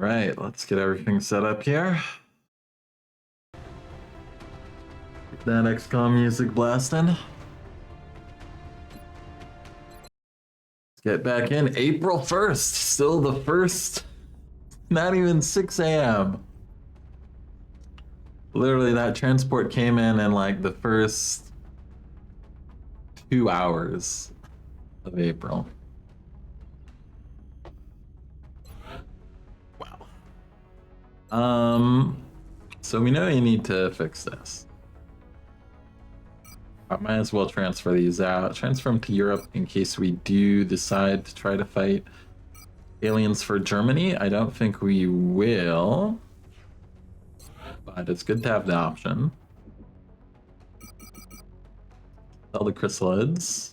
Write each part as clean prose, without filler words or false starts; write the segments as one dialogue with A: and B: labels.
A: right, let's get everything set up here. Get that XCOM music blasting. Let's get back in. April 1st, still the first, not even 6 a.m. Literally, that transport came in like the first 2 hours of April. Wow. So we know you need to fix this. I might as well transfer these out. Transfer them to Europe in case we do decide to try to fight aliens for Germany. I don't think we will, but it's good to have the option. Sell the chrysalids.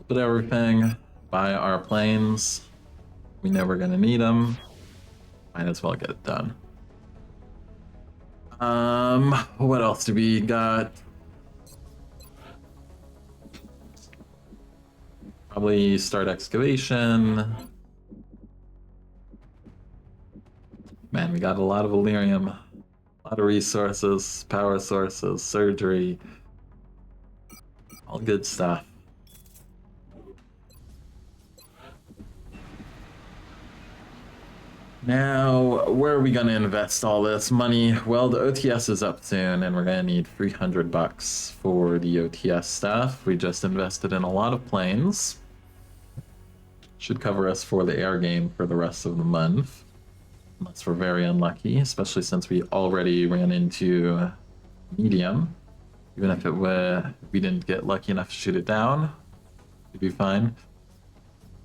A: Put everything. Buy our planes. We know we're gonna need them. Might as well get it done. What else do we got? Probably start excavation. Man, we got a lot of Illyrium. A lot of resources, power sources, surgery. All good stuff. Now, where are we going to invest all this money? Well, the OTS is up soon, and we're going to need $300 for the OTS stuff. We just invested in a lot of planes. Should cover us for the air game for the rest of the month. Unless we're very unlucky, especially since we already ran into Medium. Even if we didn't get lucky enough to shoot it down, we'd be fine.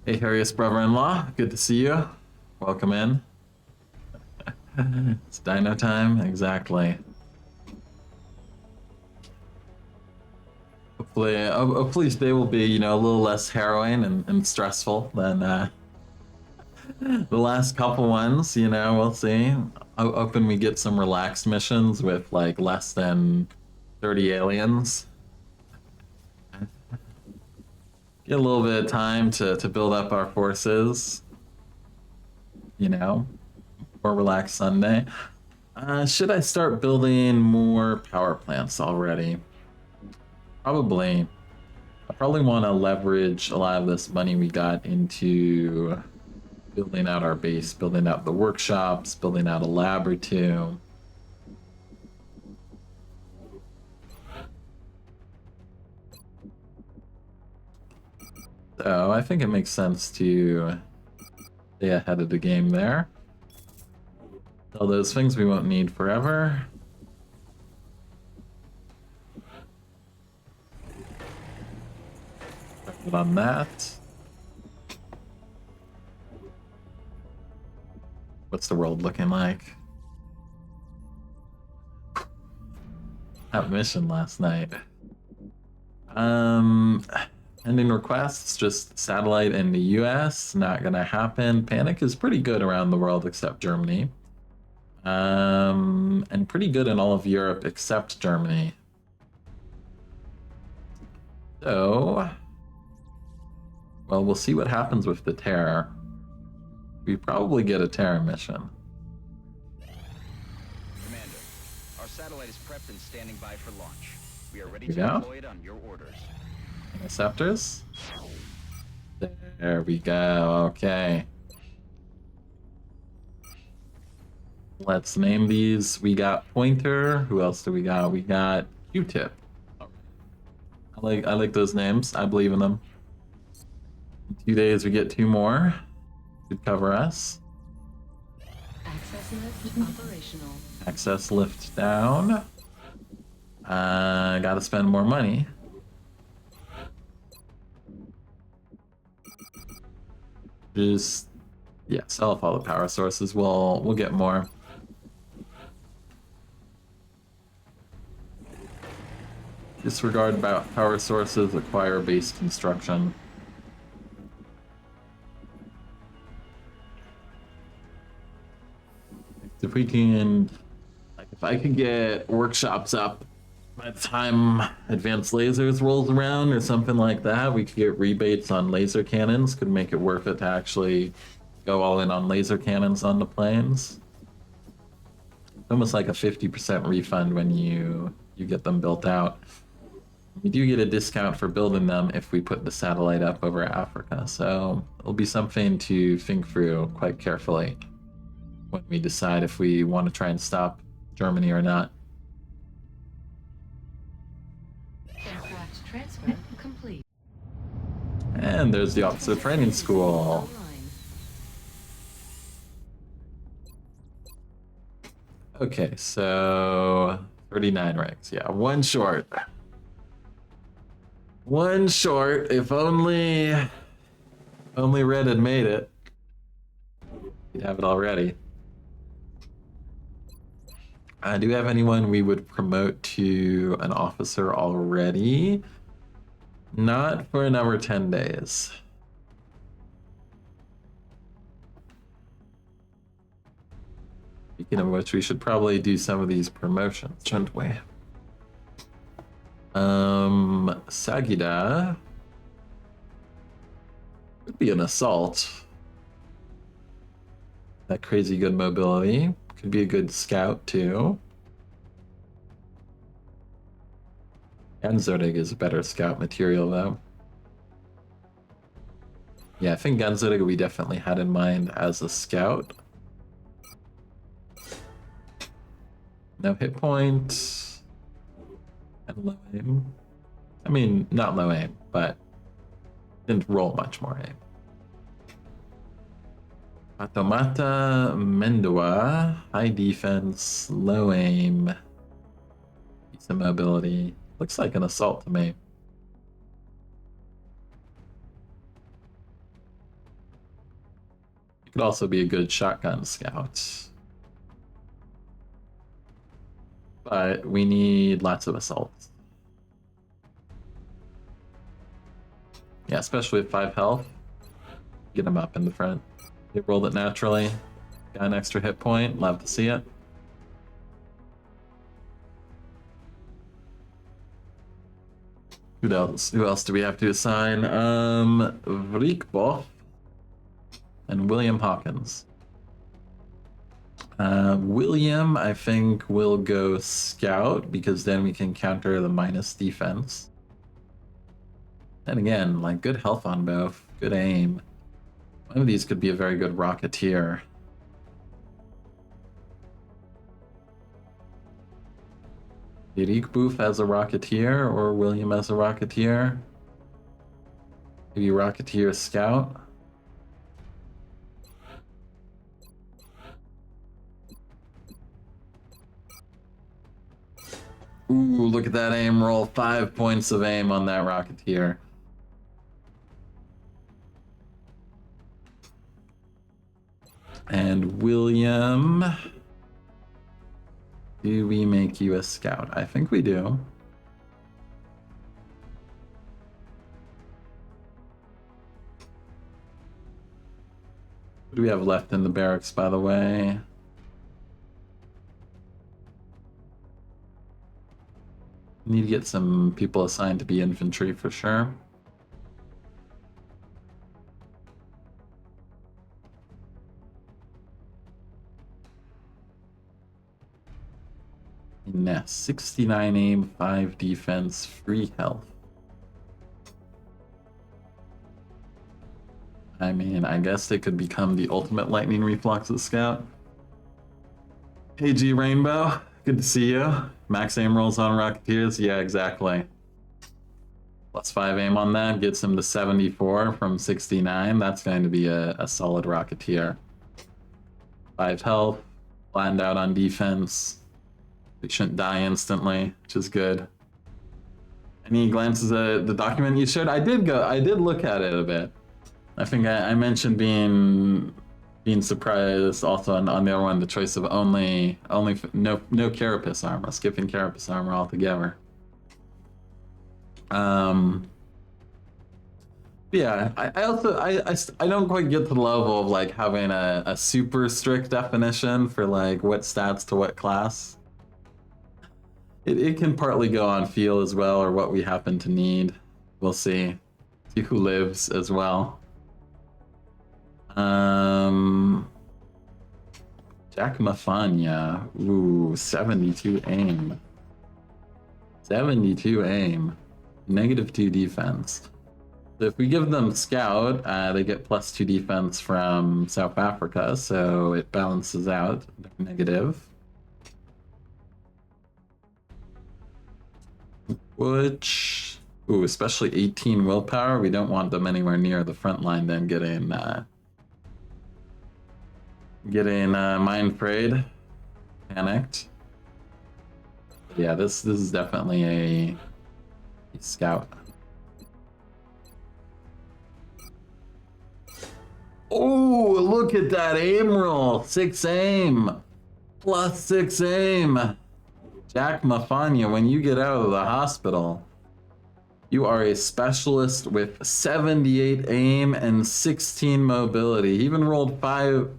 A: Hey, Harrius brother-in-law, good to see you. Welcome in. It's dino time, exactly. Hopefully today will be, a little less harrowing and stressful than the last couple ones. We'll see. Hoping we get some relaxed missions with like less than 30 aliens. Get a little bit of time to build up our forces. More relaxed Sunday. Should I start building more power plants already? Probably. I probably want to leverage a lot of this money we got into building out our base, building out the workshops, building out a lab or two. So I think it makes sense to stay ahead of the game there. All those things we won't need forever. Put on that. What's the world looking like? That mission last night. Pending requests, just satellite in the US, not gonna happen. Panic is pretty good around the world except Germany. And pretty good in all of Europe except Germany. So, well, we'll see what happens with the Terror. We probably get a Terror mission.
B: Commander, our satellite is prepped and standing by for launch. We are ready to deploy it on your orders.
A: Interceptors? There we go, okay. Let's name these. We got Pointer. Who else do we got? We got Q-Tip. I like those names. I believe in them. In 2 days we get 2 more. Should cover us.
C: Access lift operational.
A: Access lift down. Gotta spend more money. Just sell off all the power sources. We'll get more. Disregard about power sources, acquire base construction. If we can, if I can get workshops up by the time advanced lasers rolls around or something like that, we could get rebates on laser cannons. Could make it worth it to actually go all in on laser cannons on the planes. It's almost like a 50% refund when you get them built out. We do get a discount for building them if we put the satellite up over Africa, so it'll be something to think through quite carefully when we decide if we want to try and stop Germany or not.
C: Aircraft transfer complete.
A: And there's the officer training school.
C: Online.
A: Okay, so 39 ranks. Yeah, one short. One short. If only Red had made it. We'd have it already. Do we have anyone we would promote to an officer already? Not for another 10 days. Speaking of which, we should probably do some of these promotions, shouldn't we? Sagida could be an assault. That crazy good mobility. Could be a good scout too. And Zerdig is a better scout material though. Yeah, I think Ganzerdig we definitely had in mind as a scout. No hit point. And low aim. I mean, not low aim, but didn't roll much more aim. Automata Mendua, high defense, low aim, decent mobility. Looks like an assault to me. It could also be a good shotgun scout. But we need lots of assaults. Yeah, especially with 5 health. Get him up in the front. They rolled it naturally. Got an extra hit point. Love to see it. Who else? Who else do we have to assign? Vrikboff and William Hawkins. William, I think, will go scout because then we can counter the minus defense. And again, like good health on both, good aim. One of these could be a very good rocketeer. Erik Booth as a rocketeer or William as a rocketeer. Maybe rocketeer scout. Ooh, look at that aim roll. 5 points of aim on that rocketeer. And William, do we make you a scout? I think we do. What do we have left in the barracks, by the way? Need to get some people assigned to be infantry for sure. Ness, 69 aim, 5 defense, 3 health. I mean, I guess they could become the ultimate lightning reflexes scout. AG Rainbow, good to see you. Max aim rolls on Rocketeers, yeah, exactly. Plus 5 aim on that gets him to 74 from 69. That's going to be a solid Rocketeer. 5 health, flattened out on defense. They shouldn't die instantly, which is good. Any glances at the document you showed? I did look at it a bit. I think I mentioned being surprised also on the other one, the choice of only no carapace armor, skipping carapace armor altogether. Yeah, I also I don't quite get to the level of like having a super strict definition for like what stats to what class. It can partly go on feel as well, or what we happen to need. We'll see. See who lives as well. Jack Mafanya. Ooh, 72 aim. 72 aim. -2 defense. So if we give them Scout, they get +2 defense from South Africa, so it balances out. They're negative. Which, ooh, especially 18 willpower. We don't want them anywhere near the front line then getting mind frayed, panicked. Yeah, this is definitely a Scout. Oh, look at that aim roll. 6 aim. +6 aim. Jack Mafanya, when you get out of the hospital, you are a specialist with 78 aim and 16 mobility. He even rolled 5.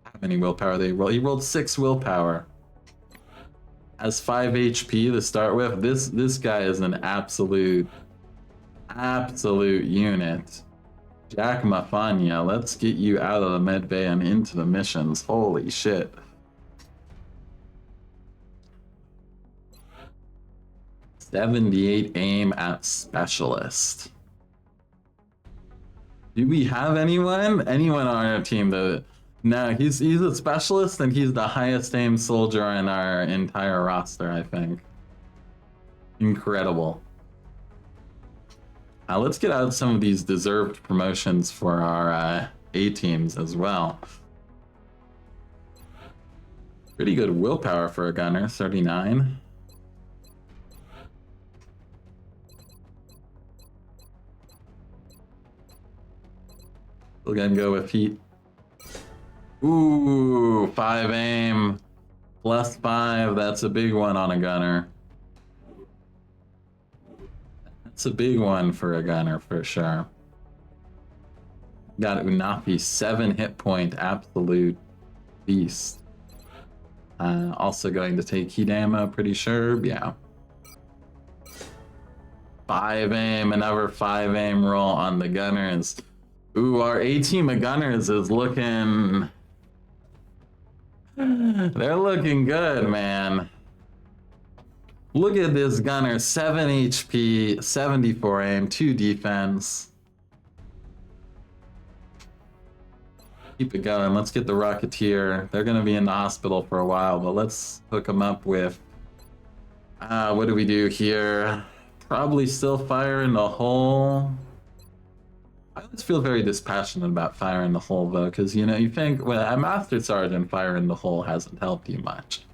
A: How many willpower did he roll? He rolled 6 willpower. Has 5 HP to start with. This guy is an absolute unit. Jack Mafanya, let's get you out of the med bay and into the missions. Holy shit. .78 aim at specialist. Do we have anyone on our team that... No, he's a specialist and he's the highest aim soldier in our entire roster, I think. Incredible. Let's get out some of these deserved promotions for our A teams as well. Pretty good willpower for a gunner, 39. We're gonna go with heat. Ooh, 5 aim. +5, that's a big one on a gunner. That's a big one for a gunner, for sure. Got Unafi, 7 hit point, absolute beast. Also going to take heat ammo, pretty sure, yeah. 5 aim, another 5 aim roll on the gunners. Ooh, our A team of gunners is looking... They're looking good, man. Look at this gunner, 7 HP, 74 aim, 2 defense. Keep it going. Let's get the Rocketeer. They're going to be in the hospital for a while, but let's hook them up with... what do we do here? Probably still fire in the hole. I always feel very dispassionate about fire in the hole, though, because, you know, you think, well, a Master Sergeant fire in the hole hasn't helped you much.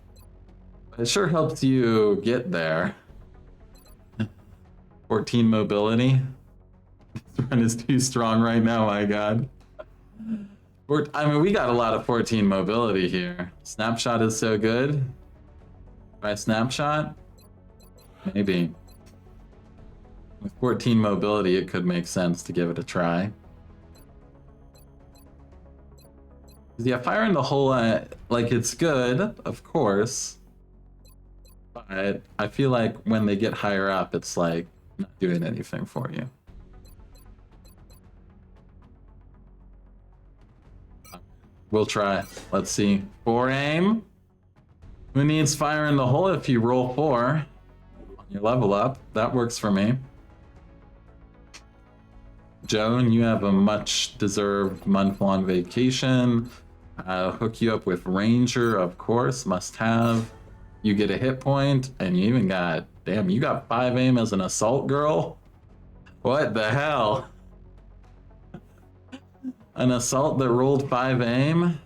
A: But it sure helps you get there. 14 mobility. This run is too strong right now, my god. I mean, we got a lot of 14 mobility here. Snapshot is so good. Try snapshot? Maybe. With 14 mobility, it could make sense to give it a try. Yeah, fire in the hole, like, it's good, of course. But I feel like when they get higher up, it's like not doing anything for you. We'll try. Let's see. 4 aim. Who needs fire in the hole if you roll 4 on your level up? That works for me. Joan, you have a much deserved month-long vacation. Hook you up with Ranger, of course, must have. You get a hit point, and you even got, damn, you got 5 aim as an assault girl? What the hell? An assault that rolled 5 aim?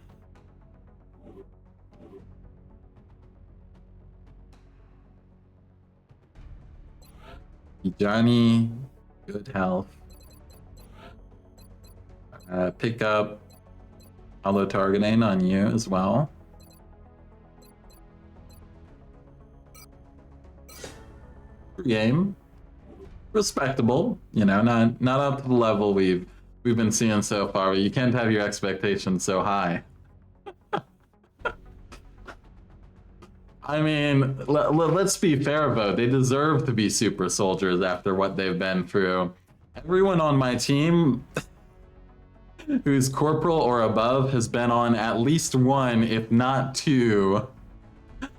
A: Johnny, good health. Pick up auto targeting on you as well. Game, respectable. You know, not up to the level we've been seeing so far. But you can't have your expectations so high. I mean, let's be fair though. They deserve to be super soldiers after what they've been through. Everyone on my team who's corporal or above has been on at least one, if not two,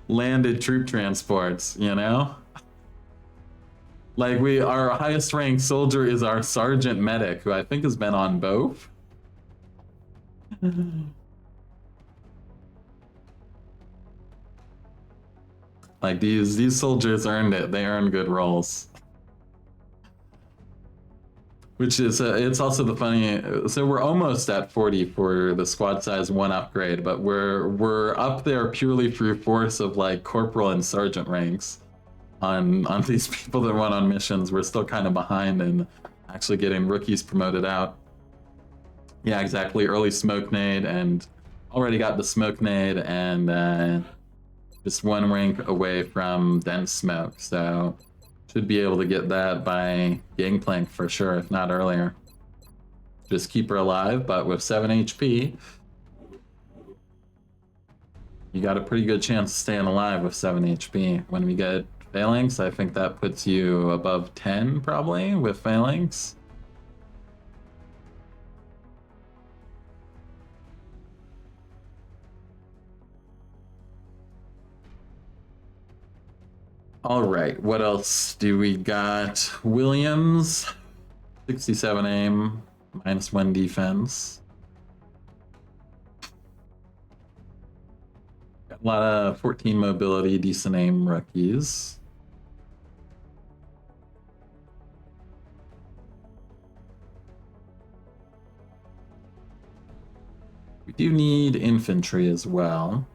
A: landed troop transports, you know? Like our highest ranked soldier is our sergeant medic, who I think has been on both. Like these soldiers earned it. They earned good roles. Which is, it's also the funny, so we're almost at 40 for the squad size 1 upgrade, but we're up there purely through force of like corporal and sergeant ranks on these people that went on missions. We're still kind of behind in actually getting rookies promoted out. Yeah, exactly, early smoke nade, and already got the smoke nade, and just 1 rank away from dense smoke, so should be able to get that by Gangplank for sure, if not earlier. Just keep her alive, but with 7 HP, you got a pretty good chance of staying alive with 7 HP. When we get Phalanx, I think that puts you above 10 probably with Phalanx. All right, what else do we got? Williams, 67 aim, -1 defense. Got a lot of 14 mobility, decent aim rookies. We do need infantry as well.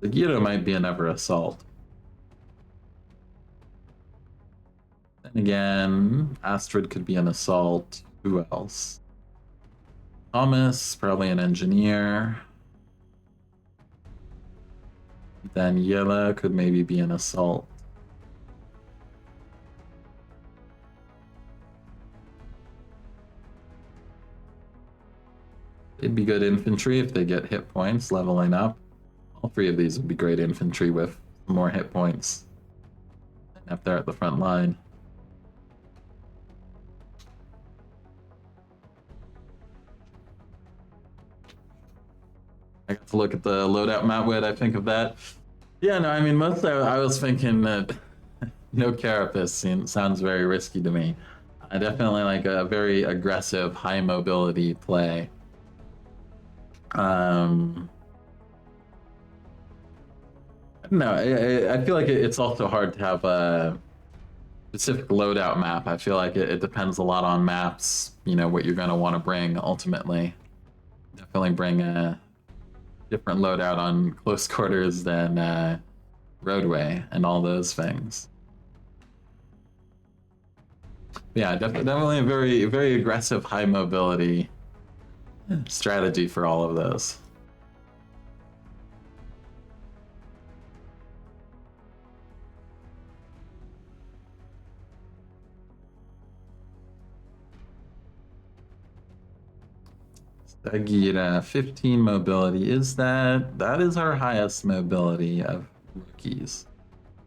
A: The Giro might be another assault. Then again, Astrid could be an assault. Who else? Thomas, probably an engineer. Then Yella could maybe be an assault. It'd be good infantry if they get hit points leveling up. All 3 of these would be great infantry with more hit points up there at the front line. I got to look at the loadout map. What I think of that? Yeah, no, I mean, mostly I was thinking that no carapace sounds very risky to me. I definitely like a very aggressive, high mobility play. No, I feel like it's also hard to have a specific loadout map. I feel like it depends a lot on maps, you know, what you're going to want to bring ultimately. Definitely bring a different loadout on close quarters than roadway and all those things. Yeah, definitely a very, very aggressive, high mobility strategy for all of those. Sagira, 15 mobility. That is our highest mobility of rookies.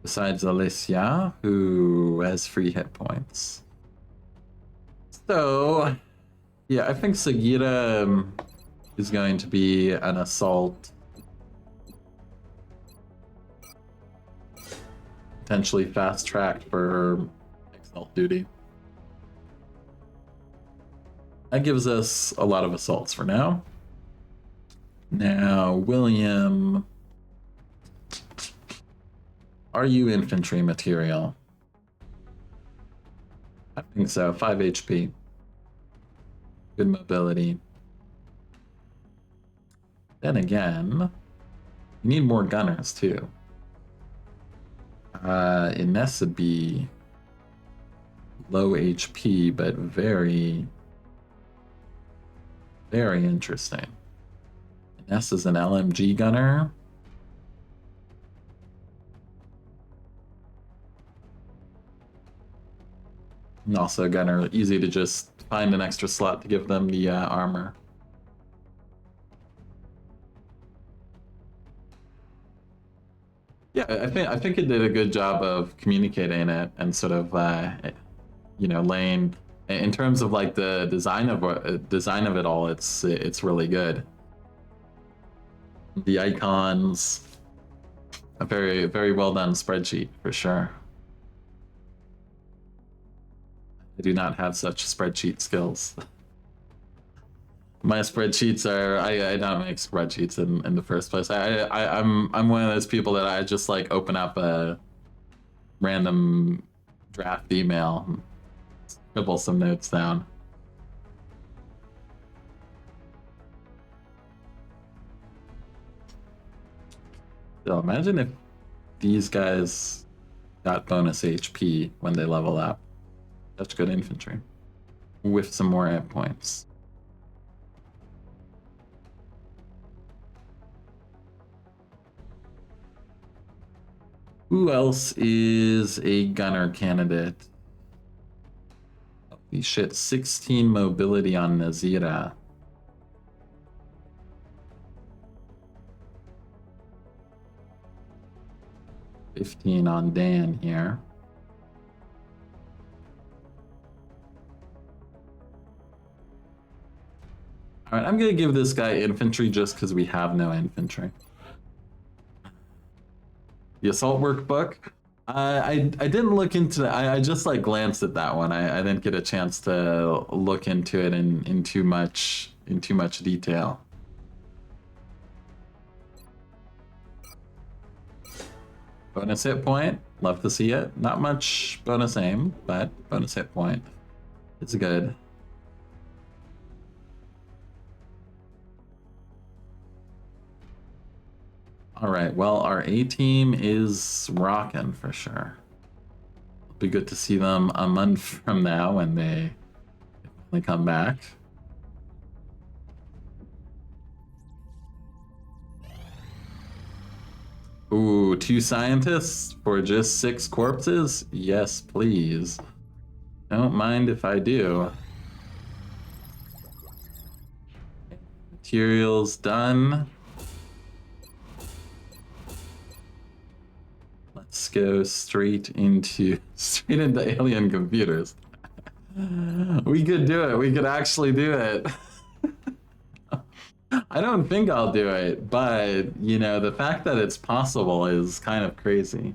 A: Besides Alicia, who has 3 hit points. So, yeah, I think Sagira is going to be an assault. Potentially fast-tracked for her assault duty. That gives us a lot of assaults for now. Now, William, are you infantry material? I think so. 5 HP. Good mobility. Then again, you need more gunners too. Ines would be low HP, but very, very interesting. Ines is an LMG gunner. And also a gunner, easy to just find an extra slot to give them the armor. Yeah, I think it did a good job of communicating it and sort of laying in terms of like the design of it all. It's really good. The icons, a very very well done spreadsheet for sure. I do not have such spreadsheet skills. My spreadsheets are I don't make spreadsheets in the first place. I'm one of those people that I just like open up a random draft email and scribble some notes down. So imagine if these guys got bonus HP when they level up. Such good infantry with some more hit points. Who else is a gunner candidate? Holy shit, 16 mobility on Nazira. $15 on Dan here. All right, I'm gonna give this guy infantry just because we have no infantry. The assault workbook. I didn't look into it. I just like glanced at that one. I didn't get a chance to look into it in too much detail. Bonus hit point. Love to see it. Not much bonus aim, but bonus hit point. It's good. All right, well, our A team is rocking for sure. It'll be good to see them a month from now when they come back. Ooh, 2 scientists for just 6 corpses? Yes, please. Don't mind if I do. Materials done. Let's go straight into alien computers. We could do it. We could actually do it. I don't think I'll do it, but you know, the fact that it's possible is kind of crazy.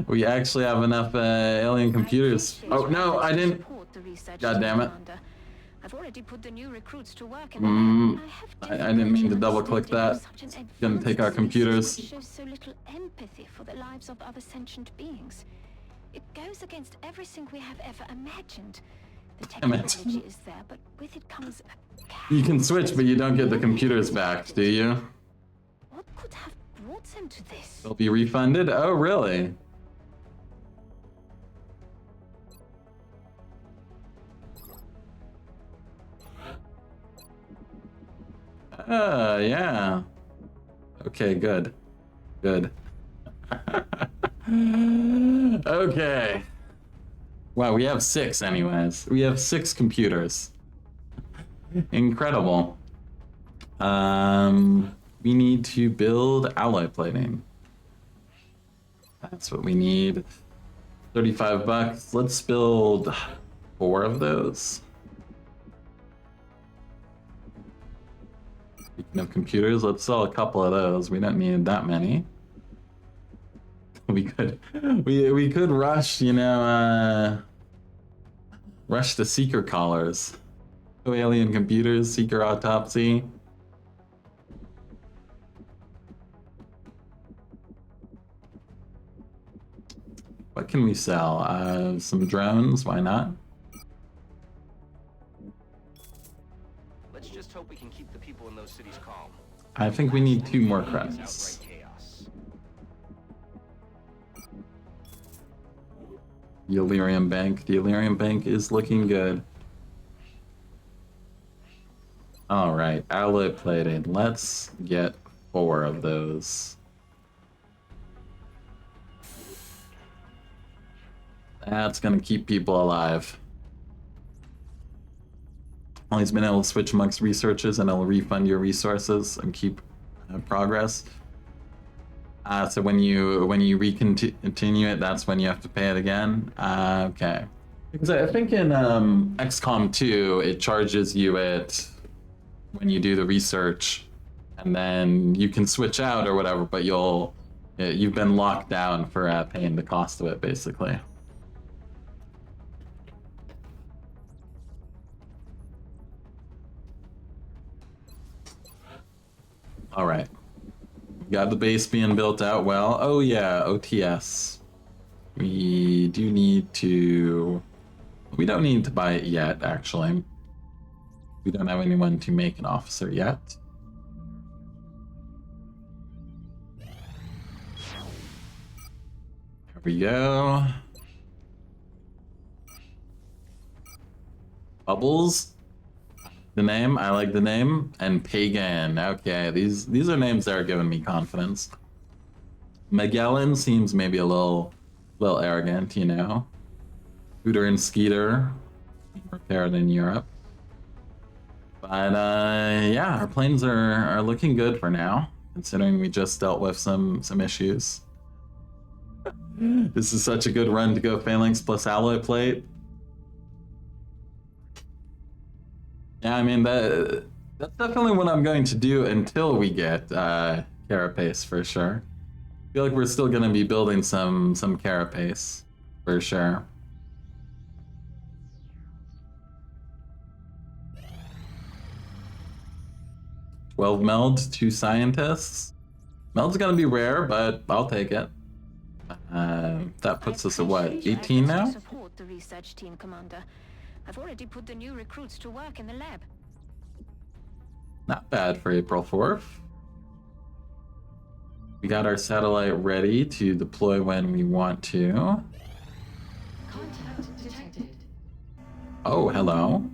A: We actually have enough alien computers. Oh no, I didn't. God damn it.
D: I've already put the new recruits to work
A: I didn't mean to double click that. It's gonna take our computers.
D: It shows so little empathy for the lives of other sentient beings. It goes against everything we have ever imagined. The technology is there, but with it comes a
A: You can switch, but you don't get the computers back, do you?
D: What could have brought them to this?
A: They'll be refunded? Oh, really? Yeah. Okay, good. Good. Okay. Wow, we have 6 anyways. We have 6 computers. Incredible. We need to build alloy plating. That's what we need. $35. Let's build 4 of those. Speaking of computers, let's sell a couple of those. We don't need that many. We could rush, you know, rush the seeker collars. Alien computers, seeker autopsy. What can we sell? Some drones, why not?
B: Let's just hope we can keep the people in those cities calm.
A: I think we need 2 more credits.
B: Outright chaos.
A: The Illyrium Bank. The Illyrium Bank is looking good. Alright, alloy plated. Let's get 4 of those. That's gonna keep people alive. Always been able to switch amongst researches, and it'll refund your resources and keep progress. So when you continue it, that's when you have to pay it again. Okay. Because I think in XCOM 2, it charges you it when you do the research, and then you can switch out or whatever, but you've been locked down for paying the cost of it, basically. All right. Got the base being built out well. Oh yeah, OTS. We do need to... We don't need to buy it yet, actually. We don't have anyone to make an officer yet. There we go. Bubbles. The name, I like the name. And Pagan. Okay, these are names that are giving me confidence. Magellan seems maybe a little arrogant, you know. Scooter and Skeeter, repaired in Europe. But yeah, our planes are looking good for now, considering we just dealt with some issues. This is such a good run to go Phalanx plus alloy plate. Yeah, I mean that's definitely what I'm going to do until we get Carapace for sure. I feel like we're still going to be building some Carapace for sure. 12 meld, 2 scientists. Meld's gonna be rare, but I'll take it. That puts us at what, 18 now?
D: Support the research team, Commander. I've already put the new recruits to work in the lab.
A: Not bad for April 4th. We got our satellite ready to deploy when we want to.
C: Contact detected.
A: Oh, hello.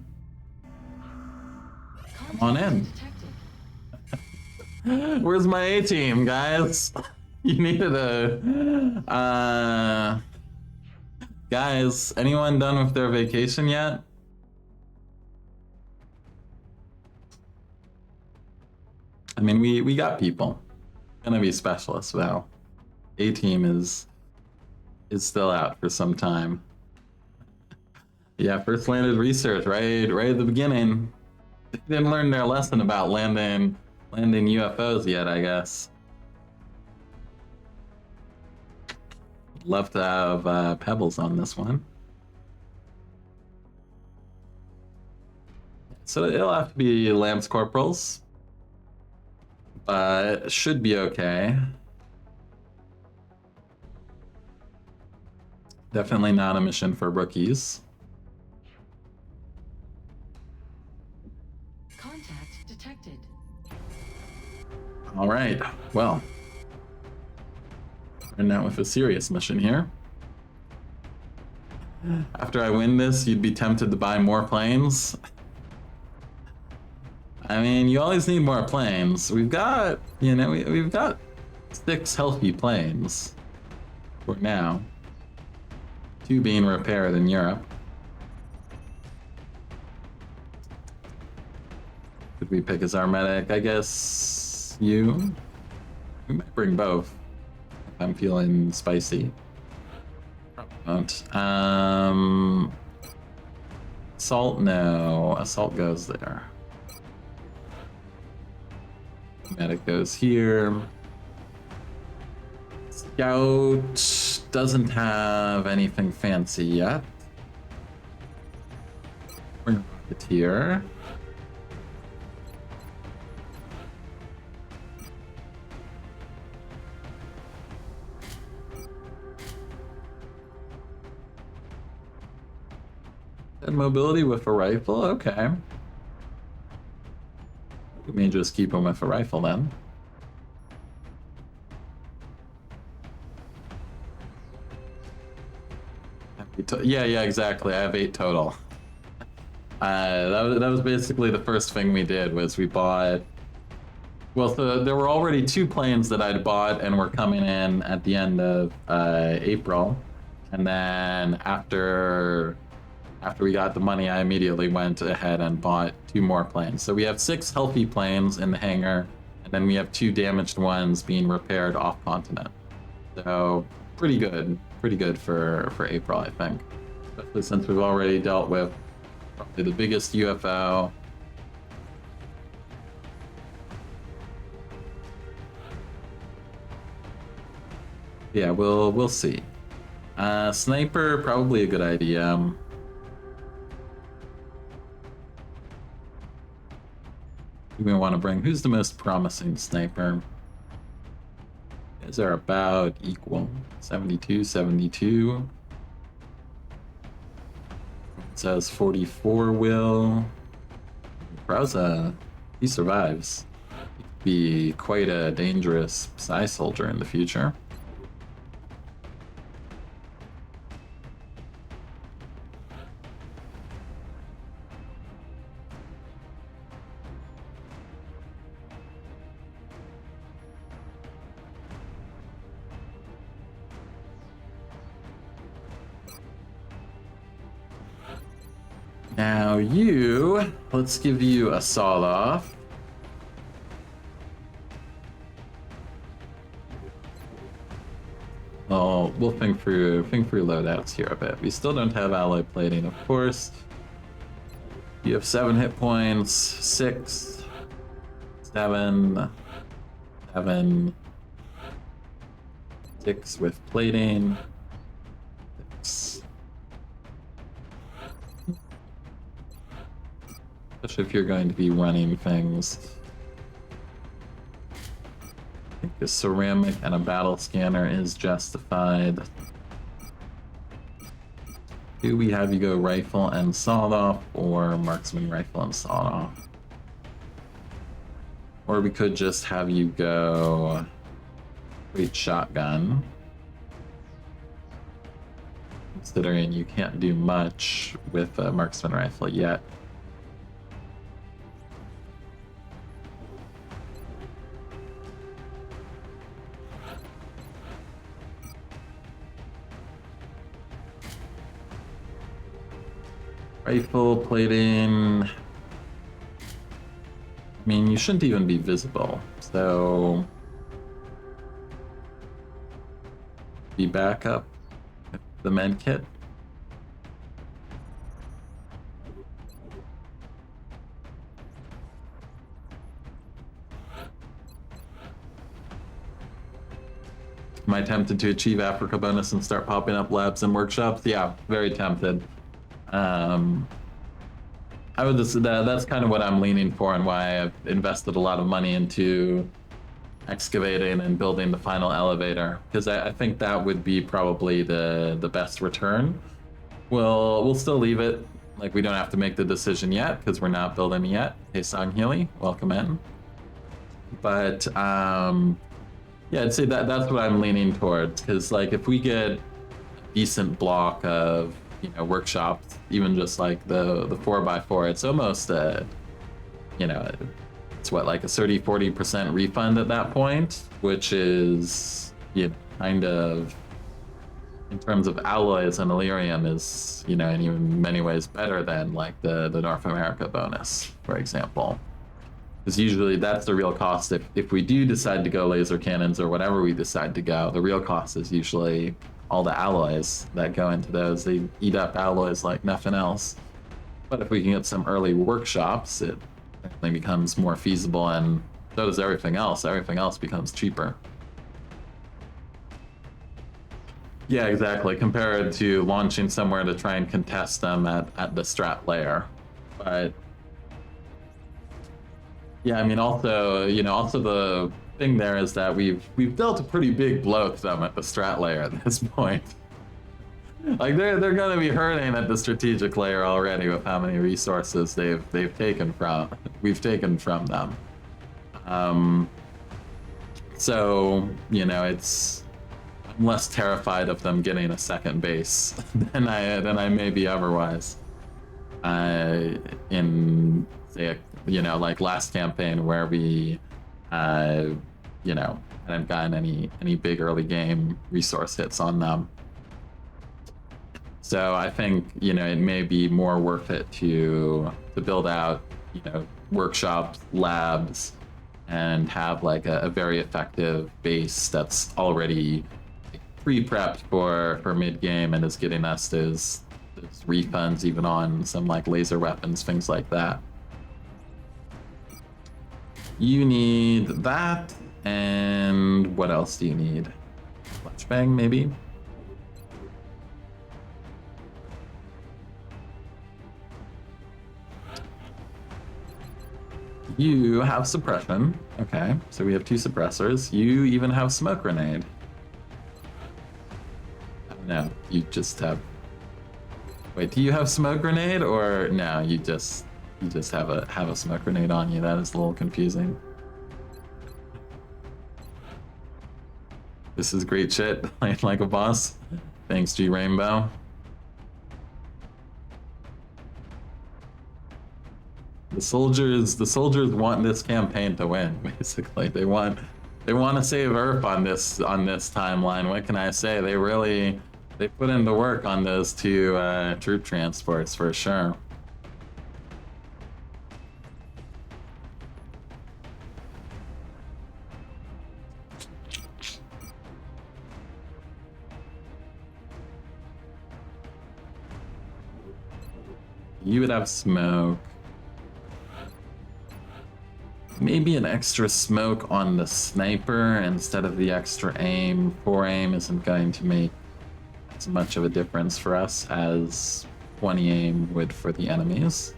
A: Come on in.
C: Detected.
A: Where's my A-team, guys? You needed a... Guys, anyone done with their vacation yet? I mean, we got people. Gonna be specialists, though. A-team is still out for some time. Yeah, first landed research right at the beginning. They didn't learn their lesson about landing UFOs yet, I guess. Love to have Pebbles on this one. So it'll have to be Lance Corporals, but should be okay. Definitely not a mission for rookies.
C: Contact detected.
A: All right, well, starting out with a serious mission here. After I win this, you'd be tempted to buy more planes. I mean, you always need more planes. We've got, we've got 6 healthy planes for now. 2 being repaired in Europe. Could we pick as our medic? I guess you. We might bring both. If I'm feeling spicy. Probably won't. Assault, no. Assault goes there. Medic goes here. Scout doesn't have anything fancy yet. Bring Rocketeer. And mobility with a rifle, okay. We may just keep him with a rifle then. Yeah, exactly. I have 8 total. That was basically the first thing we did, was we bought... Well, so there were already 2 planes that I'd bought and were coming in at the end of April. And then after after we got the money, I immediately went ahead and bought 2 more planes. So we have 6 healthy planes in the hangar, and then we have 2 damaged ones being repaired off continent. So pretty good for April, I think. Especially since we've already dealt with probably the biggest UFO. Yeah, we'll see. Sniper, probably a good idea. Who do we want to bring? Who's the most promising sniper? These are about equal. 72, 72. It says 44 will. Browza, he survives. He could be quite a dangerous Psy soldier in the future. Now you, let's give you a sawed-off. Oh, we'll think through loadouts here a bit. We still don't have alloy plating, of course. You have 7 hit points, 6, 7, 7, 6 with plating, 6. Especially if you're going to be running things. I think a ceramic and a battle scanner is justified. Do we have you go rifle and sawed off, or marksman rifle and sawed off? Or we could just have you go straight shotgun. Considering you can't do much with a marksman rifle yet. Rifle plating. I mean, you shouldn't even be visible, so be back up with the med kit. Am I tempted to achieve Africa bonus and start popping up labs and workshops? Yeah, very tempted. I would just, that's kind of what I'm leaning for and why I've invested a lot of money into excavating and building the final elevator, because I think that would be probably the best return. We'll still leave it, like we don't have to make the decision yet because we're not building it yet. Hey Song Healy, welcome in. But yeah, I'd say that's what I'm leaning towards, because like if we get a decent block of workshops, even just like the 4x4, it's almost it's what, like a 30-40% refund at that point, which is kind of, in terms of alloys and Illyrium, is in even many ways better than like the North America bonus, for example. Because usually that's the real cost. If we do decide to go laser cannons or whatever we decide to go, the real cost is usually all the alloys that go into those. They eat up alloys like nothing else. But if we can get some early workshops, it definitely becomes more feasible, and so does everything else. Everything else becomes cheaper. Yeah, exactly. Compared to launching somewhere to try and contest them at the strat layer. But yeah, I mean, also the thing there is that we've dealt a pretty big blow to them at the strat layer at this point. Like they're gonna be hurting at the strategic layer already with how many resources we've taken from them. So it's, I'm less terrified of them getting a second base than I may be otherwise. In say like last campaign where we hadn't gotten any big early game resource hits on them. So I think, you know, it may be more worth it to build out, you know, workshops, labs, and have like a very effective base that's already pre-prepped for mid-game and is getting us those refunds even on some like laser weapons, things like that. You need that, and what else do you need? Flashbang, maybe? You have suppression. Okay, so we have 2 suppressors. You even have smoke grenade. No, you just have... Wait, do you have smoke grenade, or no? You just have a smoke grenade on you. That is a little confusing. This is great shit. Playing like a boss. Thanks, G Rainbow. The soldiers want this campaign to win. Basically, they want to save Earth on this timeline. What can I say? They put in the work on those 2 troop transports for sure. You would have smoke. Maybe an extra smoke on the sniper instead of the extra aim. 4 aim isn't going to make as much of a difference for us as 20 aim would for the enemies.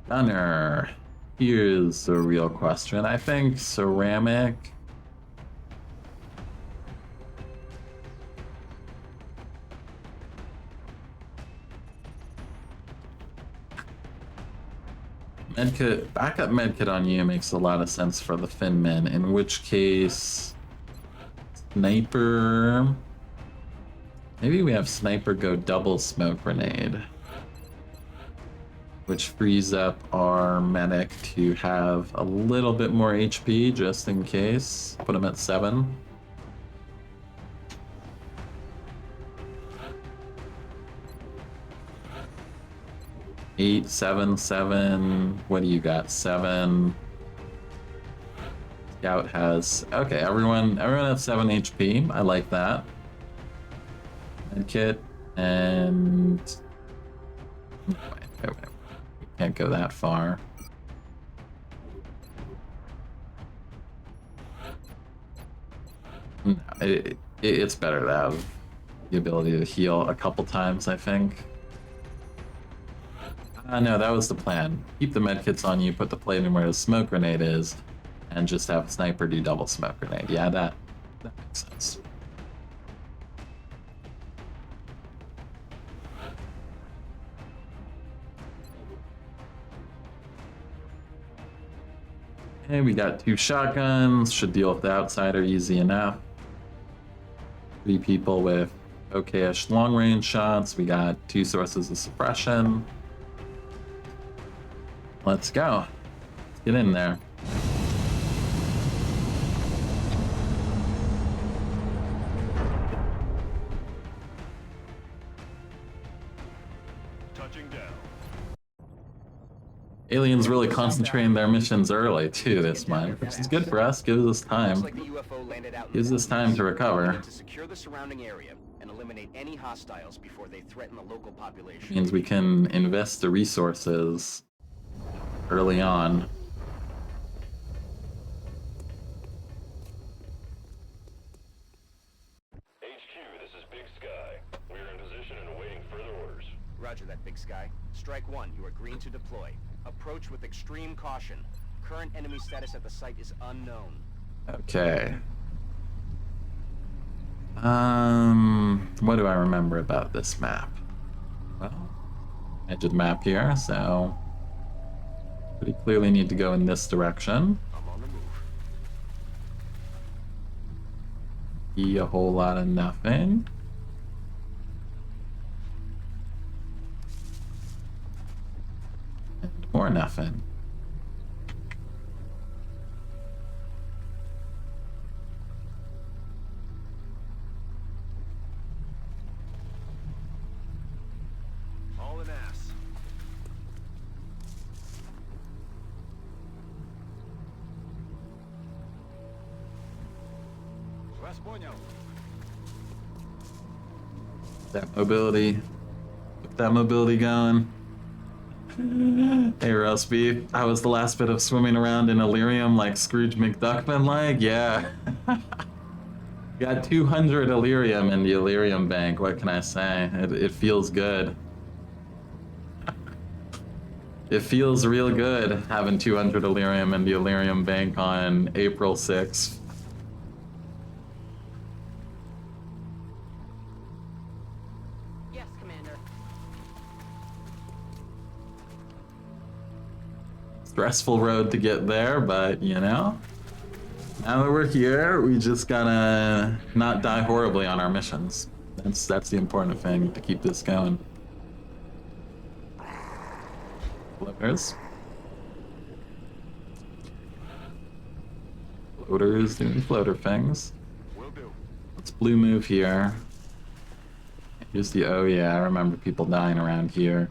A: Gunner. Here's the real question. I think ceramic. Medkit, backup medkit on you makes a lot of sense for the Finmen, in which case sniper. Maybe we have sniper go double smoke grenade, which frees up our medic to have a little bit more HP just in case. Put him at 7. Eight, 7, 7. What do you got? 7. Scout has... Okay, everyone has 7 HP. I like that. Medkit and... Wait. Can't go that far. No, it's better to have the ability to heal a couple times, I think. No, that was the plan. Keep the medkits on you, put the plate in where the smoke grenade is, and just have sniper do double smoke grenade. Yeah, that makes sense. Okay, we got 2 shotguns, should deal with the outsider easy enough. 3 people with okay-ish long-range shots. We got 2 sources of suppression. Let's go. Let's get in there.
E: Touching down.
A: Aliens really concentrating their missions early too this month, which is good for us. Gives us time.
B: Looks like the UFO landed out in
A: Gives
B: the
A: us time to recover.
B: to secure the surrounding area and eliminate any hostiles before they threaten the local population.
A: Means we can invest the resources early on.
E: HQ, this is Big Sky. We are in position and awaiting further orders.
B: Roger that, Big Sky. Strike 1, you are green to deploy. Approach with extreme caution. Current enemy status at the site is unknown.
A: Okay. What do I remember about this map? Well, edge of the map here, so pretty clearly need to go in this direction.
B: I'm on the move.
A: Be a whole lot of nothing. nothing.
B: All an ass. Вас понял.
A: That mobility. Keep that mobility going. Hey, roast beef. How was the last bit of swimming around in Illyrium like Scrooge McDuckman like? Yeah. Got 200 Illyrium in the Illyrium bank. What can I say? It feels good. It feels real good having 200 Illyrium in the Illyrium bank on April 6th.
F: Yes, Commander.
A: Stressful road to get there, but you know, now that we're here, we just gotta not die horribly on our missions. That's the important thing to keep this going. Floaters. Floaters doing floater things.
B: Will do.
A: Let's blue move here. Here's the, oh yeah, I remember people dying around here.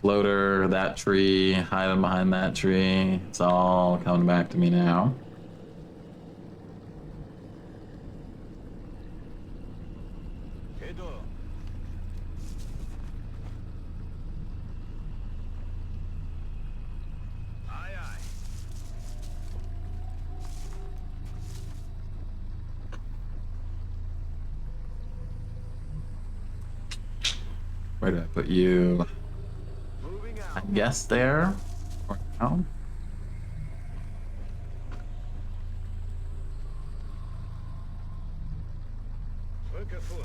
A: Floater, that tree, hiding behind that tree. It's all coming back to me now.
B: Иду. Aye, aye.
A: Where did I put you?
B: Moving
A: I
B: out.
A: guess there. Or no?
B: Look for.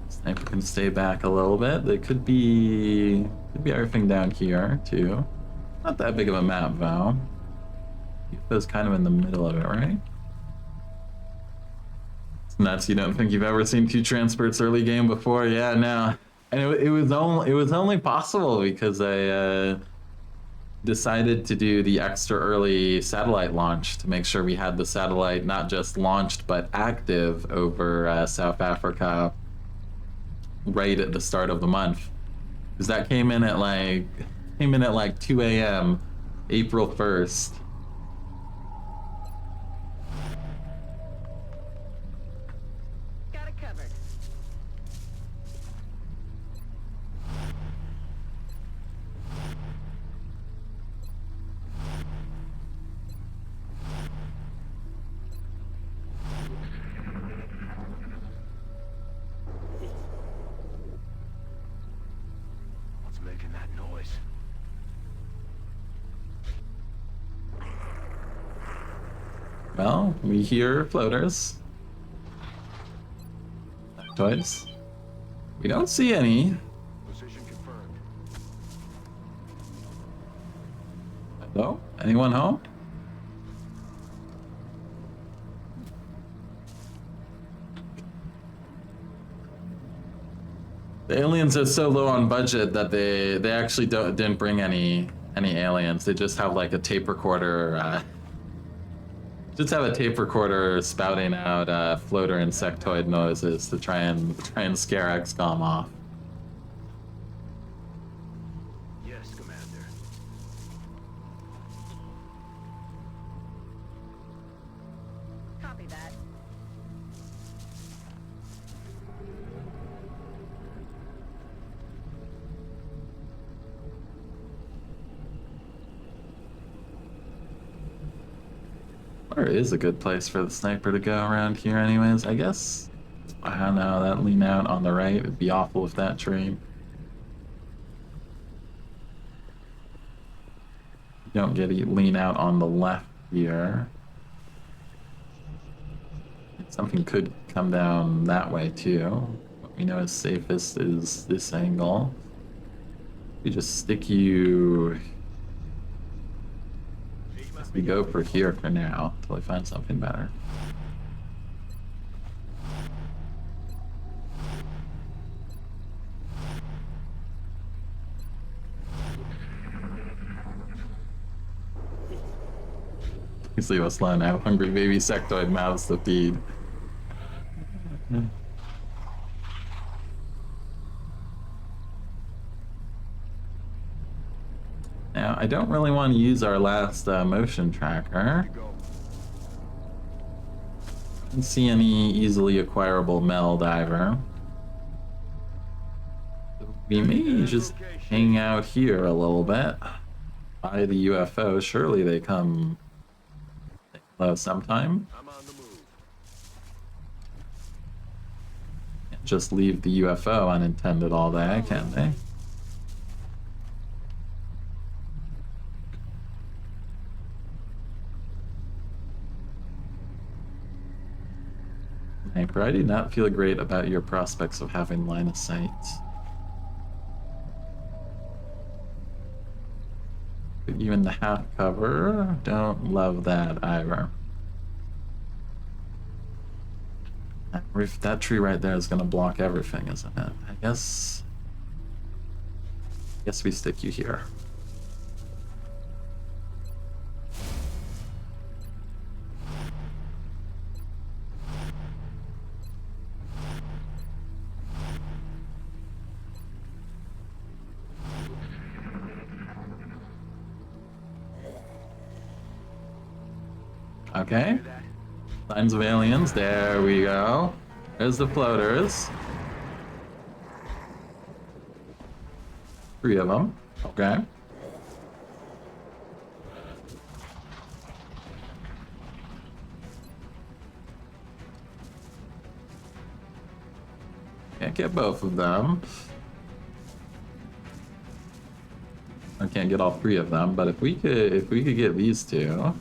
A: Sniper can stay back a little bit. There could be everything down here too. Not that big of a map though. UFO's kind of in the middle of it, right? It's nuts. You don't think you've ever seen two transports early game before? Yeah, no. And it was only possible because I decided to do the extra early satellite launch to make sure we had the satellite not just launched but active over South Africa right at the start of the month, because that came in at like 2 a.m. April 1st.
F: Got it covered.
B: What's making that noise?
A: Well, we hear floaters. Toys. We don't see any.
B: Position confirmed.
A: Hello? Anyone home? The aliens are so low on budget that they actually didn't bring any aliens. They just have like a tape recorder. Just have a tape recorder spouting out floater insectoid noises to try and scare XCOM off.
B: Yes, Commander.
F: Copy that.
A: Where is a good place for the sniper to go around here anyways? I guess, I don't know, that lean out on the right would be awful with that tree. You don't get to lean out on the left here. Something could come down that way too. What we know is safest is this angle. We just stick you. We go for here for now until we find something better. Please leave us alone. I have hungry baby sectoid mouths to feed. Now, I don't really want to use our last motion tracker. I don't see any easily acquirable meld either. We may just hang out here a little bit by the UFO. Surely they come sometime.
E: I'm on the move.
A: Can't just leave the UFO unattended all day, can they? Sniper, I do not feel great about your prospects of having line of sight. But even the half cover, don't love that either. That tree right there is going to block everything, isn't it? I guess we stick you here. Okay. Signs of aliens. There we go. There's the floaters. 3 of them. Okay. Can't get both of them. I can't get all 3 of them, but if we could get these 2.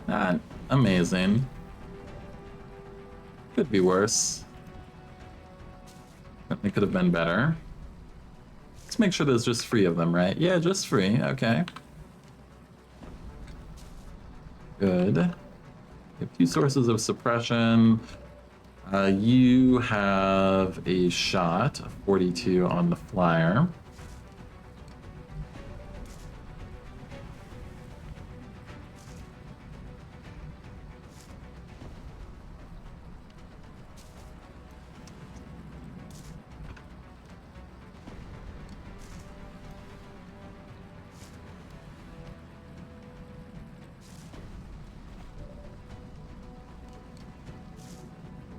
A: Not amazing. Could be worse. It could have been better. Let's make sure there's just 3 of them, right? Yeah, just 3. Okay. Good. You have 2 sources of suppression. You have a shot of 42 on the flyer.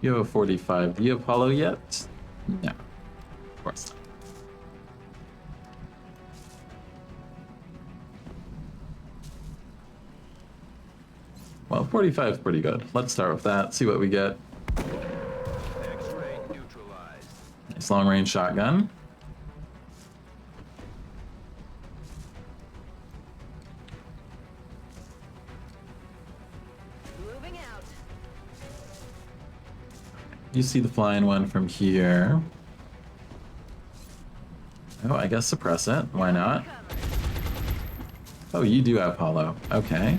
A: You have a 45. Do you have hollow yet? No. Of course not. Well, 45 is pretty good. Let's start with that, see what we get.
E: X-ray neutralized.
A: Nice long-range shotgun.
F: Moving out.
A: You see the flying one from here. Oh, I guess suppress it. Why not? Oh, you do have hollow. Okay.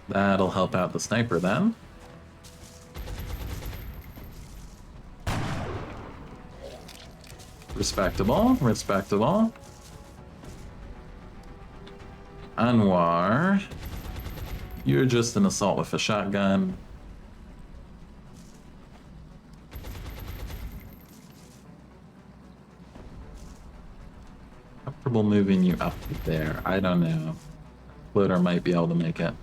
A: That'll help out the sniper then. Respectable, respectable. Anwar, you're just an assault with a shotgun. Comfortable moving you up there. I don't know. Floater might be able to make it.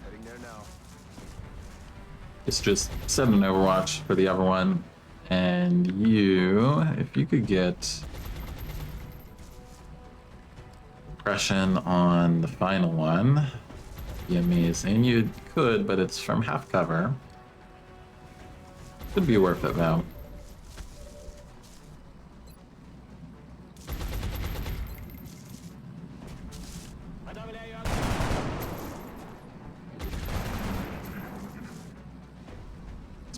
E: Heading there now.
A: It's just set an overwatch for the other one. And you, if you could get suppression on the final one, be amazing. You could, but it's from half cover. Could be worth it though.
B: An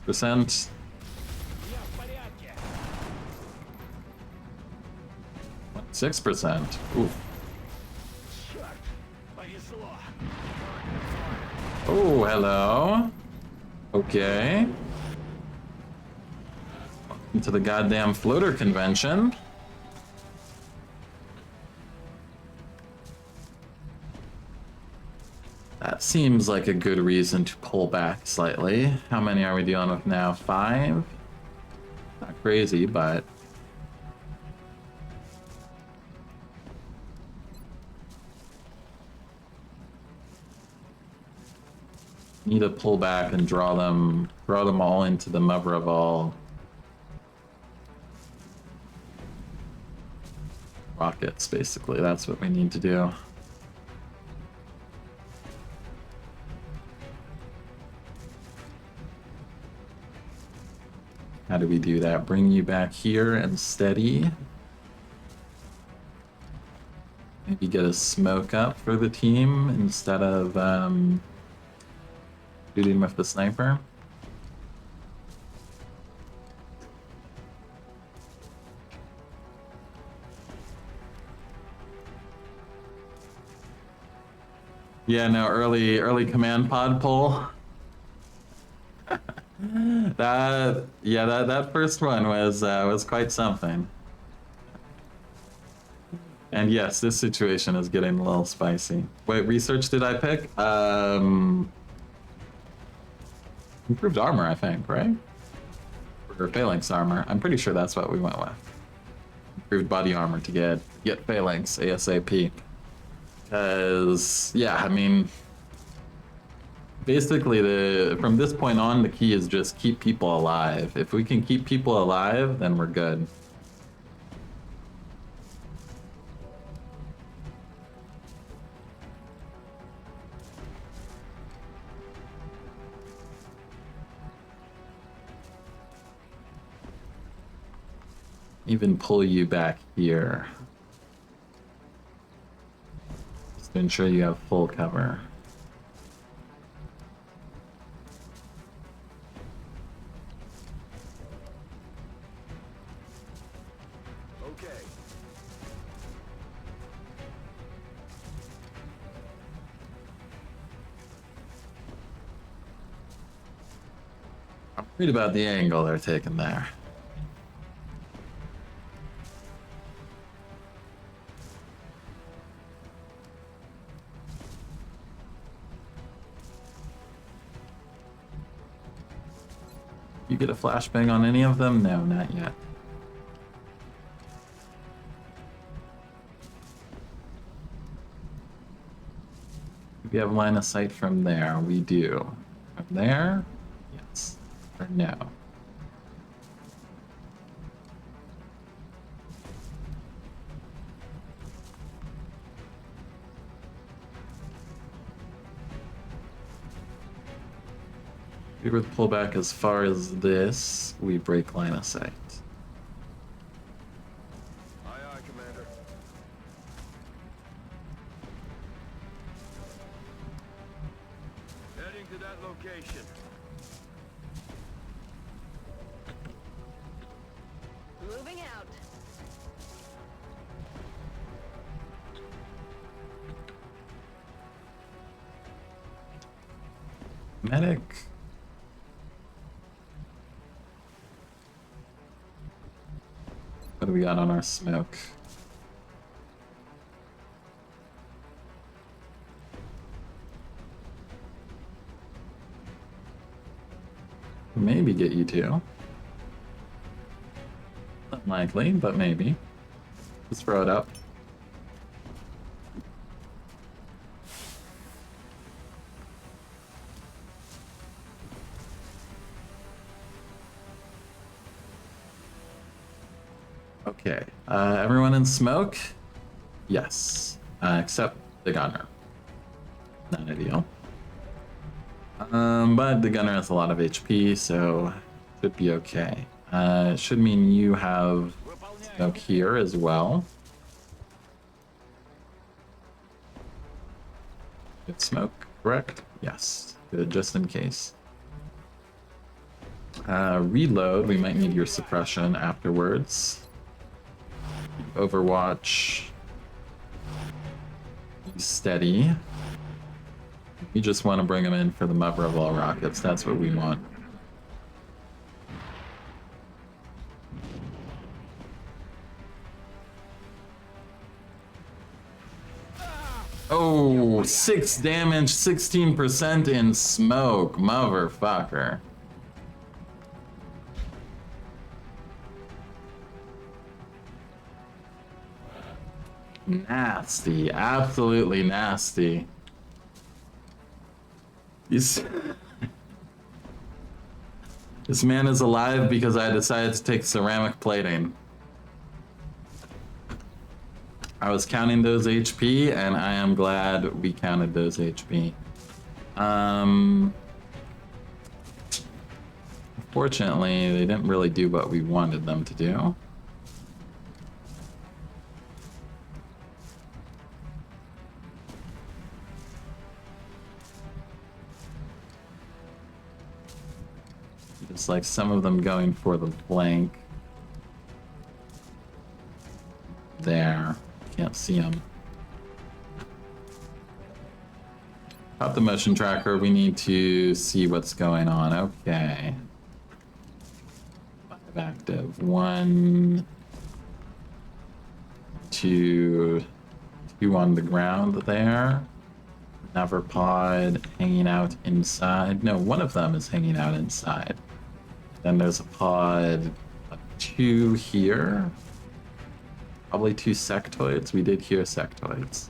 A: 6%. 6%. Ooh. Oh, hello. Okay. Welcome to the goddamn floater convention. That seems like a good reason to pull back slightly. How many are we dealing with now? 5? Not crazy, but... need to pull back and draw them all into the mother of all rockets, basically. That's what we need to do. How do we do that? Bring you back here and steady. Maybe get a smoke up for the team instead of shooting with the sniper. Yeah, no, early command pod pull. that first one was quite something. And yes, this situation is getting a little spicy. Wait, research did I pick? Improved armor, I think, right? Or phalanx armor. I'm pretty sure that's what we went with. Improved body armor to get phalanx ASAP. Because, yeah, I mean, basically from this point on, the key is just keep people alive. If we can keep people alive, then we're good. Even pull you back here. Just to ensure you have full cover.
B: Okay.
A: I'm worried about the angle they're taking there. You get a flashbang on any of them? No, not yet. We have line of sight from there. We do. From there? Yes. Or no? If we were to pull back as far as this, we break line of sight.
B: Aye, aye, Commander. Heading to that location.
F: Moving out.
A: Medic. What do we got on our smoke? Maybe get you two. Unlikely, but maybe. Let's throw it up. Okay, everyone in smoke? Yes, except the gunner. Not ideal. But the gunner has a lot of HP, so should be okay. It should mean you have smoke here as well. Good smoke, correct? Yes, good, just in case. Reload, we might need your suppression afterwards. Overwatch. Steady. We just want to bring them in for the mother of all rockets. That's what we want. Oh, 6 damage, 16% in smoke, motherfucker. Nasty, absolutely nasty. This man is alive because I decided to take ceramic plating. I was counting those HP, and I am glad we counted those HP. Unfortunately, they didn't really do what we wanted them to do. It's like some of them going for the blank. There. Can't see them. Pop the motion tracker. We need to see what's going on. Okay. 5 active. 1, 2, 2 on the ground there. Another pod hanging out inside. No, one of them is hanging out inside. Then there's a pod of 2 here. Probably 2 sectoids. We did hear sectoids.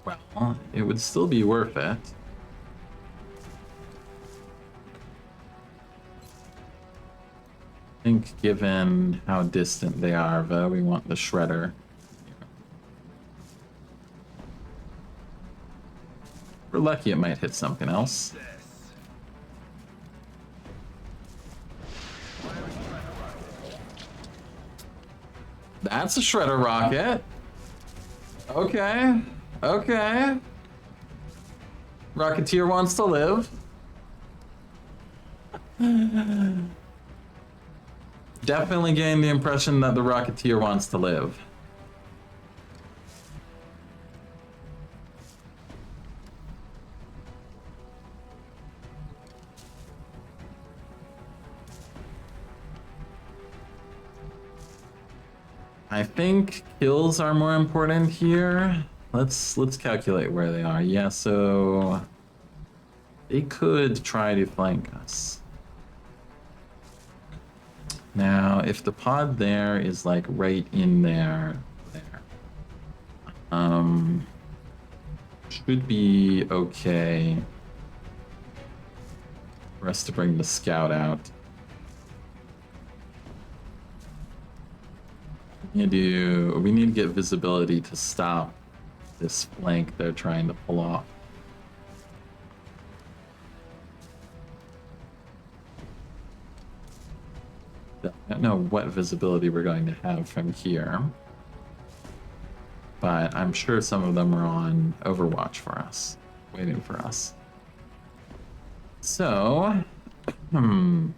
A: Well, it would still be worth it. I think given how distant they are, though, we want the shredder. If we're lucky, it might hit something else. That's a shredder rocket. Okay. Okay. Rocketeer wants to live. Definitely getting the impression that the Rocketeer wants to live. I think kills are more important here. Let's calculate where they are. Yeah, so they could try to flank us. Now, if the pod there is like right in there, should be okay for us to bring the scout out. We need to get visibility to stop this flank they're trying to pull off. I don't know what visibility we're going to have from here, but I'm sure some of them are on Overwatch for us, waiting for us. So, the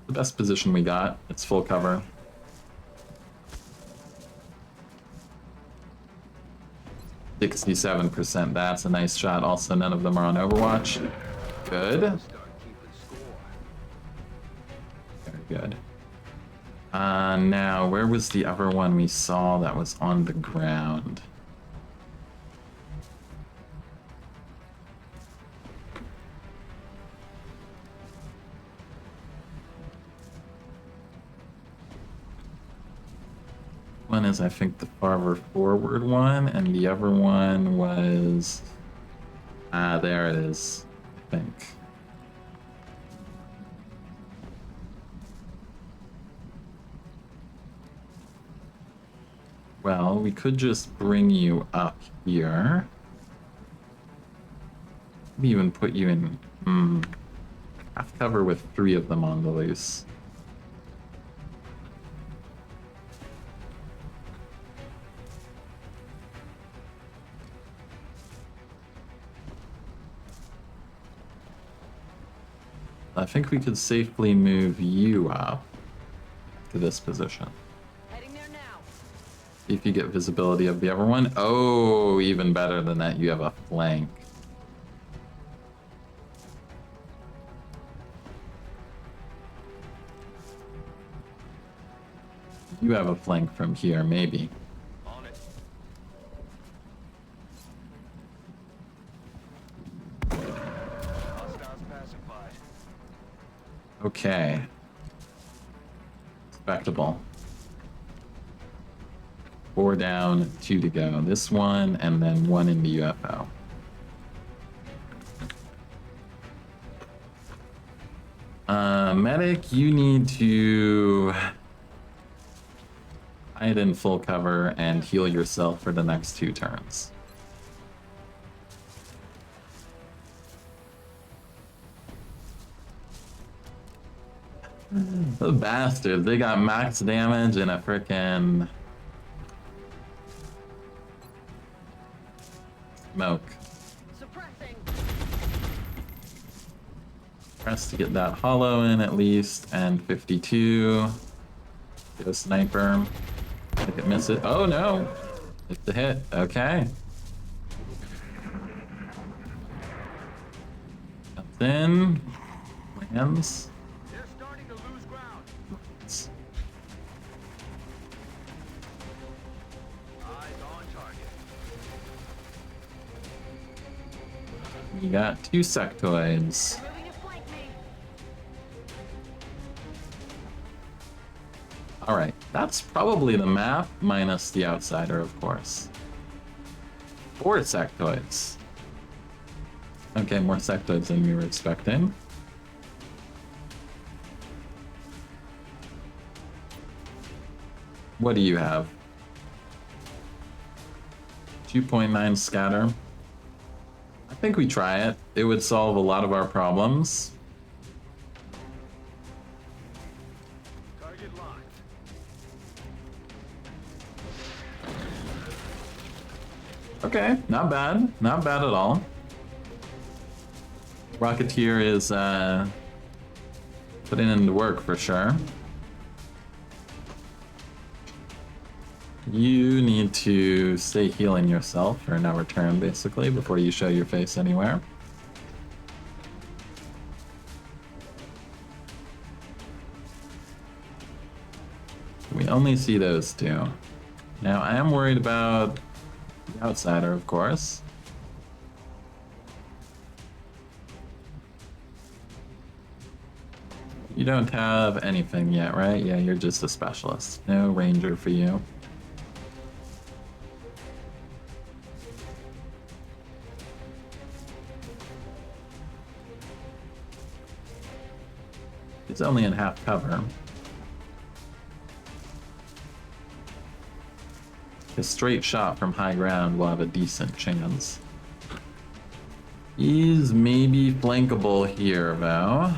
A: best position we got, it's full cover. %, that's a nice shot. Also, none of them are on Overwatch. Good. Good. Now, where was the other one we saw that was on the ground? One is, I think, the farther forward one, and the other one was... there it is, I think. Well, we could just bring you up here. Maybe even put you in half cover with 3 of them on the loose. I think we could safely move you up to this position.
F: Heading there now.
A: See if you get visibility of the other one. Oh, even better than that, you have a flank. You have a flank from here, maybe.
B: On it. Hostiles passing by.
A: Okay. Respectable. 4 down, 2 to go. This one, and then 1 in the UFO. Medic, you need to hide in full cover and heal yourself for the next 2 turns. The bastards, they got max damage and a frickin' smoke.
F: Suppressing.
A: Press to get that hollow in at least, and 52. Go sniper. If it miss it. Oh no! It's the hit. Okay. Comes in. Lands.
B: They're starting to lose ground. Eyes on target.
A: You got 2 sectoids.
F: Moving to flank me.
A: Alright, that's probably the map, minus the outsider, of course. 4 sectoids. Okay, more sectoids than we were expecting. What do you have? 2.9 scatter. I think we try it. It would solve a lot of our problems.
B: Target locked.
A: Okay, not bad. Not bad at all. Rocketeer is putting in the work for sure. You need to stay healing yourself for no return, basically, before you show your face anywhere. We only see those 2. Now, I am worried about the outsider, of course. You don't have anything yet, right? Yeah, you're just a specialist. No ranger for you. It's only in half cover. A straight shot from high ground will have a decent chance. He's maybe flankable here, though.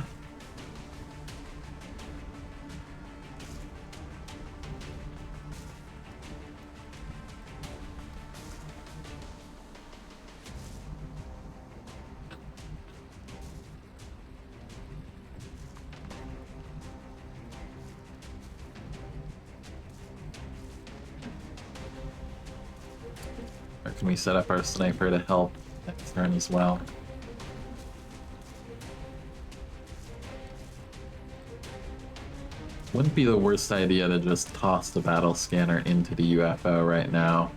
A: Or can we set up our sniper to help next turn as well? Wouldn't be the worst idea to just toss the battle scanner into the UFO right now.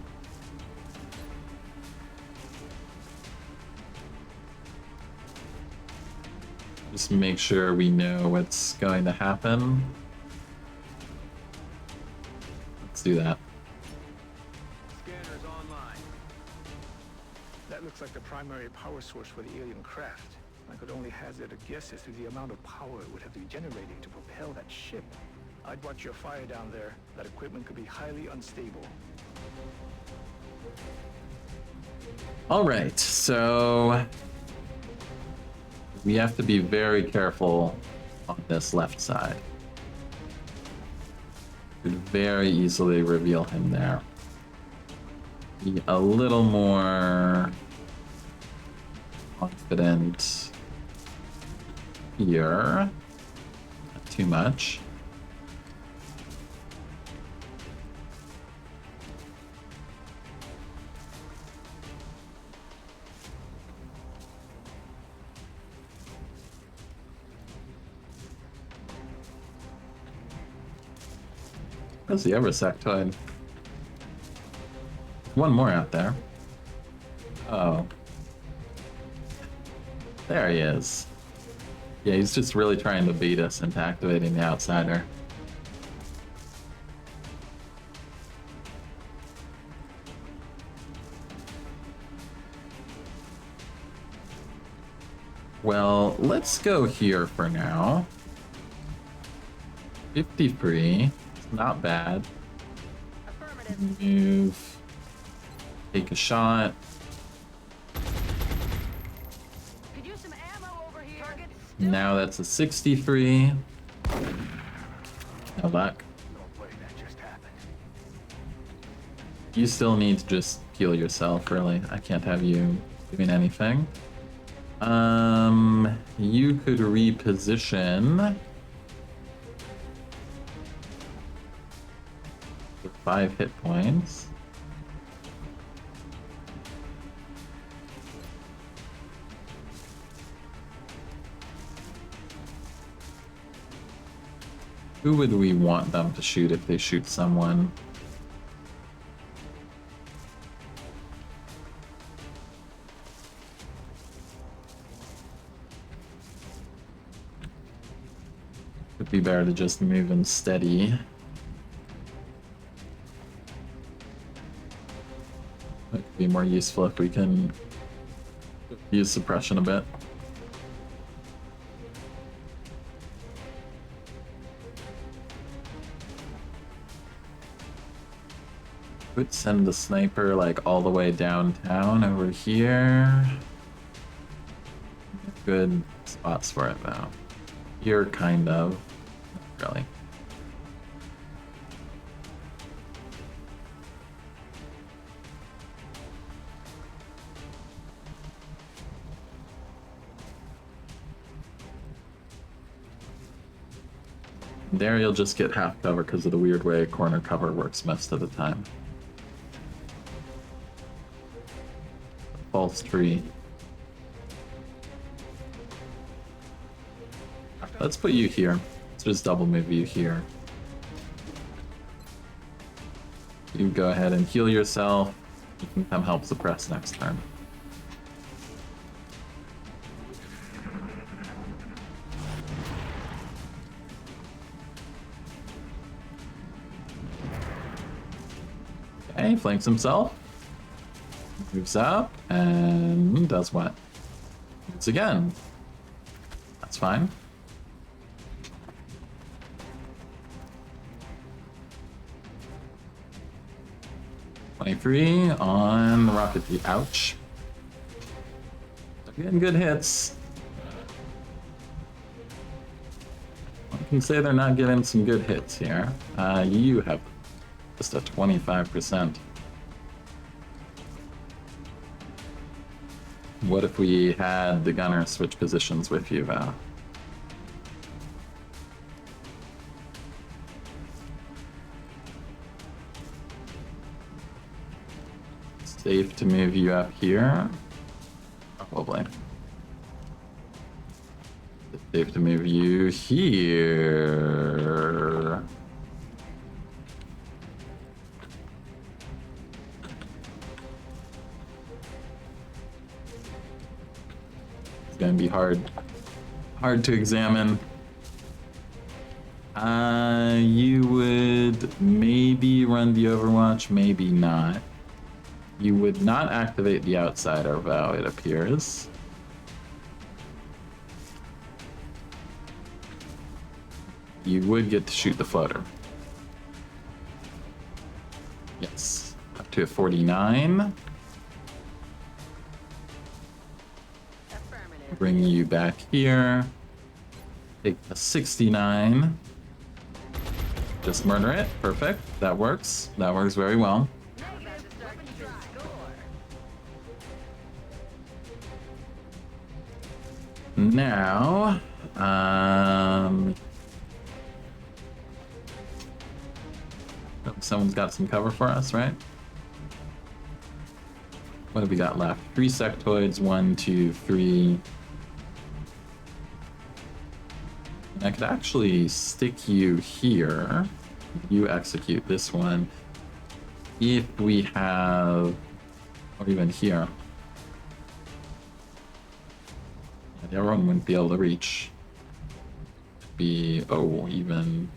A: Just make sure we know what's going to happen. Let's do that.
B: Scanners online.
G: That looks like the primary power source for the alien craft. I could only hazard a guess as to the amount of power it would have to be generating to propel that ship. I'd watch your fire down there. That equipment could be highly unstable.
A: All right, so We have to be very careful on this left side. Could very easily reveal him there. Be a little more confident here. Not too much. Where's the other sectoid? One more out there. Oh. There he is. Yeah, he's just really trying to beat us into activating the outsider. Well, let's go here for now. 53. Not bad.
F: Affirmative.
A: Move. Take a shot.
F: Could use some ammo over here. Target's
A: Now that's a 63. No luck.
G: No way that just happened.
A: You still need to just heal yourself, really. I can't have you doing anything. You could reposition. 5 hit points. Who would we want them to shoot if they shoot someone? Would be better to just move him steady. It could be more useful if we can use suppression a bit. Would send the sniper like all the way downtown over here. Good spots for it though. Here, kind of. Not really. There you'll just get half cover because of the weird way corner cover works most of the time. False tree. Let's put you here. Let's just double move you here. You go ahead and heal yourself. You can come help suppress next turn. Okay, flanks himself. Moves up and does what? Moves again. That's fine. .23 on the rocket. Ouch. They're getting good hits. I can say they're not getting some good hits here. You have just a 25%. What if we had the gunner switch positions with you, Val? Safe to move you up here? Probably. Safe to move you here. It's gonna be hard to examine. You would maybe run the Overwatch, maybe not. You would not activate the outsider vow, it appears. You would get to shoot the floater. Yes, up to a 49.
F: Affirmative.
A: Bring you back here. Take a 69. Just murder it. Perfect. That works. That works very well. Now, someone's got some cover for us, right? What have we got left? 3 sectoids, 1, 2, 3. And I could actually stick you here. You execute this one. If we have, or even here. Yeah, the other one wouldn't be able to reach. Be, oh, even.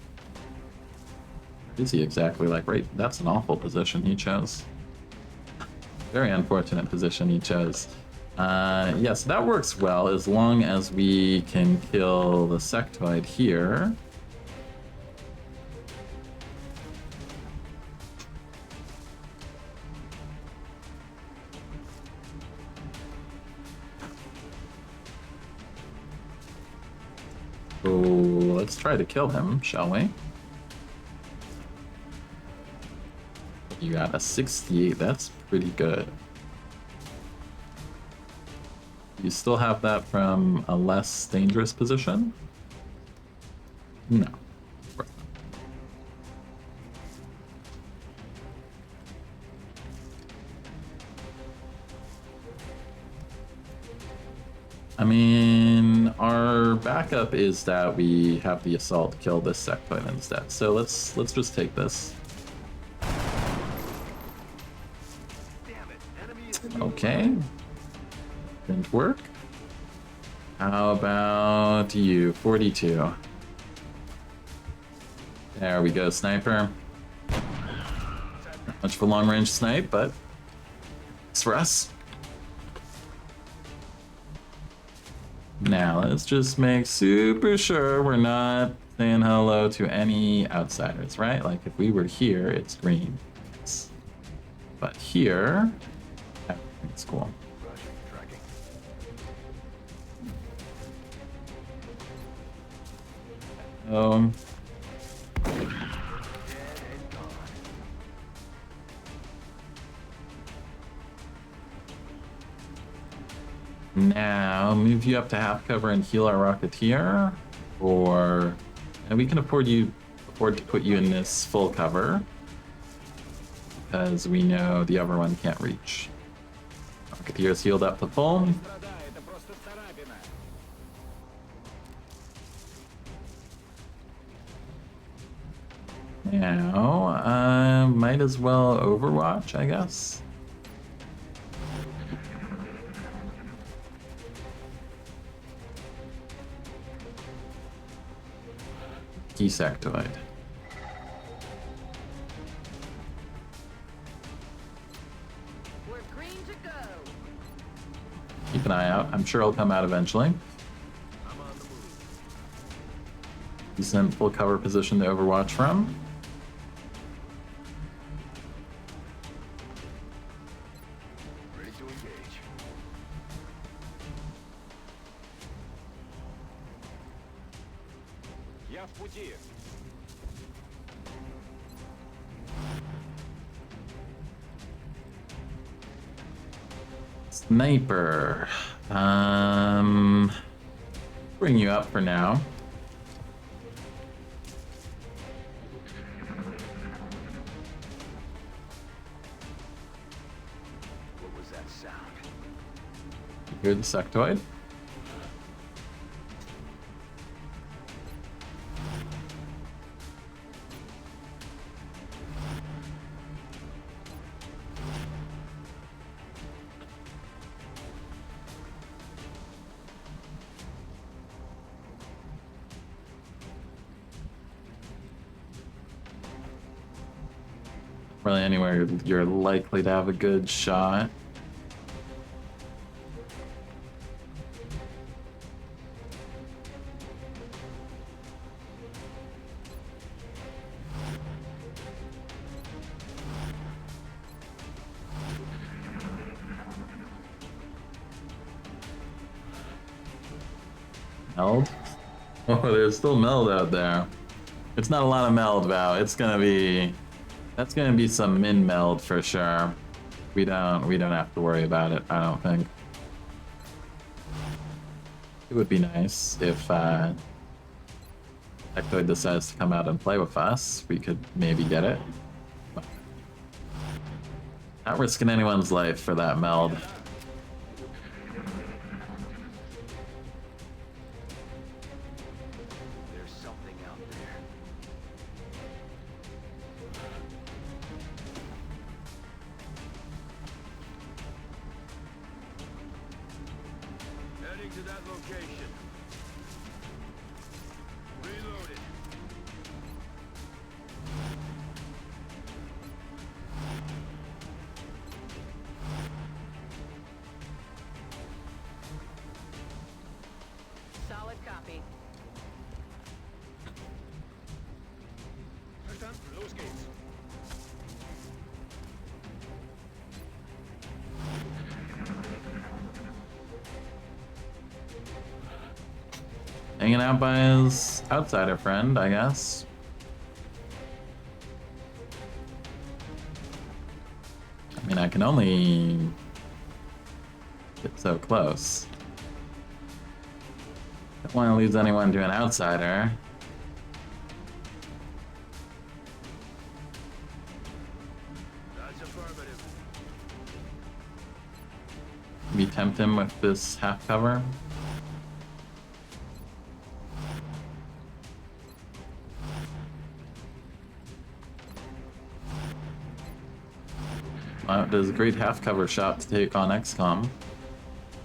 A: Is he exactly like, right? That's an awful position he chose. Very unfortunate position he chose. Yes, that works well as long as we can kill the sectoid here. So let's try to kill him, shall we? You got a 68, that's pretty good. You still have that from a less dangerous position? No. I mean, our backup is that we have the assault kill this sectoid instead. So let's just take this. Okay. Didn't work. How about you? 42. There we go, sniper. Not much for long range snipe, but it's for us. Now let's just make super sure we're not saying hello to any outsiders, right? Like if we were here, it's green. But here, it's cool. Now move you up to half cover and heal our Rocketeer, and we can afford to put you in this full cover because we know the other one can't reach. Rocketeer's healed up to full. Now, might as well Overwatch, I guess. Key sectoid.
F: We're green to go.
A: Keep an eye out. I'm sure it'll come out eventually. Decent full cover position to Overwatch from.
G: Ready to engage.
B: Я в пути.
A: Sniper. Bring you up for now.
G: What was that sound?
A: Hear the sectoid. Really anywhere you're likely to have a good shot. Meld? Oh, there's still meld out there. It's not a lot of meld, Val. It's gonna be... That's gonna be some min meld for sure. We don't have to worry about it, I don't think. It would be nice if Ectoid decides to come out and play with us. We could maybe get it. But not risking anyone's life for that meld.
B: There's something out there.
E: Heading to that location. Reloaded.
F: Solid copy.
E: Los geht's.
A: Hanging out by his outsider friend, I guess. I mean, I can only get so close. Don't want to lose anyone to an outsider.
E: That's affirmative.
A: Maybe tempt him with this half cover. Does a great half cover shot to take on XCOM.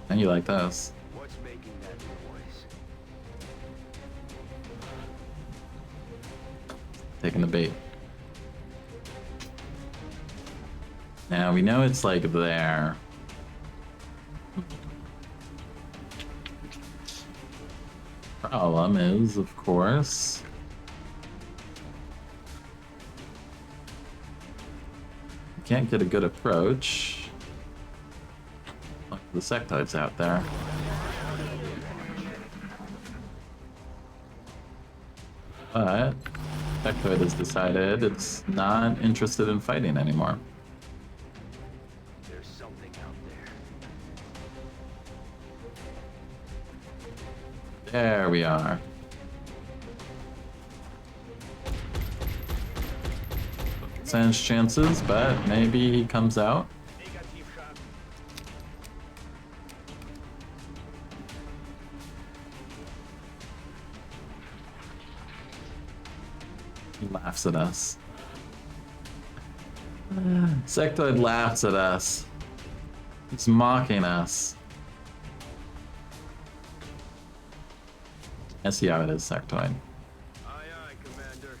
A: And you like this.
B: What's making that noise?
A: Taking the bait. Now we know it's like there. Problem is, of course, you can't get a good approach. Look, the sectoid's out there. But sectoid has decided it's not interested in fighting anymore.
B: There's something out there.
A: There we are. Sans chances, but maybe he comes out. He laughs at us. Sectoid laughs at us. He's mocking us. I see how it is, Sectoid.
E: Aye, aye, Commander.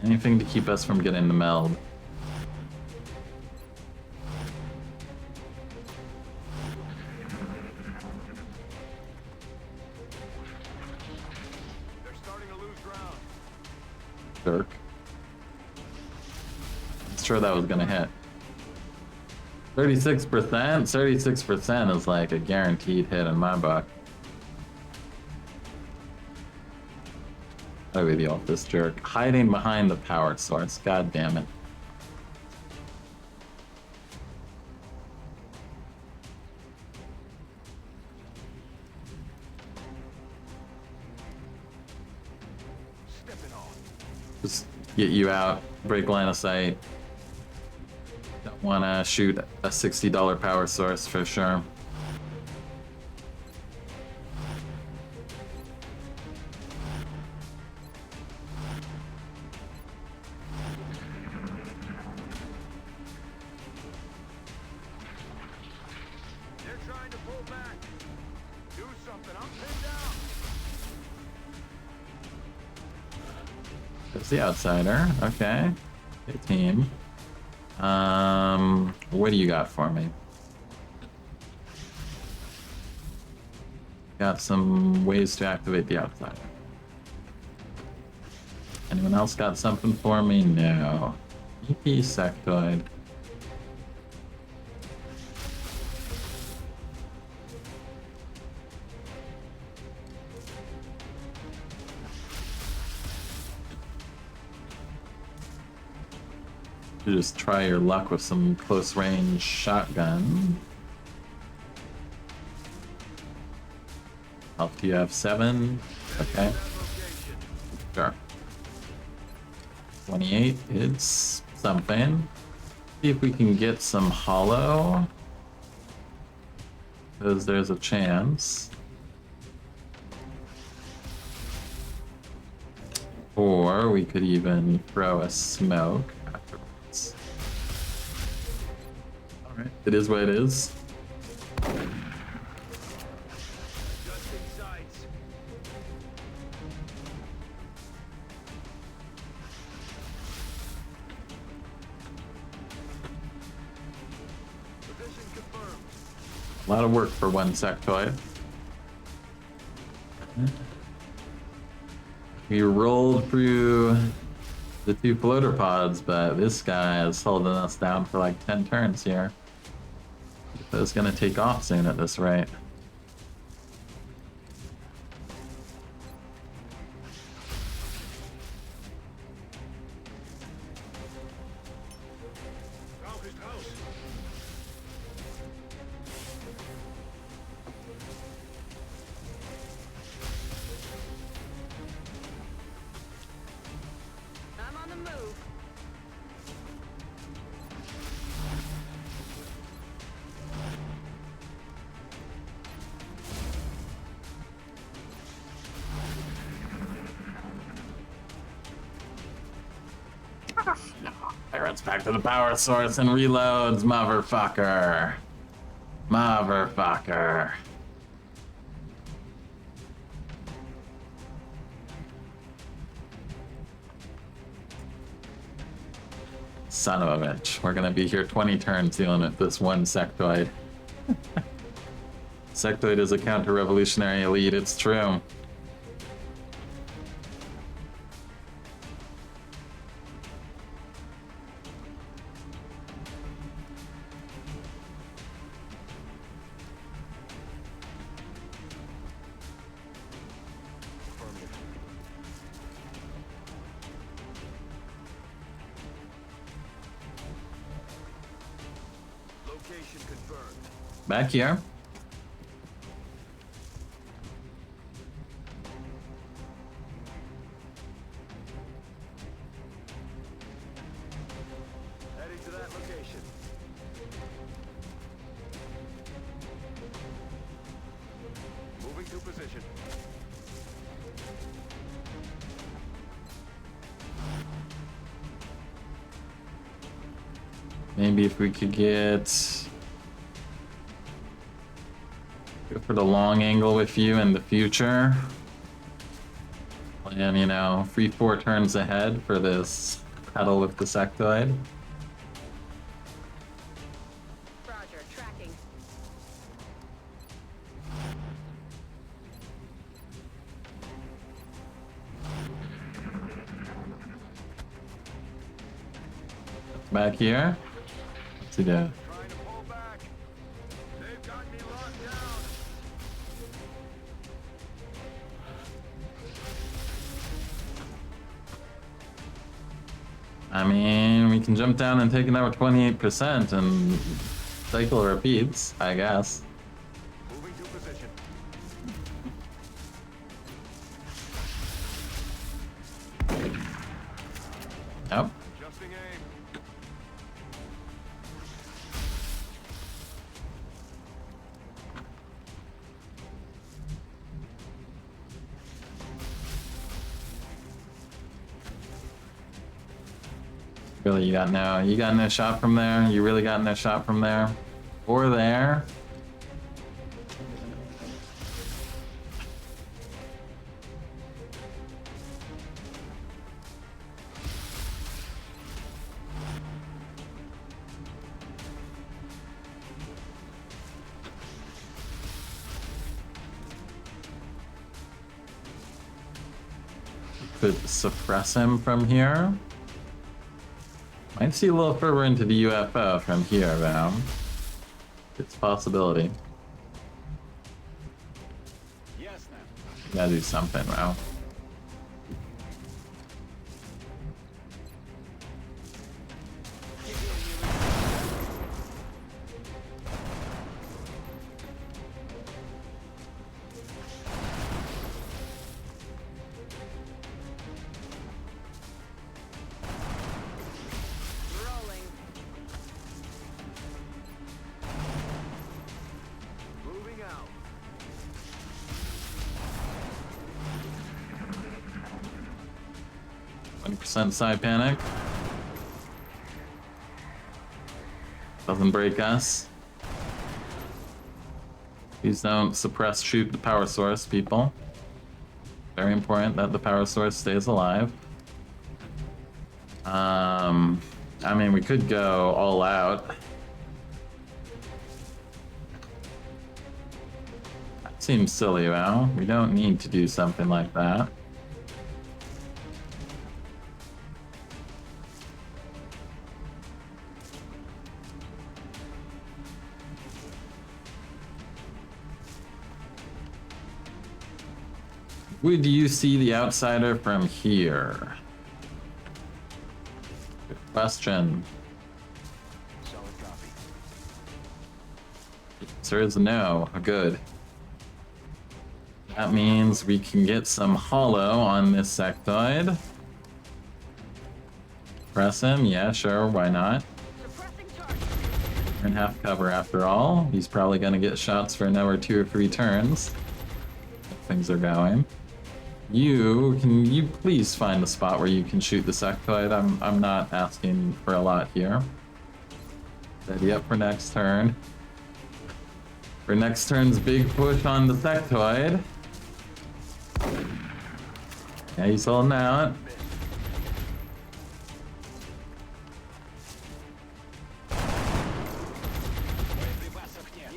A: Anything to keep us from getting the meld.
E: They're starting to lose ground.
A: Jerk. I'm sure that was gonna hit. 36%? 36% is like a guaranteed hit in my book. Oh, with you off this jerk. Hiding behind the power source. God damn it.
E: Stepping off.
A: Just get you out. Break line of sight. Don't wanna shoot a $60 power source for sure.
E: They're trying to pull back. Do something. I'm pinned down.
A: There's the outsider. Okay. Good team. What do you got for me? Got some ways to activate the outsider. Anyone else got something for me? No. EP sectoid. You just try your luck with some close range shotgun. Health, do you have 7? Okay. Sure. 28 is something. See if we can get some hollow. Because there's a chance. Or we could even throw a smoke afterwards. Alright, it is what it is. A lot of work for one sectoid. We rolled through the 2 floater pods, but this guy is holding us down for like 10 turns here. It's gonna take off soon at this rate.
F: I'm on the move.
A: Pirates back to the power source and reloads, motherfucker. Motherfucker. Son of a bitch. We're gonna be here 20 turns dealing with this one sectoid. Sectoid is a counter-revolutionary elite, it's true.
G: Location confirmed.
A: Back here.
G: Heading to that location. Moving to position.
A: Maybe if we could go for the long angle with you in the future. And, you know, 3-4 turns ahead for this pedal with the sectoid.
F: Roger, tracking.
A: Back here. What's he do?
G: Trying to pull back. They've got me locked down.
A: I mean, we can jump down and take another 28% and cycle repeats, I guess.
G: Moving to position.
A: Yep.
G: Adjusting aim.
A: Really, you got no shot from there? You really got no shot from there? Or there? Could suppress him from here. Might see a little further into the UFO from here, though. It's a possibility.
B: Yes, ma'am.
A: Gotta do something, though. 20% side panic. Doesn't break us. Please don't suppress shoot the power source, people. Very important that the power source stays alive. I mean, we could go all out. That seems silly, Val. We don't need to do something like that. Would you see the outsider from here? Good question.
B: Solid copy.
A: Answer is no. Good. That means we can get some hollow on this sectoid. Press him? Yeah, sure, why not?
F: Suppressing target.
A: We're in half cover after all. He's probably gonna get shots for another 2 or 3 turns. Things are going. Can you please find a spot where you can shoot the sectoid? I'm not asking for a lot here. Ready up for next turn. For next turn's big push on the sectoid. Yeah, he's holding out.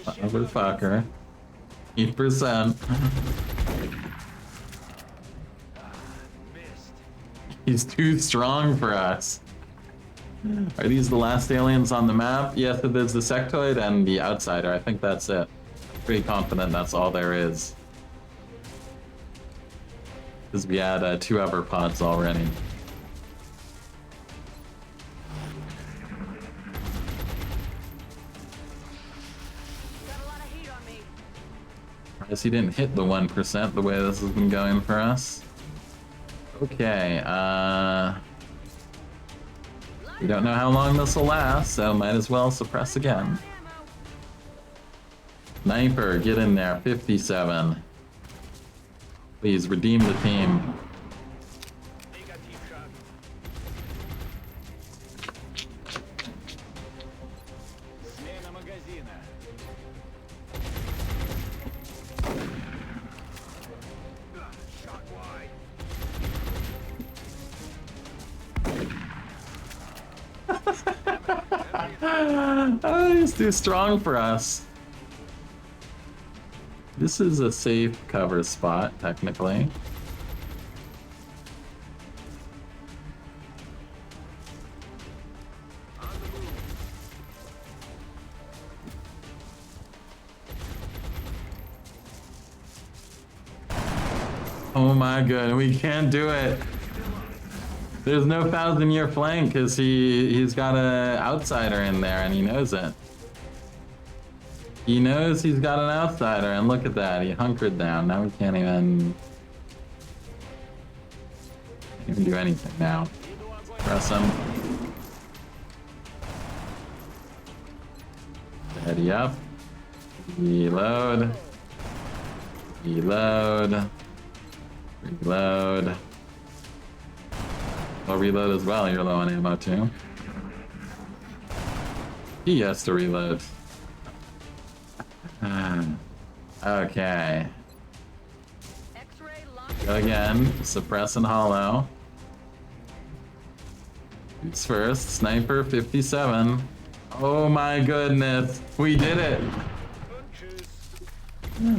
A: Motherfucker. 8%. He's too strong for us. Are these the last aliens on the map? Yes, it is the sectoid and the outsider. I think that's it. Pretty confident that's all there is. Because we had 2 other pods already.
F: Got a lot of heat on me.
A: I guess he didn't hit the 1% the way this has been going for us. Okay, we don't know how long this will last, so might as well suppress again.
F: Ammo.
A: Sniper, get in there, 57. Please, redeem the team.
G: Negativ shot.
B: Смена магазина.
G: Shot wide.
A: Oh, he's too strong for us. This is a safe cover spot, technically. Oh my god, we can't do it. There's no 1,000-year flank because he's got an outsider in there and he knows it. He knows he's got an outsider, and look at that, he hunkered down. Now we can't even do anything now. Press him. Ready up. Reload. Reload. Reload. I'll reload as well, you're low on ammo too. He has to reload. Okay.
F: X-ray launch.
A: Go again. Suppress and hollow. Who's first? Sniper 57. Oh my goodness. We did it.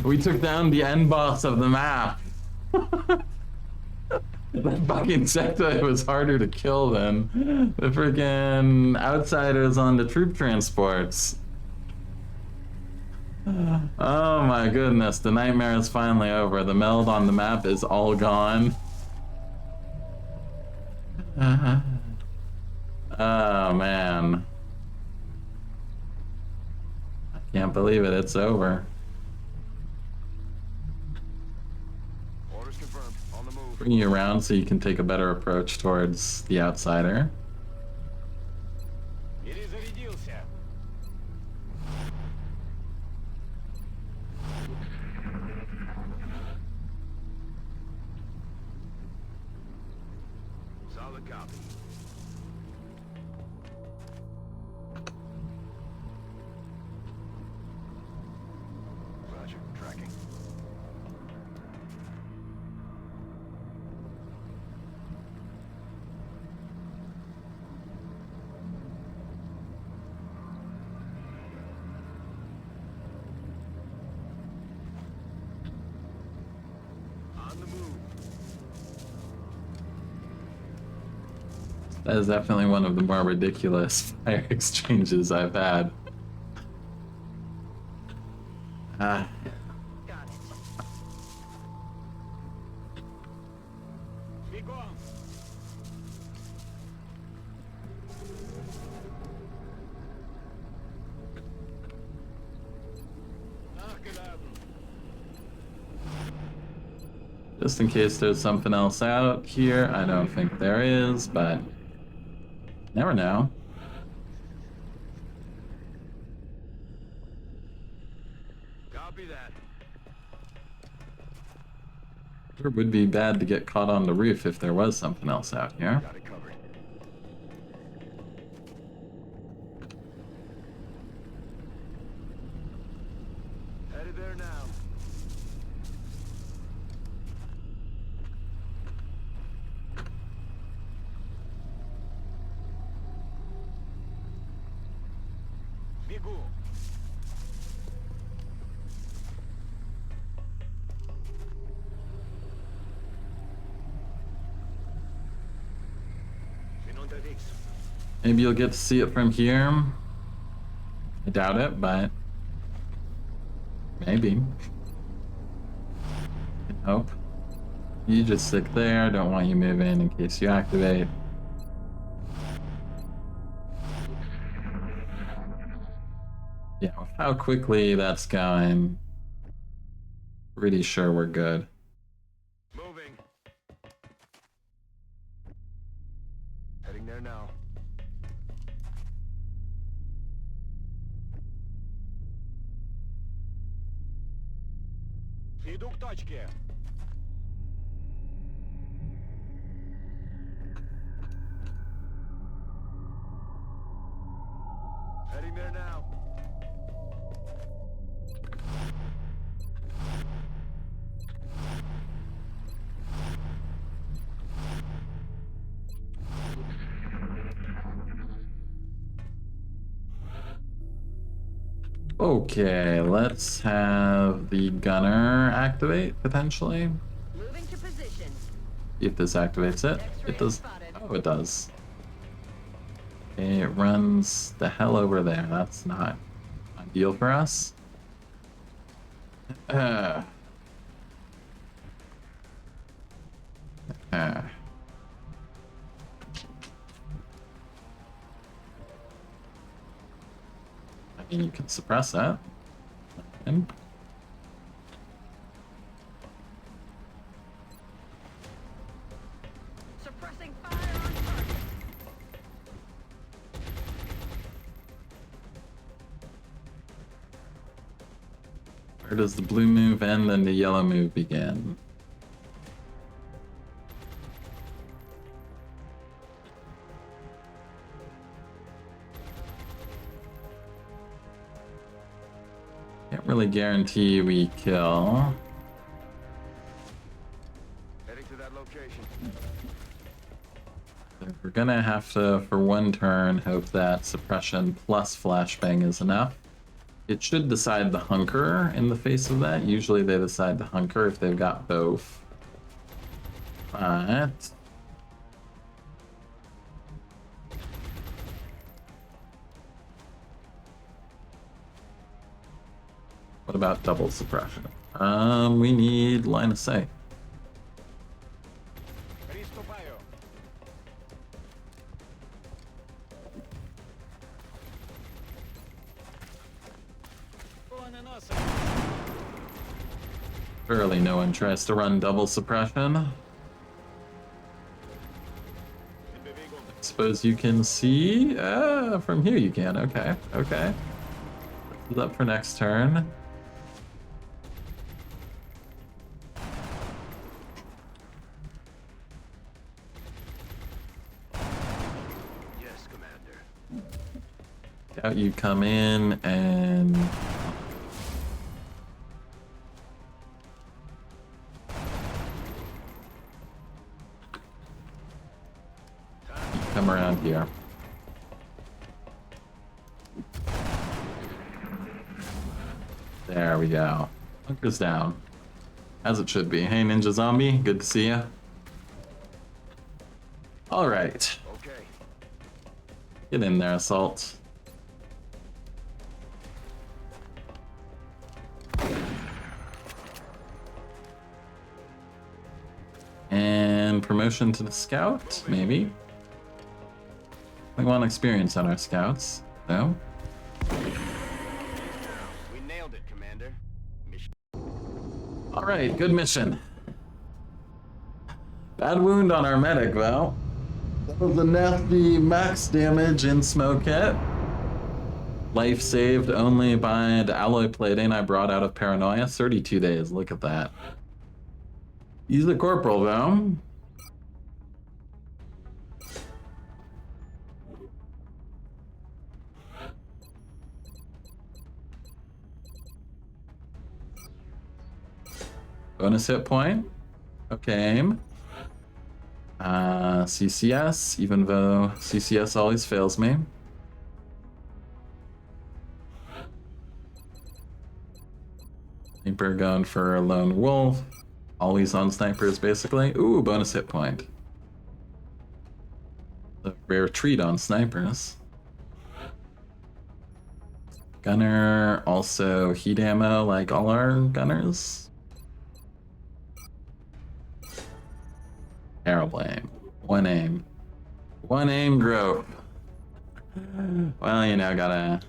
A: We took down the end boss of the map. That fucking sectoid was harder to kill than the freaking outsiders on the troop transports. Oh my goodness, the nightmare is finally over. The meld on the map is all gone. Oh man. I can't believe it, it's over.
B: Orders confirmed. On the move.
A: Bring you around so you can take a better approach towards the outsider.
B: Перезарядился.
G: Solid copy. Roger, tracking. On the move.
A: That is definitely one of the more ridiculous fire exchanges I've had. Ah.
F: Got it.
G: Be gone.
A: Just in case there's something else out here. I don't think there is, but never know.
G: Copy that.
A: It would be bad to get caught on the roof if there was something else out here.
G: Got it covered. Headed there now. Бегу.
A: Maybe you'll get to see it from here. I doubt it, but maybe. Can hope. You just stick there, don't want you moving in case you activate. Yeah, with how quickly that's going, pretty sure we're good.
G: Moving. Heading there now. Иду к точке. Heading there now.
A: Okay, let's have the gunner activate, potentially.
F: Moving to position.
A: See if this activates it. It does. Oh, it does. Okay, it runs the hell over there. That's not ideal for us. Uh. I mean, you can suppress that. And
F: Suppressing fire on target.
A: where does the blue move end and the yellow move begin? Can't really guarantee we kill.
G: Heading to that location.
A: We're gonna have to, for one turn, hope that suppression plus flashbang is enough. It should decide the hunker in the face of that. Usually they decide the hunker if they've got both. But what about double suppression? We need line of sight.
G: Приступаю.
A: Surely no one tries to run double suppression. I suppose you can see? From here you can. Okay, okay. This is up for next turn. Doubt you come in and... come around here. There we go. Bunker's down. As it should be. Hey, Ninja Zombie, good to see you. Alright.
B: Okay.
A: Get in there, Assault. And promotion to the Scout, maybe. We want experience on our Scouts, no?
B: We nailed it, Commander. Mission.
A: Alright, good mission. Bad wound on our medic, though. That was a nasty max damage in smoke hit. Life saved only by the alloy plating I brought out of Paranoia. 32 days, look at that. He's a corporal, though. Bonus hit point. Okay. CCS, even though CCS always fails me. Sniper going for a lone wolf. Always on snipers, basically. Ooh, bonus hit point. A rare treat on snipers. Gunner, also heat ammo, like all our gunners. Terrible aim. One aim. One aim grope. Well, you know, gotta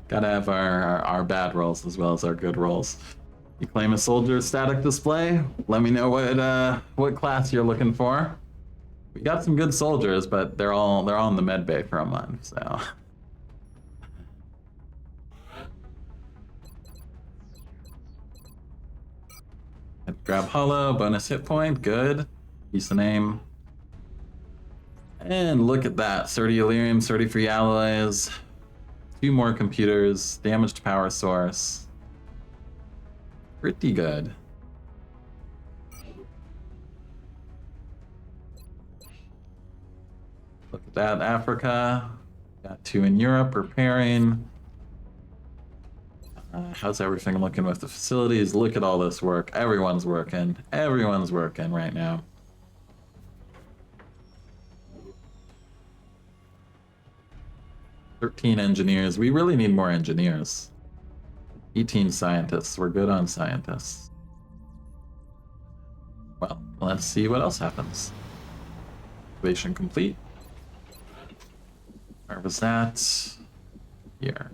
A: have our bad rolls as well as our good rolls. You claim a soldier static display? Let me know what class you're looking for. We got some good soldiers, but they're all in the med bay for a month, so. Grab hollow, bonus hit point, good. Decent aim. And look at that, 30 Illyrium, 30 free alloys, 2 more computers, damaged power source. Pretty good. Look at that, Africa. Got 2 in Europe repairing. How's everything looking with the facilities? Look at all this work. Everyone's working. Everyone's working right now. "13 engineers. We really need more engineers. 18 scientists. We're good on scientists. Well, let's see what else happens. Activation complete. Where was that? Here.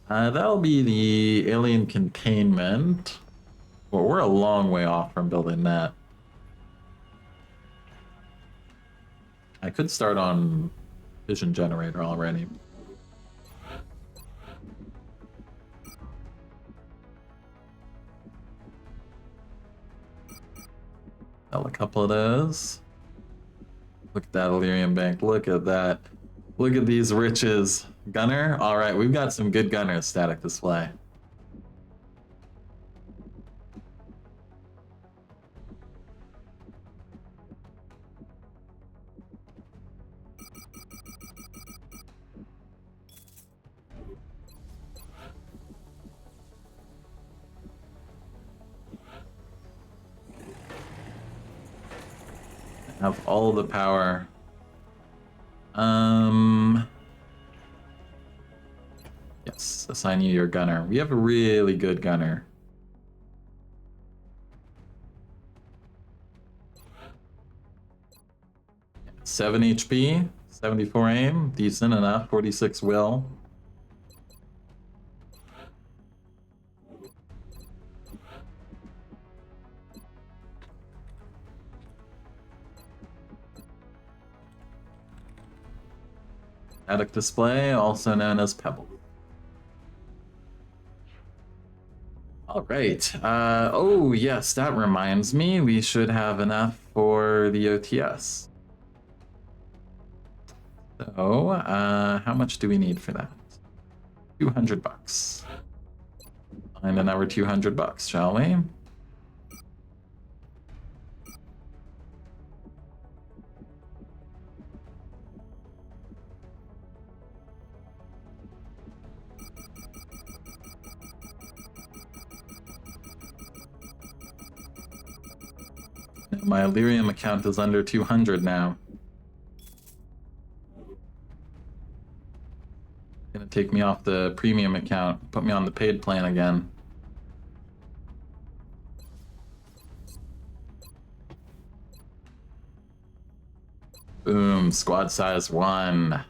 A: That'll be the alien containment. Well, we're a long way off from building that. I could start on fission generator already. Sell a couple of those. Look at that Illyrium bank. Look at that. Look at these riches. Gunner? Alright, we've got some good gunners, static display. Have all the power. Yes, assign you your gunner. We have a really good gunner. Seven HP, 74 aim, decent enough, 46 will. Static display, also known as Pebble. All right. Oh, yes, that reminds me. We should have enough for the OTS. So, how much do we need for that? 200 bucks. Find another 200 bucks, shall we? My Illyrium account is under 200 now. Gonna take me off the premium account, put me on the paid plan again. Boom, squad size 1.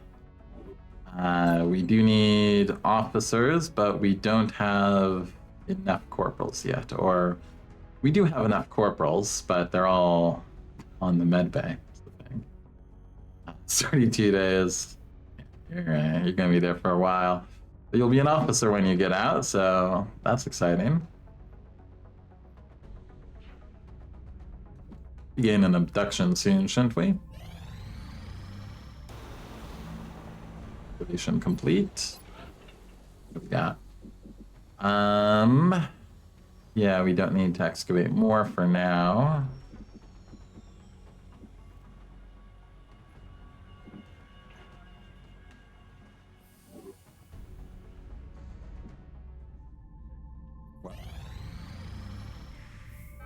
A: We do need officers, but we don't have enough corporals yet. Or we do have enough corporals, but they're all on the med bay. That's the thing. 32 days. You're gonna be there for a while. But you'll be an officer when you get out, so that's exciting. Gain an abduction soon, shouldn't we? Activation complete. What do we got? Yeah, we don't need to excavate more for now.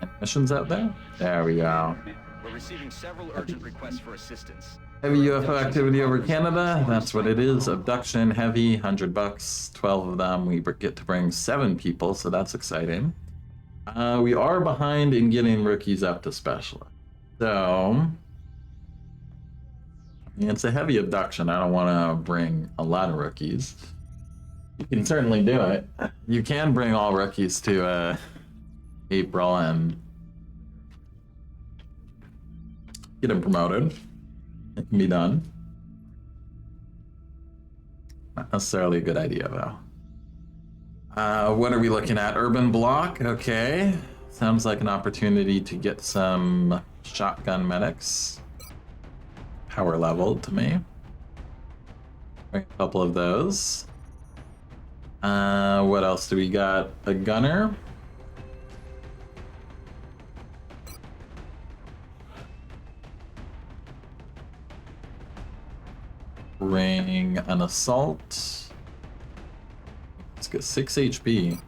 A: Any missions out there? There we go.
B: We're receiving several urgent requests for assistance.
A: Heavy UFO activity over Canada. That's what it is. Abduction, heavy, 100 bucks. 12 of them. We get to bring 7 people, so that's exciting. We are behind in getting rookies up to specialist. So, I mean, it's a heavy abduction. I don't want to bring a lot of rookies. You can certainly do it. You can bring all rookies to April and get them promoted. It can be done. Not necessarily a good idea, though. What are we looking at? Urban block? Okay. Sounds like an opportunity to get some shotgun medics. Power leveled to me. Bring a couple of those. What else do we got? A gunner. Bring an assault. Let's get 6 HP.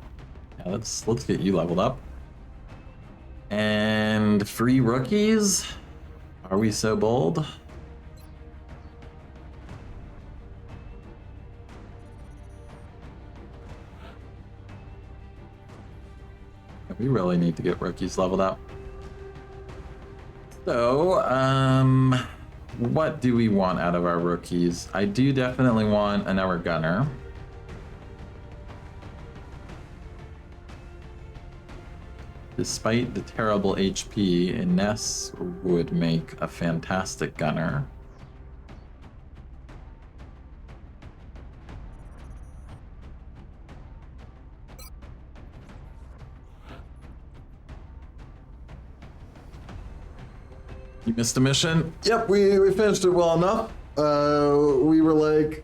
A: Yeah, let's get you leveled up. And free rookies? Are we so bold? We really need to get rookies leveled up. So, what do we want out of our rookies? I do definitely want another gunner. Despite the terrible HP, Ness would make a fantastic gunner. You missed a mission? Yep, we finished it well enough. We were like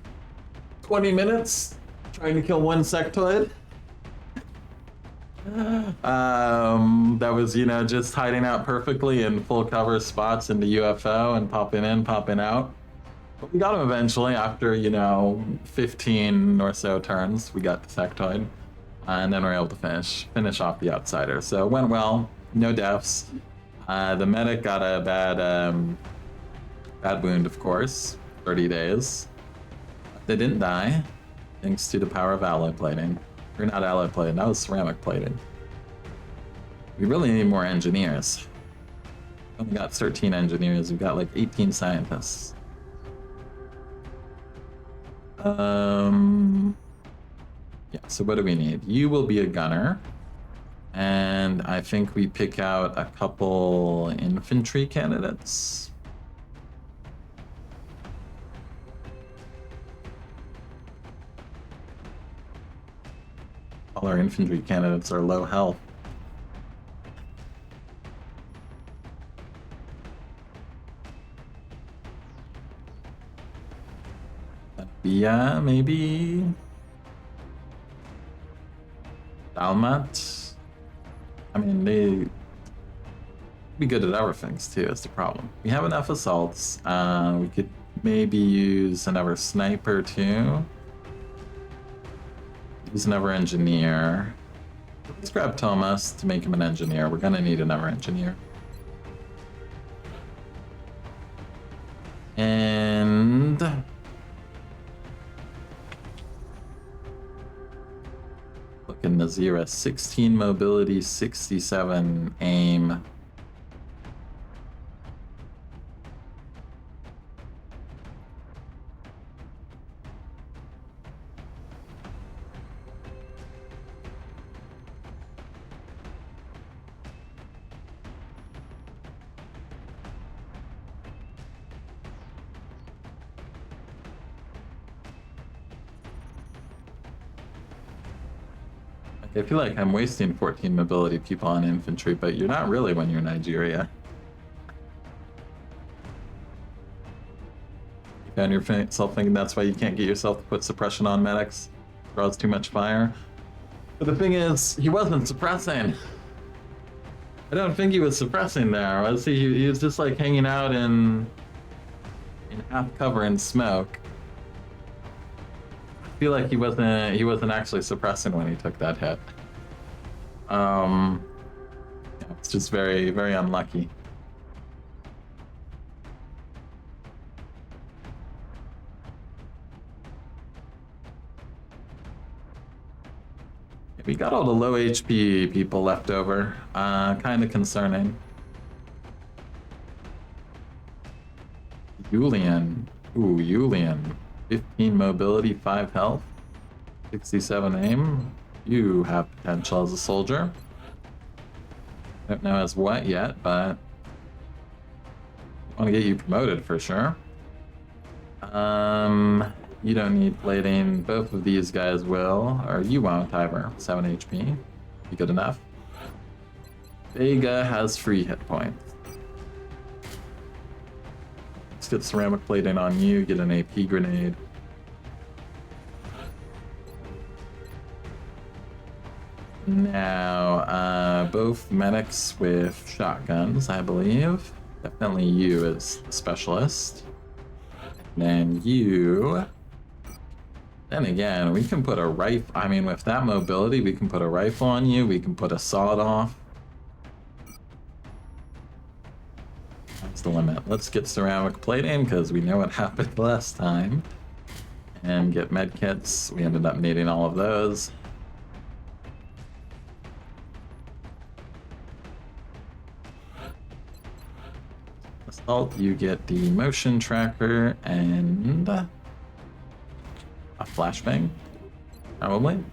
A: 20 minutes trying to kill one sectoid. That was, you know, just hiding out perfectly in full cover spots in the UFO and popping in, popping out. But we got him eventually after, you know, 15 or so turns. We got the sectoid. And then we were able to finish off the outsider. So it went well, no deaths. The medic got a bad wound, of course, 30 days. They didn't die, thanks to the power of alloy plating. Or not alloy plating, that was ceramic plating. We really need more engineers. We only got 13 engineers, we've got like 18 scientists. Yeah, so what do we need? You will be a gunner. And I think we pick out a couple infantry candidates. All our infantry candidates are low health. Yeah, maybe. Dalmat. I mean, they be good at other things too, is the problem. We have enough assaults. We could maybe use another sniper too. Use another engineer. Let's grab Thomas to make him an engineer. We're gonna need another engineer. And looking Nazira, 16 mobility, 67 aim. I feel like I'm wasting 14 mobility people on infantry, but you're not really when you're Nigeria. You found yourself thinking that's why you can't get yourself to put suppression on medics? Draws too much fire? But the thing is, he wasn't suppressing. I don't think he was suppressing there, was he? He was just like hanging out in half cover and smoke. I feel like he wasn't actually suppressing when he took that hit. Yeah, it's just very, very unlucky. We got all the low HP people left over. Kind of concerning. Julian. Ooh, Julian. 15 mobility, 5 health, 67 aim. You have potential as a soldier. Don't know as what yet, but want to get you promoted for sure. You don't need plating. Both of these guys will, or you won't either. 7 HP. Be good enough. Vega has free hit points. Let's get ceramic plating on you, get an AP grenade. Now, both medics with shotguns, I believe. Definitely you as the specialist. And then you... Then again, we can put a rifle... I mean, with that mobility, we can put a rifle on you, we can put a sawed-off. That's the limit. Let's get ceramic plating, because we know what happened last time. And get medkits. We ended up needing all of those. Assault, you get the motion tracker and a flashbang, probably.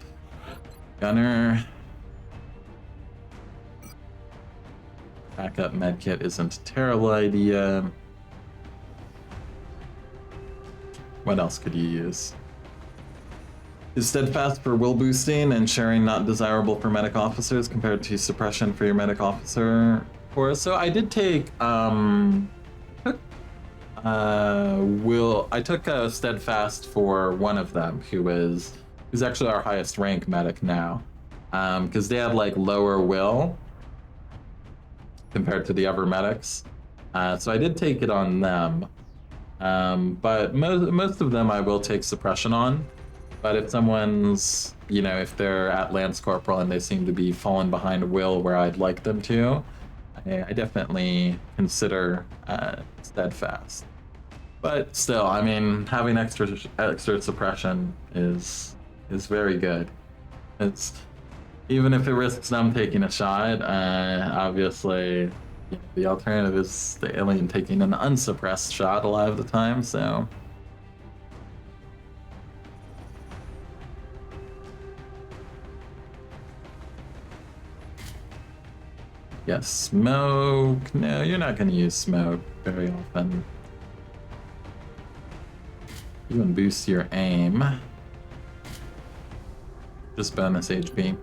A: Gunner. Backup medkit isn't a terrible idea. What else could you use? Is steadfast for will boosting and sharing not desirable for medic officers compared to suppression for your medic officer force? So I did take I took a steadfast for one of them who's actually our highest rank medic now, because they have like lower will compared to the other medics. So I did take it on them, but most of them I will take suppression on. But if someone's, you know, if they're at Lance Corporal and they seem to be falling behind will where I'd like them to, I definitely consider steadfast. But still, I mean, having extra suppression is very good. It's even if it risks them taking a shot. Obviously, you know, the alternative is the alien taking an unsuppressed shot a lot of the time. So. Yes, smoke. No, you're not going to use smoke very often. You can boost your aim. Just bonus HP.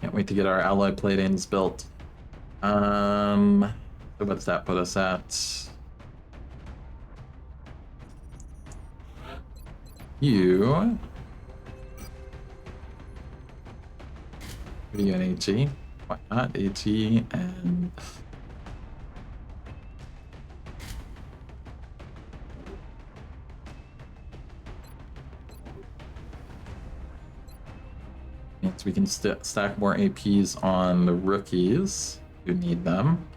A: Can't wait to get our alloy platings built. So what's that put us at? you. Give you an HE. Why not? HE and. Means we can stack more APs on the rookies who need them.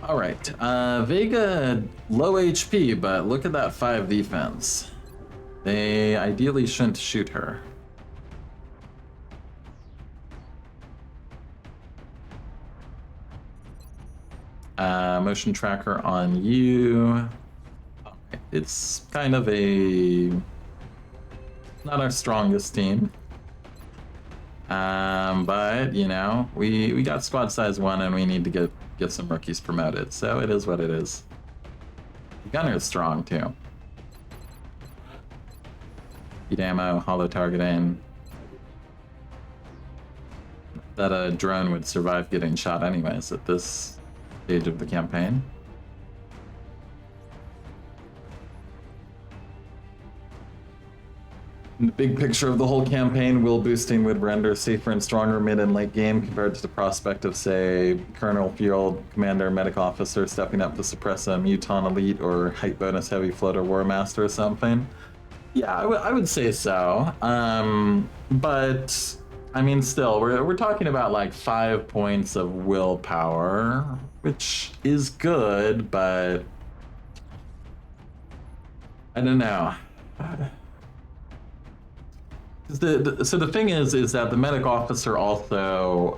A: Alright, Vega low HP, but look at that 5 defense. They ideally shouldn't shoot her. Motion tracker on you. It's kind of not our strongest team. But, you know, we got squad size 1 and we need to get some rookies promoted, so it is what it is. Gunner is strong too. Heat ammo, hollow targeting. That a drone would survive getting shot anyways at this stage of the campaign. In the big picture of the whole campaign, will boosting would render safer and stronger mid and late game compared to the prospect of, say, Colonel, Field Commander, Medic Officer stepping up to suppress a Muton Elite or height bonus heavy floater War Master or something. Yeah, I would say so. But I mean, still, we're talking about like 5 points of willpower, which is good, but I don't know. So the thing is that the medic officer also,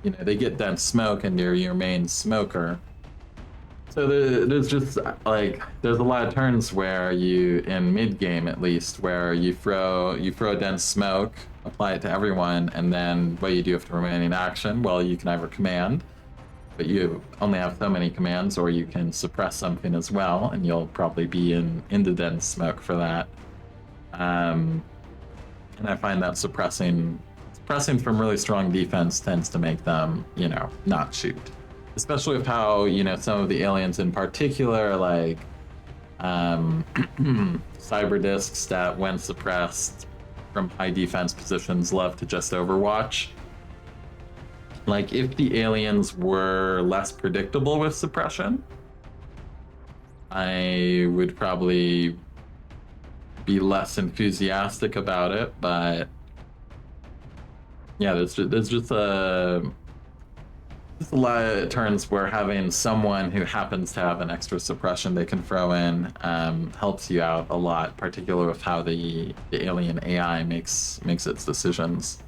A: you know, they get dense smoke and you're your main smoker. So there's just like there's a lot of turns where you, in mid game at least, where you throw dense smoke, apply it to everyone, and then what you do after remaining action, well, you can either command, but you only have so many commands, or you can suppress something as well, and you'll probably be in the dense smoke for that. And I find that suppressing from really strong defense tends to make them, you know, not shoot. Especially with how, you know, some of the aliens in particular, like cyber discs that, when suppressed from high defense positions, love to just overwatch. Like, if the aliens were less predictable with suppression, I would probably be less enthusiastic about it, but yeah, there's just a lot of turns where having someone who happens to have an extra suppression they can throw in helps you out a lot, particularly with how the alien AI makes its decisions.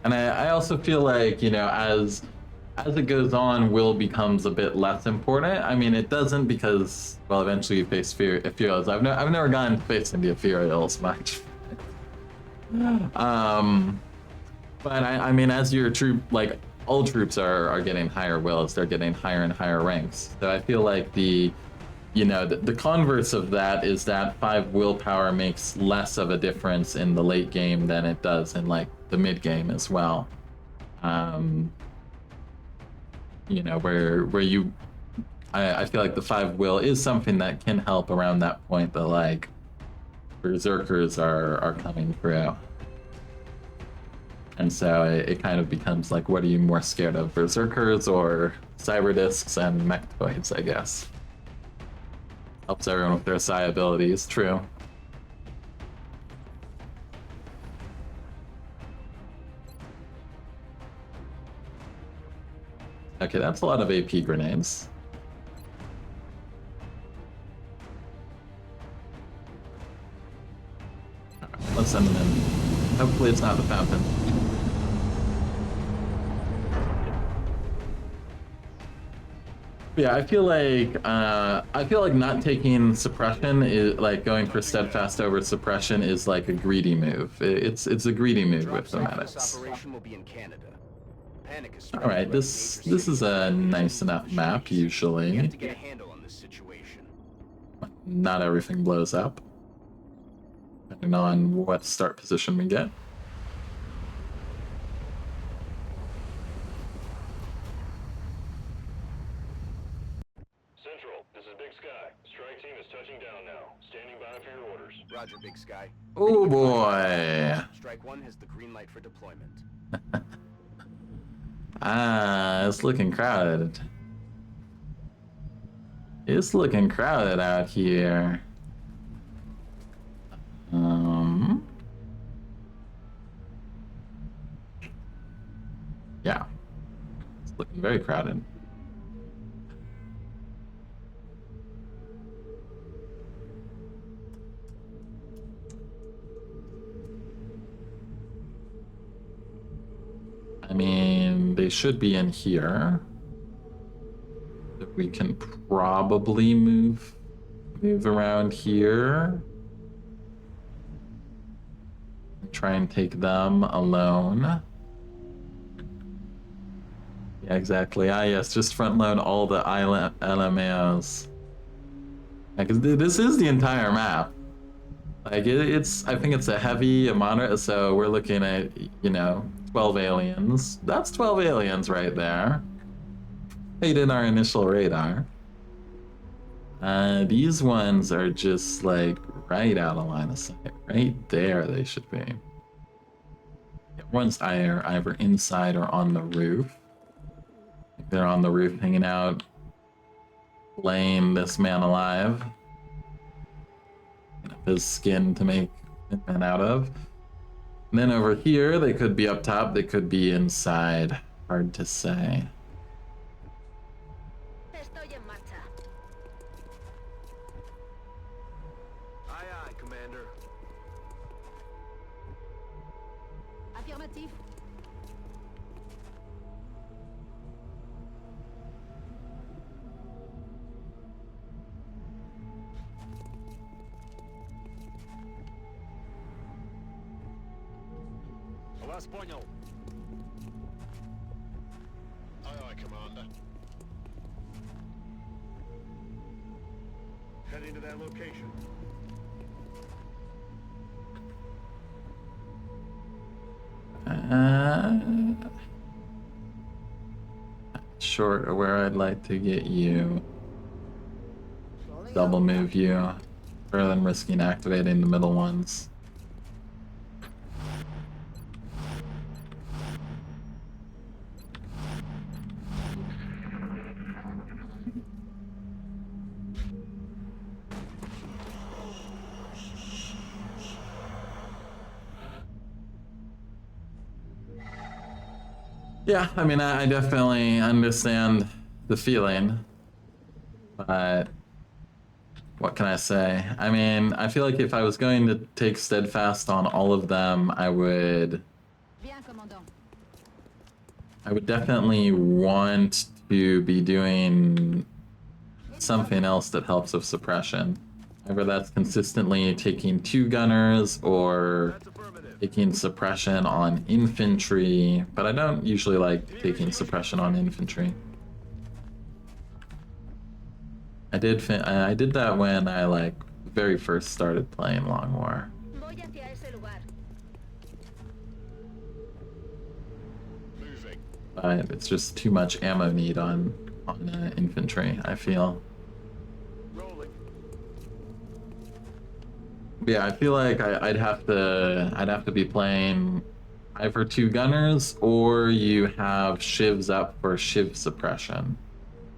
A: And I also feel like, you know, as it goes on, will becomes a bit less important. I mean, it doesn't, because, well, eventually you face Ethereals. I've never gotten to face any Ethereals much. But I mean, as your troop, like, all troops are getting higher wills, they're getting higher and higher ranks. So I feel like the converse of that is that 5 willpower makes less of a difference in the late game than it does in, like, the mid game as well. You know, where you, I feel like the 5 will is something that can help around that point, but like berserkers are coming through. And so it kind of becomes like, what are you more scared of, berserkers or cyber discs and mechtoids, I guess. Helps everyone with their psi abilities, true. Okay, that's a lot of AP grenades. Alright, let's send them in. Hopefully it's not the fountain. Yeah, I feel like not taking suppression is like going for steadfast over suppression is like a greedy move. It's a greedy move
B: Drop
A: with the
B: site for this
A: medics.
B: operation will be in Canada. Panic is
A: All
B: spreading
A: right,
B: throughout
A: this
B: major
A: is
B: cities
A: a
B: and
A: nice enough
B: the
A: map
B: streets. We
A: usually.
B: have to get a handle on this situation.
A: Not everything blows up, depending on what start position we get.
E: Central, this is Big Sky. Strike team is touching down now. Standing by for your orders.
B: Roger, Big Sky.
A: Oh boy.
B: Strike 1 has the green light for deployment.
A: Ah, it's looking crowded. It's looking crowded out here. Yeah. It's looking very crowded. I mean, they should be in here. We can probably move around here. Try and take them alone. Yeah, exactly. Ah, yes, just front load all the LMAOs. Yeah, because this is the entire map. Like, it's, I think it's a heavy, a moderate, so we're looking at, you know, 12 aliens. That's 12 aliens right there. Right in our initial radar. These ones are just, like, right out of line of sight. Right there they should be. One's either inside or on the roof. They're on the roof hanging out, laying this man alive. His skin to make Hitman out of. And then over here, they could be up top, they could be inside. Hard to say.
F: Estoy en marcha.
G: Aye, aye, Commander.
F: Affirmatif.
E: Вас понял. Aye, aye, Commander. Heading to that location.
A: Short of where I'd like to get you. Double move you, rather than risking activating the middle ones. Yeah, I mean, I definitely understand the feeling, but what can I say? I mean, I feel like if I was going to take steadfast on all of them, I would
F: Bien, commandant.
A: definitely want to be doing something else that helps with suppression. Whether that's consistently taking 2 gunners or
G: That's affirmative.
A: taking suppression on infantry, but I don't usually like taking suppression on infantry. I did that when I like very first started playing Long War.
F: Voy hacia ese lugar.
E: Moving.
A: But it's just too much ammo need on infantry, I feel.
G: Rolling.
A: But yeah, I feel like I'd have to be playing either 2 gunners or you have shivs up for shiv suppression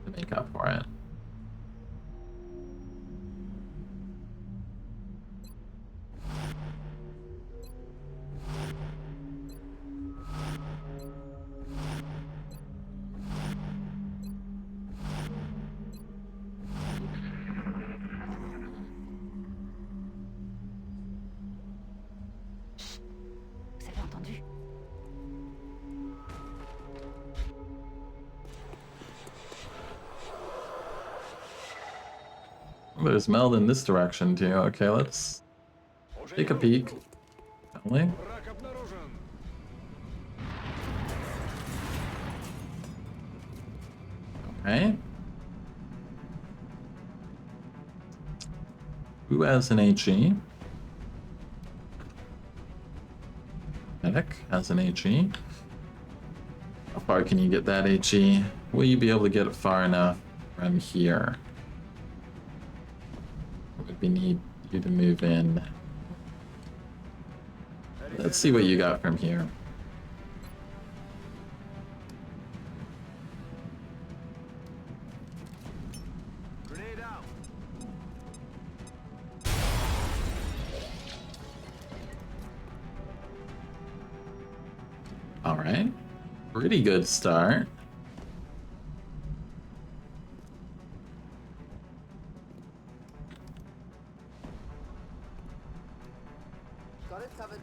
A: to make up for it.
F: Vous avez entendu?
A: There's meld in this direction too. Okay, let's take a peek. Shall we? Okay. Who has an HE? Medic has an HE. How far can you get that HE? Will you be able to get it far enough from here? Would we need you to move in? Let's see what you got from here.
G: Grenade out.
A: All right. Pretty good start.
H: Got it covered.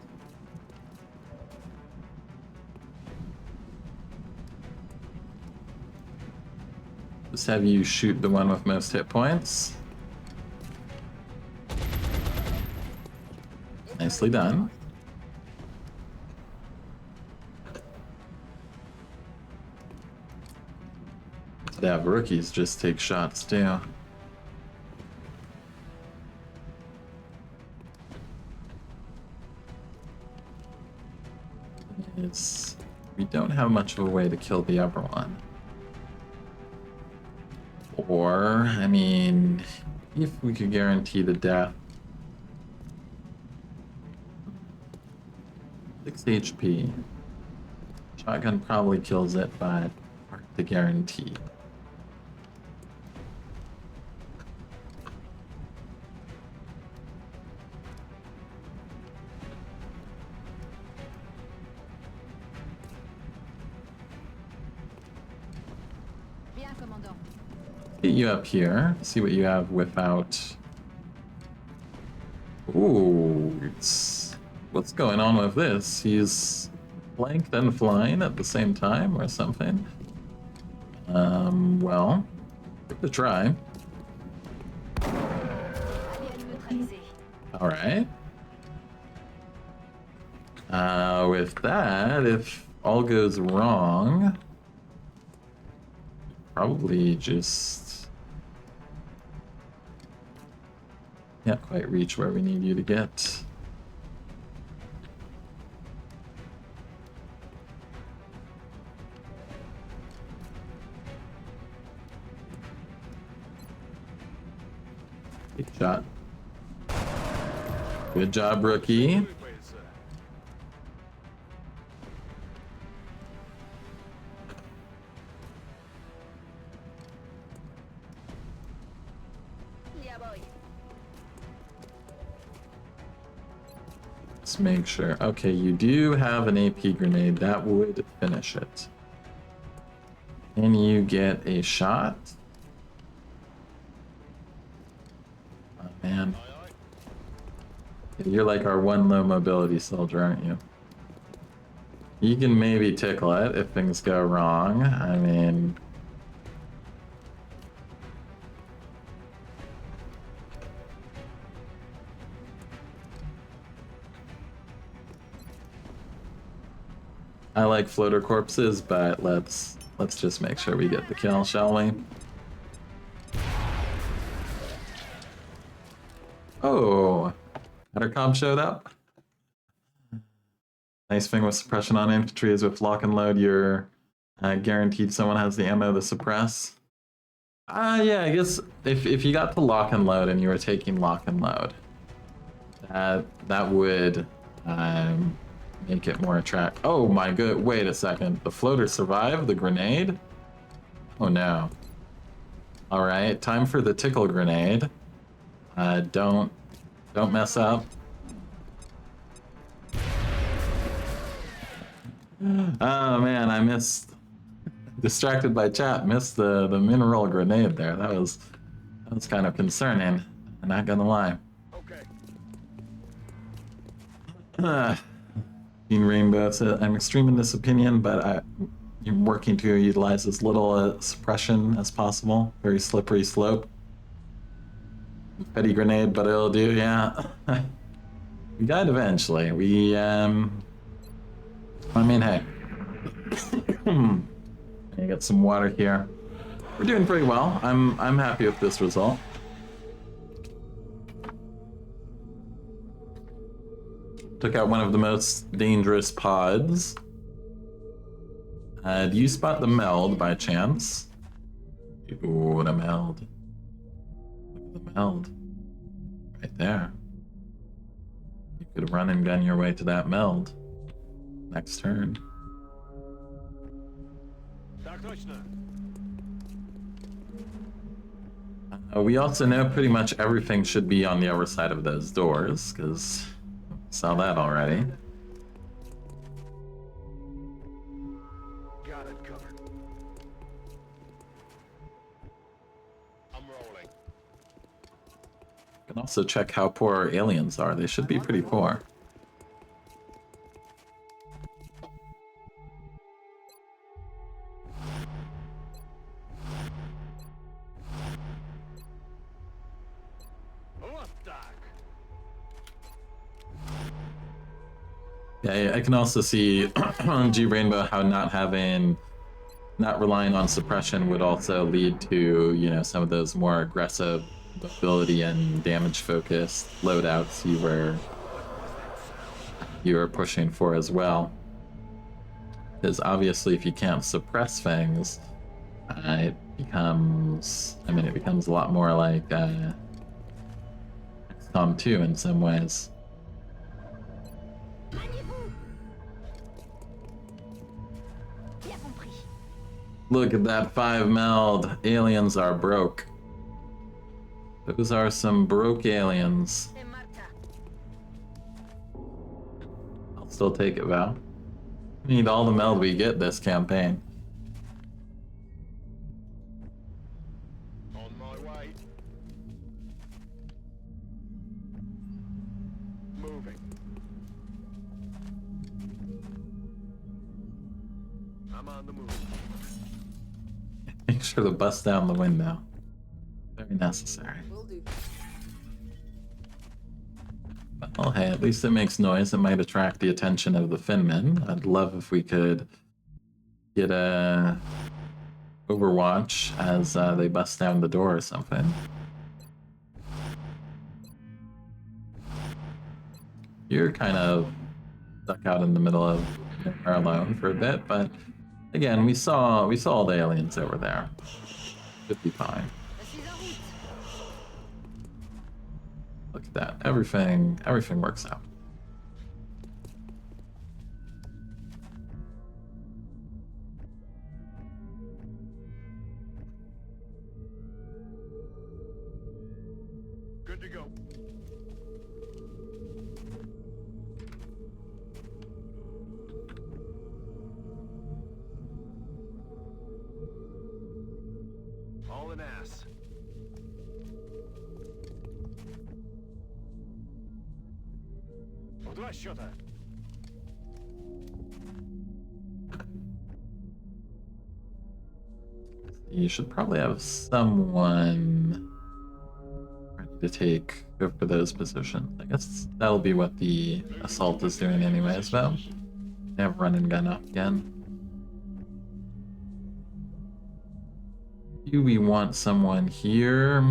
A: Just have you shoot the one with most hit points. Nicely done. To have rookies just take shots too. We don't have much of a way to kill the other one. Or, I mean, if we could guarantee the death. 6 HP. Shotgun probably kills it, but hard to guarantee.
F: Bien, commandant.
A: Get you up here, see what you have without. Ooh, what's going on with this? He's blanked and flying at the same time or something. Well, give it a try. Alright. With that, if all goes wrong, probably just can't quite reach where we need you to get. Good shot. Good job, rookie. Let's make sure. Okay, you do have an AP grenade. That would finish it. Can you get a shot? Oh, man. You're like our one low mobility soldier, aren't you? You can maybe tickle it if things go wrong. I mean... I like floater corpses, but let's just make sure we get the kill, shall we? Oh, Intercom showed up. Nice thing with suppression on infantry is with lock and load, you're guaranteed someone has the ammo to suppress. Yeah, I guess if you got to lock and load and you were taking lock and load, that would make it more attractive. Oh my good, wait a second. The floater survived the grenade? Oh no. Alright, time for the tickle grenade. Don't mess up. Oh man, I missed. Distracted by chat, missed the mineral grenade there. That was kind of concerning. I'm not gonna lie.
G: Okay.
A: Team Rainbow said, I'm extreme in this opinion, but I'm working to utilize as little suppression as possible. Very slippery slope. Petty grenade, but it'll do, yeah. We died eventually. I mean, hey. I got some water here. We're doing pretty well. I'm happy with this result. Took out one of the most dangerous pods. Do you spot the meld by chance? Ooh, the meld. Look at the meld. Right there. You could run and gun your way to that meld. Next turn. We also know pretty much everything should be on the other side of those doors, because we saw that already.
G: Got it covered. I'm rolling.
A: You can also check how poor our aliens are. They should be pretty poor. Yeah, I can also see on G Rainbow how not relying on suppression would also lead to, you know, some of those more aggressive ability and damage focused loadouts you were pushing for as well. Because obviously if you can't suppress things, it becomes a lot more like XCOM 2 in some ways. Look at that 5 meld. Aliens are broke. Those are some broke aliens. I'll still take it, Val. We need all the meld we get this campaign.
G: On my way. Moving. I'm on the move.
A: Make sure to bust down the window. Very necessary.
H: Will do.
A: Well, hey, at least it makes noise. It might attract the attention of the Finmen. I'd love if we could get a Overwatch as they bust down the door or something. You're kind of stuck out in the middle of nowhere alone for a bit, but again, we saw all the aliens that were there. Should be fine. Look at that. Everything works out.
G: Good to go. All an ass. Shooter.
A: You should probably have someone ready to take over those positions. I guess that'll be what the assault is doing anyways, though. They have run and gun up again. Do we want someone here?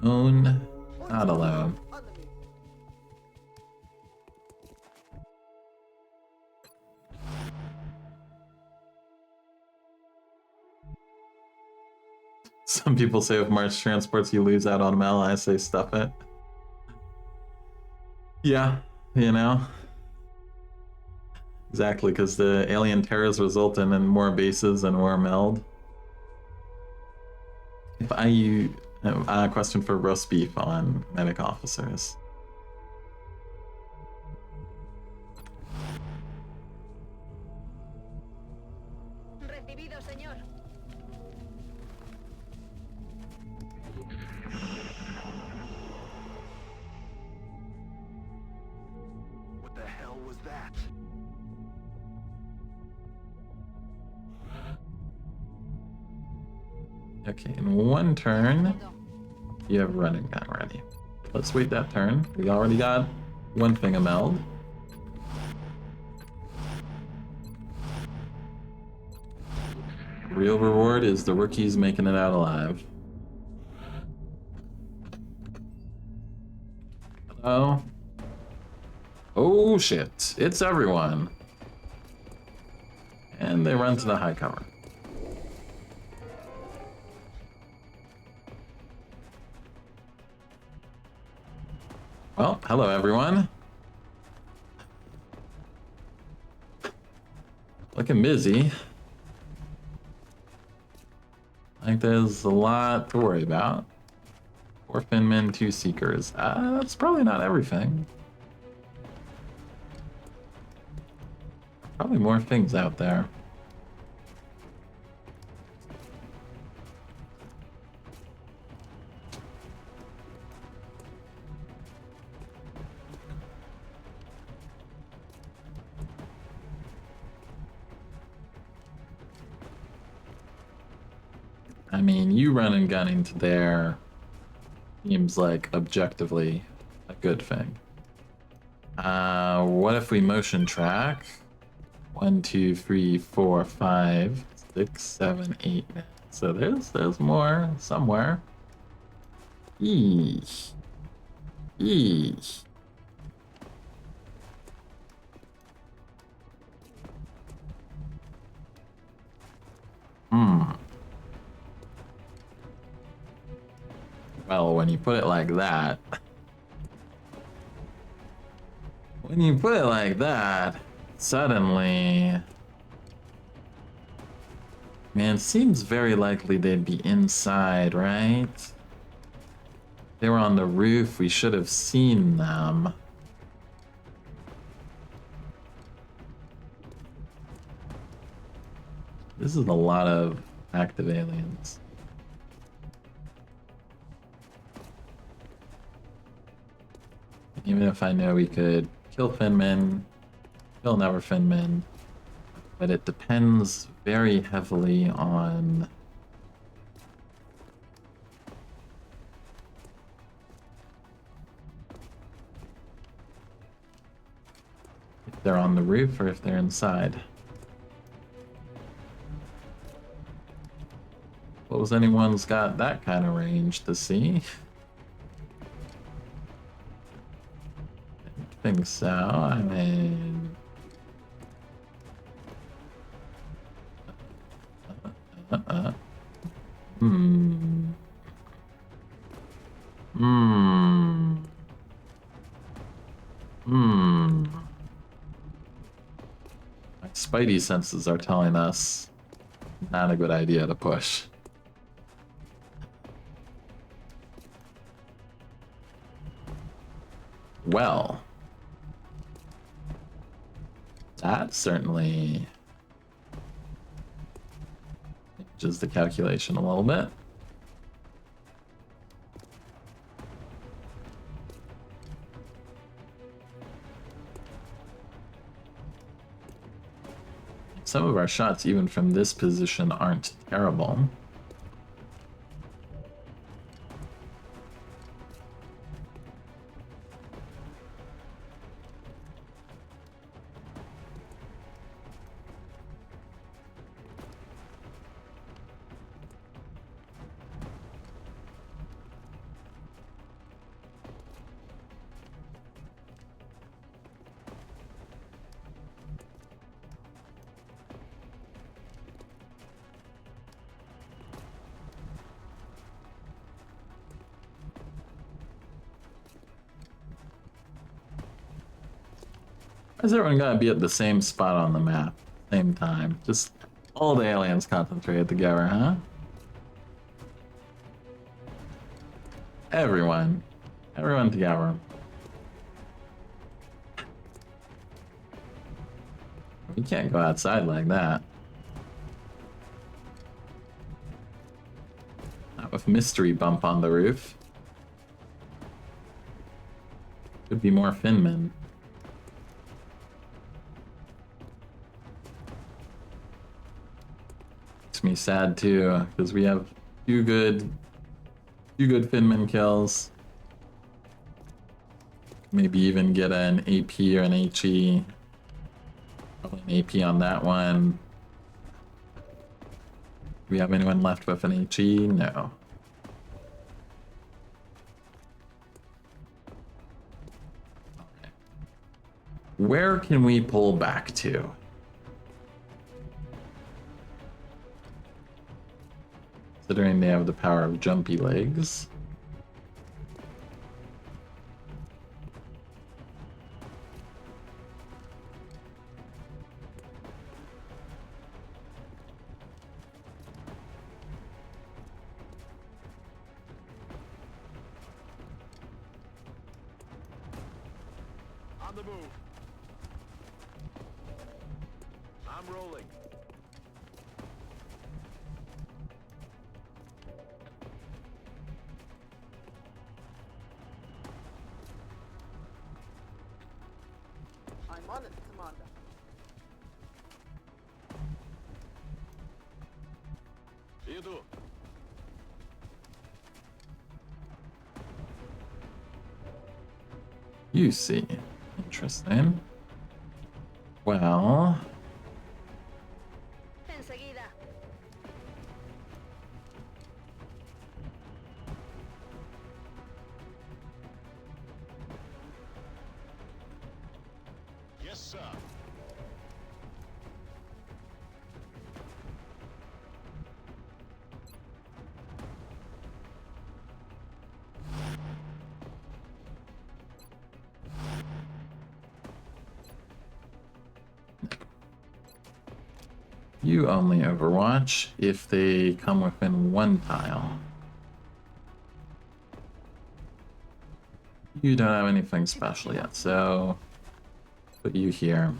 A: Alone? Not alone. Some people say with Mars transports you lose out on Mel. I say stuff it. Yeah, you know. Exactly, because the alien terrors result in more bases and more meld. If I a question for roast beef on medic officers.
F: Recibido, señor.
G: What the hell was that?
A: Okay, in one turn, You have running gun ready. Let's wait that turn. We already got one thing a meld. Real reward is the rookies making it out alive. Hello? Oh shit, it's everyone. And they run to the high cover. Well, hello everyone. Looking busy. I think there's a lot to worry about. 4 Finmen, 2 Seekers. That's probably not everything. Probably more things out there. I mean, you running gunning to there seems like objectively a good thing. What if we motion track? 1, 2, 3, 4, 5, 6, 7, 8. So there's more somewhere. Eesh. Eesh. Well, when you put it like that... When you put it like that, suddenly... Man, it seems very likely they'd be inside, right? They were on the roof, we should have seen them. This is a lot of active aliens. Even if I know we could kill Finmen, kill another Finmen, but it depends very heavily on if they're on the roof or if they're inside. What was anyone's got that kind of range to see? I think so. I mean, My spidey senses are telling us not a good idea to push. Well, that certainly changes the calculation a little bit. Some of our shots, even from this position, aren't terrible. Why is everyone gotta be at the same spot on the map, same time? Just all the aliens concentrated together, huh? Everyone together. You can't go outside like that. Not with mystery bump on the roof. Could be more Finmen. Makes me sad too, because we have 2 good 2 good Finman kills. Maybe even get an AP or an HE. Probably an AP on that one. Do we have anyone left with an HE? No. Okay. Where can we pull back to? Considering they have the power of jumpy legs.
B: On the move. I'm rolling.
H: I'm on it, Commander.
B: Иду.
A: You see. Interesting. Well,
F: Enseguida.
B: Yes, sir.
A: you only overwatch if they come within 1 tile. You don't have anything special yet, so put you here.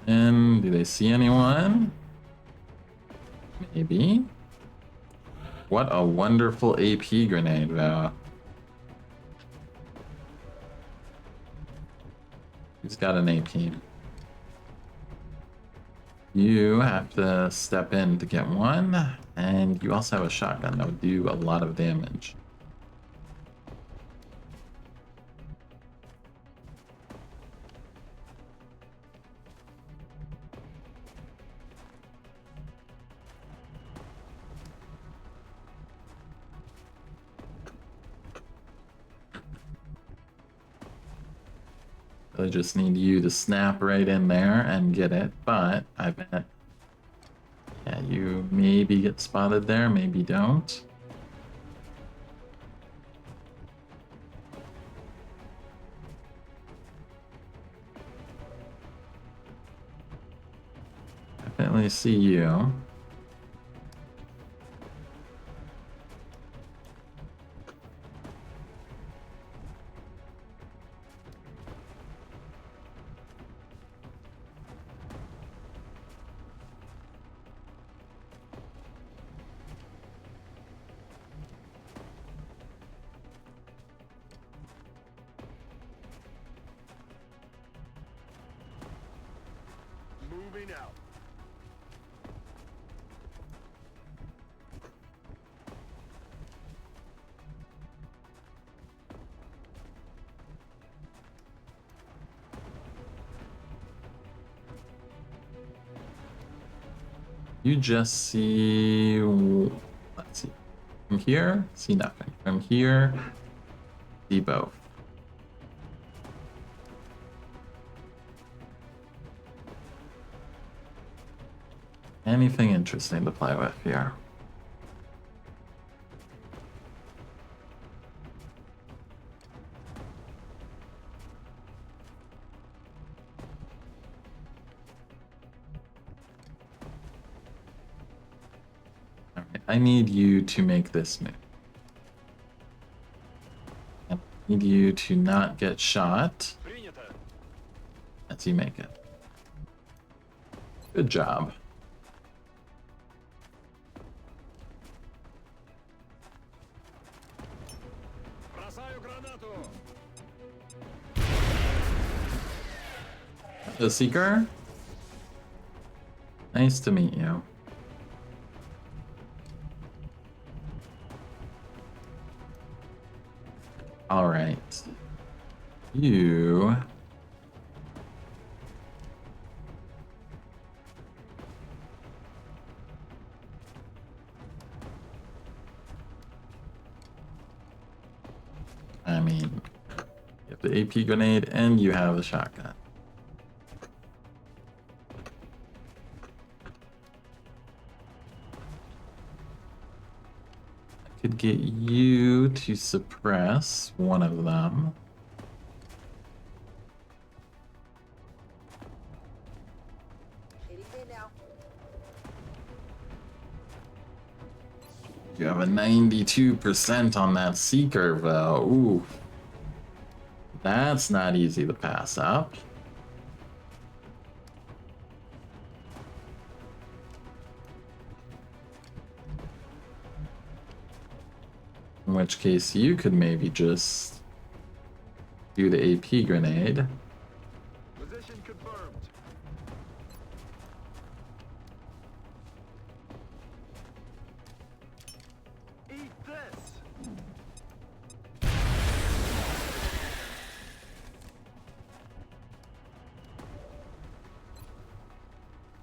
A: And do they see anyone? Maybe. What a wonderful AP grenade, though. He's got an AP. You have to step in to get one, and you also have a shotgun that would do a lot of damage. I just need you to snap right in there and get it, but I bet, yeah, you maybe get spotted there, maybe don't. Definitely see you.
B: Moving out.
A: You just see, let's see, from here, see nothing. From here, see both. Anything interesting to play with here? Alright, I need you to make this move. I need you to not get shot
B: Принято.
A: as you make it. Good job.
B: Бросаю гранату.
A: The Seeker? Nice to meet you. Alright. You... I mean, you have the AP grenade and you have the shotgun. I could get you to suppress one of them. You have a 92% on that Seeker, though. Ooh. That's not easy to pass up. In which case, you could maybe just do the AP grenade.
G: Position confirmed. Eat this.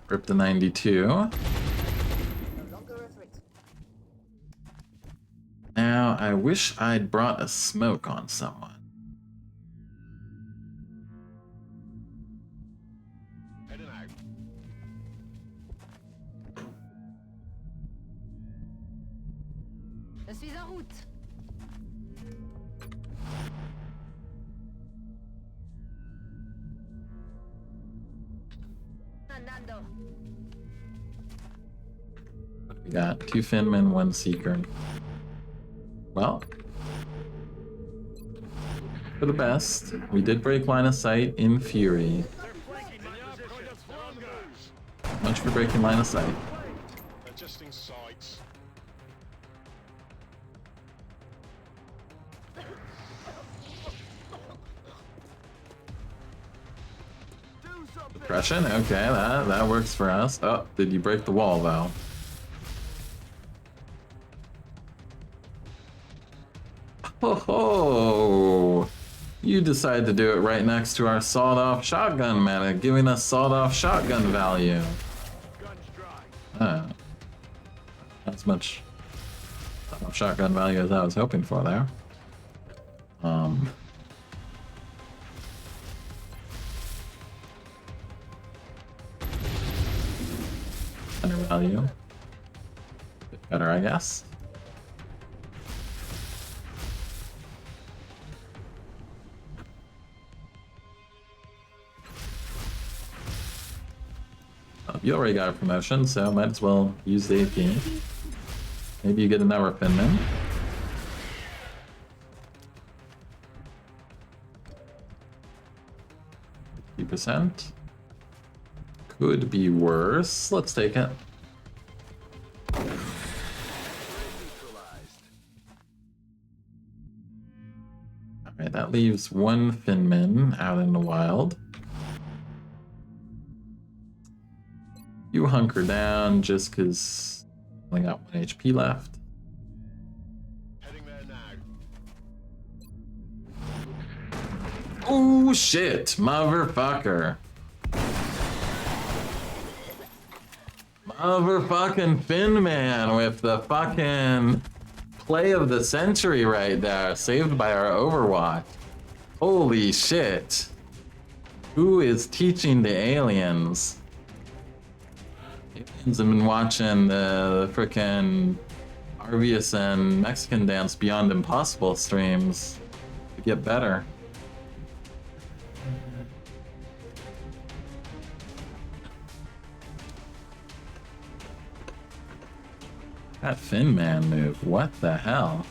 A: Rip the 92.
H: No longer a threat.
A: Now, I wish I'd brought a smoke on someone.
E: Heading out.
F: Je suis en route. Andando.
A: We got 2 Finmen, 1 Seeker. Well, for the best, we did break line of sight in Fury. Much for breaking line of sight.
E: Adjusting sights.
A: Suppression? Okay, that works for us. Oh, did you break the wall, though? Oh, you decided to do it right next to our sawed-off shotgun medic, giving us sawed-off shotgun value. Oh, that's much shotgun value as I was hoping for there. Better value. Bit better, I guess. You already got a promotion, so might as well use the AP. Maybe you get another Finman. %. Could be worse. Let's take it. Alright, that leaves 1 Finman out in the wild. You hunker down just because I only got 1 HP left.
E: Heading there now.
A: Oh shit, motherfucker. Motherfucking Finman with the fucking play of the century right there, saved by our Overwatch. Holy shit. Who is teaching the aliens? Aliens have been watching the frickin' Arvius and Mexican Dance Beyond Impossible streams to get better. That Finman move, what the hell?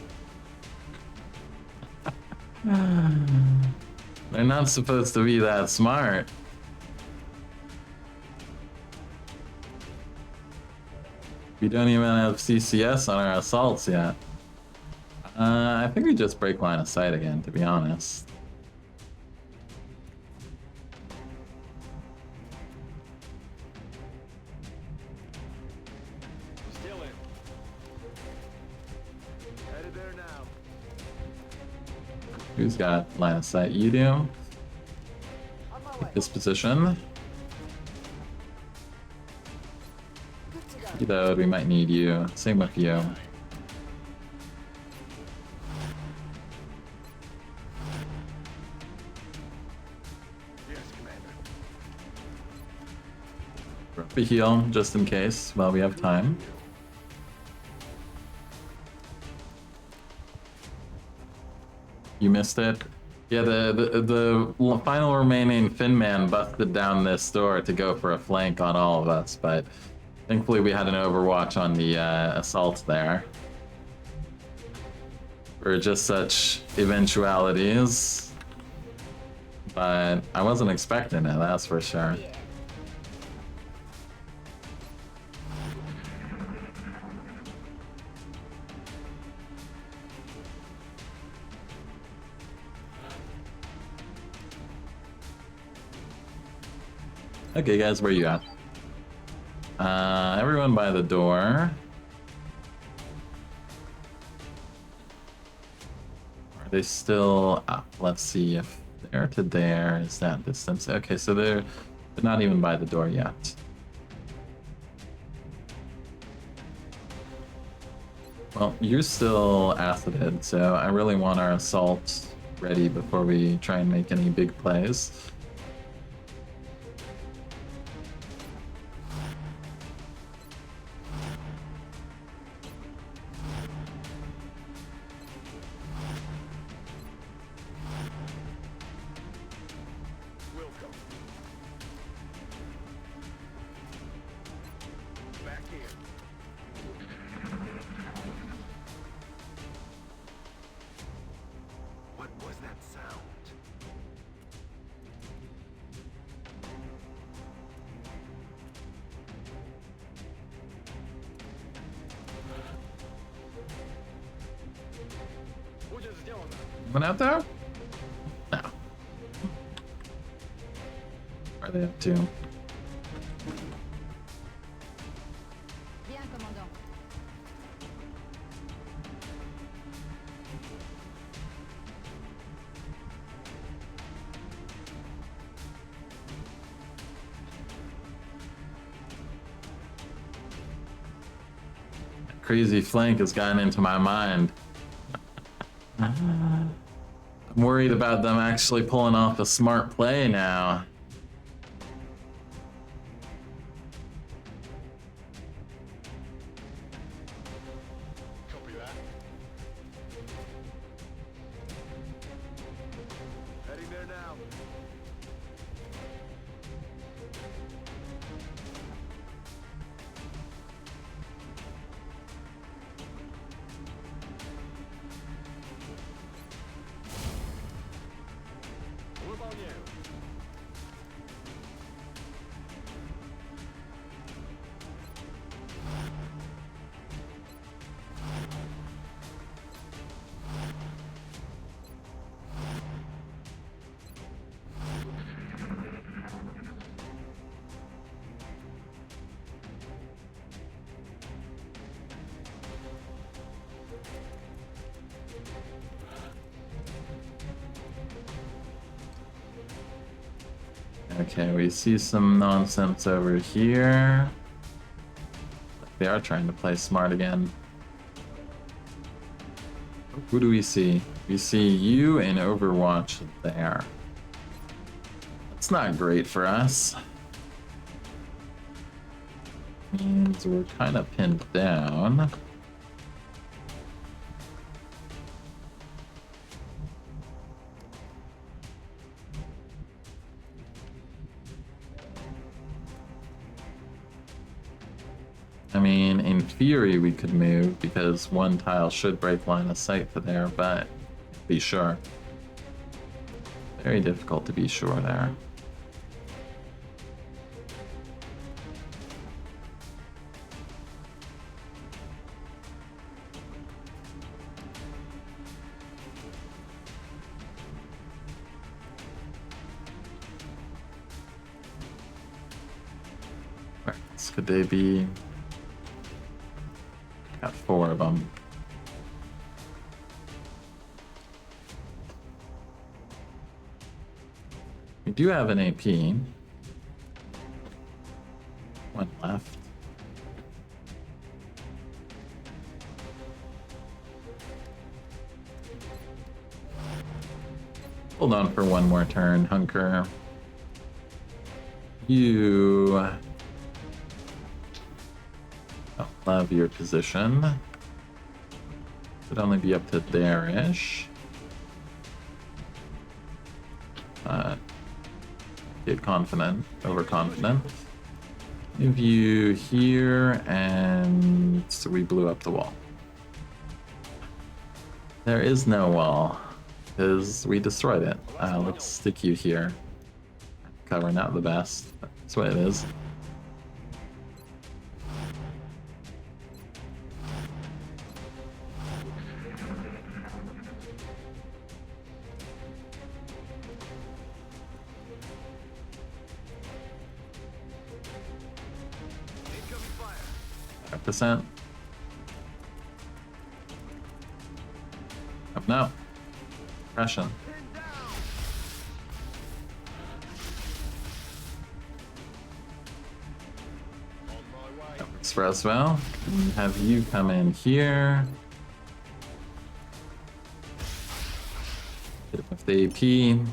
A: They're not supposed to be that smart. We don't even have CCS on our assaults yet. I think we just break line of sight again, to be honest. Who's got line of sight? You do.
H: On my way.
A: This position.
H: Good to go.
A: Reload, we might need you. Same with you.
G: Yes, Commander.
A: Drop a heal, just in case, while we have time. You missed it? Yeah, the final remaining Finman busted down this door to go for a flank on all of us, but thankfully we had an overwatch on the assault there. For just such eventualities. But I wasn't expecting it, that's for sure.
H: Yeah.
A: Okay, guys, where you at? Everyone by the door. Are they still up? Let's see if there to there is that distance. Okay, so they're not even by the door yet. Well, you're still acided, so I really want our assault ready before we try and make any big plays.
G: Welcome. Back here. What was that sound? Будет сделано.
A: Anyone out there? No. Where are they up to?
F: Bien, commandant.
A: Crazy flank has gotten into my mind. I'm worried about them actually pulling off a smart play now.
G: Copy that. Heading there now. Выполняю.
A: Okay, we see some nonsense over here. They are trying to play smart again. Who do we see? We see you in Overwatch there. That's not great for us. Means we're kind of pinned down. I mean, in theory we could move because one tile should break line of sight to there, but be sure. Very difficult to be sure there. Where else could they be? Got 4 of them. We do have an AP. One left. Hold on for one more turn, Hunker. You love your position. Could only be up to there-ish. Get confident, overconfident. Move you here, and so we blew up the wall. There is no wall, because we destroyed it. Let's stick you here. Cover, not the best. That's what it is. Percent. Up now. Pressure. That works for us well. And have you come in here. Hit him with the AP.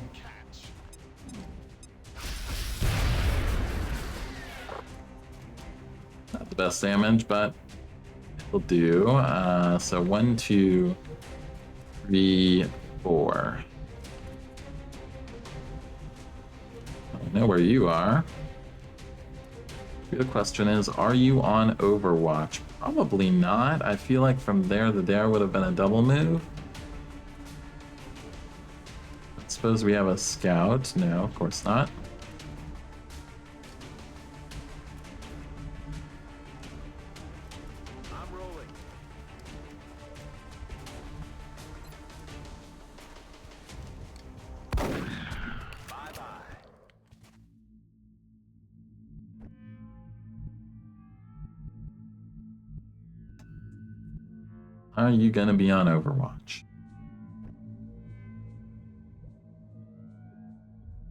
A: Not the best damage, but it'll do. So 1, 2, 3, 4. I don't know where you are. The question is, are you on Overwatch? Probably not. I feel like from there to there would have been a double move. I suppose we have a scout. No, of course not.
B: I'm rolling. Bye-bye.
A: Are you gonna be on Overwatch?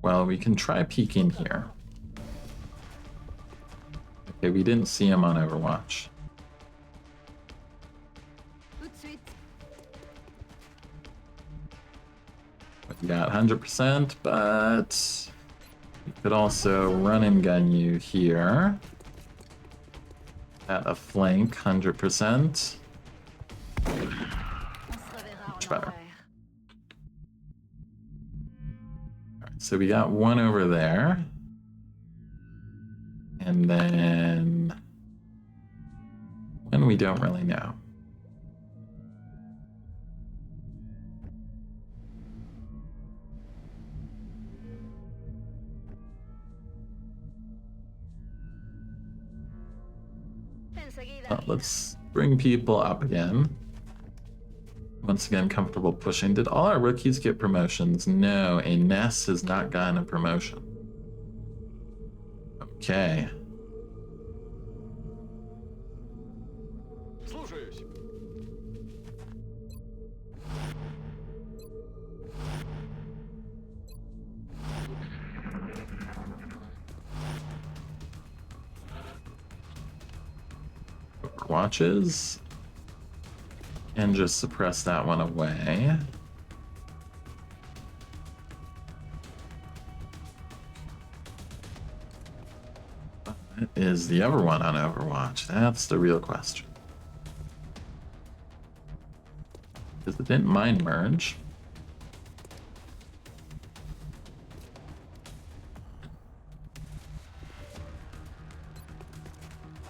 A: Well, we can try peeking here. Okay, we didn't see him on Overwatch.
F: Tout de suite.
A: We got 100%, but we could also run and gun you here. At a flank, 100%.
F: On se reverra
A: Much
F: en
A: better.
F: enfer.
A: Alright, so we got one over there. And then when we don't really know.
F: Enseguida.
A: Let's bring people up again. Once again, comfortable pushing. Did all our rookies get promotions? No, a Ness has not gotten a promotion. Okay.
B: Слушаюсь.
A: Watches. And just suppress that one away. What is the other one on Overwatch? That's the real question. Because it didn't mind merge.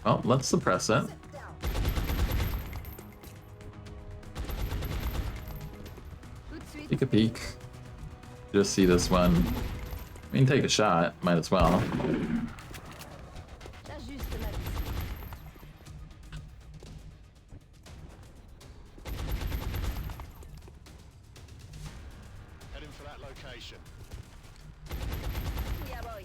A: Well, let's suppress it.
F: Tout de suite.
A: Take a peek. Just see this one. I mean, take a shot. Might as well.
F: J'ajuste ma vis.
B: Heading for that location.
F: Yeah, boy.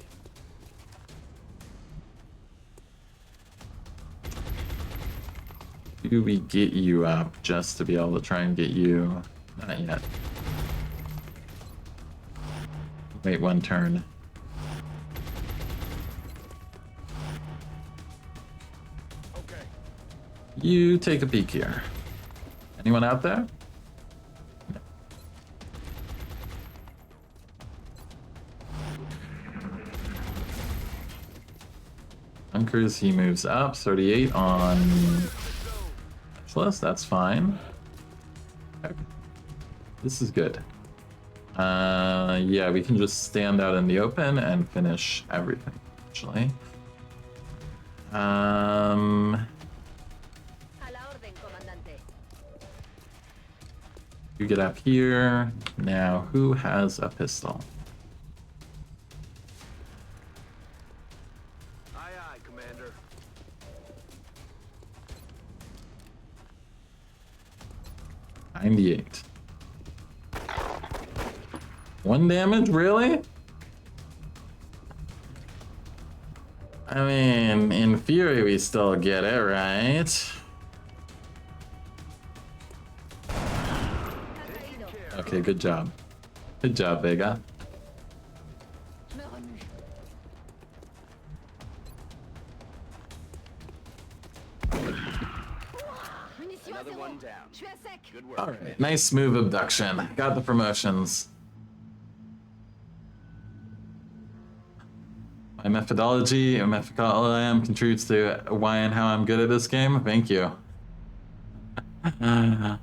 A: Do we get you up just to be able to try and get you? Not yet. Wait one turn. You take a peek here. Anyone out there? No. Bunkers, he moves up. 38 on Specialist, that's fine. Okay. This is good. Yeah, we can just stand out in the open and finish everything, actually.
F: A la orden, comandante.
A: You get up here. Now, who has a pistol?
G: Aye, aye, Commander.
A: 98. 1 damage, really? I mean, in theory, we still get it, right? Okay, good job. Good job, Vega.
F: Je me remue. Munitions à
B: Another
F: zéro.
B: one down.
F: Je suis à sec.
B: Good work.
A: Alright, nice move, Abduction. Got the promotions. My methodology contributes to why and how I'm good at this game. Thank you. So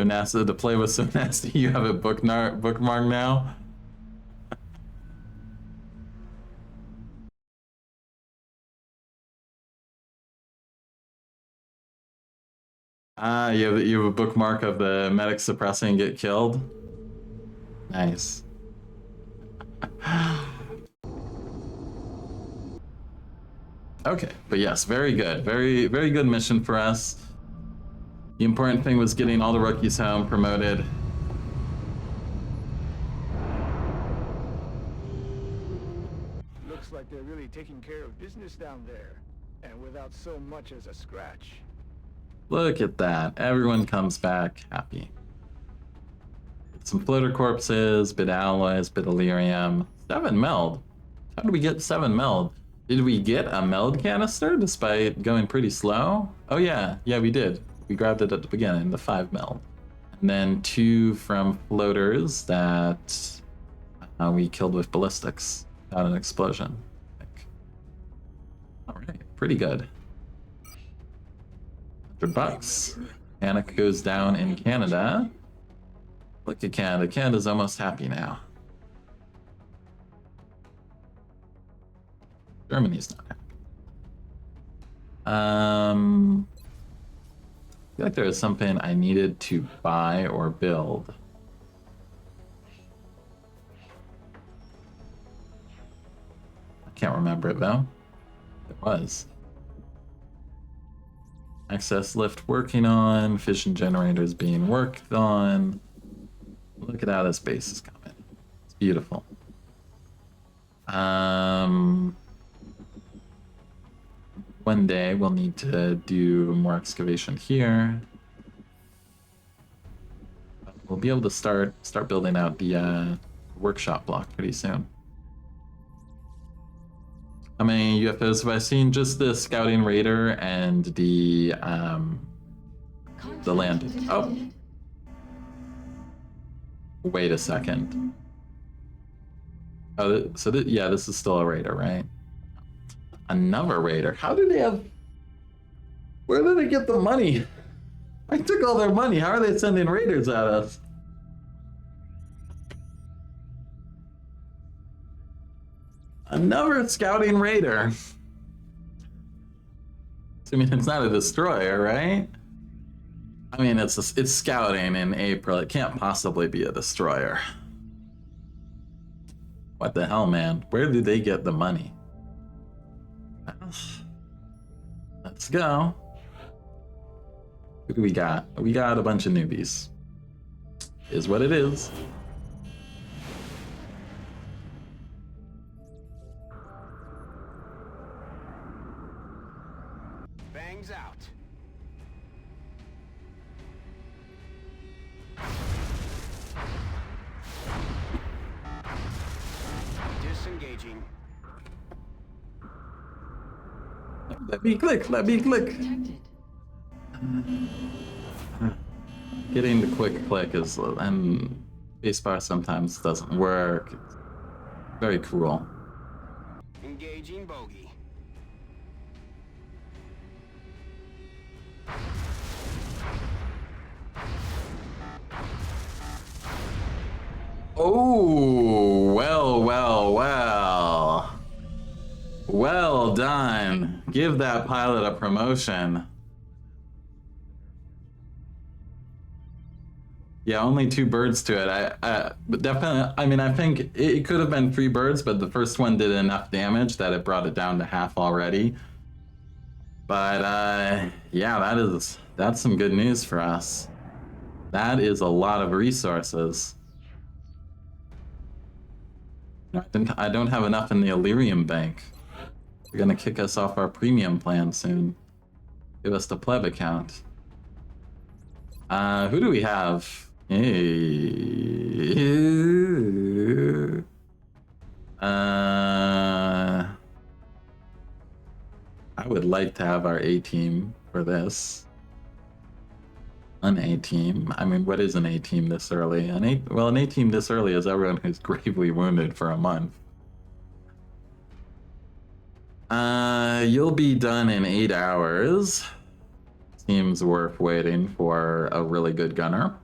A: nasty, the play was so nasty. You have it bookmark now. Ah, you have a bookmark of the medic suppressing and get killed. Nice. Okay, but yes, very good. Very good mission for us. The important thing was getting all the rookies home, promoted.
G: Looks like they're really taking care of business down there, and without so much as a scratch.
A: Look at that. Everyone comes back happy. Some floater corpses, bit alloys, bit Elerium. 7 meld. How did we get 7 meld? Did we get a meld canister despite going pretty slow? Oh yeah, we did. We grabbed it at the beginning, the 5 meld. And then 2 from floaters that we killed with ballistics without an explosion. Alright, pretty good. $100. Panic goes down in Canada. Look at Canada. Canada's almost happy now. Germany's not happy. I feel like there was something I needed to buy or build. I can't remember it though. It was. Access lift working on, fission generators being worked on. Look at how this base is coming. It's beautiful. One day we'll need to do more excavation here. We'll be able to start building out the workshop block pretty soon. How many UFOs have I seen? Just the scouting raider and the land. Oh, wait a second. Oh, so yeah, this is still a raider, right? Another raider. How do they have? Where did they get the money? I took all their money. How are they sending raiders at us? Another scouting raider. I mean, it's not a destroyer, right? I mean, it's scouting in April. It can't possibly be a destroyer. What the hell, man? Where did they get the money? Let's go. Who do we got? We got a bunch of newbies. Is what it is.
B: Bangs out. Disengaging.
A: Let me click. Let me click.
C: Detected.
A: Getting the quick click is, and spacebar sometimes doesn't work. It's very cruel.
B: Engaging bogey.
A: Oh, well. Well done. Give that pilot a promotion. Yeah, only 2 birds to it. But definitely, I mean, I think it could have been 3 birds, but the first one did enough damage that it brought it down to half already. But yeah, that's some good news for us. That is a lot of resources. I don't have enough in the Illyrium bank. They're gonna kick us off our premium plan soon. Give us the pleb account. Who do we have? I would like to have our A team for this. An A team. I mean, what is an A team this early? An A team this early is everyone who's gravely wounded for a month. You'll be done in 8 hours. Seems worth waiting for a really good gunner.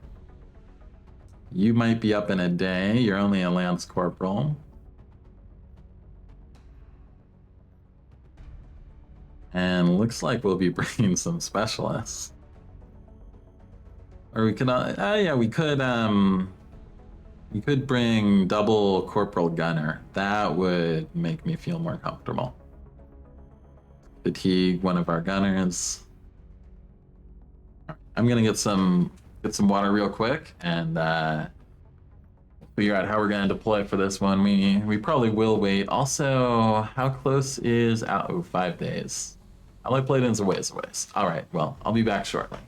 A: You might be up in a day. You're only a Lance Corporal. And looks like we'll be bringing some specialists. Or we could, yeah, we could bring double Corporal Gunner. That would make me feel more comfortable. Fatigue one of our gunners. I'm gonna get some water real quick and figure out how we're gonna deploy for this one. We probably will wait. Also, how close is out? Oh, 5 days. Allied Platon's a ways away. All right, well, I'll be back shortly.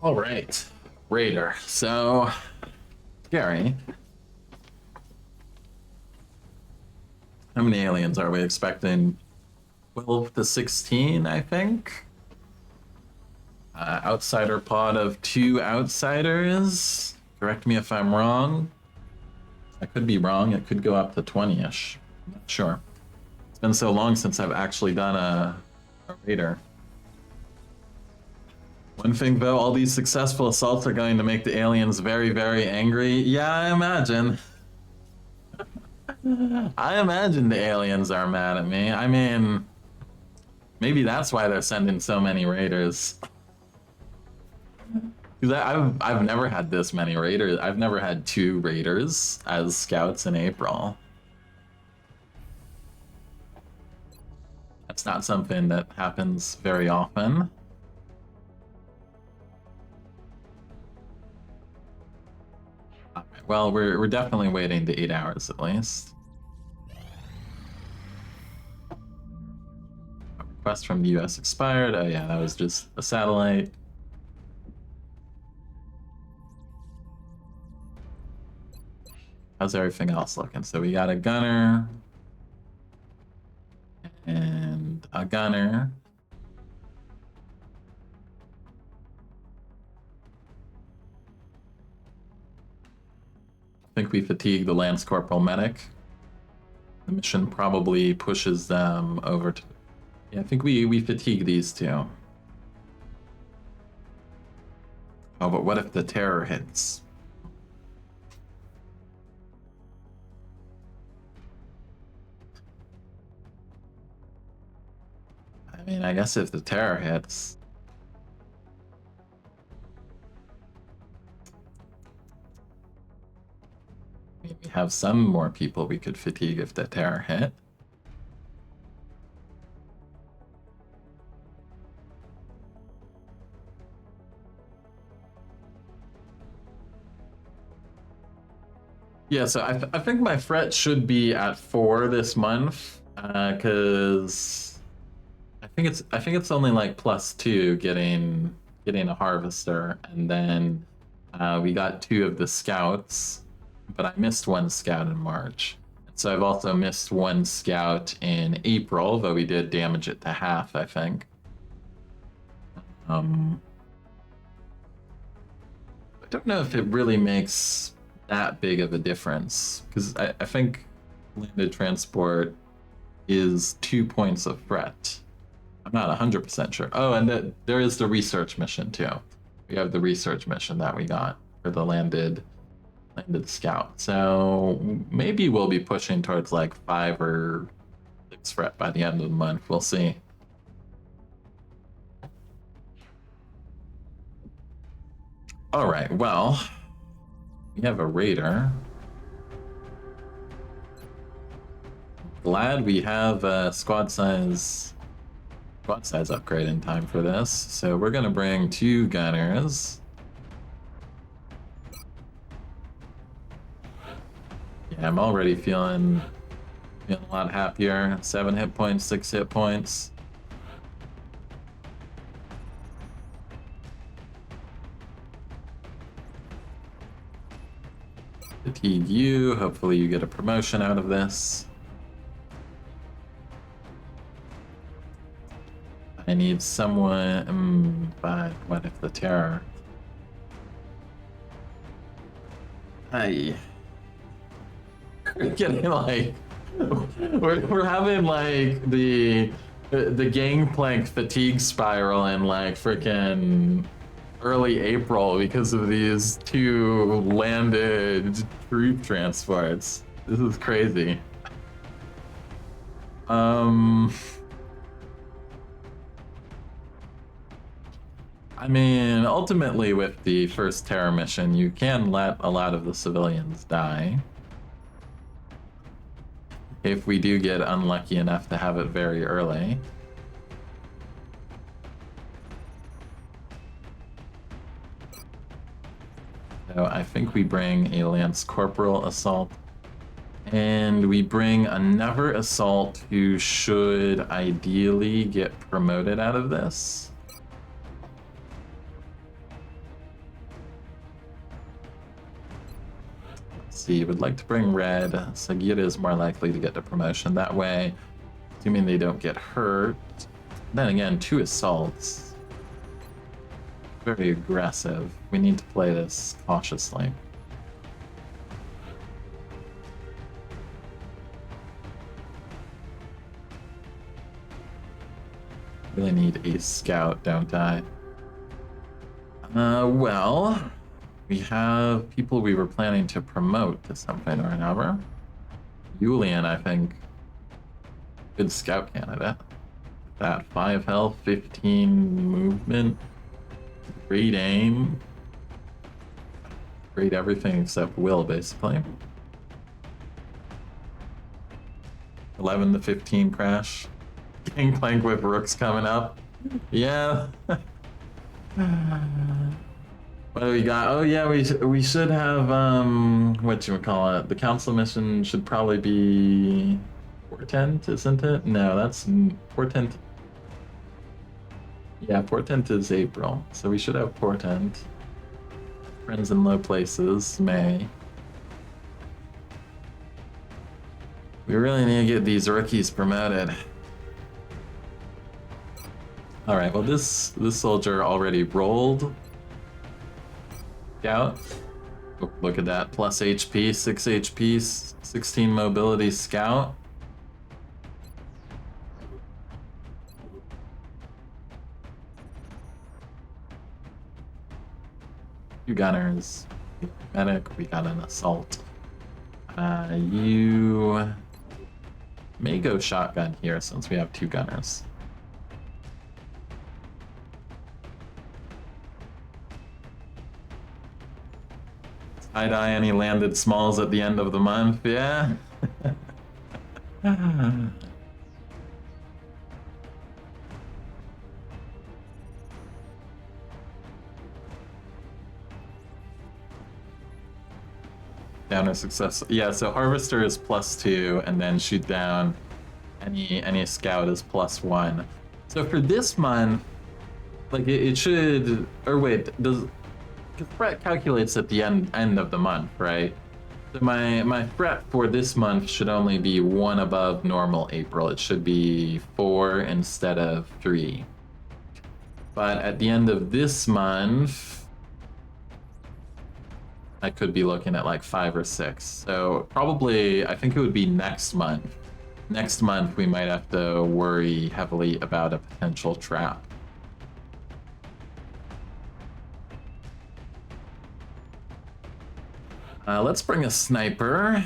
A: All right, Raider. So, Gary, how many aliens are we expecting? 12 to 16, I think. Outsider pod of 2 outsiders. Correct me if I'm wrong. I could be wrong. It could go up to 20-ish. I'm not sure. It's been so long since I've actually done a Raider. One thing though, all these successful assaults are going to make the aliens very, very angry. Yeah, I imagine. I imagine the aliens are mad at me. I mean, maybe that's why they're sending so many raiders. Because I've never had this many raiders. I've never had 2 raiders as scouts in April. That's not something that happens very often. Well, we're definitely waiting to 8 hours at least. A request from the US expired. Oh yeah, that was just a satellite. How's everything else looking? So we got a gunner and a gunner. I think we fatigued the Lance Corporal medic. The mission probably pushes them over to... Yeah, I think we fatigue these 2. Oh, but what if the terror hits? I mean, I guess if the terror hits... have some more people we could fatigue if the terror hit. Yeah, so I think my fret should be at 4 this month, because I think it's only like +2 getting a harvester, and then we got 2 of the scouts, but I missed 1 scout in March. So I've also missed 1 scout in April, though we did damage it to half, I think. I don't know if it really makes that big of a difference, because I think landed transport is 2 points of threat. I'm not 100% sure. Oh, and there is the research mission too. We have the research mission that we got for the landed scout. So maybe we'll be pushing towards like 5 or 6 threat by the end of the month. We'll see. All right, well, we have a raider. Glad we have a squad size upgrade in time for this. So we're gonna bring 2 gunners. Yeah, I'm already feeling a lot happier. 7 hit points, 6 hit points. Fatigue you. Hopefully you get a promotion out of this. I need someone, but what if the terror? We're getting like, we're having like the gangplank fatigue spiral in like freaking early April because of these 2 landed troop transports. This is crazy. I mean, ultimately with the first terror mission, you can let a lot of the civilians die. If we do get unlucky enough to have it very early. So I think we bring a Lance Corporal assault. And we bring another assault who should ideally get promoted out of this. See, would like to bring red. Sagira is more likely to get the promotion that way, assuming they don't get hurt. Then again, 2 assaults. Very aggressive. We need to play this cautiously. Really need a scout, don't I? Well, we have people we were planning to promote to something or another. Julian, I think, good scout candidate. That 5 health, 15 movement, great aim, great everything except will, basically. 11 to 15 crash. Gangplank with rooks coming up. Yeah. What do we got? Oh yeah, we should have whatchamacallit. The council mission should probably be Portent, isn't it? No, that's Portent. Yeah, Portent is April, so we should have Portent. Friends in low places, May. We really need to get these rookies promoted. All right, well this soldier already rolled. Scout. Oh, look at that, plus HP, 6 HP, 16 mobility scout. Two gunners, medic, we got an assault. You may go shotgun here since we have 2 gunners. Tie-dye any landed smalls at the end of the month, yeah? Downer success. Yeah, so Harvester is +2, and then shoot down any scout is +1. So for this month, like it should, or wait, does, because threat calculates at the end of the month, right? So my threat for this month should only be 1 above normal April. It should be 4 instead of 3. But at the end of this month, I could be looking at like 5 or 6. So probably, I think it would be next month. Next month, we might have to worry heavily about a potential trap. Let's bring a sniper.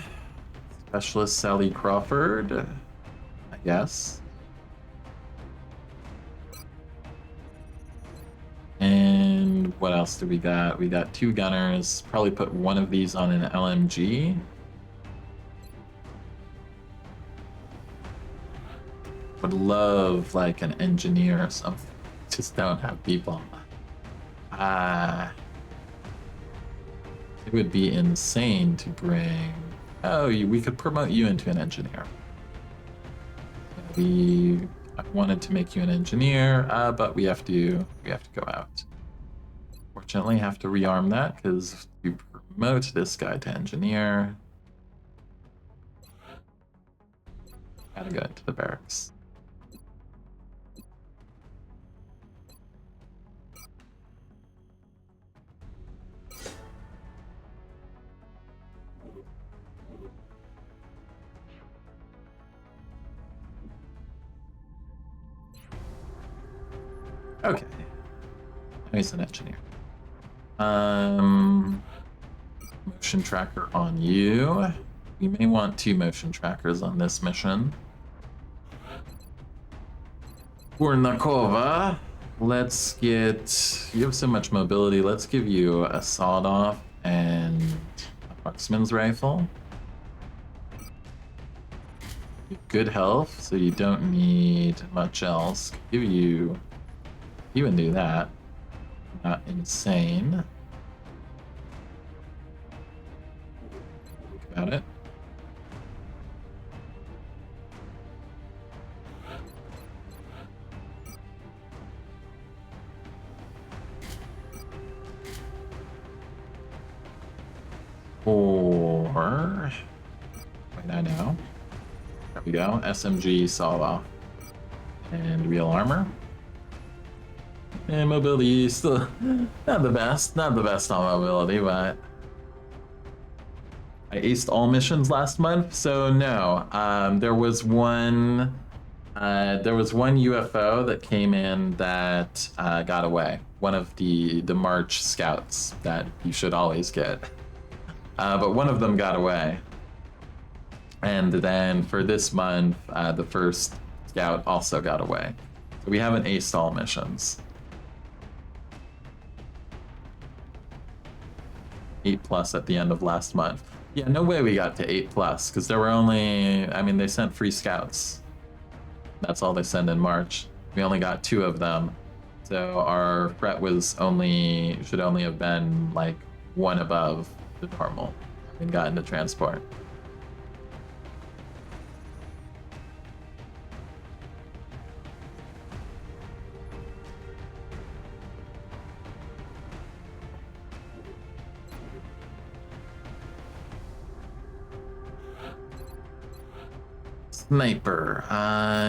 A: Specialist Sally Crawford, I guess. And what else do we got? We got 2 gunners. Probably put one of these on an LMG. Would love like an engineer or something. Just don't have people. It would be insane to bring. Oh, we could promote you into an engineer. I wanted to make you an engineer, but we have to go out. Fortunately, have to rearm that because we promote this guy to engineer. Gotta go into the barracks. Okay. He's an engineer. Motion tracker on you. We may want 2 motion trackers on this mission. Kornakova, let's get... You have so much mobility, let's give you a sawed-off and a marksman's rifle. Good health, so you don't need much else. Give you... Even do that. Not insane. Think about it. Or... Wait, I know. There we go. SMG saw-off. And real armor. And mobility is still not the best on mobility, but I aced all missions last month, so no. There was one UFO that came in that got away. One of the March scouts that you should always get, but one of them got away. And then for this month, the first scout also got away. So we haven't aced all missions. 8+ at the end of last month. Yeah, no way we got to 8+, because there were only, I mean, they sent free scouts. That's all they send in March. We only got 2 of them. So our threat should only have been like 1 above the normal and got into transport. Sniper,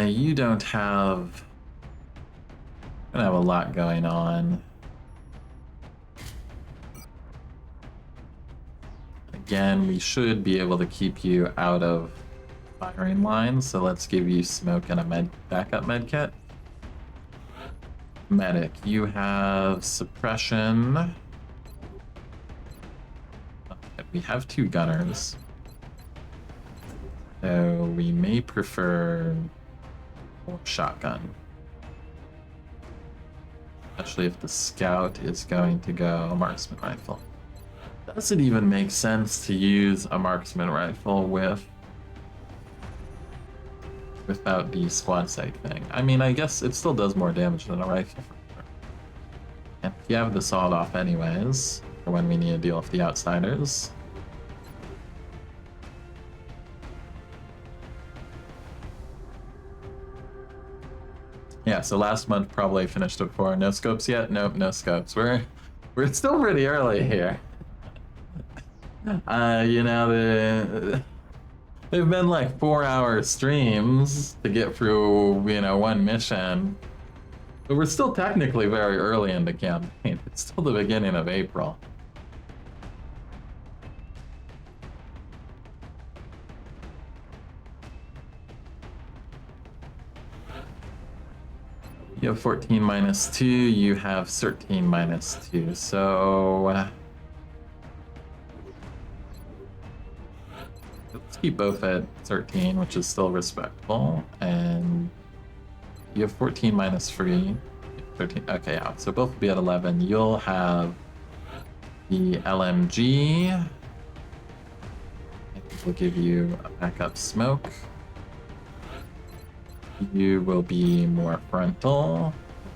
A: you don't have... I have a lot going on. Again, we should be able to keep you out of firing line, so let's give you smoke and a backup med kit. Medic, you have suppression. We have 2 gunners. So we may prefer shotgun. Especially if the scout is going to go marksman rifle. Does it even make sense to use a marksman rifle without the squad sight thing? I mean, I guess it still does more damage than a rifle. And you have the sawed off anyways, for when we need to deal with the outsiders. Yeah, so last month probably finished it for no scopes yet? Nope, no scopes. We're still pretty early here. You know, they've been like 4-hour streams to get through, you know, one mission. But we're still technically very early in the campaign. It's still the beginning of April. You have 14 minus 2, you have 13 minus 2, so... let's keep both at 13, which is still respectable, and you have 14 minus 3, 13, okay, yeah, so both will be at 11. You'll have the LMG, I think we'll give you a backup smoke. You will be more frontal.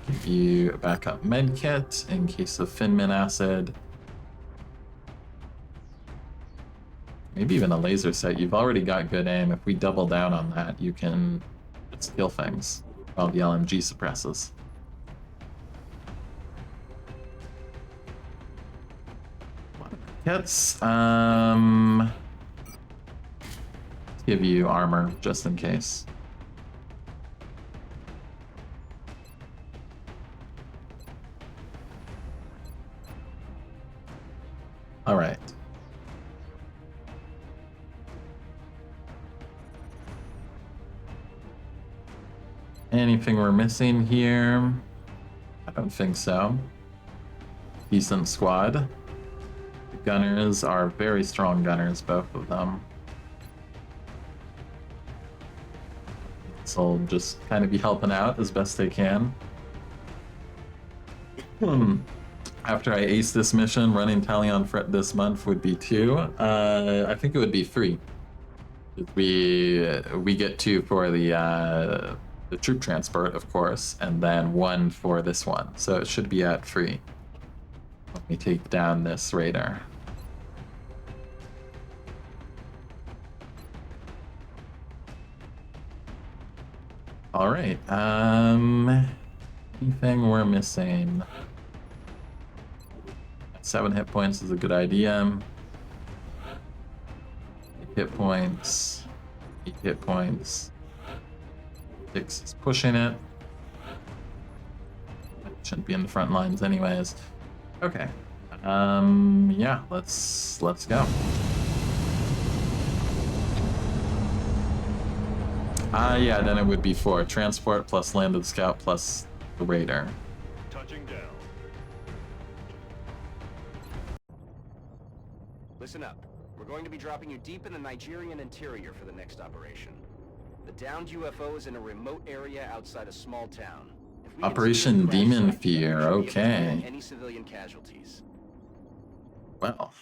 A: Give you a backup med kit in case of Finman acid. Maybe even a laser sight. You've already got good aim. If we double down on that, you can just kill things while the LMG suppresses. Kits. Give you armor just in case. All right. Anything we're missing here? I don't think so. Decent squad. The gunners are very strong gunners, both of them. So I'll just kind of be helping out as best they can. After I ace this mission, running tally on Fret this month would be 2. I think it would be 3. We get 2 for the troop transport, of course, and then 1 for this one. So it should be at 3. Let me take down this raider. All right. Anything we're missing? 7 hit points is a good idea. 8 hit points. 8 hit points. 6 is pushing it. Shouldn't be in the front lines anyways. Okay. Yeah, let's go. Yeah, then it would be 4. Transport plus landed scout plus the raider.
E: Touching down.
B: Listen up. We're going to be dropping you deep in the Nigerian interior for the next operation. The downed UFO is in a remote area outside a small town. If we
A: Operation
B: can secure the crash
A: Demon
B: site,
A: Fear,
B: we should be able to
A: okay.
B: prevent any civilian casualties.
A: Well.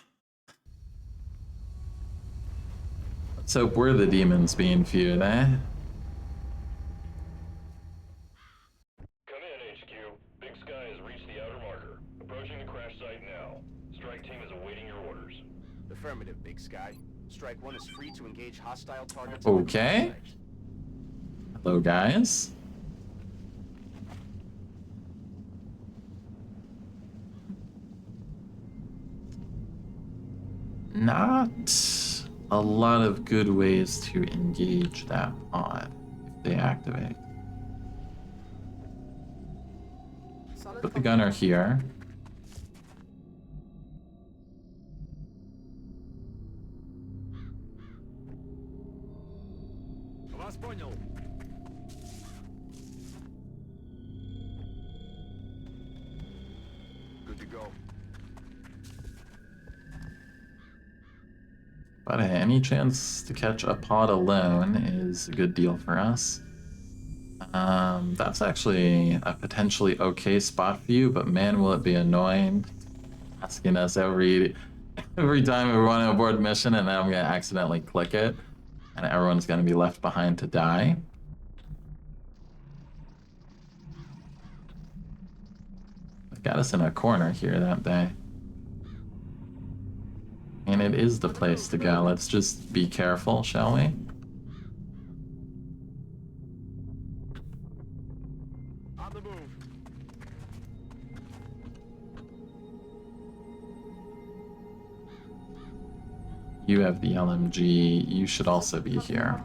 A: Let's hope we're the demons being feared, eh?
E: Come in, HQ. Big Sky has reached the outer marker. Approaching the crash site now. Strike team is awaiting your orders.
B: Affirmative, Big Sky. Strike 1 is free to engage hostile targets. on the
A: Okay.
B: crash site.
A: Hello, guys. Not a lot of good ways to engage that pod if they activate.
H: Solid
A: Put the gunner here.
G: Вас понял. Good to go.
A: But any chance to catch a pod alone is a good deal for us. That's actually a potentially okay spot for you, but man, will it be annoying asking us every every time everyone aboard mission, and then I'm gonna accidentally click it, and everyone's gonna be left behind to die. They got us in a corner here that day. And it is the place to go. Let's just be careful, shall we?
G: On the move.
A: You have the LMG. You should also be here.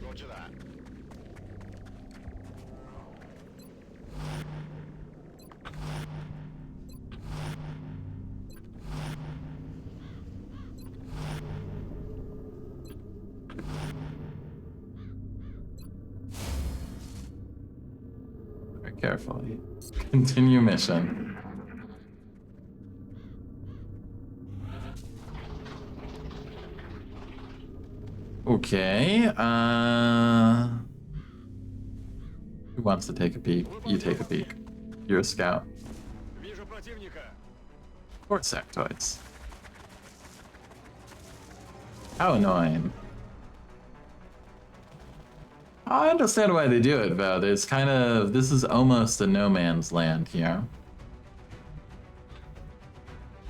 B: Roger that.
A: Very carefully. Continue mission. Okay, who wants to take a peek? You take a peek. You're a scout.
G: Вижу противника.
A: Or sectoids. How annoying. I understand why they do it, though. It's kind of... This is almost a no man's land here.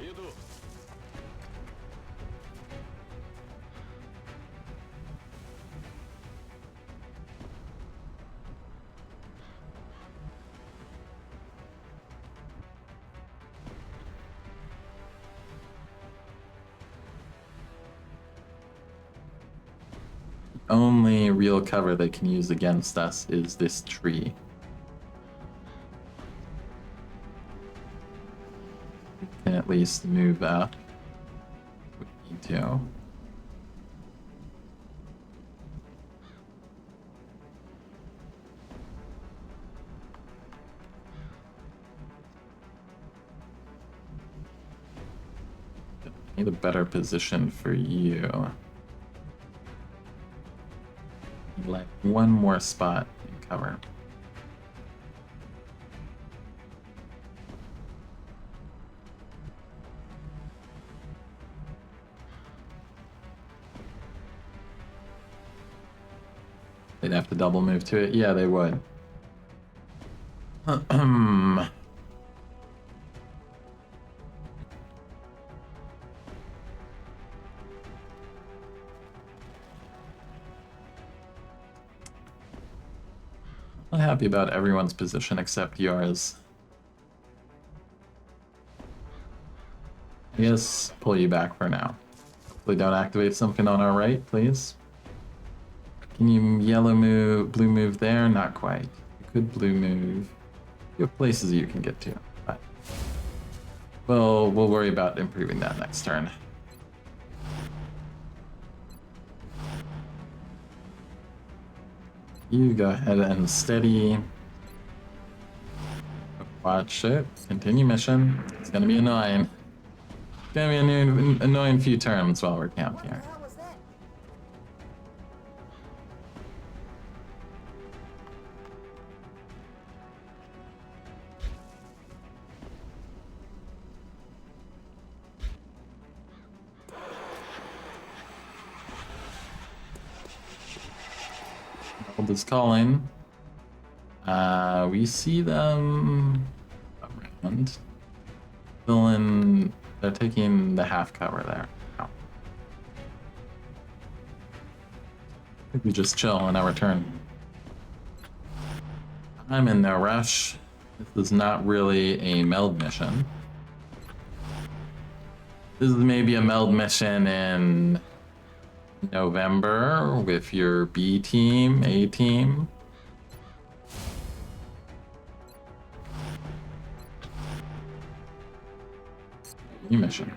G: Иду.
A: Only real cover they can use against us is this tree. We can at least move up. We need to. Need a better position for you. Like one more spot in cover. They'd have to double move to it. Yeah, they would. I'm happy about everyone's position except yours. I guess pull you back for now. Hopefully don't activate something on our right, please. Can you yellow move, blue move there? Not quite. You could blue move. You have places you can get to. But we'll worry about improving that next turn. You go ahead and steady. Watch it. Continue mission. It's gonna be annoying. It's gonna be an annoying few turns while we're camped here.
F: What was that?
A: Hold is calling. We see them around. Still in. They're taking the half cover there. Oh. I think we just chill on our return. I'm in no rush. This is not really a meld mission. This is maybe a meld mission in November with your B team, A team. New mission.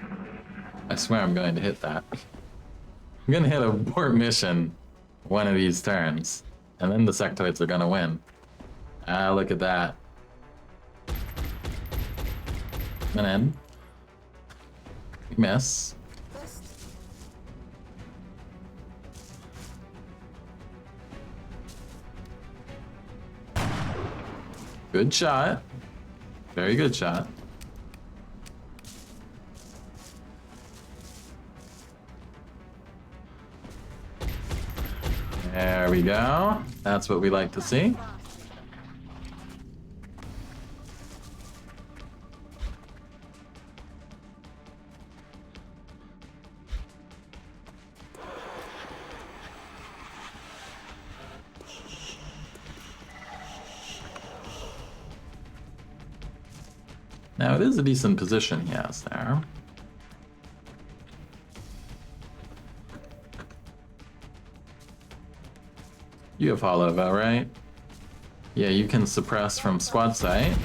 A: I swear I'm going to hit that. I'm gonna hit a abort mission one of these turns, and then the sectoids are gonna win. Ah, look at that. And then miss.
F: First.
A: Good shot. Very good shot. There we go. That's what we like to see. Now it is a decent position he has there. You have hollow though, right? Yeah, you can suppress from squad site.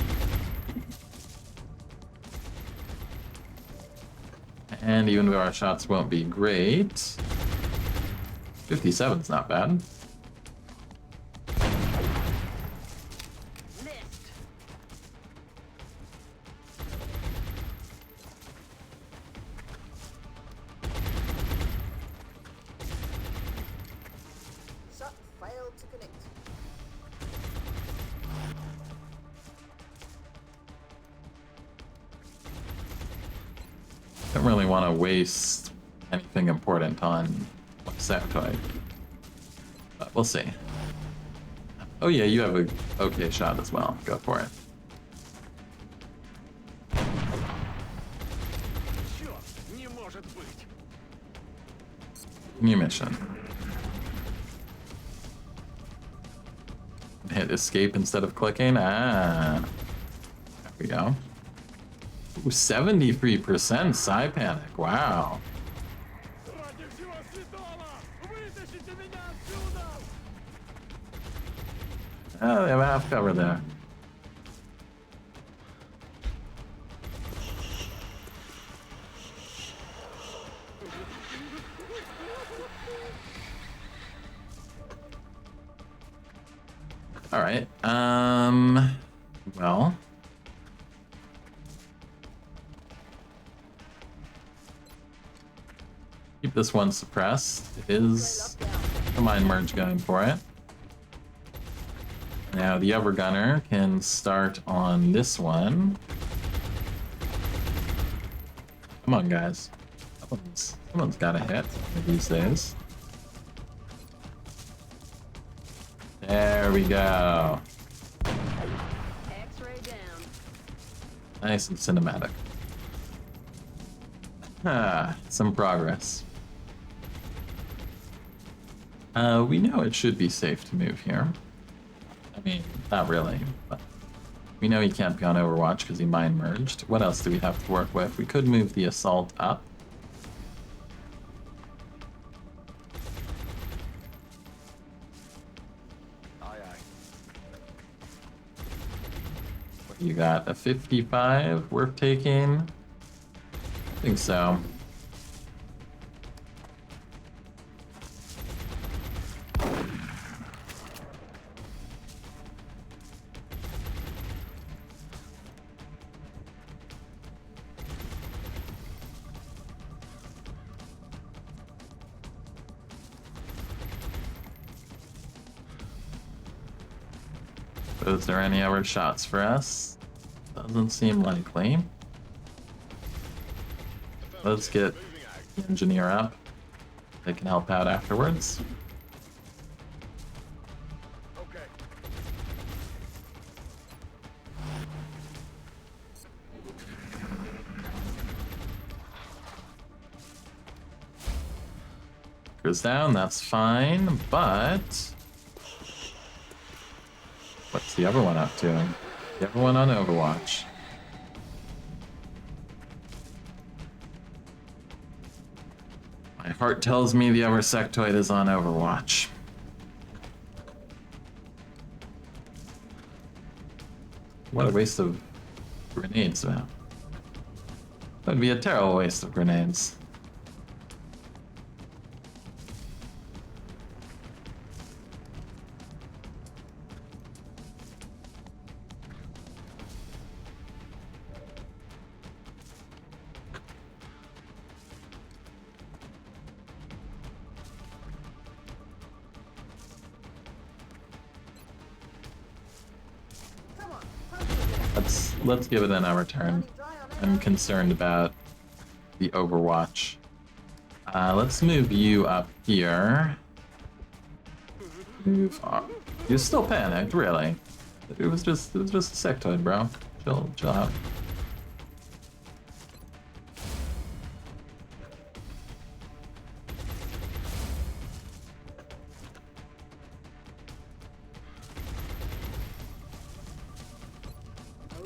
A: And even though our shots won't be great, 57's not bad.
H: Shot failed to connect.
A: Don't really want to waste anything important on Sectoid. But we'll see. Oh yeah, you have a okay shot as well. Go for it. New mission. Hit escape instead of clicking. Ah. There we go. Ooh, 73% Psi Panic. Wow. Oh, they have a half cover there. All right. Well. Keep this one suppressed. Is a mind merge going for it. Now the other gunner can start on this one. Come on, guys. Someone's got a hit these days. There we go.
F: X-ray down.
A: Nice and cinematic. Ah, some progress. We know it should be safe to move here. I mean, not really, but we know he can't be on Overwatch because he mind merged. What else do we have to work with? We could move the assault up.
B: Aye, aye.
A: You got a 55 worth taking? I think so. Is there any other shots for us? Doesn't seem likely. Let's get the engineer up. They can help out afterwards.
B: Okay.
A: Goes down, that's fine, but what's the other one up to? The other one on Overwatch. My heart tells me the other sectoid is on Overwatch. What a waste of grenades, though. That'd be a terrible waste of grenades. let's give it an hour turn. I'm concerned about the Overwatch. Let's move you up here. Move up. You're still panicked, really? It was just a sectoid, bro. Chill out.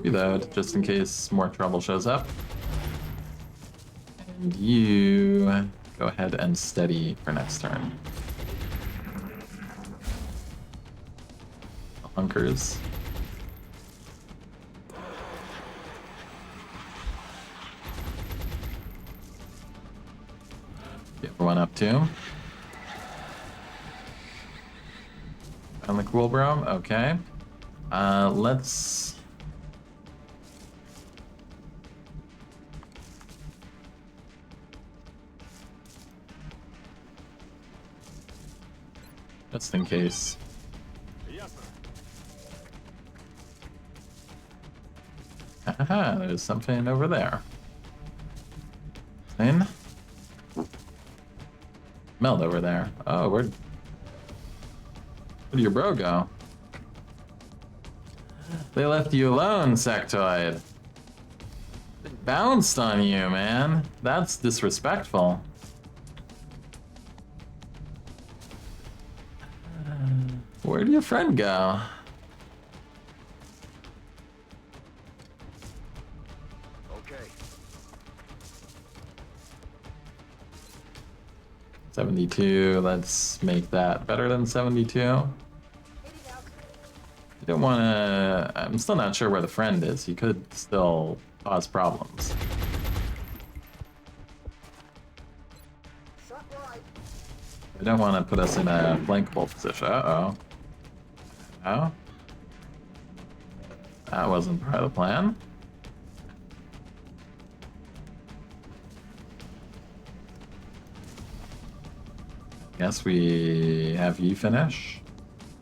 A: Reload, just in case more trouble shows up. And you go ahead and steady for next turn. Hunkers. Get everyone up too. On the cool bro, okay. Let's. Just in case. Haha, there's something over there. Thing? Meld over there. Oh, where'd your bro go? They left you alone, sectoid. They bounced on you, man. That's disrespectful. Where'd your friend go?
B: Okay.
A: 72, let's make that better than 72. You don't want to... I'm still not sure where the friend is. He could still cause problems.
H: Shut right.
A: I don't want to put us in a flankable position. Uh-oh. Oh? That wasn't part of the plan. Guess we have you finish.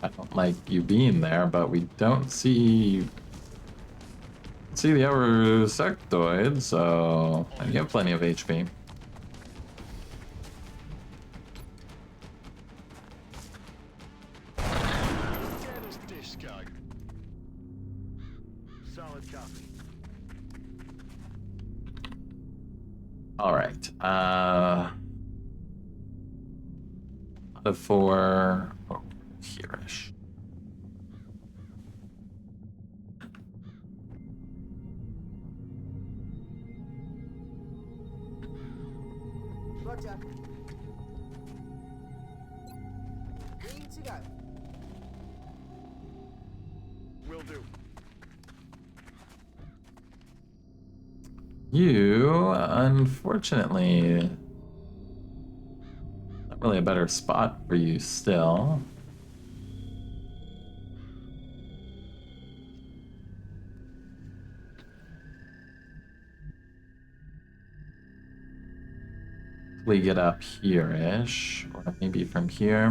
A: I don't like you being there, but we don't see the other sectoid, so and you have plenty of HP.
G: Solid copy.
A: All right. Out of 4 here-ish.
H: Roger. Green to go.
G: Will do.
A: You, unfortunately, not really a better spot for you still. We get up here-ish, or maybe from here.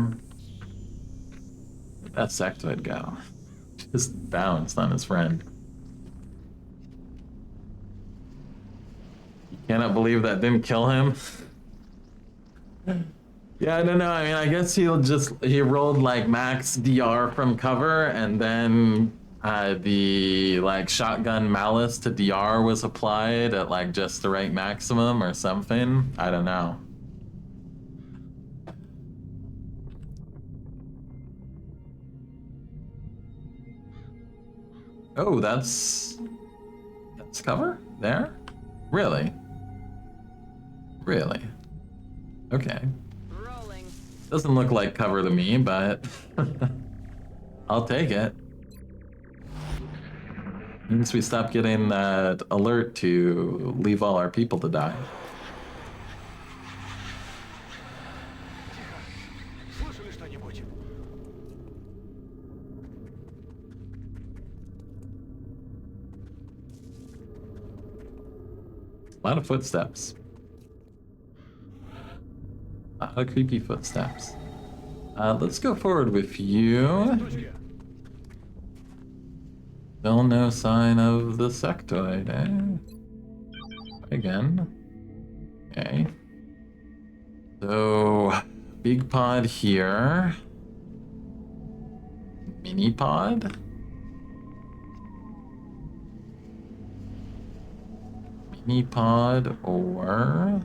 A: Where'd that sectoid go? Just bounced on his friend. You cannot believe that didn't kill him. Yeah, I don't know. I mean, I guess he rolled like max DR from cover, and then the like shotgun malice to DR was applied at like just the right maximum or something. I don't know. Oh, that's cover there? Really? Really? Okay.
F: Rolling.
A: Doesn't look like cover to me, but I'll take it. Means we stop getting that alert to leave all our people to die.
G: Слышали что-нибудь?
A: A lot of footsteps. A lot of creepy footsteps. Let's go forward with you.
G: Точка.
A: Still no sign of the sectoid, eh? Again. Okay. So, big pod here. Mini pod? Mini pod or...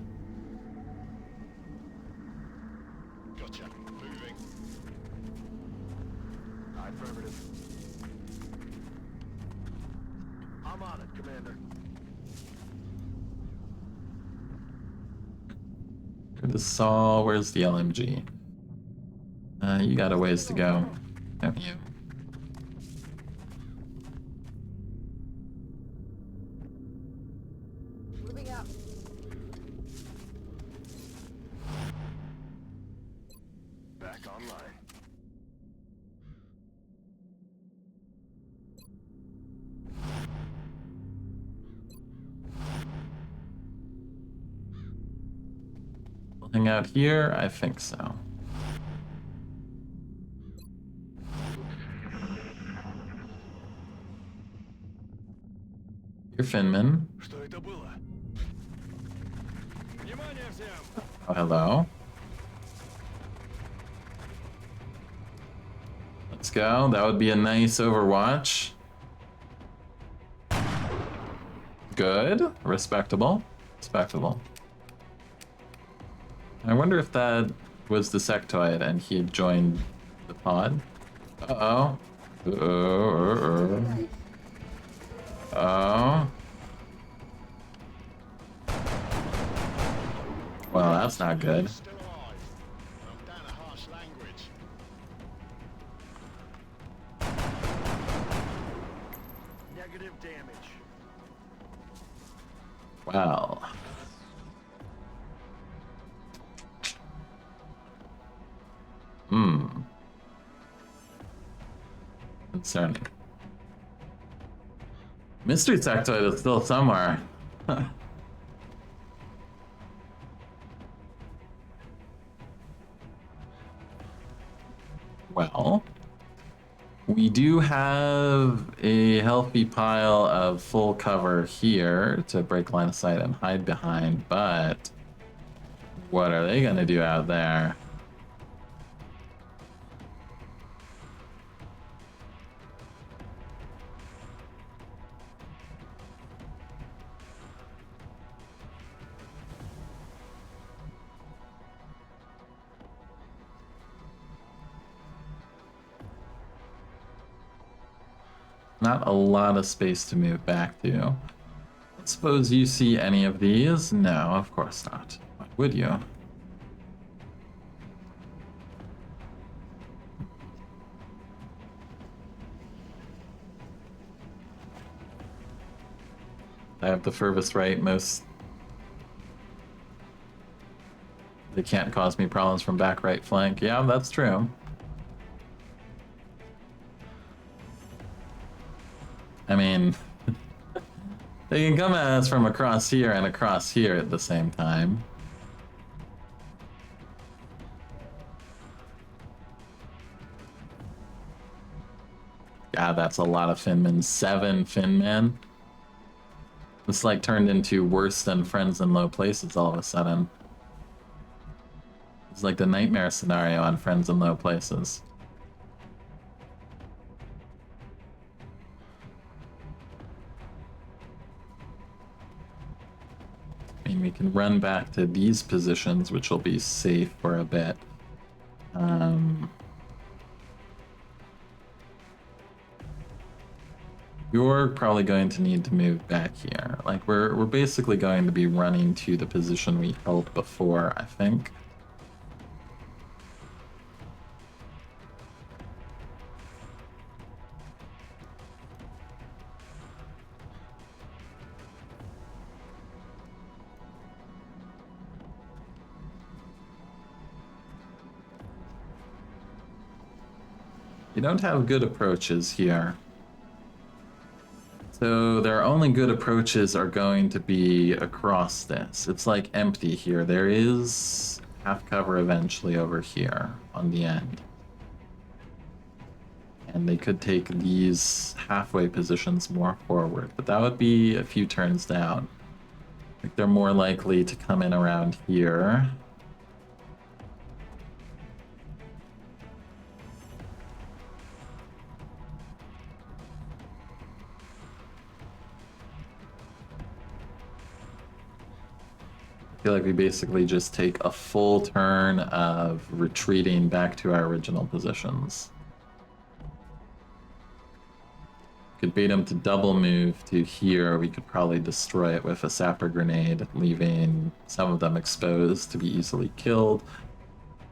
E: Gotcha. Moving.
G: Affirmative. I'm on it, Commander.
A: The saw, where's the LMG? You got a ways to go, don't you?
H: Moving out.
E: Back online.
A: We'll hang out here? I think so. You're Finman.
E: Что это было? Внимание всем!
A: Oh, hello. Let's go. That would be a nice Overwatch. Good. Respectable. Respectable. I wonder if that was the sectoid and he had joined the pod. Uh-oh. Uh-oh. Oh. Well, that's not good.
E: Still alive. I'm down a harsh language.
G: Negative damage.
A: Wow. Concerning. Mystery sectoid is still somewhere. Well, we do have a healthy pile of full cover here to break line of sight and hide behind, but what are they gonna do out there? Not a lot of space to move back to. Suppose you see any of these? No, of course not. Why would you? I have the furthest right, most... They can't cause me problems from back right flank. Yeah, that's true. I mean, they can come at us from across here and across here at the same time. God, that's a lot of Finmen. 7 Finmen. This like turned into worse than Friends in Low Places all of a sudden. It's like the nightmare scenario on Friends in Low Places. I mean, we can run back to these positions, which will be safe for a bit. You're probably going to need to move back here. Like, we're basically going to be running to the position we held before, I think. You don't have good approaches here. So their only good approaches are going to be across this. It's like empty here. There is half cover eventually over here on the end. And they could take these halfway positions more forward, but that would be a few turns down. I think they're more likely to come in around here. I feel like we basically just take a full turn of retreating back to our original positions. Could bait them to double move to here. We could probably destroy it with a sapper grenade, leaving some of them exposed to be easily killed.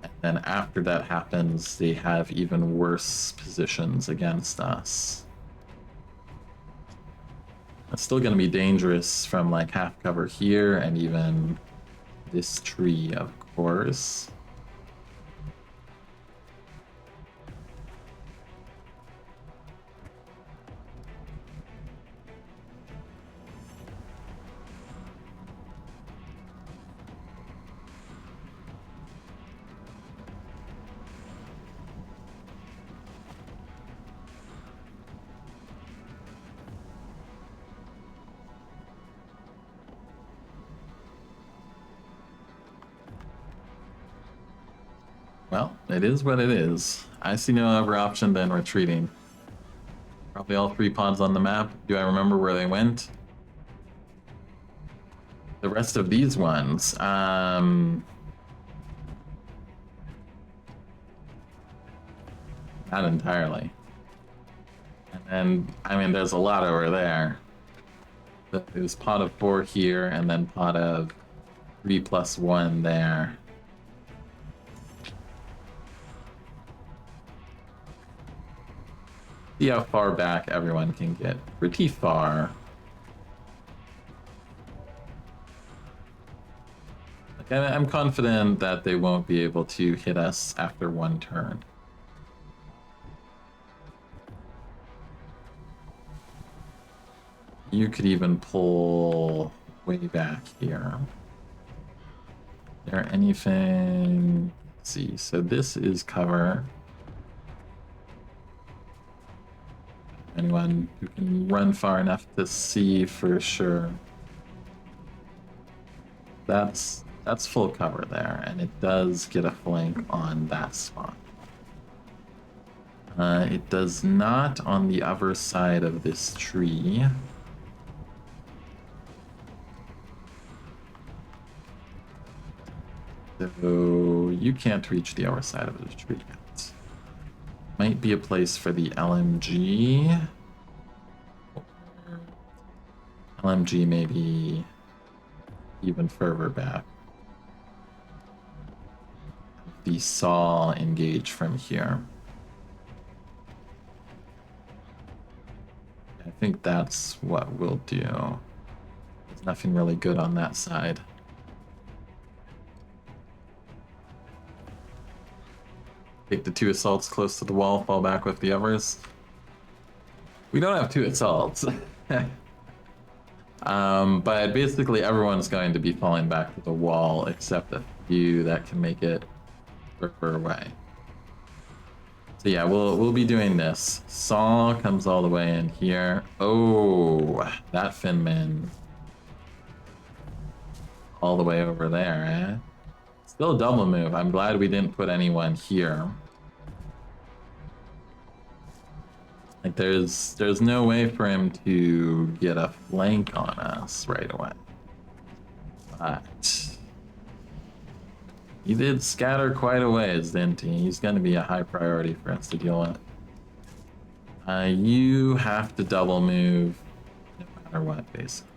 A: And then after that happens, they have even worse positions against us. It's still going to be dangerous from like half cover here and even this tree, of course. Well, it is what it is. I see no other option than retreating. Probably all 3 pods on the map. Do I remember where they went? The rest of these ones, not entirely. And then, I mean, there's a lot over there. There's pod of 4 here, and then pod of 3+1 there. See how far back everyone can get. Pretty far. Like, I'm confident that they won't be able to hit us after 1 turn. You could even pull way back here. Is there anything? Let's see, so this is cover. Anyone who can run far enough to see for sure. That's full cover there, and it does get a flank on that spot. It does not on the other side of this tree. So you can't reach the other side of the tree yet. Might be a place for the LMG. LMG maybe even further back. The saw engage from here. I think that's what we'll do. There's nothing really good on that side. Take the 2 assaults close to the wall, fall back with the others. We don't have 2 assaults. But basically everyone's going to be falling back to the wall except a few that can make it further away. So yeah, we'll be doing this. Saw comes all the way in here. Oh, that Finman. All the way over there, eh? Still a double move. I'm glad we didn't put anyone here. Like there's no way for him to get a flank on us right away. But he did scatter quite a ways, didn't he? He's gonna be a high priority for us to deal with. You have to double move no matter what, basically.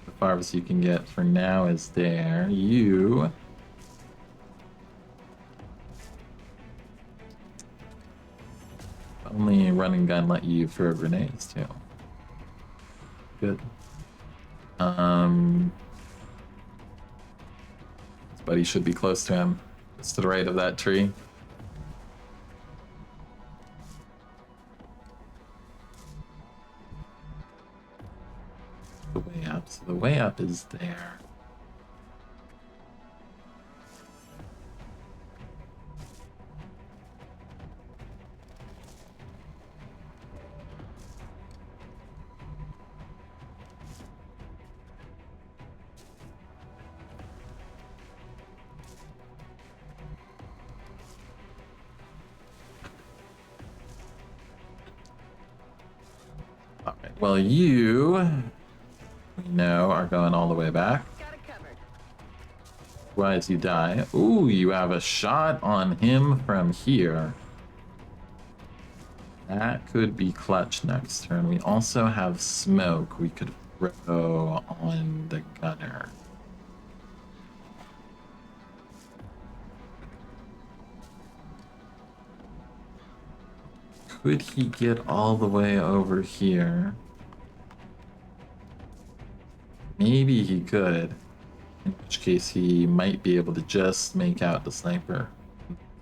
A: The farthest you can get for now is there. You only run and gun let you throw grenades too. Good. His buddy should be close to him. It's to the right of that tree. The way up. So the way up is there. Well, you, we know, are going all the way back.
F: Got it covered.
A: Otherwise, you die. Ooh, you have a shot on him from here. That could be clutch next turn. We also have smoke we could throw on the gunner. Could he get all the way over here? Maybe he could. In which case he might be able to just make out the sniper.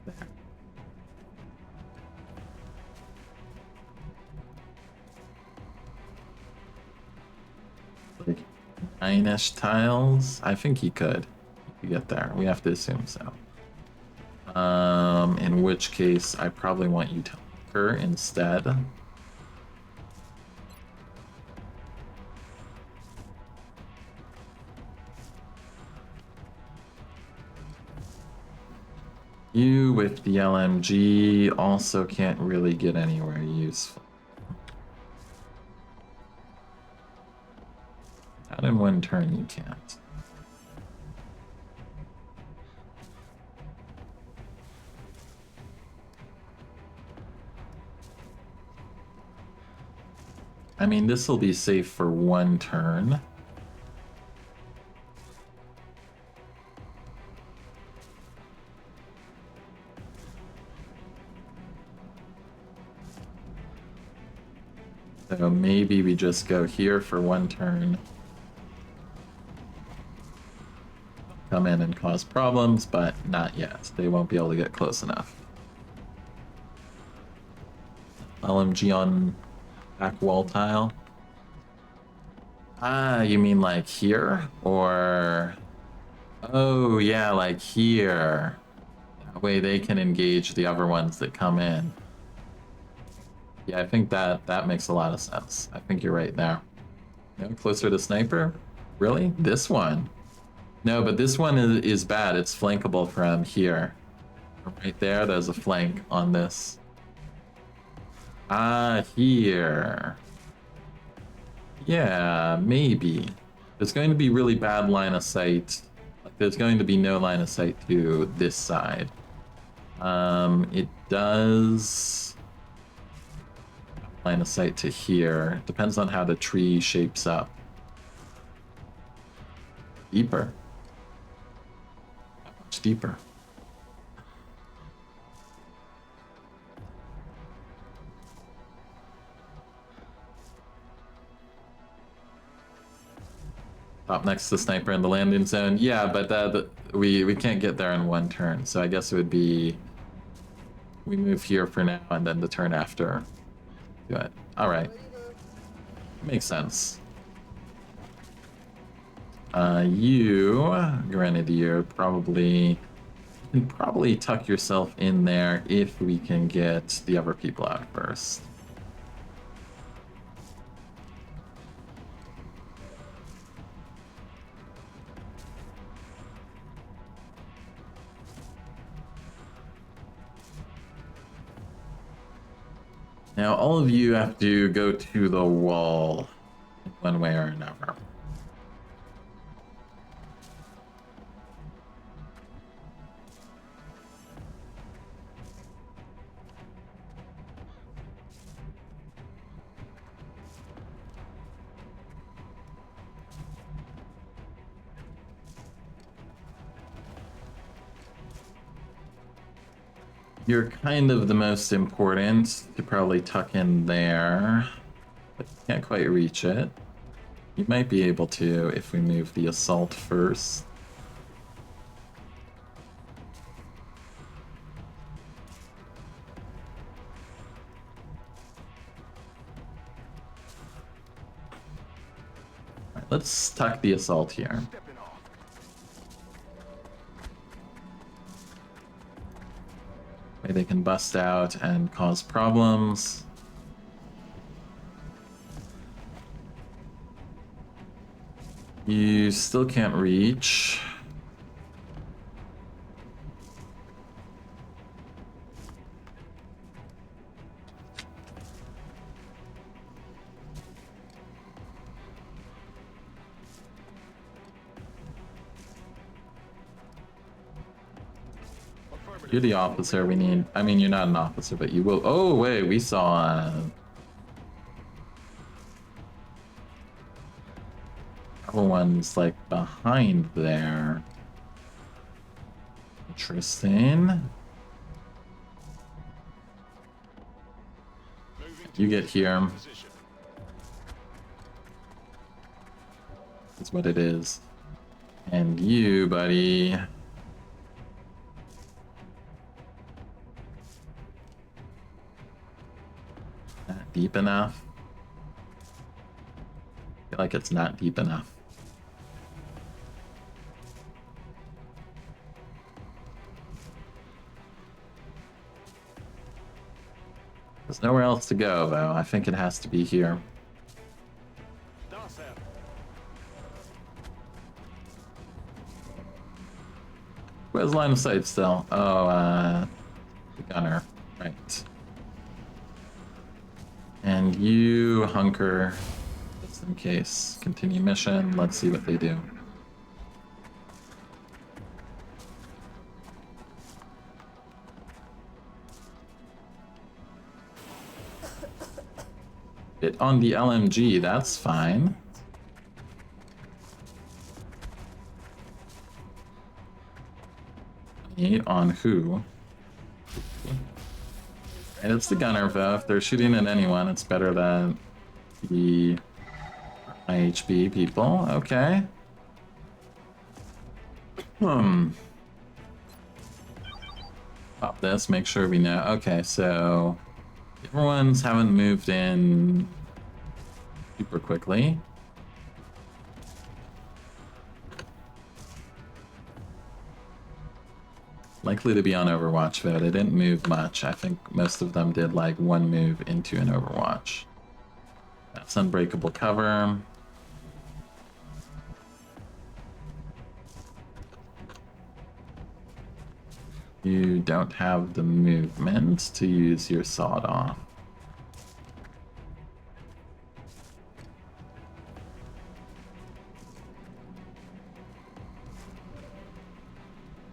A: There. Like 9-ish tiles? I think he could. He could get there. We have to assume so. In which case I probably want you to her instead. You with the LMG also can't really get anywhere useful. Not in one turn you can't. I mean, this will be safe for one turn. So maybe we just go here for one turn. Come in and cause problems, but not yet. They won't be able to get close enough. LMG on back wall tile. Ah, you mean like here? Or... Oh, yeah, like here. That way they can engage the other ones that come in. Yeah, I think that makes a lot of sense. I think you're right there. You know, closer to sniper? Really? This one? No, but this one is bad. It's flankable from here. Right there, there's a flank on this. Ah, here. Yeah, maybe. There's going to be really bad line of sight. There's going to be no line of sight to this side. It does line of sight to here. Depends on how the tree shapes up. Deeper. Much deeper. Top next to sniper in the landing zone. Yeah, but we can't get there in one turn. So I guess it would be we move here for now and then the turn after. Do it. All right. Makes sense. You, Grenadier, you can probably tuck yourself in there if we can get the other people out first. Now, all of you have to go to the wall in one way or another. You're kind of the most important. You could probably tuck in there, but you can't quite reach it. You might be able to if we move the assault first. All right, let's tuck the assault here. They can bust out and cause problems. You still can't reach. You're the officer we need. I mean, you're not an officer, but you will. Oh, wait, we saw everyone's like behind there. Interesting. You get here. That's what it is. And you, buddy. Not deep enough. I feel like it's not deep enough. There's nowhere else to go, though. I think it has to be here. Where's line of sight still? Oh, the gunner. Right. And you hunker just in case. Continue mission. Let's see what they do. It on the LMG, that's fine. On who? And it's the gunner, though. If they're shooting at anyone, it's better than the IHB people. Okay. Pop this, make sure we know. Okay, so everyone's haven't moved in super quickly. Likely to be on Overwatch, though. They didn't move much. I think most of them did like one move into an Overwatch. That's unbreakable cover. You don't have the movement to use your sawed off.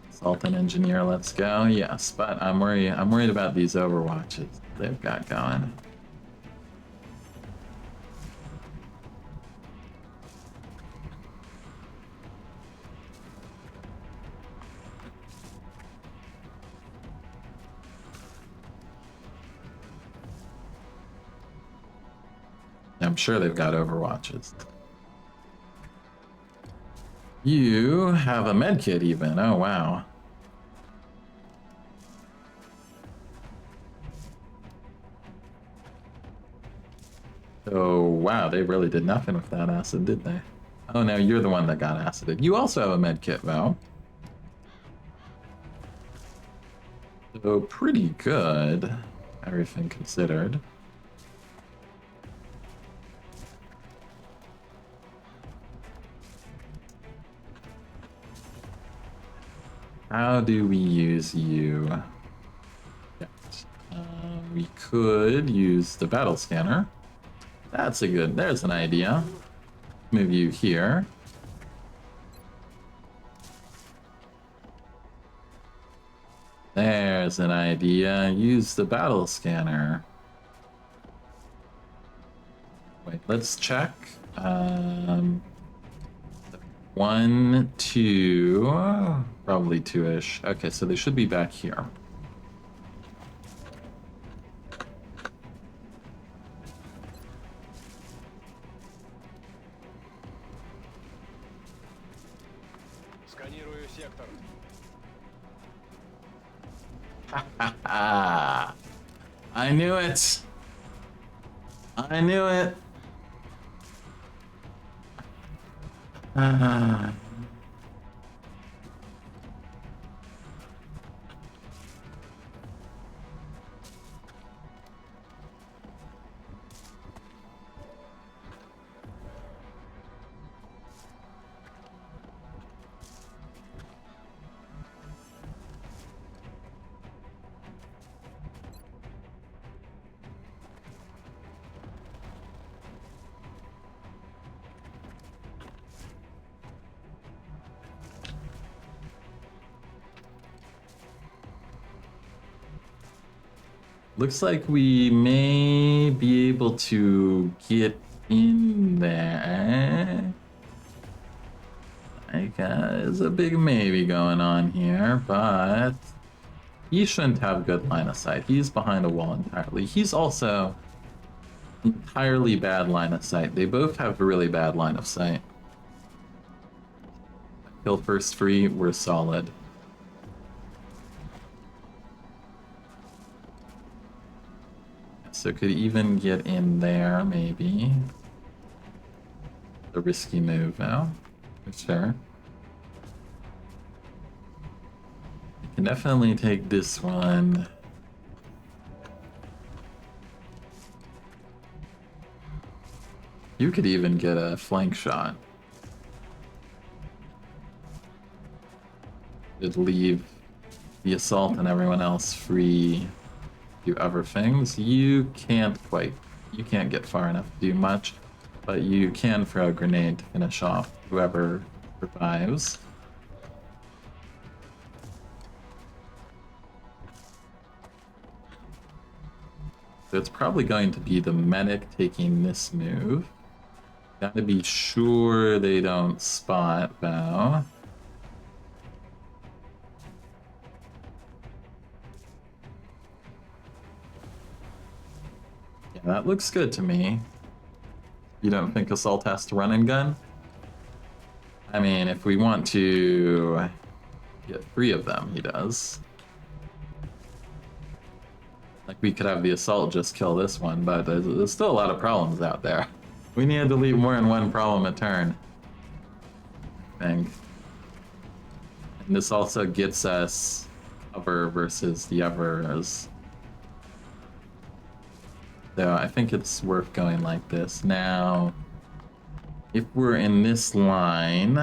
A: Consultant engineer, let's go. Yes, but I'm worried about these Overwatches they've got going. I'm sure they've got Overwatches. You have a medkit even. Oh, wow. Oh, wow, they really did nothing with that acid, did they? Oh, no, you're the one that got acided. You also have a medkit, though. So, pretty good, everything considered. How do we use you? We could use the battle scanner. That's a good, there's an idea. Move you here. There's an idea. Use the battle scanner. Wait, let's check. 1, 2, probably 2-ish. Okay, so they should be back here. I knew it. I knew it. Looks like we may be able to get in there. Like, there's a big maybe going on here, but he shouldn't have good line of sight. He's behind a wall entirely. He's also entirely bad line of sight. They both have really bad line of sight. Kill first free, we're solid. So could even get in there, maybe. A risky move, though. For sure. You can definitely take this one. You could even get a flank shot. It'd leave the assault and everyone else free. Do other things. You can't get far enough to do much, but you can throw a grenade to finish off whoever survives. So it's probably going to be the medic taking this move. Gotta be sure they don't spot, though. That looks good to me. You don't think Assault has to run and gun? I mean, if we want to get 3 of them, he does. Like, we could have the Assault just kill this one, but there's still a lot of problems out there. We need to delete more than one problem a turn, I think. And this also gets us cover versus the others. So I think it's worth going like this. Now, if we're in this line,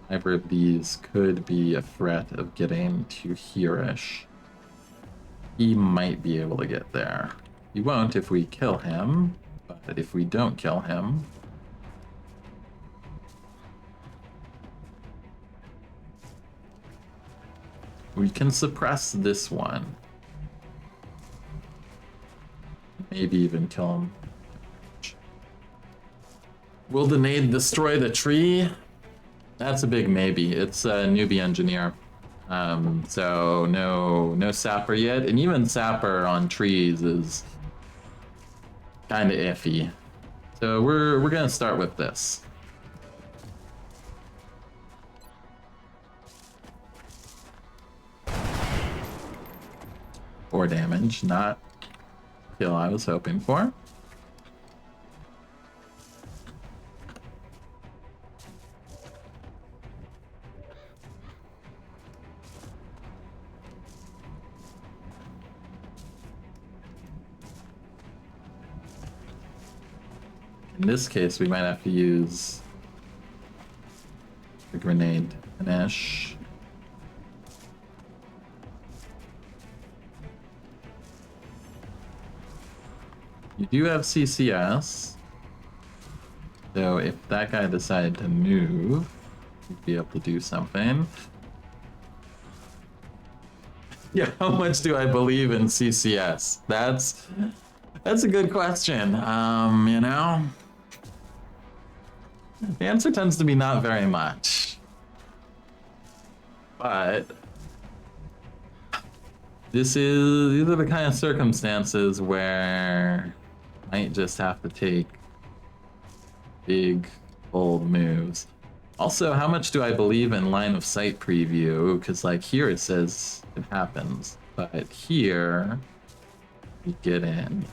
A: either of these could be a threat of getting to here-ish. He might be able to get there. He won't if we kill him, but if we don't kill him... we can suppress this one. Maybe even kill him. Will the nade destroy the tree? That's a big maybe. It's a newbie engineer. So no sapper yet. And even sapper on trees is kind of iffy. So we're gonna start with this. 4 damage, not kill I was hoping for. In this case, we might have to use the grenade to finish. You do have CCS, so if that guy decided to move, you'd be able to do something. Yeah, how much do I believe in CCS? That's a good question. You know, the answer tends to be not very much, but these are the kind of circumstances where might just have to take big, bold moves. Also, how much do I believe in line of sight preview? Because like here it says it happens, but here you get in.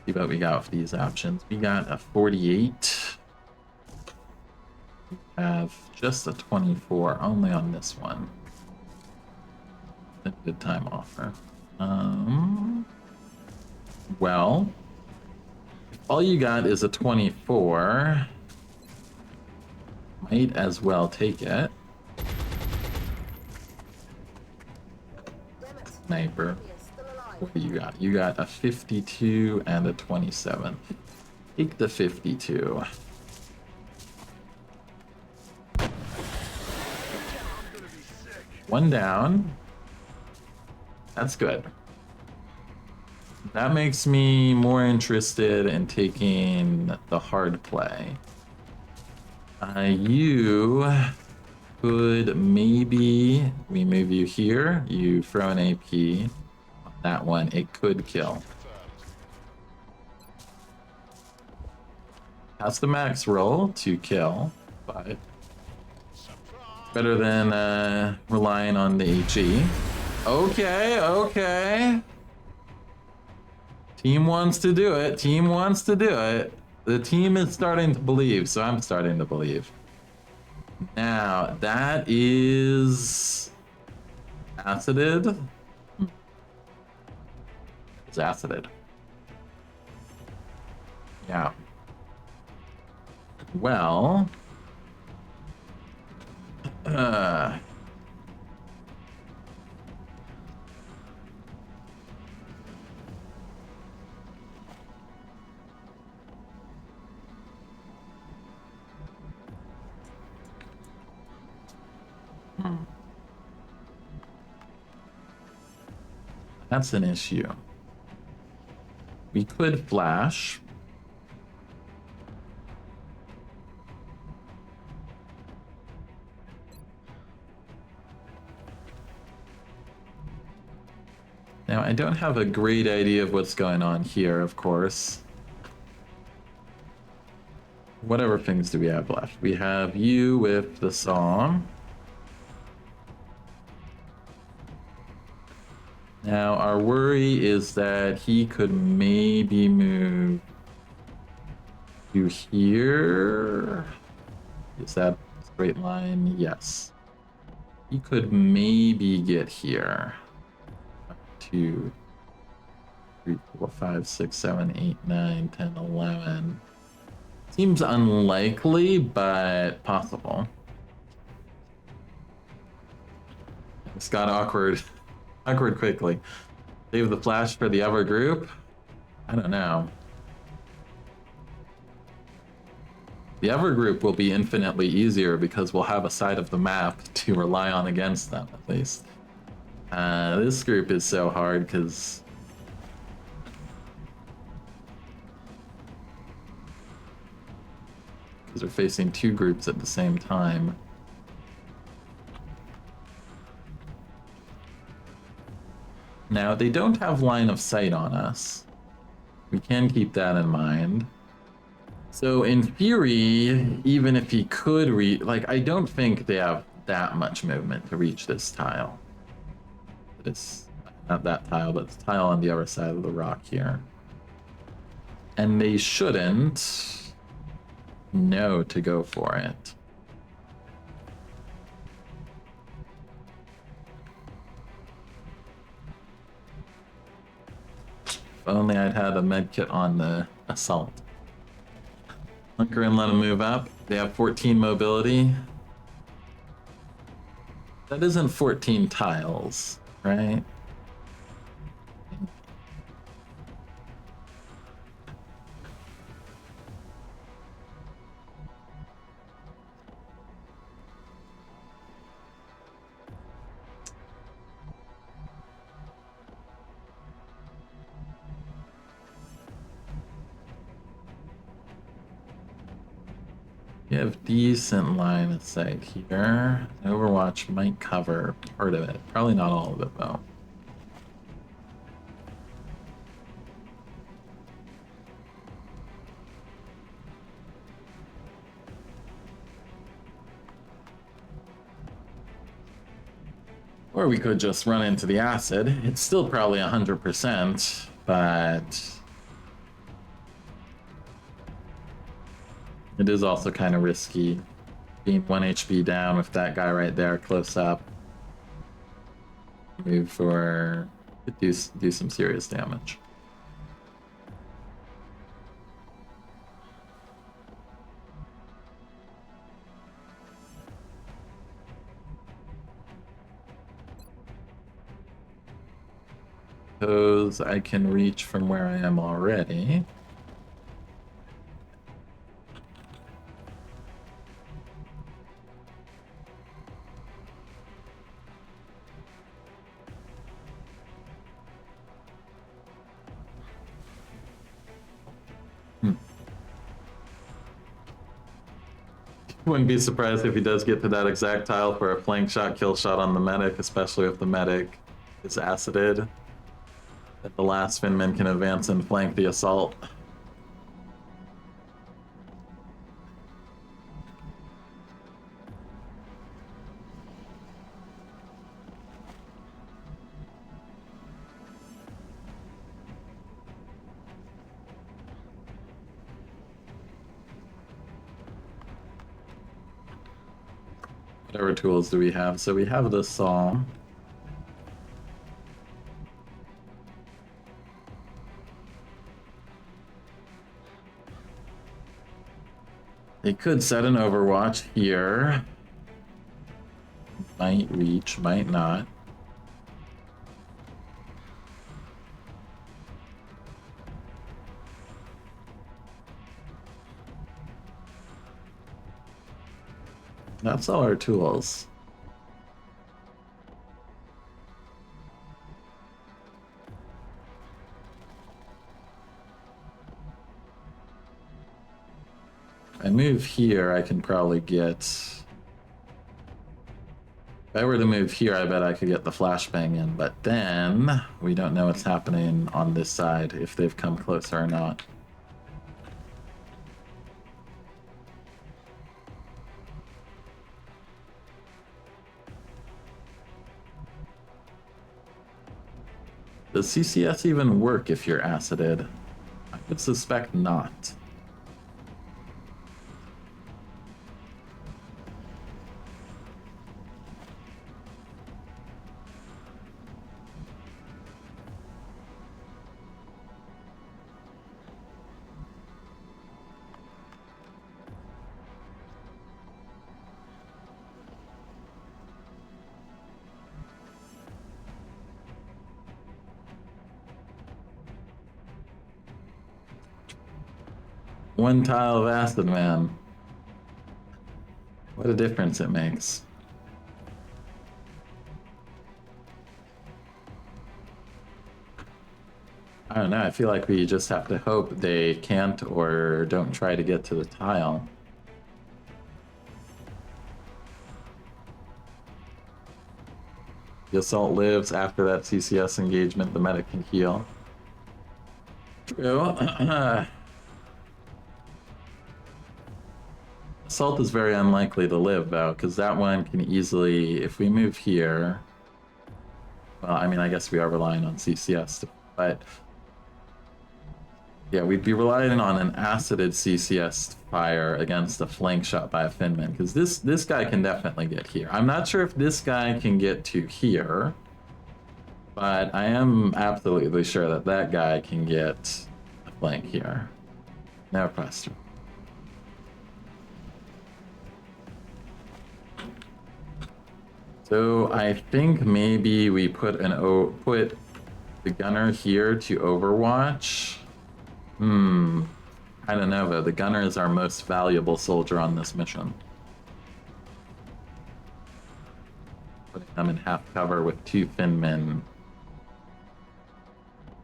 A: See what we got with these options. We got a 48. We have just a 24 only on this one. Limited time offer. Well, if all you got is a 24, might as well take it. sniper.
H: Enemy is still alive.
A: What do you got? You got a 52 and a 27. Take the 52. One down. That's good. That makes me more interested in taking the hard play. You could maybe, we move you here, you throw an AP. That one, it could kill. Pass the max roll to kill, but better than relying on the HE. Okay, okay. Team wants to do it. Team wants to do it. The team is starting to believe, so I'm starting to believe. Now, that is acided. It's acided. Yeah. Well, that's an issue. We could flash. Now, I don't have a great idea of what's going on here, of course. Whatever things do we have left? We have you with the song. Now, our worry is that he could maybe move to here. Is that a straight line? Yes. He could maybe get here. 2, 3, 4, 5, 6, 7, 8, 9, 10, 11. Seems unlikely, but possible. It's got awkward. Awkward quickly. Save the flash for the other group? I don't know. The other group will be infinitely easier because we'll have a side of the map to rely on against them, at least. This group is so hard because they're facing two groups at the same time. Now, they don't have line of sight on us. We can keep that in mind. So in theory, even if he could like, I don't think they have that much movement to reach this tile. It's not that tile, but the tile on the other side of the rock here. And they shouldn't know to go for it. If only I'd had a medkit on the assault. Hunker and let them move up. They have 14 mobility. That isn't 14 tiles, right? You have decent line of sight here. Overwatch might cover part of it. Probably not all of it, though. Or we could just run into the acid. It's still probably 100%, but it is also kind of risky. Being 1 HP down with that guy right there close up. Move for... do some serious damage. suppose I can reach from where I am already. Wouldn't be surprised if he does get to that exact tile for a flank shot, kill shot on the medic, especially if the medic is acided. That the last Finman can advance and flank the assault. Whatever tools do we have? So we have the saw. They could set an overwatch here. Might reach, might not. That's all our tools. If I move here, I can probably get... If I were to move here, I bet I could get the flashbang in, but then we don't know what's happening on this side, if they've come closer or not. Does CCS even work if you're acided? I would suspect not. One tile of acid, man. What a difference it makes. I don't know, I feel like we just have to hope they can't or don't try to get to the tile. The assault lives after that CCS engagement, the medic can heal. True. Assault is very unlikely to live, though, because that one can easily, if we move here... Well, I mean, I guess we are relying on CCS, but... Yeah, we'd be relying on an acided CCS fire against a flank shot by a Finman, because this guy can definitely get here. I'm not sure if this guy can get to here, but I am absolutely sure that that guy can get a flank here. No question. So I think maybe we put the gunner here to Overwatch. I don't know though. The gunner is our most valuable soldier on this mission. Putting them in half cover with two Finmen.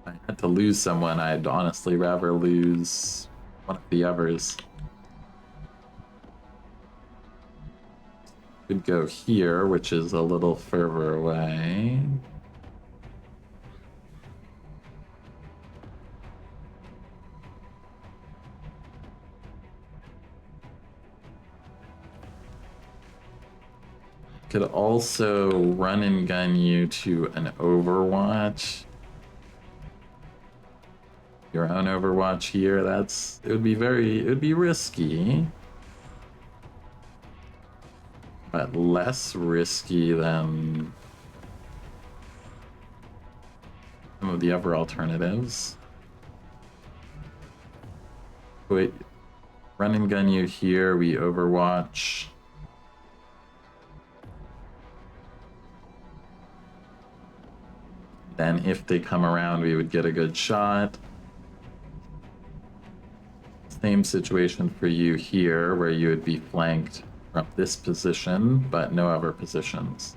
A: If I had to lose someone, I'd honestly rather lose one of the others. Could go here, which is a little further away. Could also run and gun you to an Overwatch. Your own Overwatch here, it would be risky. But less risky than some of the other alternatives. Wait, run and gun you here, we Overwatch. Then if they come around, we would get a good shot. Same situation for you here, where you would be flanked from this position, but no other positions.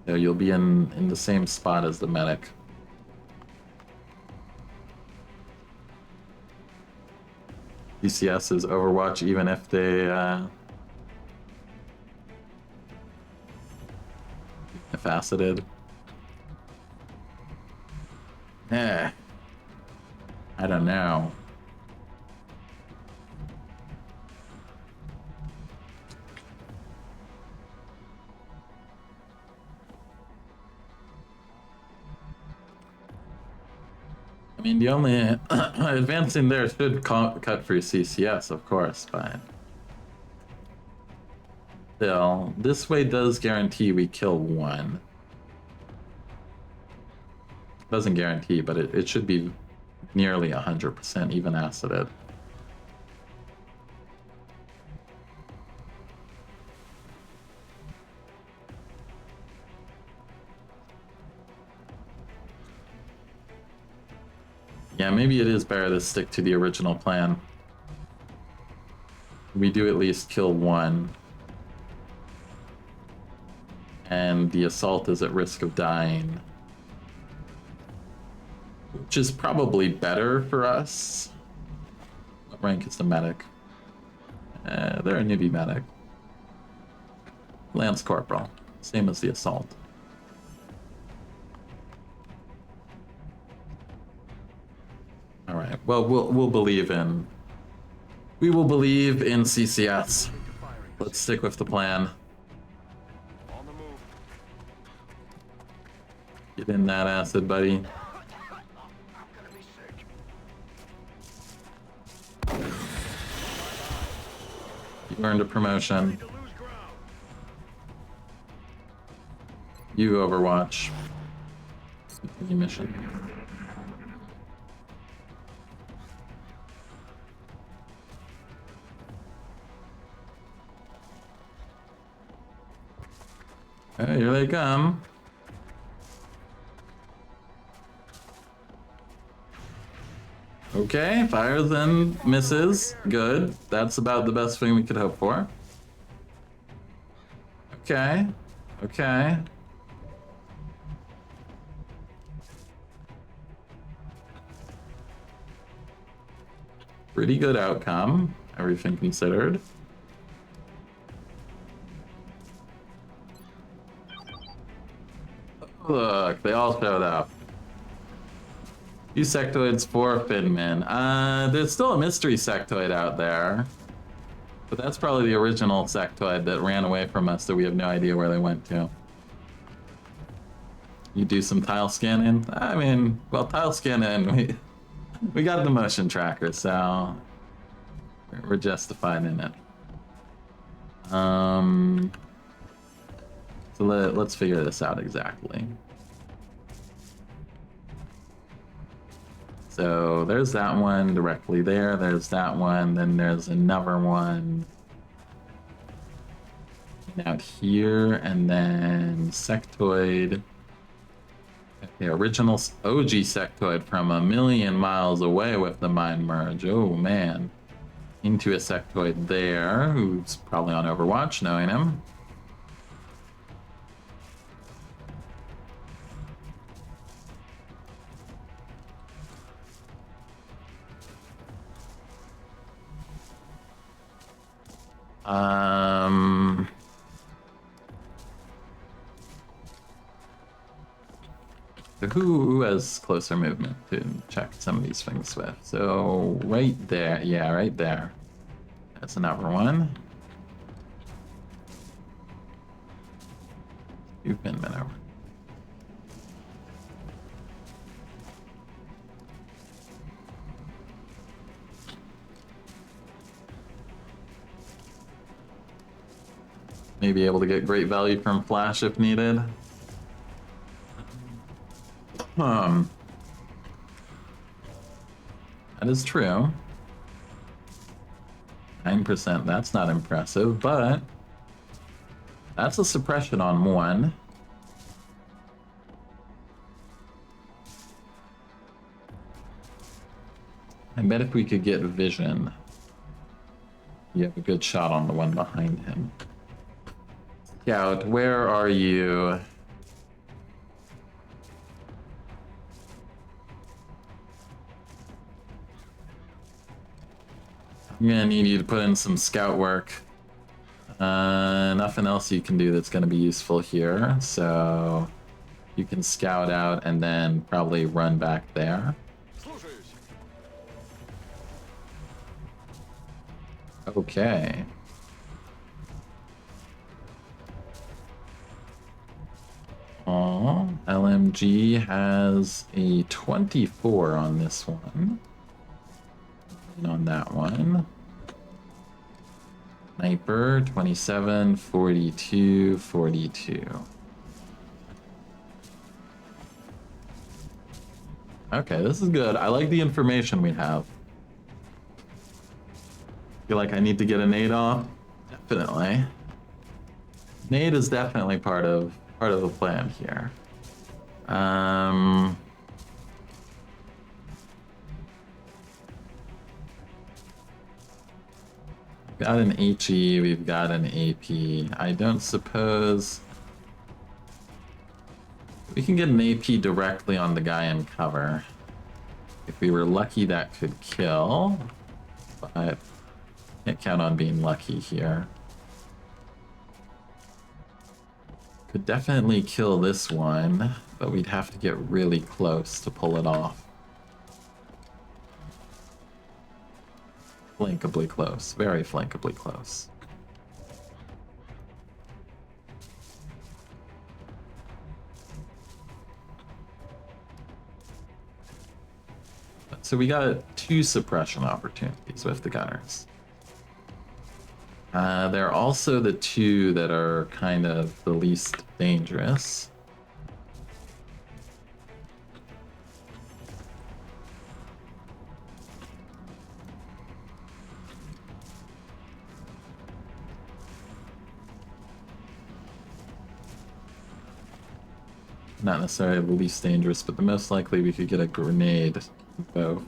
A: So you'll be in the same spot as the medic. DCS is Overwatch even if they faceted. I don't know. I mean, the only advancing there should cut through CCS, of course, but still, this way does guarantee we kill one. Doesn't guarantee, but it should be nearly 100% even acided. Yeah, maybe it is better to stick to the original plan. We do at least kill one. And the assault is at risk of dying. Which is probably better for us. What rank is the medic? They're a newbie medic. Lance Corporal. Same as the assault. Alright, well, we'll believe in... We will believe in CCS. Let's stick with the plan.
E: On the move.
A: Get in that acid, buddy. You earned a promotion. You Overwatch. Continue mission. Okay, here they come. Okay, fires and misses. Good. That's about the best thing we could hope for. Okay. Okay. Pretty good outcome, everything considered. Look, they all showed up. Few sectoids, 4 Finmen. There's still a mystery sectoid out there. But that's probably the original sectoid that ran away from us, so we have no idea where they went to. You do some tile scanning? I mean, well, tile scanning, we got the motion tracker, so we're justified in it. So let's figure this out exactly. So there's that one directly there, there's that one, then there's another one out here, and then sectoid. The original OG sectoid from 1,000,000 miles away with the mind merge. Oh man. Into a sectoid there, who's probably on Overwatch, knowing him. So who has closer movement to check some of these things with? So right there, yeah, right there. That's another one. You've been over. May be able to get great value from Flash if needed. That is true. 9%, that's not impressive, but that's a suppression on one. I bet if we could get vision, you have a good shot on the one behind him. Scout, where are you? I'm gonna need you to put in some scout work. Nothing else you can do that's gonna be useful here, so you can scout out and then probably run back there. Okay. Aw, LMG has a 24 on this one. And on that one. Sniper, 27, 42, 42. Okay, this is good. I like the information we have. Feel like I need to get a nade off? Definitely. Nade is definitely part of the plan here. Got an HE, we've got an AP. I don't suppose we can get an AP directly on the guy in cover. If we were lucky, that could kill, but can't count on being lucky here. Could definitely kill this one, but we'd have to get really close to pull it off. Flankably close, very flankably close. So we got 2 suppression opportunities with the gunners. There are also the 2 that are kind of the least dangerous. Not necessarily the least dangerous, but the most likely we could get a grenade both.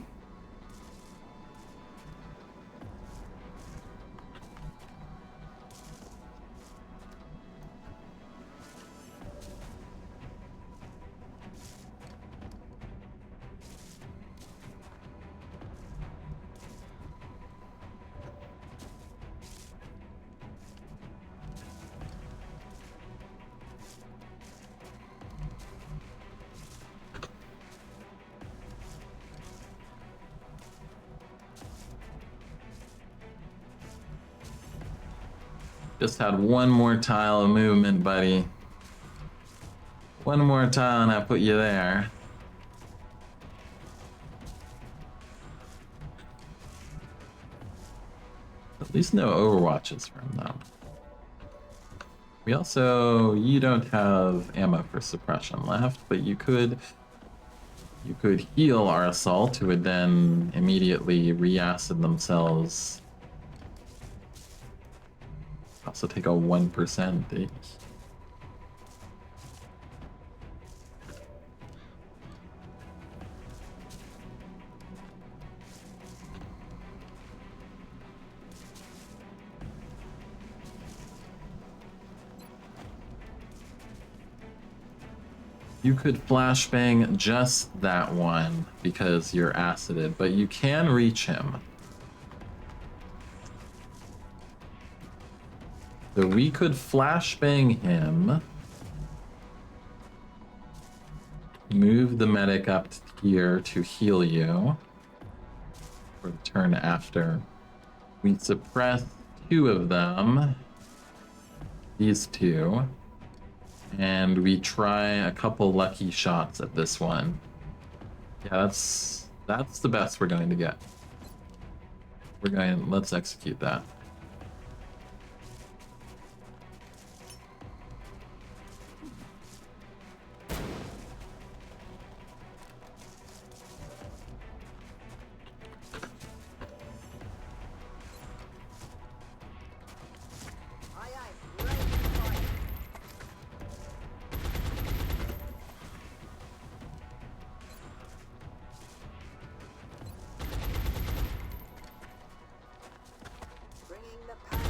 A: Just had one more tile of movement, buddy. One more tile and I put you there. At least no overwatches from them. We also, you don't have ammo for suppression left, but you could heal our assault, who would then immediately re-acid themselves. Also take a 1%. You could flashbang just that one because you're acided, but you can reach him. So we could flashbang him, move the medic up here to heal you for the turn after. We suppress 2 of them, these 2, and we try a couple lucky shots at this one. Yeah, that's the best we're going to get. Let's execute that.
H: the pan.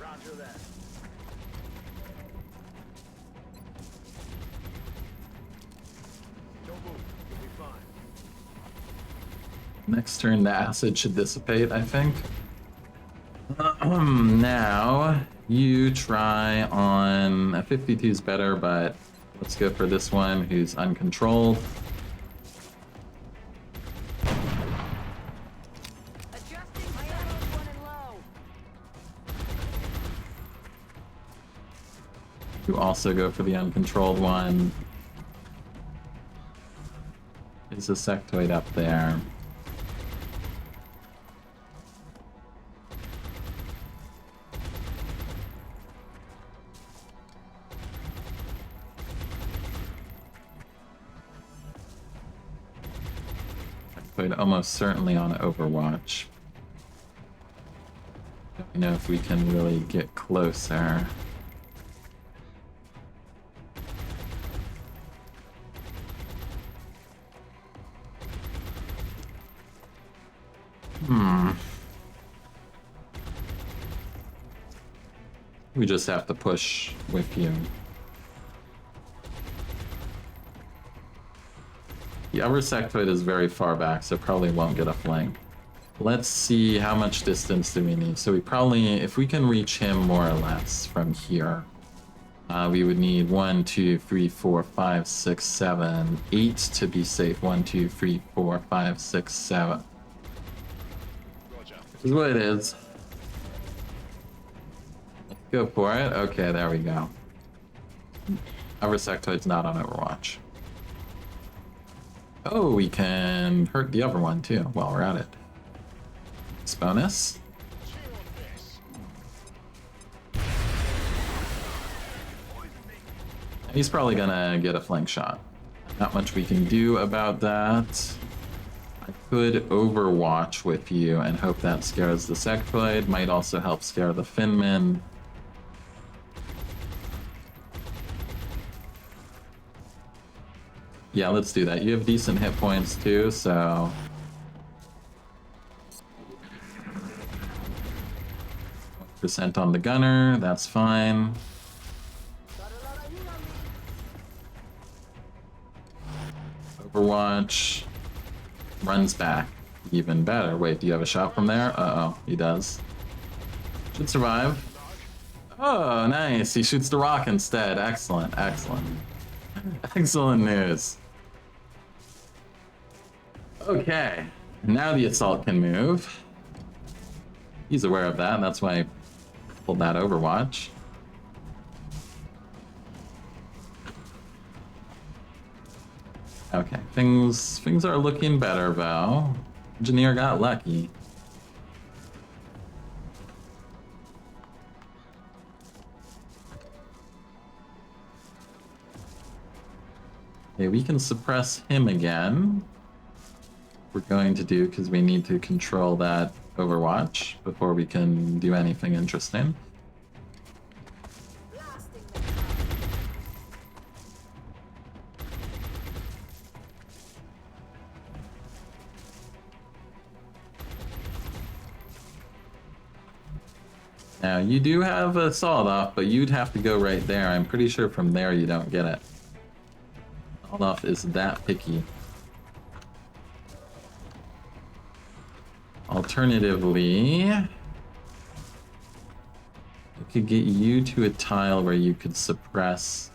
G: Roger that. Don't move. You'll be fine.
A: Next turn, the acid should dissipate, I think. Now, you try on... A 52 is better, but let's go for this one who's uncontrolled.
H: Adjusting my ammo's running low.
A: You also go for the uncontrolled one. Is a sectoid up there? Sectoid almost certainly on Overwatch. Don't know if we can really get closer. We just have to push with you. The other sectoid is very far back, so probably won't get a flank. Let's see how much distance do we need. So we probably, if we can reach him more or less from here, we would need 1, 2, 3, 4, 5, 6, 7, 8 to be safe. 1, 2, 3, 4, 5, 6, 7. This is what it is. Let's go for it. Okay, there we go. Other sectoid's not on Overwatch. Oh, we can hurt the other one too while we're at it. It's bonus. He's probably gonna get a flank shot. Not much we can do about that. I could Overwatch with you and hope that scares the sectoid. Might also help scare the Finman. Yeah, let's do that. You have decent hit points too, so... % on the gunner, that's fine. Overwatch runs back. Even better. Wait, do you have a shot from there? Uh-oh, he does. Should survive. Oh, nice. He shoots the rock instead. Excellent, excellent. Excellent news. Okay, now the assault can move. He's aware of that, that's why I pulled that Overwatch. Okay, things are looking better, Val. Engineer got lucky. Okay, we can suppress him again. We're going to do because we need to control that Overwatch before we can do anything interesting.
H: Blasting the
A: Now, you do have a sawed off, but you'd have to go right there. I'm pretty sure from there you don't get it. Sawed off is that picky. Alternatively, I could get you to a tile where you could suppress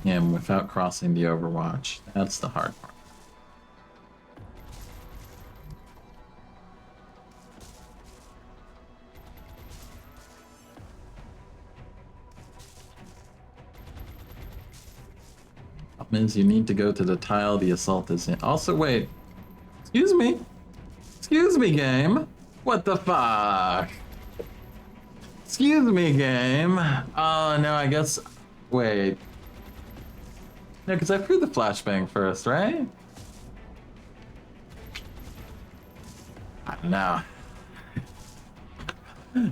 A: him without crossing the Overwatch. That's the hard part. Problem is, you need to go to the tile the assault is in. Also, wait. Excuse me. Excuse me, game. What the fuck? Excuse me, game. Oh, no, I guess... Wait. No, because I threw the flashbang first, right? I don't know.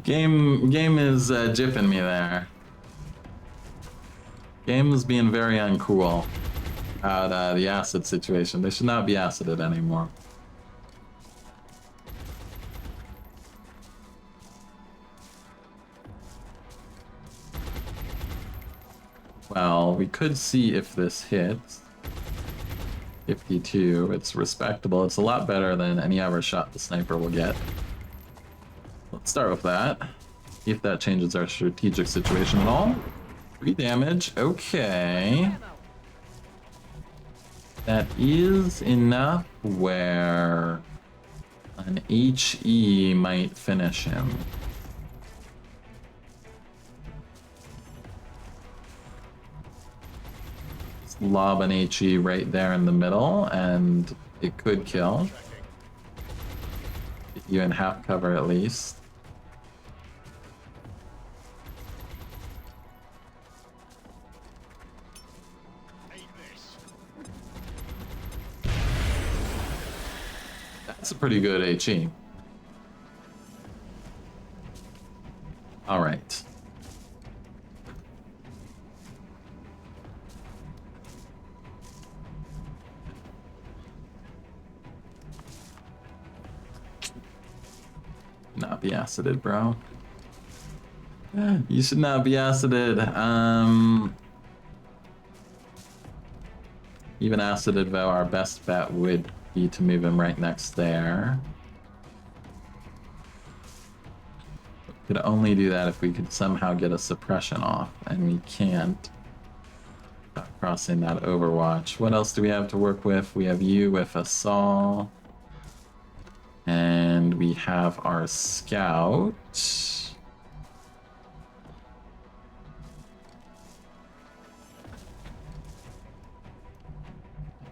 A: Game is jipping me there. Game is being very uncool. out the acid situation. They should not be acided anymore. Well, we could see if this hits. 52, it's respectable. It's a lot better than any other shot the sniper will get. Let's start with that. See if that changes our strategic situation at all. 3 damage, okay. That is enough where an HE might finish him. Just lob an HE right there in the middle and it could kill. Get you in half cover at least. That's a pretty good HE. All right. Not be acided, bro. You should not be acided. Even acided, though, our best bet would be to move him right next there. We could only do that if we could somehow get a suppression off, and we can't. Without crossing that Overwatch. What else do we have to work with? We have you with a saw. And we have our scout.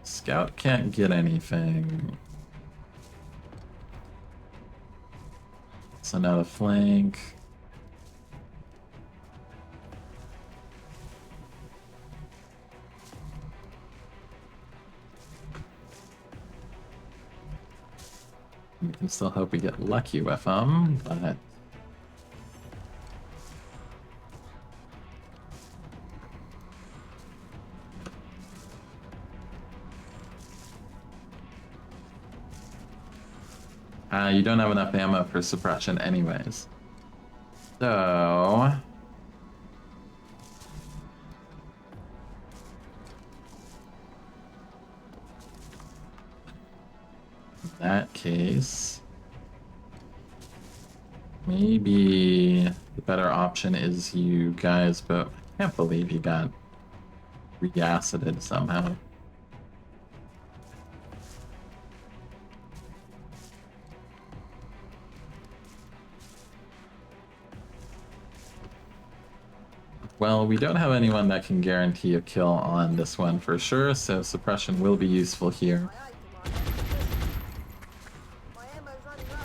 A: Scout can't get anything. It's another flank. We can still hope we get lucky with them, but you don't have enough ammo for suppression anyways. So in that case, maybe the better option is you guys, but I can't believe you got re-acided somehow. Well, we don't have anyone that can guarantee a kill on this one for sure, so suppression will be useful here.
H: My ammo's running low.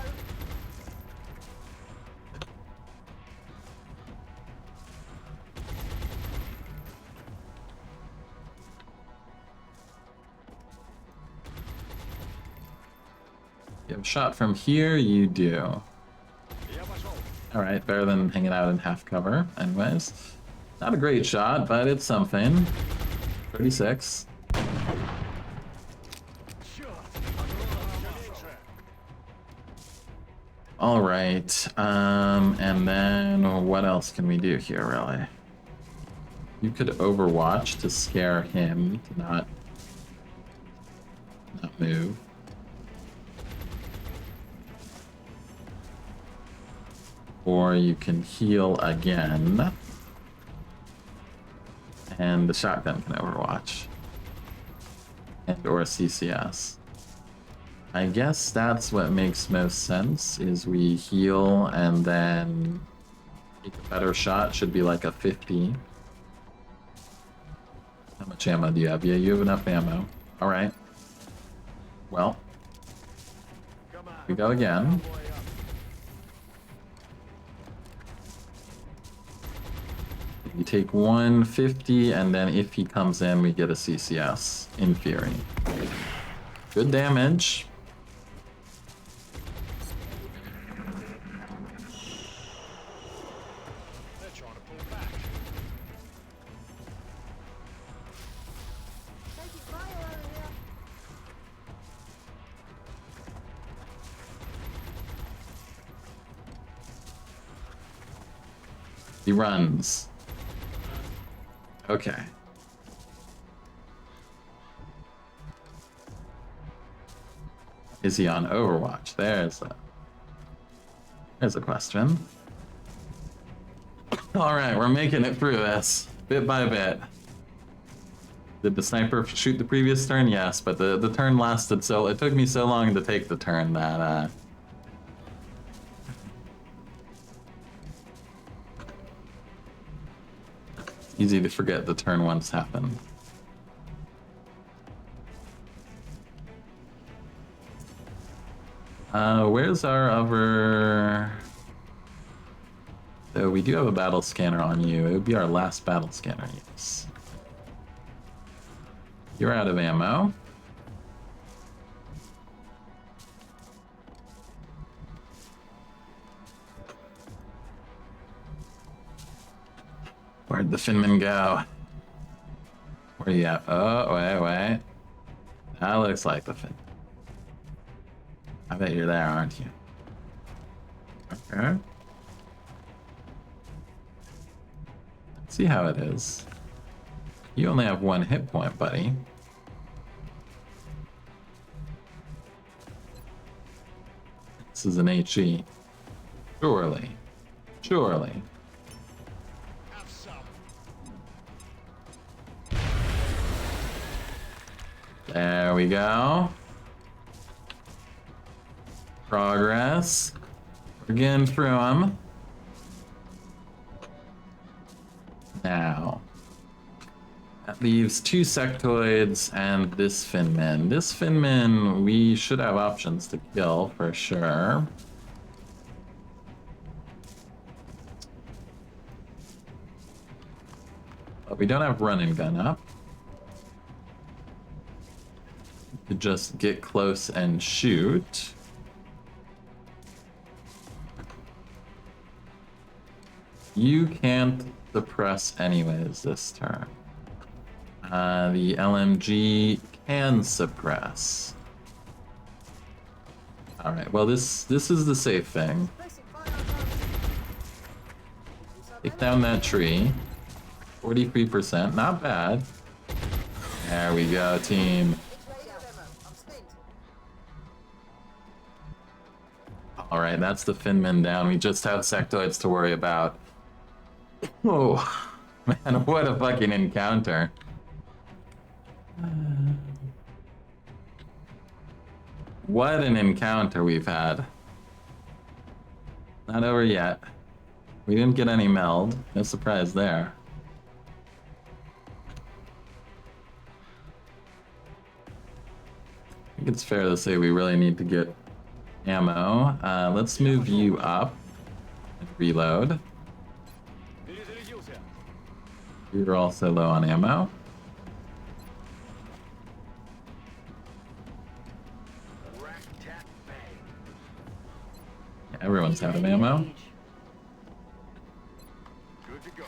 A: You have a shot from here, you do. Alright, better than hanging out in half cover. Anyways, not a great shot, but it's something. 36. Alright, and then what else can we do here, really? You could overwatch to scare him to not move. Or you can heal again. And the shotgun can overwatch. And or CCS. I guess that's what makes most sense, is we heal and then take a better shot. Should be like a 50. How much ammo do you have? Yeah, you have enough ammo. Alright. Well. Here we go again. You take 150, and then if he comes in, we get a CCS, in theory. Good damage.
H: Take it
A: He runs. Okay. Is he on Overwatch? There's a question. Alright, we're making it through this, bit by bit. Did the sniper shoot the previous turn? Yes, but the turn lasted so... It took me so long to take the turn that, it's easy to forget the turn once happened. Where's our other... So we do have a battle scanner on you. It would be our last battle scanner use. You're out of ammo. Where'd the Finman go? Where you at? Oh, wait. That looks like the Fin. I bet you're there, aren't you? Okay. Let's see how it is. You only have 1 hit point, buddy. This is an HE. Surely. Surely. There we go. Progress. We're getting through them. Now. That leaves 2 sectoids and this Finman. This Finman, we should have options to kill for sure. But we don't have run and gun up. We could just get close and shoot. You can't suppress anyways this turn. The LMG can suppress. All right. Well, this is the safe thing. Take down that tree. 43%, not bad. There we go, team. All right, that's the Finman down. We just have sectoids to worry about. Oh, man, what a fucking encounter. What an encounter we've had. Not over yet. We didn't get any meld. No surprise there. I think it's fair to say we really need to get ammo. Let's move you up and reload. You're also low on ammo. Yeah, everyone's out of ammo.
E: Good to go.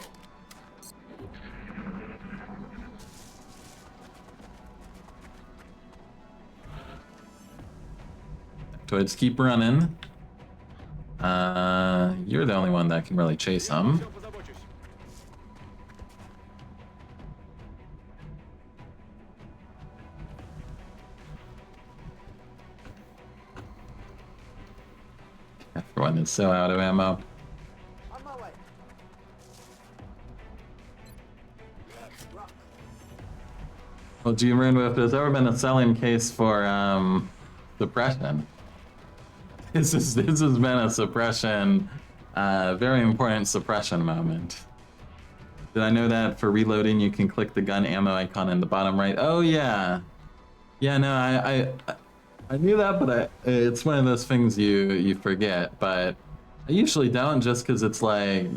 A: Toads keep running. You're the only one that can really chase them. Everyone is so out of ammo.
H: On my way. Let's rock.
A: Well, G-Rune, if there's ever been a selling case for suppression, this has been a suppression, very important suppression moment. Did I know that for reloading you can click the gun ammo icon in the bottom right? Oh yeah, yeah. No, I knew that, but it's one of those things you forget. But I usually don't, just because it's like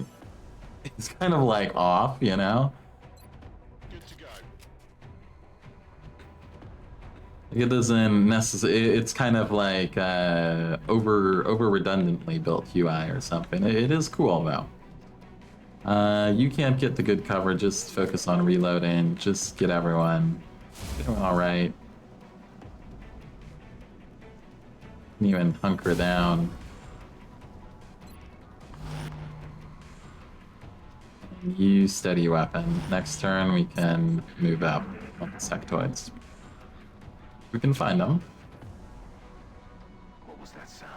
A: it's kind of like off, you know.
E: Good to go.
A: It doesn't necessarily. It's kind of like over redundantly built UI or something. It is cool though. You can't get the good cover. Just focus on reloading. Just get everyone doing all right. Even hunker down. You steady weapon. Next turn we can move up on the sectoids. We can find them.
G: What was that sound?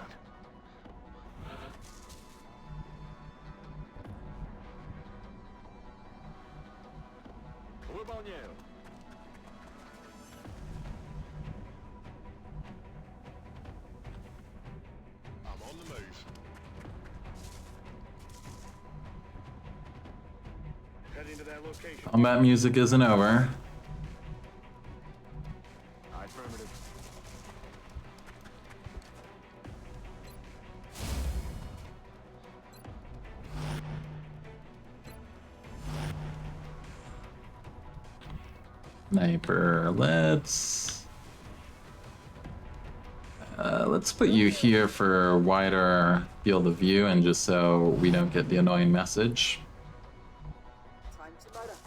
E: I'm on the move.
G: Heading to that location.
A: Combat music isn't over.
G: Affirmative.
A: Sniper, let's put you here for wider field of view and just so we don't get the annoying message.
H: Time to load up.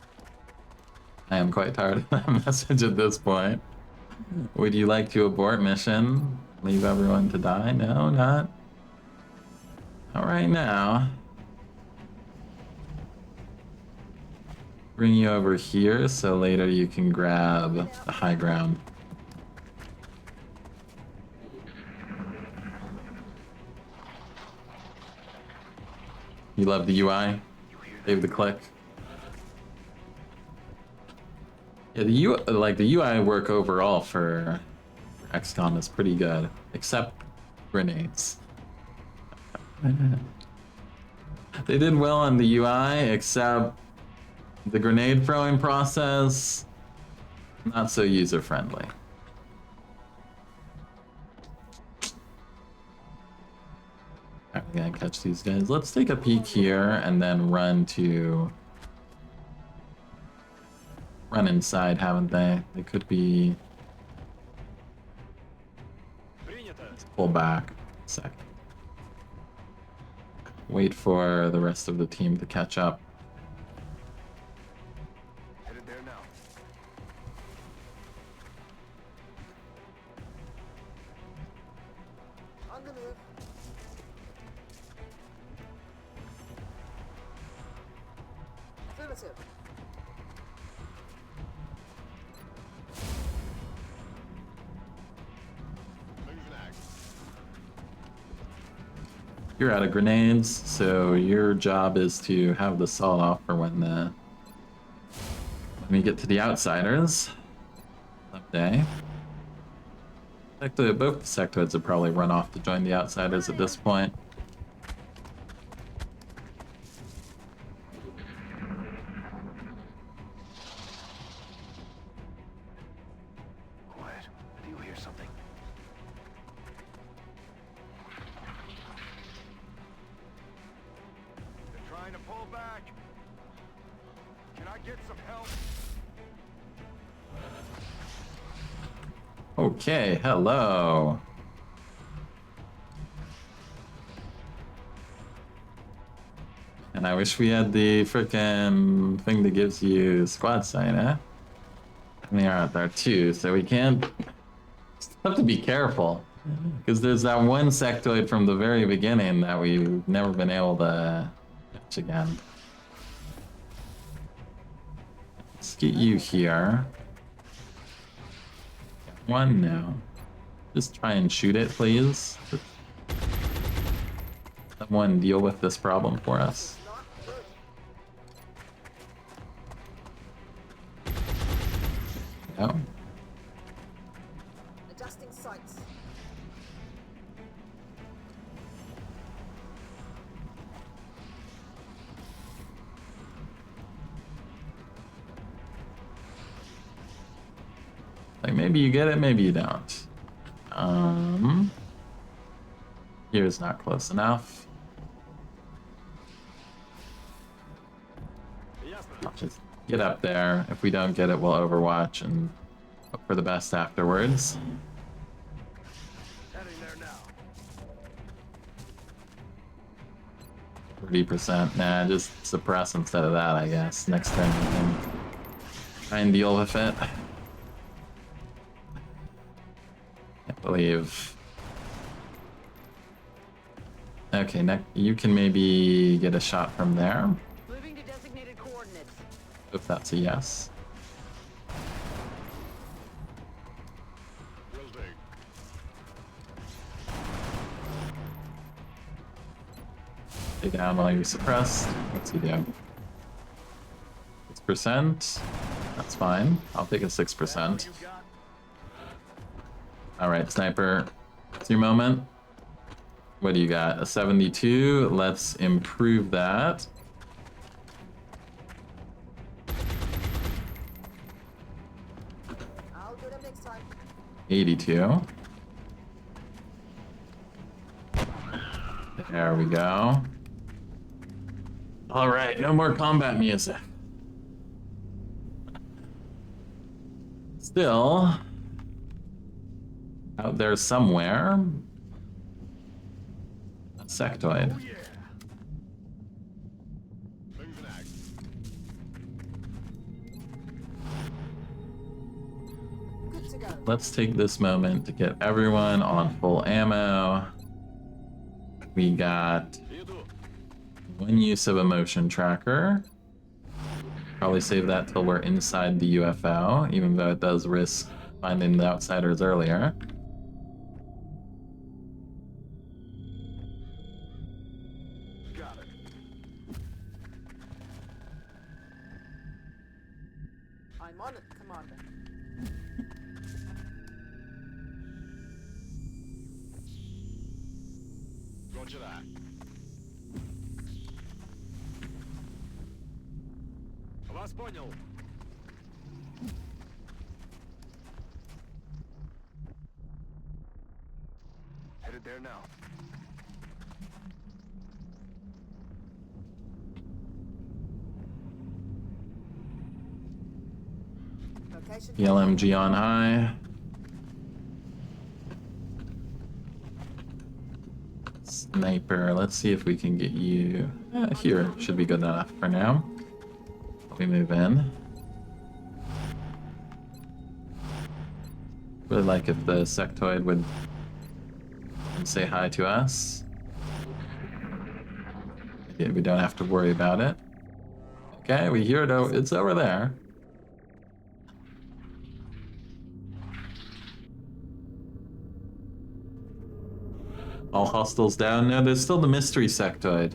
A: I am quite tired of that message at this point. Would you like to abort mission? Leave everyone to die? No, not right now. Bring you over here so later you can grab the high ground. You love the UI? Save the click. Yeah, the UI work overall for XCOM is pretty good, except grenades. They did well on the UI, except the grenade throwing process, not so user-friendly. Alright, we gotta catch these guys. Let's take a peek here and then run inside, haven't they? They could be... Let's pull back a second. Wait for the rest of the team to catch up.
G: Headed there now.
H: On the move. Affirmative.
E: Moving out.
A: You're out of grenades, so your job is to have the sawed off for when we get to the outsiders someday. Actually, both the sectoids have probably run off to join the outsiders at this point.
G: Quiet. Do you hear something?
E: They're trying to pull back. Can I get some help?
A: Okay, hello. And I wish we had the frickin' thing that gives you squad sight, eh? And they are out there too, so we can't... Just have to be careful. Because there's that one sectoid from the very beginning that we've never been able to catch again. Let's get you here. One now. Just try and shoot it, please. Someone deal with this problem for us. No.
H: Adjusting sights.
A: Like, maybe you get it, maybe you don't. Here's not close enough. I'll just get up there. If we don't get it, we'll overwatch and hope for the best afterwards.
G: Heading there now.
A: 30%. Nah, just suppress instead of that, I guess. Next turn we can try and deal with it. Can't believe. Okay, you can maybe get a shot from there.
F: Moving to designated
A: If that's a yes.
E: Will do.
A: Stay down while you're suppressed. What's he do? 6%. That's fine. I'll take a 6%. Alright, sniper. It's your moment. What do you got? A 72. Let's improve that.
H: I'll do them next time.
A: 82. There we go. Alright, no more combat music. Still, out there somewhere, a sectoid.
E: Oh yeah. Moving out.
H: Good to go.
A: Let's take this moment to get everyone on full ammo. We got
E: Here do.
A: one use of a motion tracker. Probably save that till we're inside the UFO, even though it does risk finding the outsiders earlier.
E: Got it.
H: I'm on it, Commander.
E: Roger that. Habla español. Headed there now.
H: Location.
A: The LMG on high. Sniper, let's see if we can get you here. Should be good enough for now. We move in. Really like if the sectoid would say hi to us. Yeah, we don't have to worry about it. Okay, we hear it. It's over there. All hostiles down. No, there's still the mystery sectoid.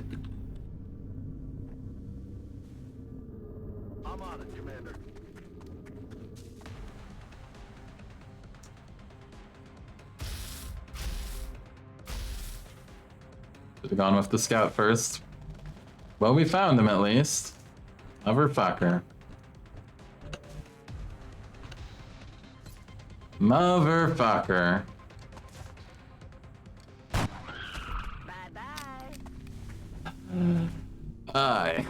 E: I'm on it, Commander.
A: Should have gone with the scout first. Well, we found him at least. Motherfucker. Motherfucker. Aye.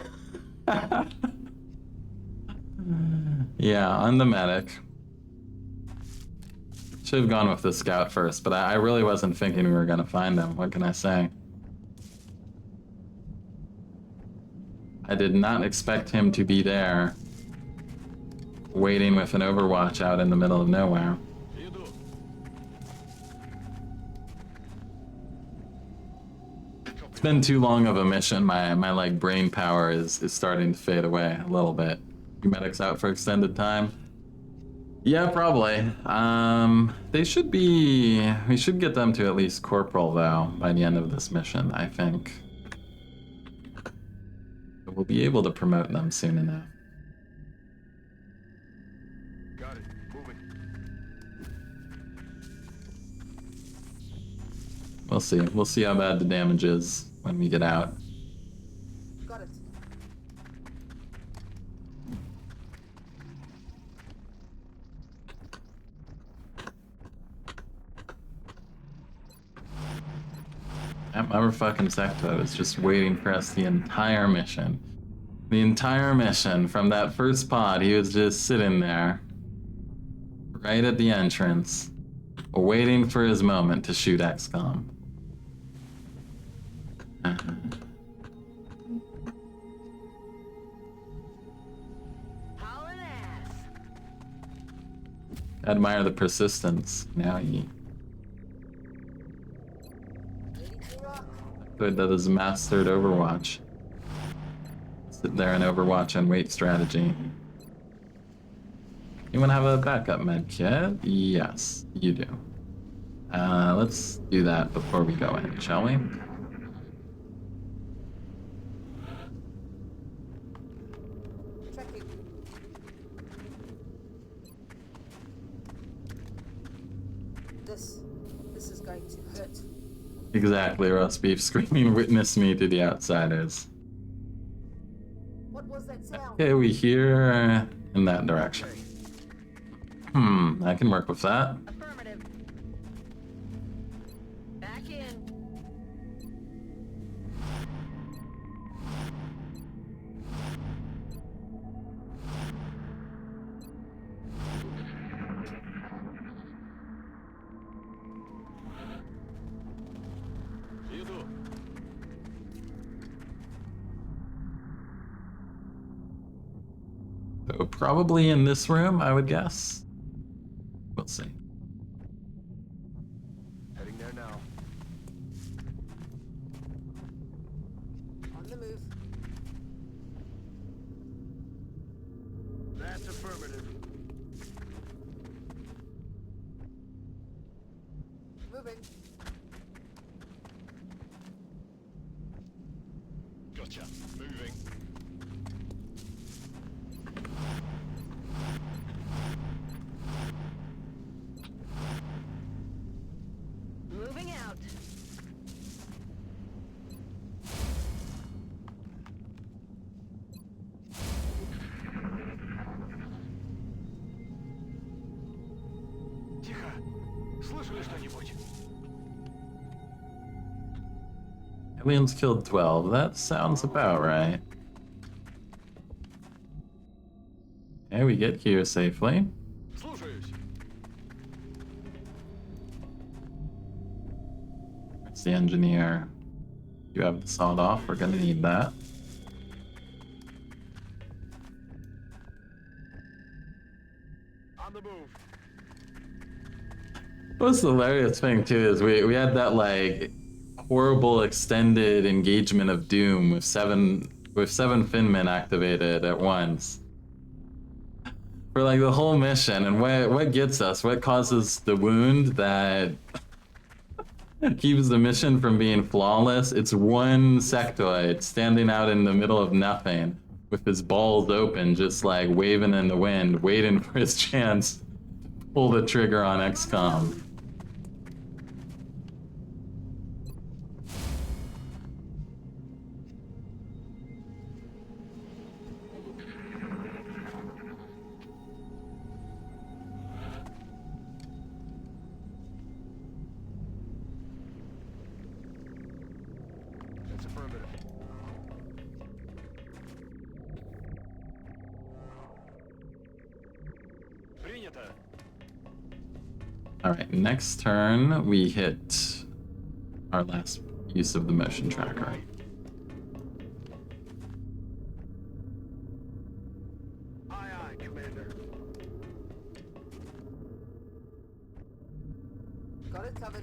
A: Yeah, I'm the medic. Should have gone with the scout first, but I really wasn't thinking we were gonna find him. What can I say? I did not expect him to be there, waiting with an overwatch out in the middle of nowhere.
E: Here do.
A: It's been too long of a mission. My like brain power is starting to fade away a little bit. Your medic's out for extended time. Yeah, probably. They should be. We should get them to at least corporal though by the end of this mission, I think. We'll be able to promote them soon enough.
E: Got it. Moving.
A: We'll see. We'll see how bad the damage is when we get out.
H: Got it.
A: That motherfucking secto is just waiting for us the entire mission. The entire mission from that first pod, he was just sitting there, right at the entrance, waiting for his moment to shoot XCOM. Admire the persistence. Now he
H: Ready to rock.
A: good that is mastered Overwatch. Sit there in Overwatch and wait strategy. Anyone have a backup med kit? Yes, you do. Let's do that before we go in, shall we?
H: Tracking. This is going to hurt.
A: Exactly, roast beef screaming, witness me to the outsiders.
H: What was that sound?
A: Okay, we hear in that direction. I can work with that.
F: Affirmative. Back in.
E: Иду.
A: So probably in this room, I would guess. We'll see.
E: Heading there now.
H: On the move.
E: That's affirmative.
H: Moving.
E: Gotcha. Moving.
F: Moving out.
E: Тихо. Слышали что-нибудь?
A: Aliens killed 12. That sounds about right. Okay, we get here safely.
E: Слушаюсь.
A: It's the engineer. You have the sawed off. We're gonna need that.
E: On the move.
A: What's the hilarious thing too is we had that like horrible extended engagement of Doom with seven Finmen activated at once for like the whole mission. And what gets us? What causes the wound that keeps the mission from being flawless? It's one sectoid standing out in the middle of nothing with his balls open, just like waving in the wind, waiting for his chance to pull the trigger on XCOM.
E: That's affirmative. Принято.
A: Alright, next turn we hit our last use of the motion tracker.
E: Aye, aye, Commander.
H: Got it covered.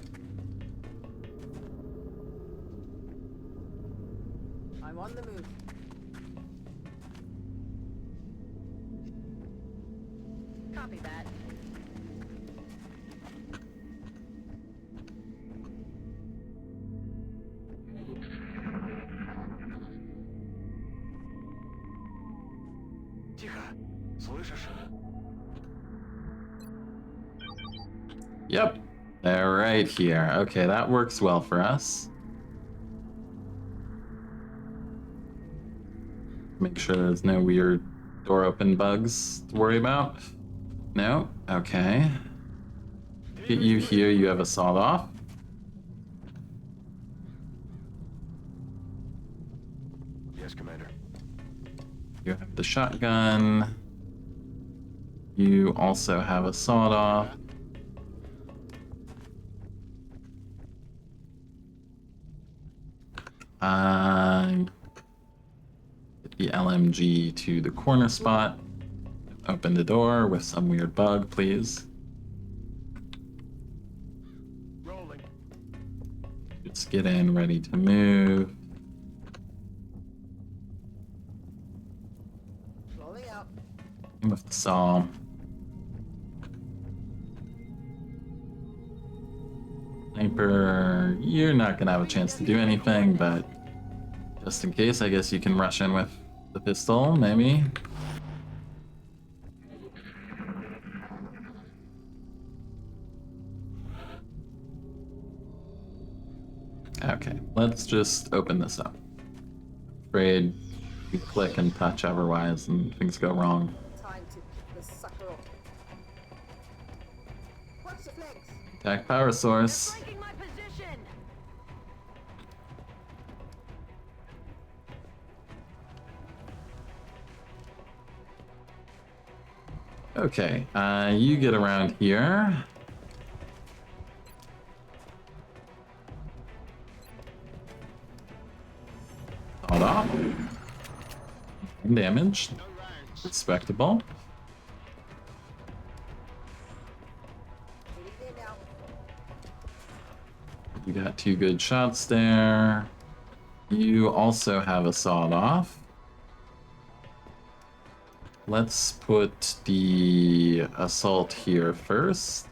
H: I'm on the move.
F: Copy that.
E: Тихо. Слышишь?
A: Yep, they're right here. Okay, that works well for us. Make sure there's no weird door open bugs to worry about. No? Okay. Get you here, you have a sawed off.
E: Yes, Commander.
A: You have the shotgun. You also have a sawed off. Get the LMG to the corner spot. Open the door with some weird bug, please.
E: Rolling.
A: Just get in, ready to move.
H: Rolling out.
A: Aim with the saw. Sniper, you're not gonna have a chance to do anything, but just in case, I guess you can rush in with the pistol, maybe. Okay, let's just open this up. Afraid you click and touch otherwise and things go wrong.
H: Time to pick this sucker up. Watch the flanks.
A: Attack power source.
F: Flanking my position.
A: Okay, you get around here. Hold off. Damage. Respectable.
H: Get in there now.
A: You got 2 good shots there. You also have a sawed off. Let's put the assault here first.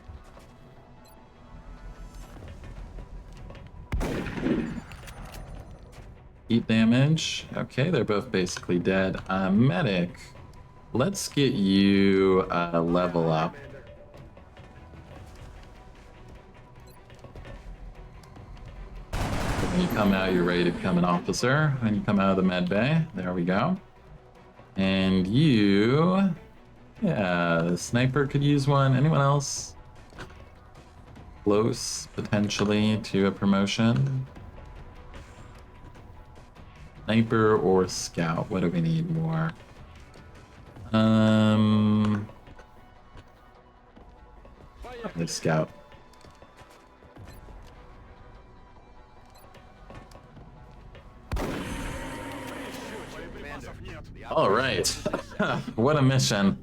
A: Heat damage. Okay, they're both basically dead. Medic. Let's get you a level up. When you come out, you're ready to become an officer. When you come out of the med bay, there we go. And you... Yeah, the sniper could use one. Anyone else? Close, potentially, to a promotion. Sniper or scout? What do we need more? The scout. All right. What a mission.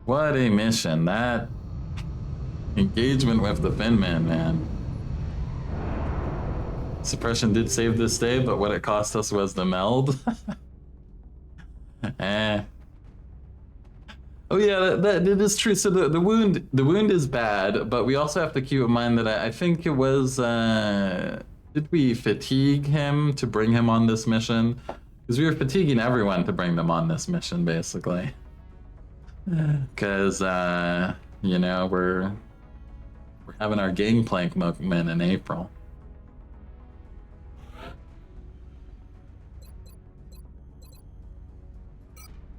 A: What a mission. That engagement with the Finman, man. Suppression did save this day, but what it cost us was the meld. Oh yeah, that is true. So the wound is bad, but we also have to keep in mind that I think it was did we fatigue him to bring him on this mission? Because we were fatiguing everyone to bring them on this mission, basically. Because you know, we're having our gangplank moment in April.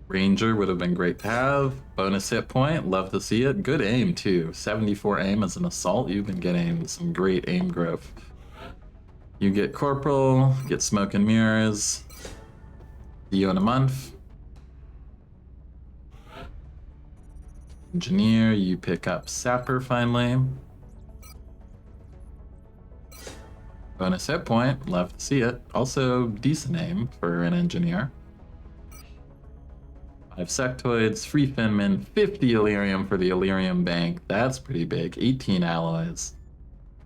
A: Ranger would have been great to have. Bonus hit point, love to see it. Good aim too. 74 aim as an assault. You've been getting some great aim growth. You get corporal, get smoke and mirrors. See you in a month. Engineer, you pick up sapper finally. Bonus hit point, love to see it. Also decent aim for an engineer. 5 sectoids, 3 Finman, 50 Illyrium for the Illyrium bank. That's pretty big. 18 alloys.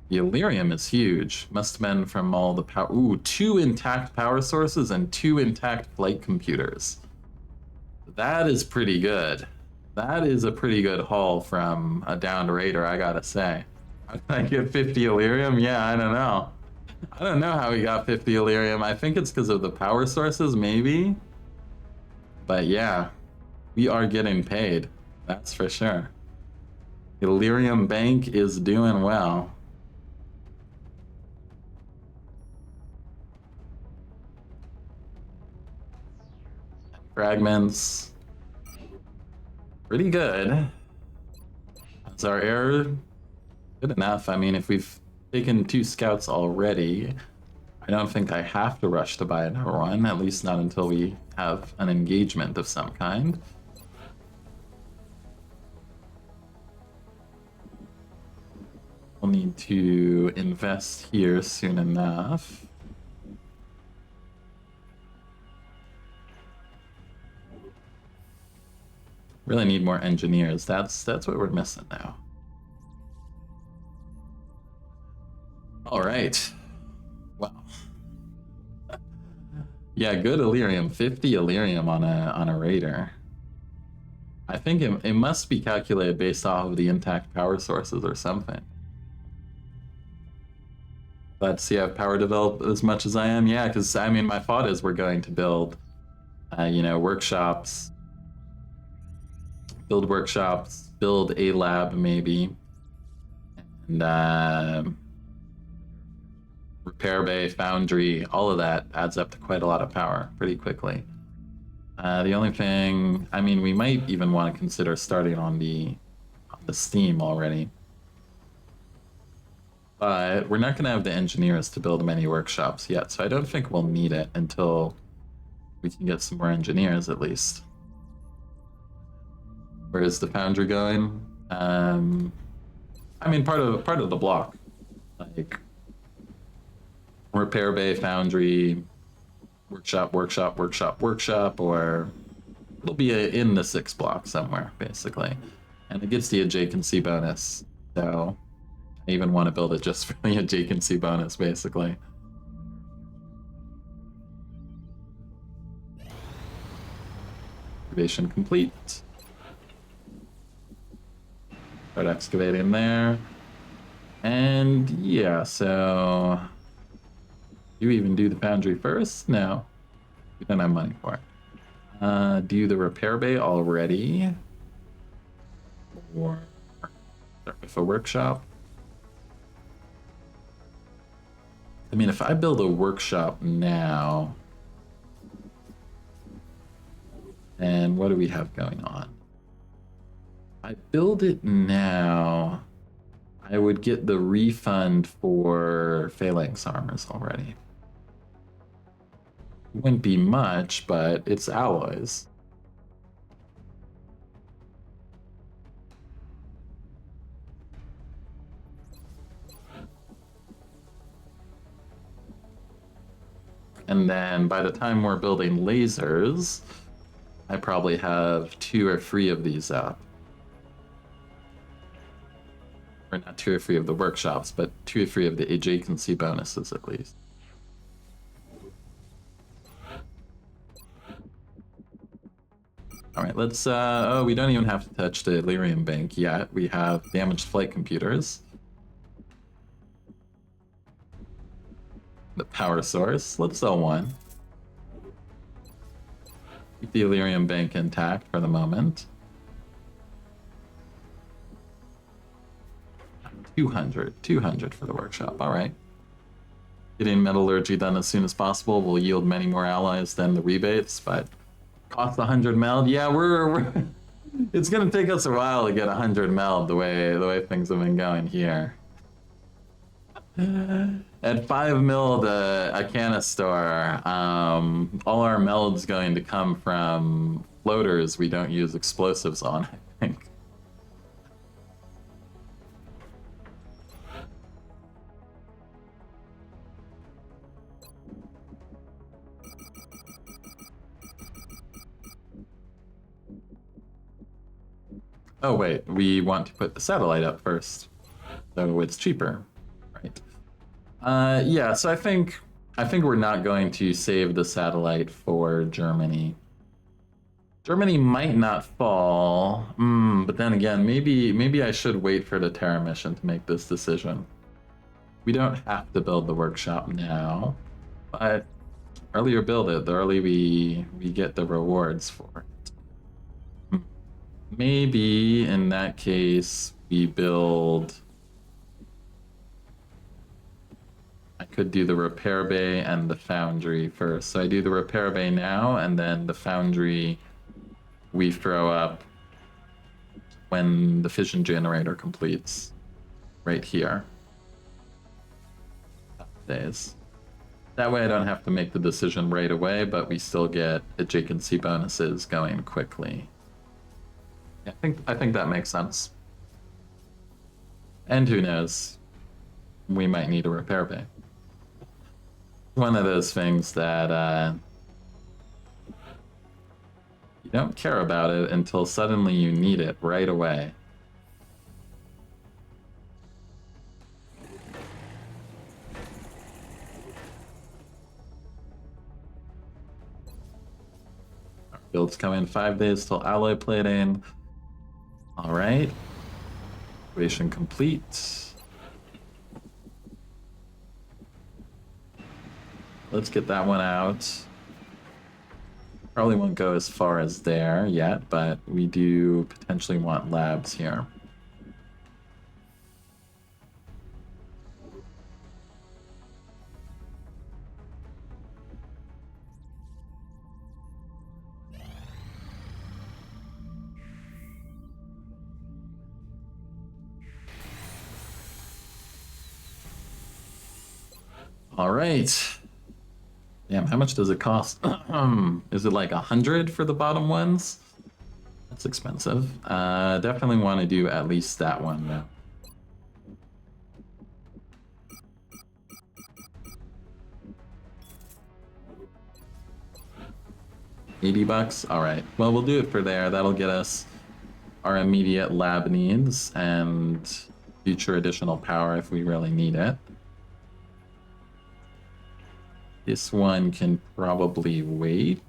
A: The Illyrium is huge. Must have been from all the power. Ooh, 2 intact power sources and 2 intact flight computers. That is pretty good. That is a pretty good haul from a downed raider, I gotta say. How did I get 50 Illyrium? Yeah, I don't know. I don't know how he got 50 Illyrium. I think it's because of the power sources, maybe. But yeah, we are getting paid. That's for sure. Illyrium Bank is doing well. Fragments. Pretty good. Is our error good enough? I mean, if we've taken 2 scouts already, I don't think I have to rush to buy another one, at least not until we have an engagement of some kind. We'll need to invest here soon enough. Really need more engineers. That's what we're missing now. All right. Wow. Yeah, good Illyrium. 50 Illyrium on a raider. I think it must be calculated based off of the intact power sources or something. But see, I've power developed as much as I am. Yeah, because I mean, my thought is we're going to build, workshops, build a lab maybe, and repair bay, foundry, all of that adds up to quite a lot of power pretty quickly. The only thing, I mean, we might even want to consider starting on the steam already. But we're not going to have the engineers to build many workshops yet, so I don't think we'll need it until we can get some more engineers at least. Where is the foundry going? I mean, part of the block, like repair bay, foundry, workshop, or it'll be in the 6 block somewhere, basically. And it gets the adjacency bonus, so I even want to build it just for the adjacency bonus, basically. Excavation complete. Start excavating there. And yeah, so you even do the foundry first? No. We don't have money for it. Do the repair bay already? Or start with a workshop? I mean, if I build a workshop now, and what do we have going on? I build it now, I would get the refund for phalanx armors already. It wouldn't be much, but it's alloys. And then by the time we're building lasers, I probably have 2 or 3 of these up. Or not 2 or 3 of the workshops, but 2 or 3 of the adjacency bonuses at least. All right, let's, oh, we don't even have to touch the Illyrium bank yet. We have damaged flight computers. The power source, let's sell 1. Keep the Illyrium bank intact for the moment. 200 for the workshop, all right. Getting metallurgy done as soon as possible will yield many more alloys than the rebates, but cost 100 meld. Yeah, we're it's gonna take us a while to get 100 meld the way things have been going here. At 5 mil a canister, all our meld's going to come from floaters we don't use explosives on, I think. Oh wait, we want to put the satellite up first, so it's cheaper, right? Yeah, so I think we're not going to save the satellite for Germany. Germany might not fall, but then again, maybe I should wait for the Terra mission to make this decision. We don't have to build the workshop now, but earlier build it, the earlier we get the rewards for it. Maybe in that case we build. I could do the repair bay and the foundry first. So I do the repair bay now, and then the foundry we throw up when the fission generator completes, right here. Days. That way I don't have to make the decision right away, but we still get adjacency bonuses going quickly. Yeah, I think that makes sense. And who knows? We might need a repair bay. One of those things that you don't care about it until suddenly you need it right away. Our builds come in 5 days till alloy plating. All right. Activation complete. Let's get that one out. Probably won't go as far as there yet, but we do potentially want labs here. All right. Damn, how much does it cost? Is it like 100 for the bottom ones? That's expensive. Definitely want to do at least that one though. $80. All right. Well, we'll do it for there. That'll get us our immediate lab needs and future additional power if we really need it. This one can probably wait.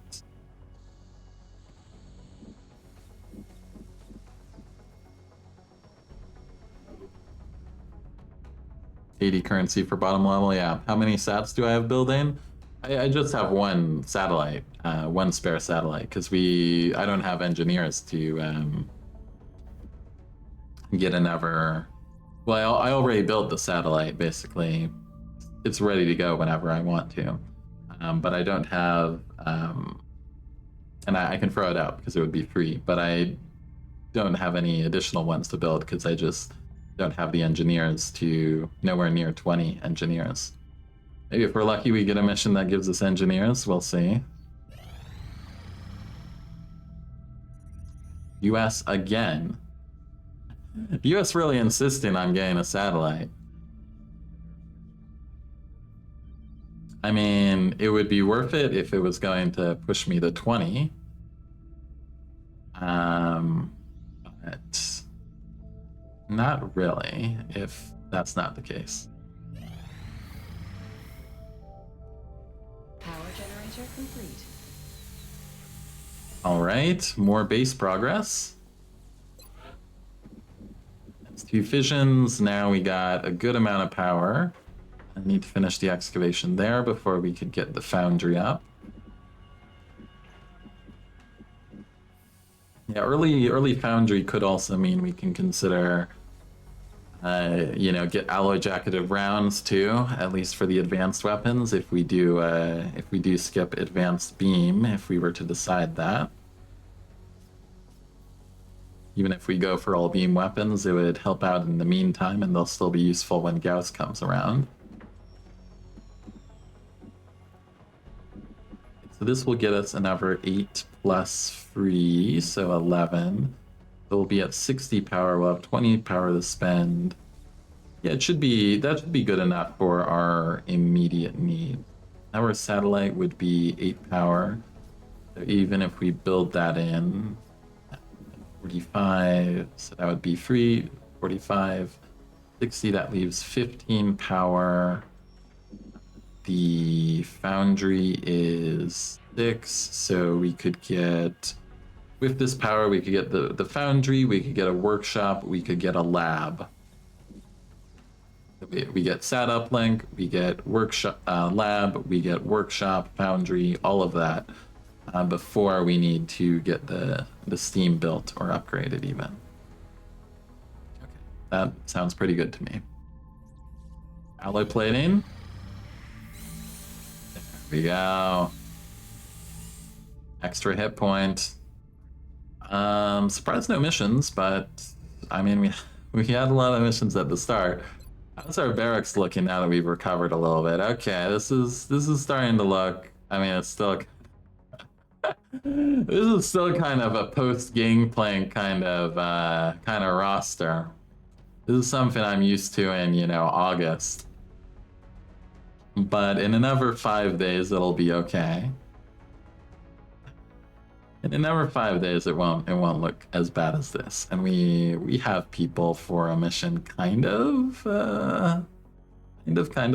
A: $80 currency for bottom level, yeah. How many sats do I have building? I just have one satellite, one spare satellite, because I don't have engineers to get another. Well, I already built the satellite, basically. It's ready to go whenever I want to. But I don't have, and I can throw it out because it would be free, but I don't have any additional ones to build because I just don't have the engineers to, nowhere near 20 engineers. Maybe if we're lucky we get a mission that gives us engineers, we'll see. US again. US really insisting on getting a satellite. I mean, it would be worth it if it was going to push me to 20. But not really, if that's not the case.
C: Power generator complete.
A: All right, more base progress. That's 2 fissions. Now we got a good amount of power. I need to finish the excavation there before we could get the foundry up. Yeah, early foundry could also mean we can consider, get alloy jacketed rounds too, at least for the advanced weapons. If we do skip advanced beam, if we were to decide that. Even if we go for all beam weapons, it would help out in the meantime, and they'll still be useful when Gauss comes around. So this will get us another 8 plus free, so 11. So we'll be at 60 power, we'll have 20 power to spend. Yeah, that should be good enough for our immediate need. Our satellite would be 8 power. So even if we build that in, 45, so that would be 3, 45, 60, that leaves 15 power. The foundry is 6, so we could get, with this power, we could get the foundry, we could get a workshop, we could get a lab. We get sat uplink, we get workshop, lab, we get workshop, foundry, all of that before we need to get the steam built or upgraded even. Okay, that sounds pretty good to me. Alloy plating. There we go. Extra hit point. Surprised no missions, but I mean we had a lot of missions at the start. How's our barracks looking now that we've recovered a little bit? Okay, this is starting to look. I mean, it's still. This is still kind of a post-game playing kind of roster. This is something I'm used to in August. But in another 5 days, it'll be okay. In another 5 days, it won't look as bad as this. And we have people for a mission, kind of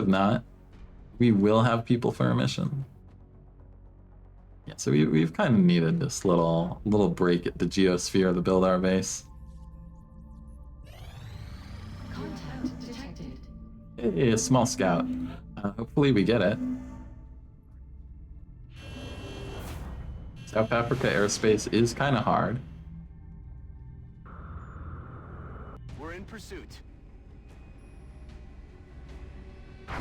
A: not. We will have people for a mission. Yeah, so we've kind of needed this little break at the geosphere to build our base. Hey, a small scout. Hopefully we get it. South Africa airspace is kind of hard.
B: We're in pursuit. We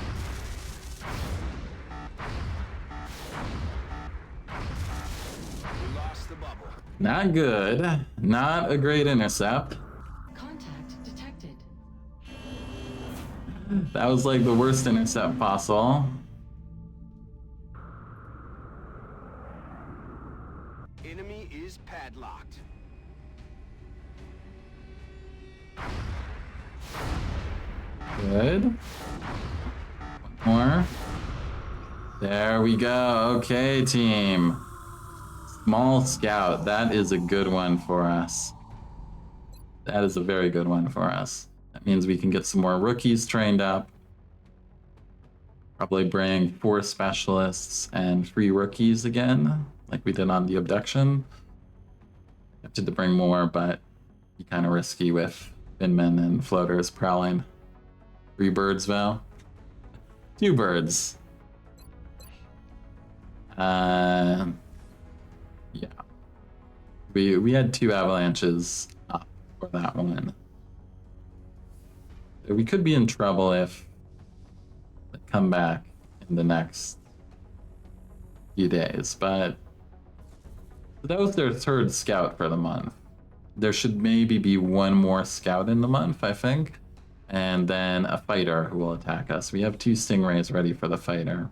B: lost the bubble.
A: Not good. Not a great intercept.
C: Contact detected.
A: That was like the worst intercept possible.
B: Enemy is padlocked.
A: Good. One more. There we go. Okay, team. Small scout. That is a good one for us. That is a very good one for us. That means we can get some more rookies trained up. Probably bring 4 specialists and 3 rookies again, like we did on the Abduction. Tempted to bring more, but be kind of risky with Finmen and floaters prowling. 3 birds, though. 2 birds. Yeah. We had 2 avalanches up for that one. We could be in trouble if they come back in the next few days, but that was their 3rd scout for the month. There should maybe be 1 more scout in the month, I think, and then a fighter who will attack us. We have 2 stingrays ready for the fighter.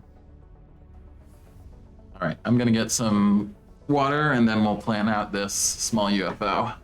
A: All right, I'm gonna get some water and then we'll plan out this small UFO.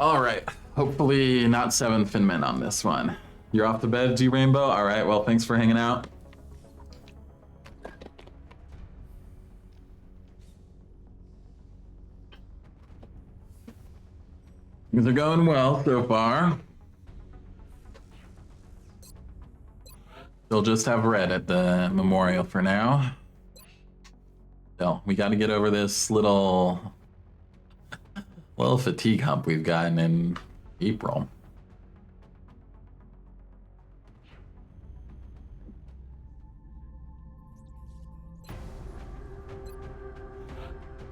A: All right, hopefully not 7 Finmen on this one. You're off to bed, G Rainbow? All right, well, thanks for hanging out. Things are going well so far. They'll just have red at the memorial for now. Still, we got to get over this little fatigue hump we've gotten in April.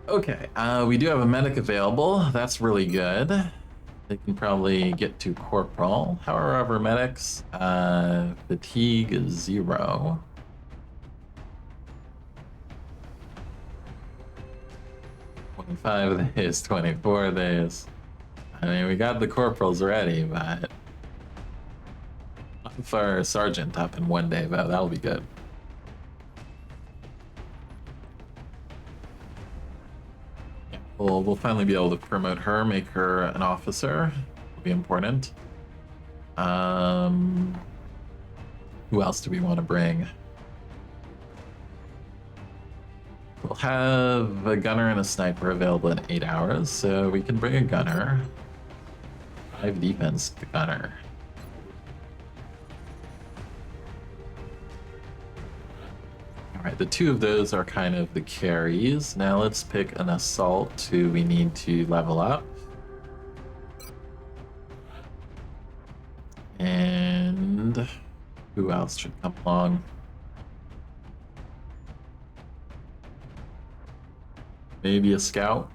A: Okay, we do have a medic available. That's really good. They can probably get to corporal. How are our medics? Fatigue is 0. "25 days, 24 days. I mean, we got the corporals ready, but for sergeant up in 1 day, that'll be good. Yeah, we'll finally be able to promote her, make her an officer. Will be important. Who else do we want to bring? We'll have a gunner and a sniper available in 8 hours, so we can bring a gunner. 5 defense to gunner. Alright, the 2 of those are kind of the carries. Now let's pick an assault who we need to level up. And who else should come along? Maybe a scout.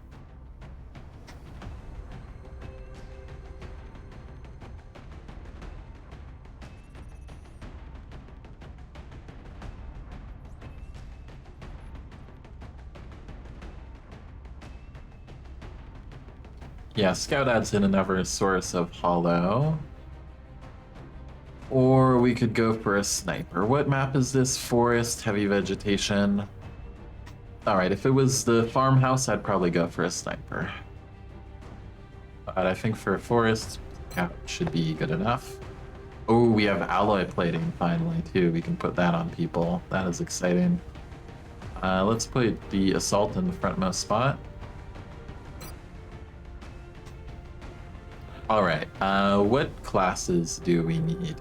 A: Yeah, scout adds in another source of hollow. Or we could go for a sniper. What map is this? Forest, heavy vegetation. Alright, if it was the farmhouse, I'd probably go for a sniper. But I think for a forest, scout should be good enough. Oh, we have alloy plating finally, too. We can put that on people. That is exciting. Let's put the assault in the frontmost spot. Alright, what classes do we need?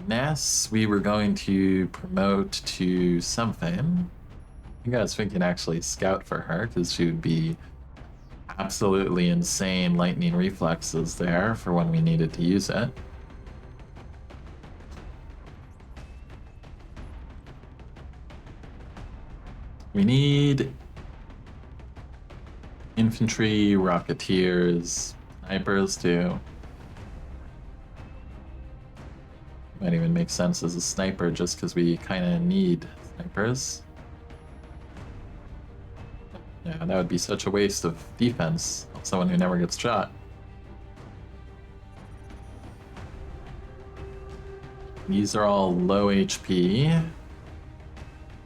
A: Ness, we were going to promote to something. I think I was thinking actually scout for her, because she would be absolutely insane lightning reflexes there for when we needed to use it. We need infantry, rocketeers, snipers too. Might even make sense as a sniper just because we kind of need snipers. Yeah, that would be such a waste of defense. Someone who never gets shot. These are all low HP.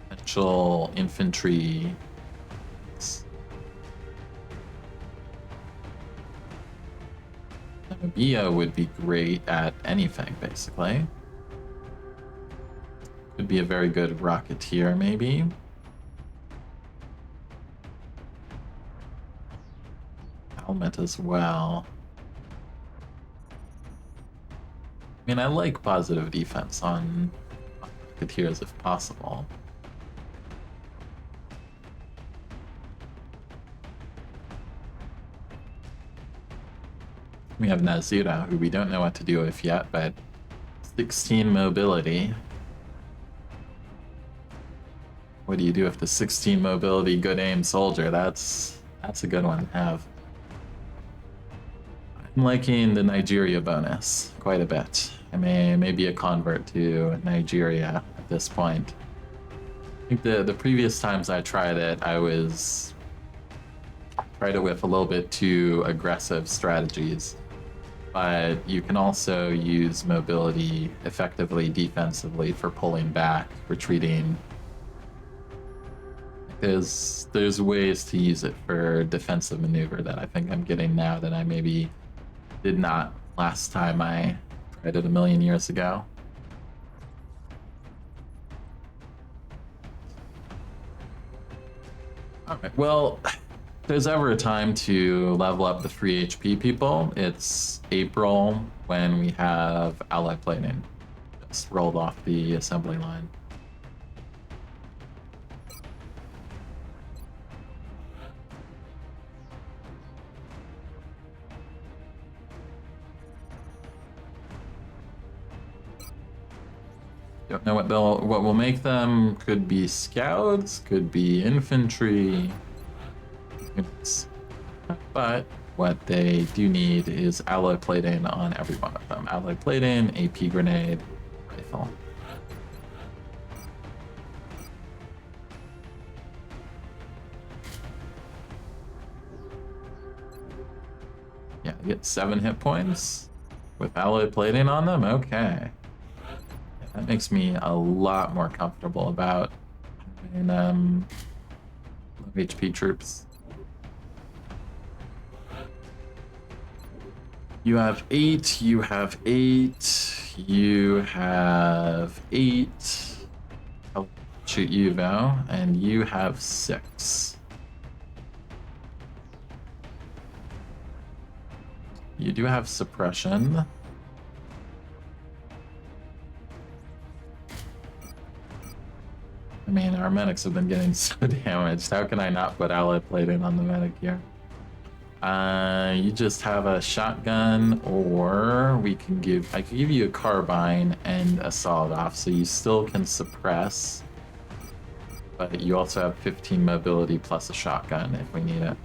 A: Potential infantry. Namibia would be great at anything, basically. Could be a very good rocketeer, maybe. Helmet as well. I mean, I like positive defense on rocketeers if possible. We have Nazira, who we don't know what to do with yet, but 16 mobility. What do you do with the 16 mobility good aim soldier? That's a good one to have. I'm liking the Nigeria bonus quite a bit. I may be a convert to Nigeria at this point. I think the previous times I tried it, I was tried it with a little bit too aggressive strategies. But you can also use mobility effectively defensively for pulling back, retreating. There's ways to use it for defensive maneuver that I think I'm getting now that I maybe did not last time I tried it a million years ago. Alright, well, if there's ever a time to level up the free HP people, it's April when we have alloy plating just rolled off the assembly line. Don't know what will make them. Could be scouts, could be infantry. But what they do need is alloy plating on every one of them. Alloy plating, AP grenade, rifle. Yeah, get 7 hit points with alloy plating on them. Okay. That makes me a lot more comfortable about having low HP troops. You have 8, you have 8, you have 8. I'll shoot you, Val, and you have 6. You do have suppression. I mean, our medics have been getting so damaged. How can I not put alloy plating on the medic here? You just have a shotgun, or I could give you a carbine and a sawed-off, so you still can suppress. But you also have 15 mobility plus a shotgun if we need it.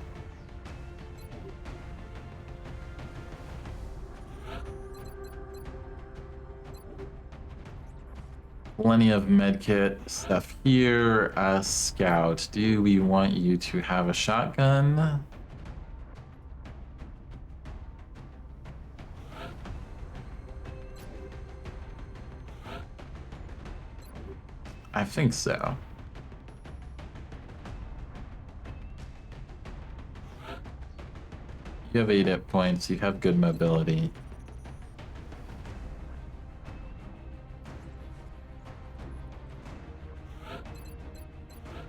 A: Plenty of medkit stuff here. Scout, do we want you to have a shotgun? I think so. You have 8 hit points, you have good mobility.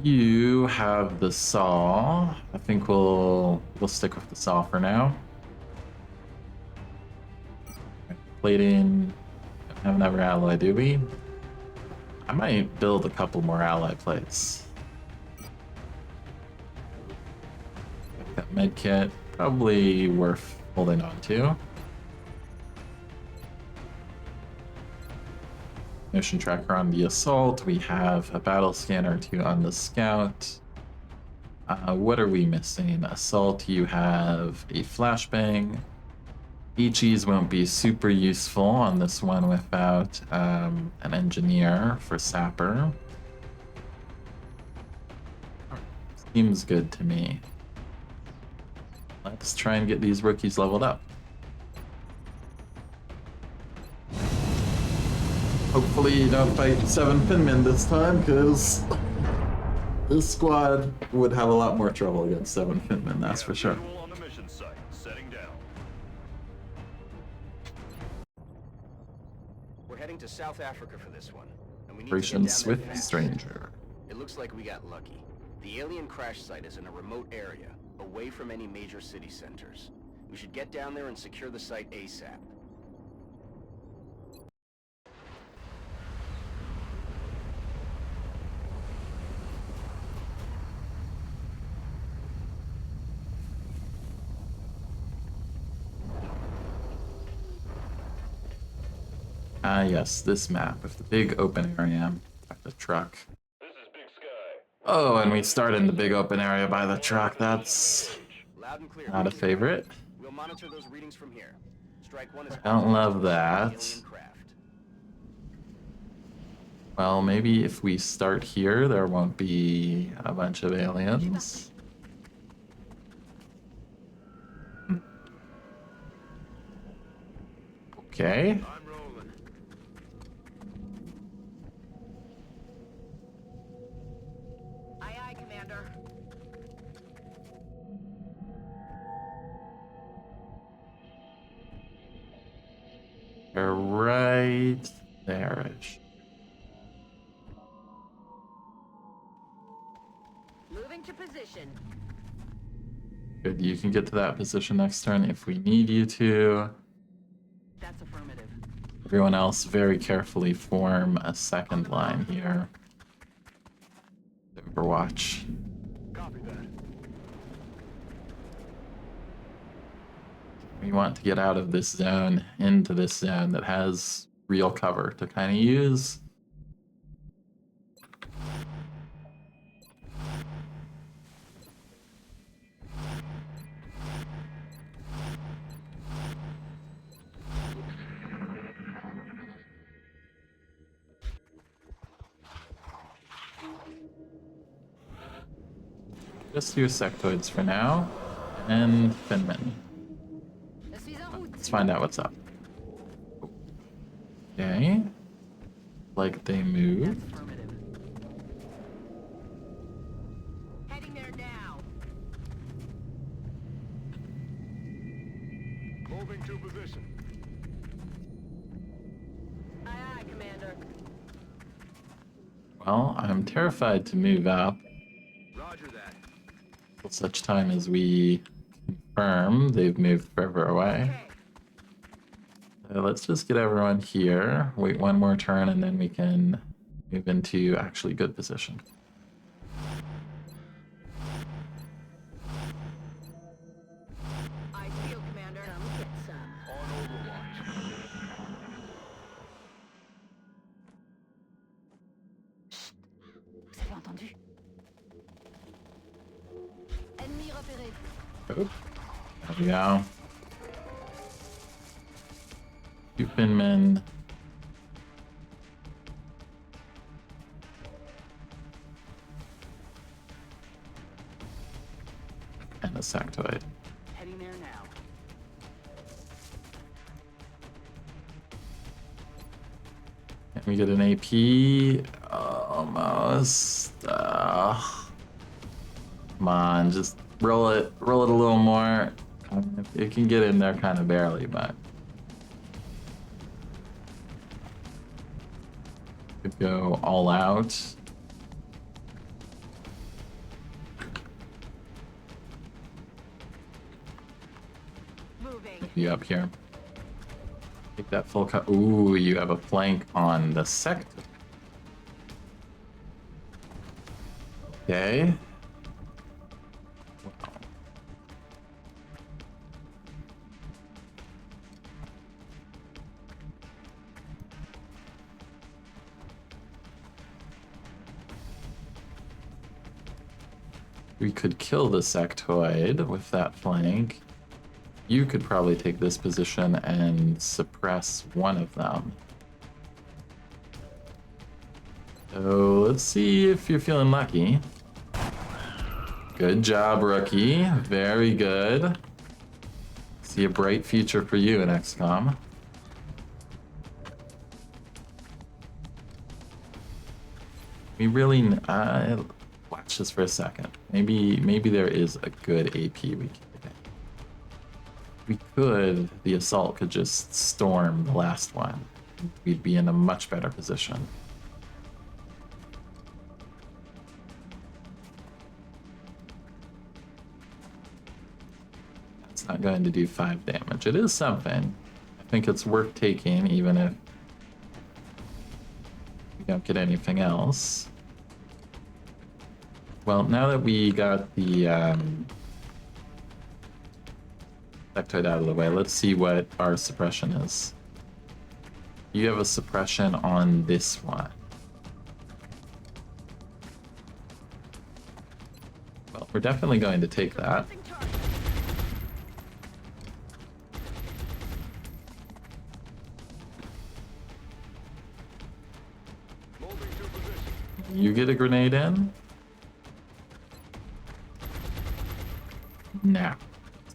A: You have the saw. I think we'll stick with the saw for now. Plating. Don't have another alloy, do we? I might build a couple more alloy plates. That med kit, probably worth holding on to. Motion tracker on the assault. We have a battle scanner too on the scout. What are we missing? Assault, you have a flashbang. HEs won't be super useful on this one without an engineer for sapper. Seems good to me. Let's try and get these rookies leveled up. Hopefully you don't fight 7 Finmen this time, because this squad would have a lot more trouble against 7 Finmen, that's for sure.
E: On the mission site, setting down.
B: We're heading to South Africa for this one, and we need
A: Operation
B: to get down there
A: Swift
B: fast.
A: Stranger.
B: It looks like we got lucky. The alien crash site is in a remote area, away from any major city centers. We should get down there and secure the site ASAP.
A: Ah yes, this map with the big open area by the truck.
E: This is Big Sky.
A: Oh, and we start in the big open area by the truck. That's
B: Loud and clear.
A: not a favorite.
B: We'll monitor those readings from here. Strike one is
A: I don't love
B: the
A: that.
B: alien craft.
A: Well, maybe if we start here, there won't be a bunch of aliens. Okay.
G: I'm rolling.
F: Aye, aye, Commander.
A: They're right there-ish.
F: Moving to position.
A: Good, you can get to that position next turn if we need you to.
F: That's affirmative.
A: Everyone else, very carefully form a second line here. Overwatch.
G: Copy that.
A: We want to get out of this zone into this zone that has real cover to kind of use. Just do sectoids for now, and Finman.
F: Je suis en route.
A: Let's find out what's up. Okay. Like they move.
F: That's affirmative. Heading there now.
G: Moving to position.
F: Aye, aye, Commander.
A: Well, I'm terrified to move up
G: Roger that.
A: till such time as we confirm they've moved further away.
F: Okay.
A: Let's just get everyone here, wait one more turn, and then we can move into actually good position.
F: I feel, Commander. Come get some.
G: On Overwatch.
D: Vous avez entendu? Ennemi repéré.
A: Oh, there we go. Two Finmen. and a sectoid.
F: Heading there now.
A: Can we get an AP? Almost. Come on, just roll it a little more. It can get in there kind of barely, but could go all out.
F: Moving.
A: You up here. Take that full cut. Ooh, you have a flank on the sector. Okay. Wow. We could kill the sectoid with that flank. You could probably take this position and suppress one of them. So let's see if you're feeling lucky. Good job, rookie. Very good. See a bright future for you in XCOM. We really watch this for a second. Maybe there is a good AP we can get. We could, the assault could just storm the last one. We'd be in a much better position. That's not going to do 5 damage. It is something. I think it's worth taking, even if we don't get anything else. Well, now that we got the sectoid out of the way, let's see what our suppression is. You have a suppression on this one. Well, we're definitely going to take that. You get a grenade in? No.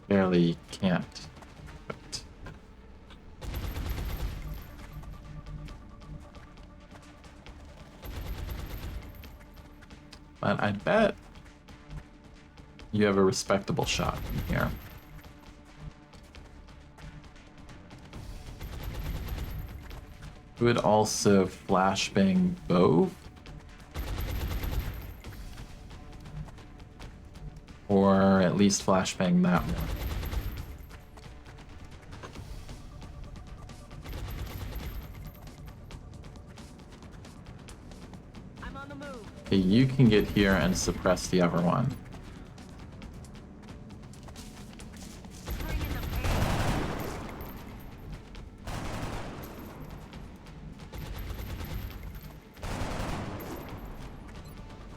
A: Barely can't. But I bet you have a respectable shot in here. Could also flashbang both. Or at least flashbang that one.
F: I'm on the move.
A: Okay, you can get here and suppress the other one.
F: Bring in the pain.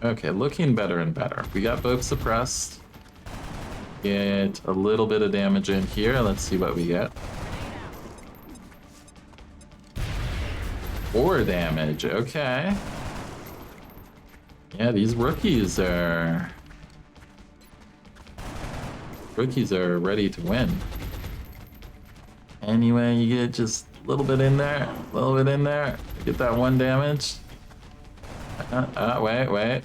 A: Okay, looking better and better. We got both suppressed. Get a little bit of damage in here. Let's see what we get. 4 damage, okay. Yeah, these rookies are ready to win. Anyway, you get just a little bit in there, a little bit in there. Get that 1 damage. Wait.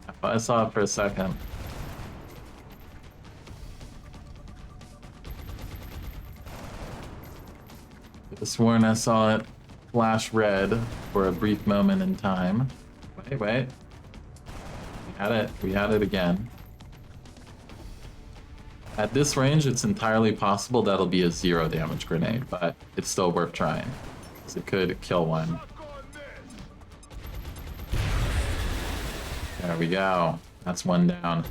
A: I thought I saw it for a second. Could have sworn I saw it flash red for a brief moment in time. Wait. We had it again. At this range, it's entirely possible that'll be a 0 damage grenade, but it's still worth trying, because it could kill one. There we go. That's 1 down.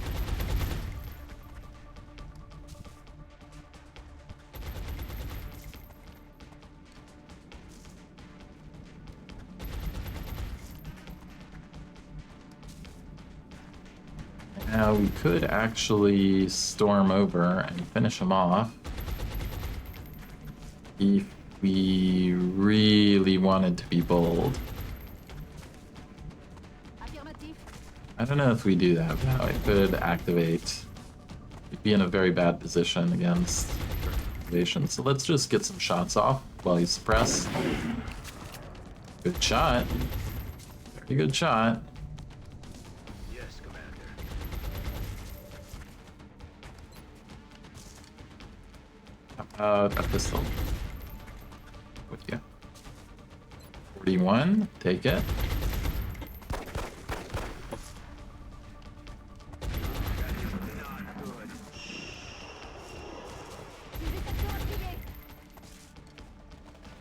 A: Now we could actually storm over and finish him off if we really wanted to be bold.
F: Affirmative.
A: I don't know if we do that now. It could activate be in a very bad position against invasion. So let's just get some shots off while he's suppressed. Good shot. Very good shot.
G: Yes, Commander.
A: How about a pistol? With you. 41, take it.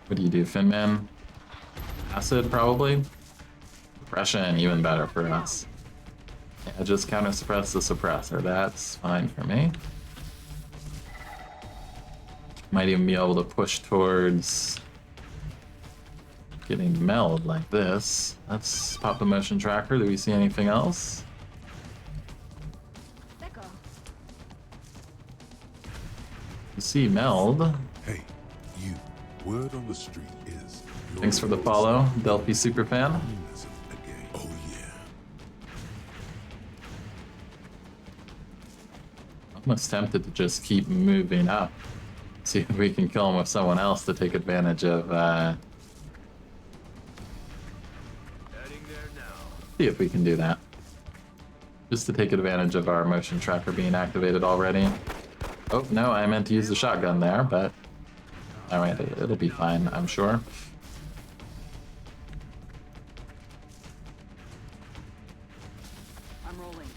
A: What do you do, Finman? Acid, probably? Suppression, even better for us. Yeah, just counter-suppress the suppressor. That's fine for me. Might even be able to push towards getting meld like this. Let's pop the motion tracker. Do we see anything else? You see meld.
I: Hey, you. Word on the street is...
A: Thanks for the follow, Delphi Superfan.
I: Oh, yeah.
A: Almost tempted to just keep moving up. See if we can kill him with someone else to take advantage of, see if we can do that. Just to take advantage of our motion tracker being activated already. Oh, no, I meant to use the shotgun there, but... Alright, it'll be fine, I'm sure.
F: I'm rolling.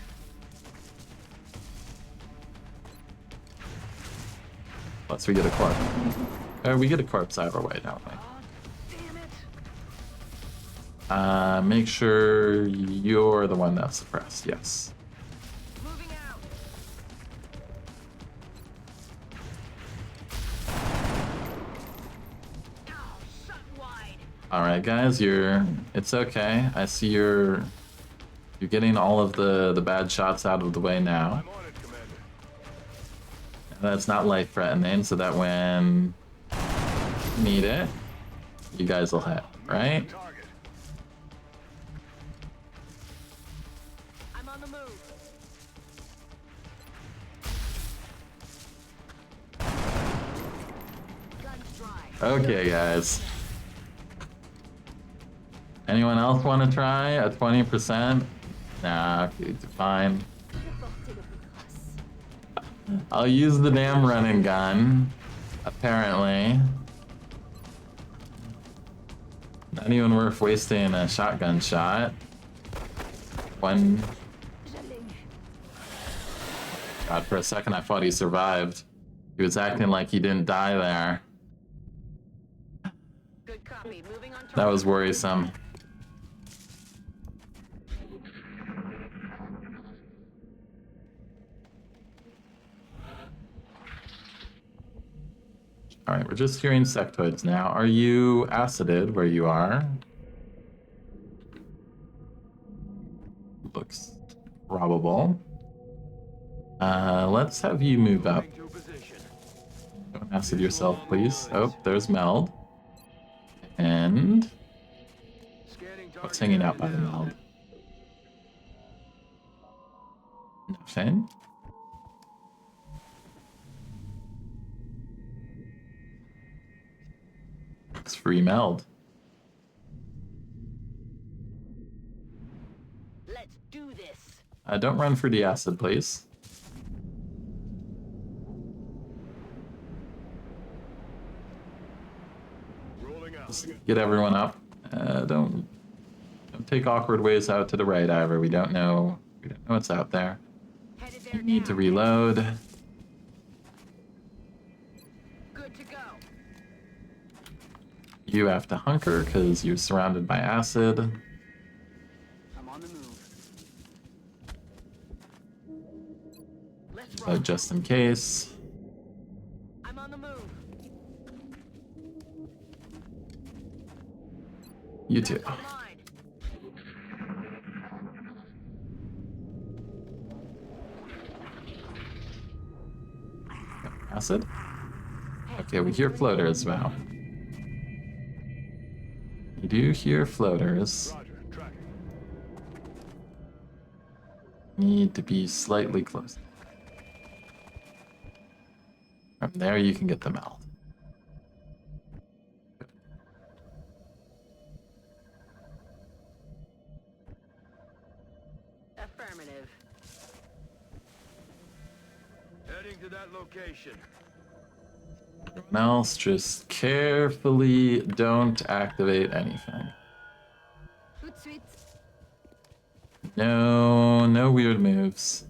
A: Plus we get a corpse. We get a corpse either way, don't we?
F: Oh, damn it.
A: Make sure you're the one that's suppressed, yes.
F: Moving out. Ow, shut wide.
A: Alright guys, it's okay. I see you're getting all of the bad shots out of the way now.
G: I'm on it, Commander.
A: That's not life threatening, so that when you need it, you guys will hit, right?
G: Target.
F: I'm on the move. Guns dry.
A: Okay guys. Anyone else want to try a 20%? Nah, it's fine. I'll use the damn running gun, apparently. Not even worth wasting a shotgun shot. God, for a second I thought he survived. He was acting like he didn't die there.
F: Good copy. Moving on.
A: That was worrisome. Alright, we're just hearing sectoids now. Are you acided where you are? Looks probable. Let's have you move up.
G: To position.
A: Don't acid yourself, please. Oh, there's Meld. And
G: Scanning target
A: what's hanging out by the
G: area
A: Meld? Nothing. It's free Meld.
F: Let's do this.
A: Don't run for the acid, please.
G: Rolling out.
A: Just get everyone up. Don't take awkward ways out to the right, Ivor. We don't know what's out there.
F: Headed
A: You
F: there
A: need
F: now.
A: to reload.
F: Good to go.
A: You have to hunker because you're surrounded by acid.
F: I'm on the move. Let's
A: So
F: rock.
A: just in case.
F: I'm on the move.
A: You too.
F: Mine.
A: Acid? Okay, we hear floaters now. You do hear floaters.
G: Roger. Tracking.
A: Need to be slightly close. There you can get them out.
F: Affirmative.
E: Heading to that location.
A: Everyone else, just carefully don't activate anything.
D: Tout de suite.
A: No weird moves.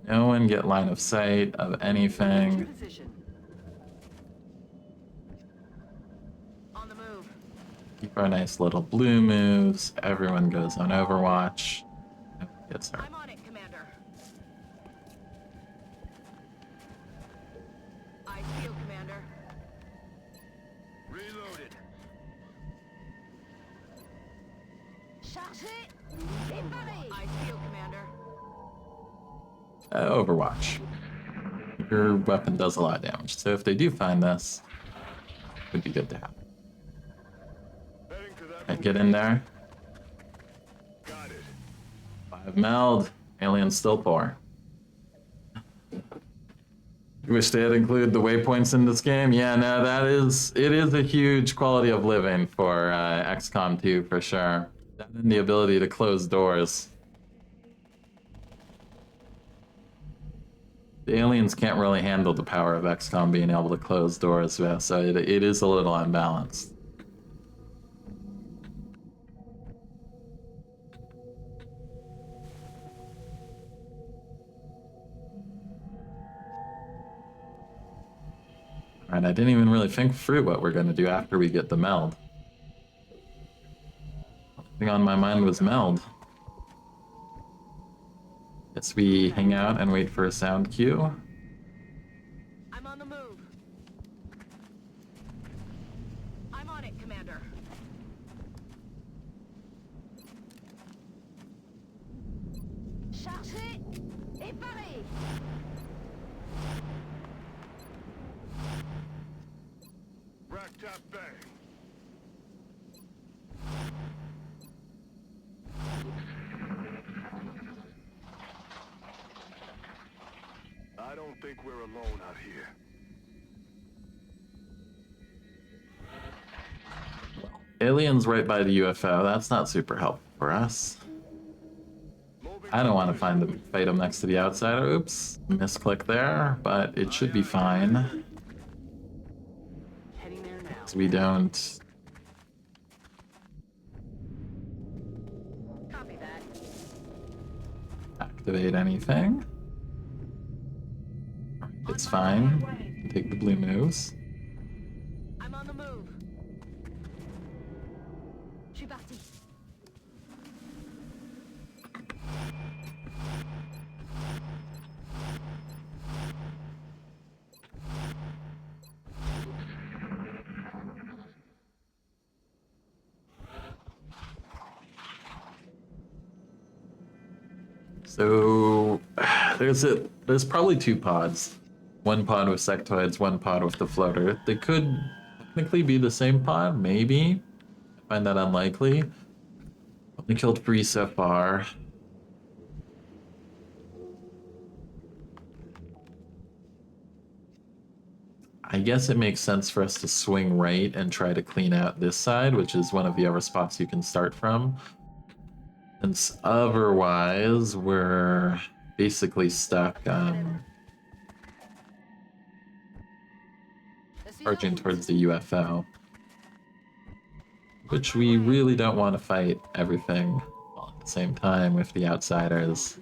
A: No one get line of sight of anything.
F: Position. On the move.
A: Keep our nice little blue moves. Everyone goes on Overwatch. No one gets hurt.
F: I'm on it, Commander. I feel, Commander.
E: Reloaded.
D: Chargez et parez.
F: I feel, Commander.
A: Overwatch. Your weapon does a lot of damage, so if they do find this, it would be good to have.
E: Heading to that
A: Okay, get in there.
E: Got it.
A: 5 meld. Aliens still poor. You wish they'd include the waypoints in this game? Yeah, no, it is a huge quality of living for XCOM 2 for sure. That and the ability to close doors. The aliens can't really handle the power of XCOM being able to close doors, so it is a little unbalanced. Alright, I didn't even really think through what we're going to do after we get the meld. The thing on my mind was meld. Guess we hang out and wait for a sound cue.
F: I'm on the move. I'm on it, Commander.
D: Chargez et parez.
E: Rack tap bang. I don't think we're alone out here.
A: Aliens right by the UFO, that's not super helpful for us. I don't want to fight them next to the outsider. Oops, misclick there, but it should be fine.
F: Heading there now.
A: So we don't
F: Copy that.
A: activate anything. It's fine. Take the blue moves.
F: I'm on the move.
D: Je suis parti.
A: So there's probably 2 pods. One pod with sectoids, one pod with the floater. They could technically be the same pod, maybe. I find that unlikely. Only killed 3 so far. I guess it makes sense for us to swing right and try to clean out this side, which is one of the other spots you can start from. Since otherwise, we're basically stuck charging towards the UFO. Which we really don't want to fight everything all at the same time with the outsiders.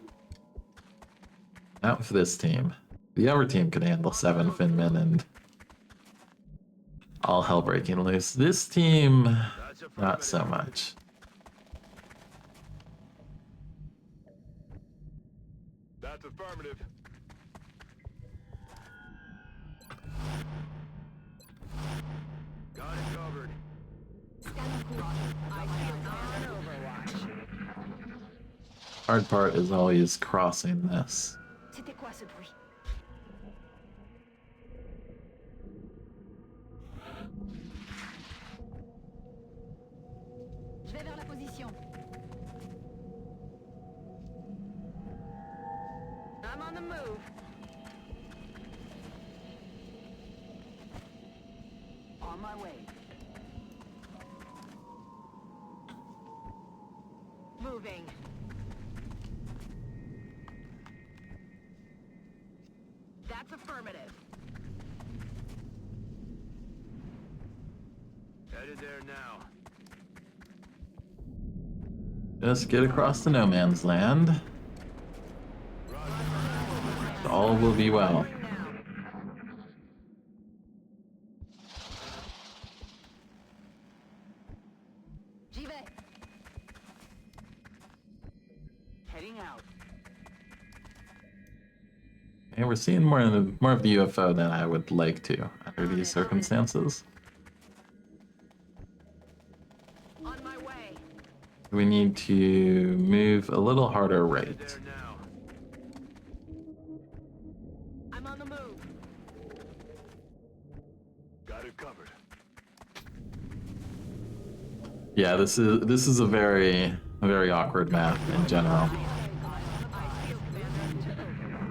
A: Not with this team. The other team could handle 7 Finmen and all hell breaking loose. This team, not so much.
E: That's affirmative. Got it covered.
F: I feel on Overwatch.
A: Hard part is always crossing this.
D: C'était quoi ce bruit? Je vais vers la position.
F: I'm on the move. On my way. Moving. That's affirmative.
G: Headed there now.
A: Just get across the no man's land. All will be well.
F: Heading out.
A: And we're seeing more of the UFO than I would like to under these circumstances.
F: On my way.
A: We need to move a little harder right.
G: There now.
F: I'm on the move.
G: Got it covered.
A: Yeah, this is a very awkward map in general.